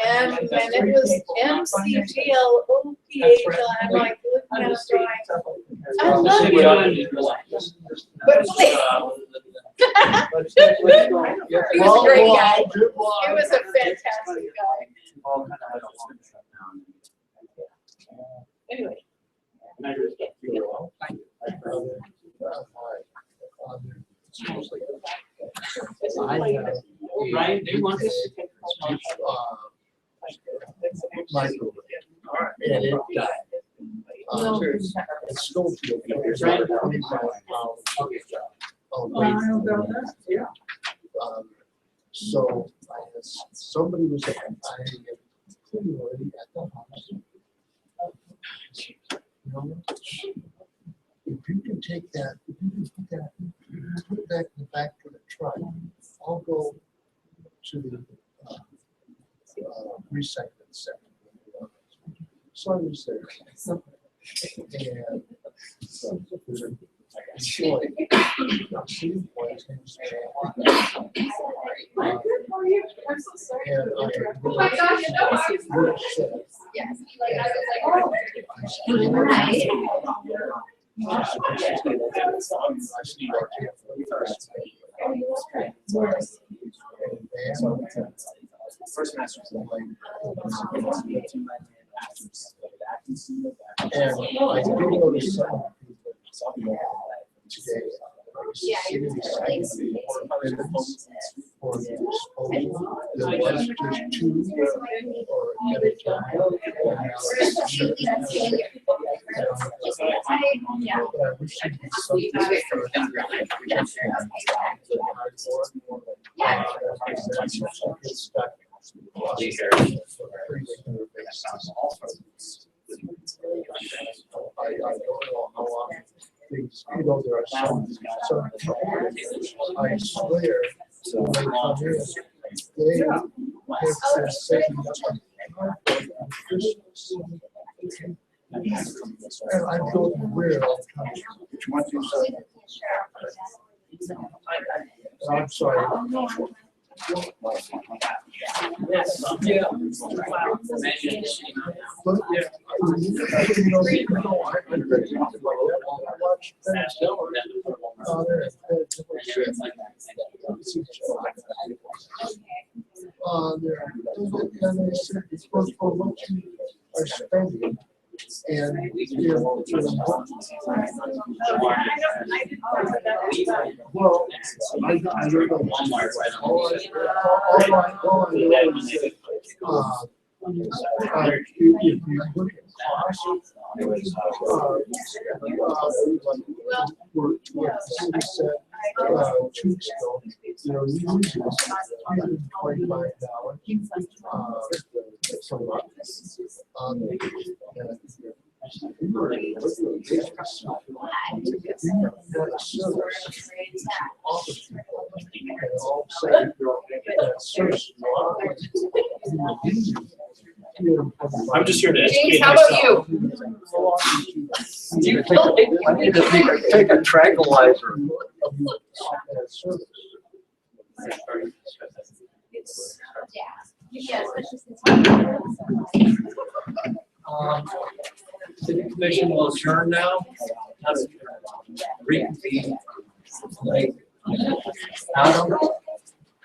And it was M-C-G-L-O-P-H, I'm like, looking at it going, I love you. But please. He was a great guy. He was a fantastic guy. Anyway. Right, do you want this? Michael. And it died. It's still. So somebody was, February at the house. You know, if you can take that, if you can put that, put it back in the back of the truck, I'll go to the recycling center. So I was there. And there's a boy, not seeing boy, his name is I'm so sorry. and Oh my gosh, no, I was. Yes, like I was First master and I do know there's some today. For the disposal, there was just two or at a time. But I wish it'd be something for I don't know how long things, you know, there are some I swear, when they come in, they take their second and I don't know where it all comes from. Which one do you say? I'm sorry. Yes. Yeah. But, for what you are spending. And well, I don't know. All I know is that, if you look at costs, what the city said 2 weeks ago, you know, you use $325 per month. I'm just here to educate James, how about myself. you? I need to take a tranquilizer. City Commission will adjourn now. Reconvene. Adam,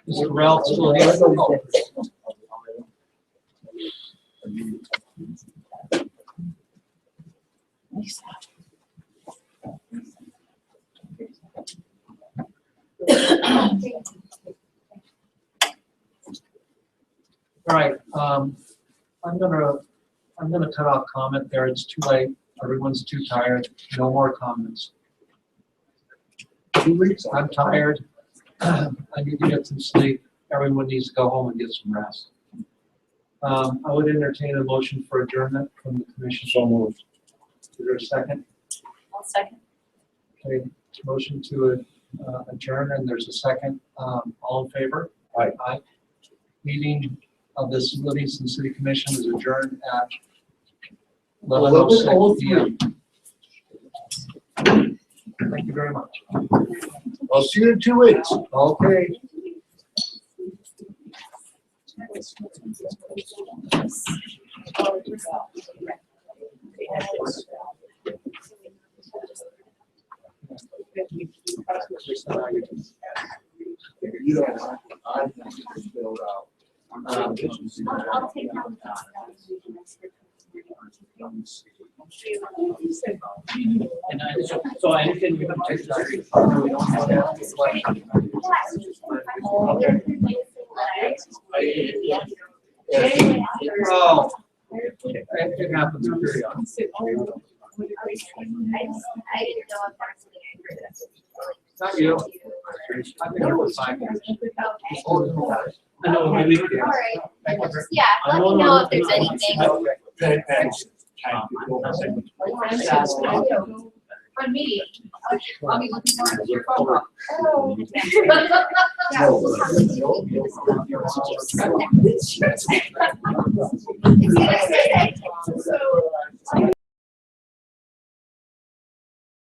is Ralph still here? All right, I'm gonna cut off comment there. It's too late. Everyone's too tired. No more comments. 2 weeks, I'm tired. I need to get some sleep. Everyone needs to go home and get some rest. I would entertain a motion for adjournment from the commission. So moved. Is there a second? I'll second. Okay, motion to adjourn, and there's a second. All in favor? Aye. Aye. Meeting of this Livingston City Commission is adjourned at 11:06 p.m. Thank you very much. I'll see you in 2 weeks. Okay. You don't mind. I think it's filled out. I'll take down. And so I understand you're gonna take this. Oh, it happens periodically. I didn't know if that's something I heard. Not you. I've been here for 5 years. I know, maybe. All right. Yeah, let me know if there's anything. Okay, thanks. On me, I'll be looking for your phone call. So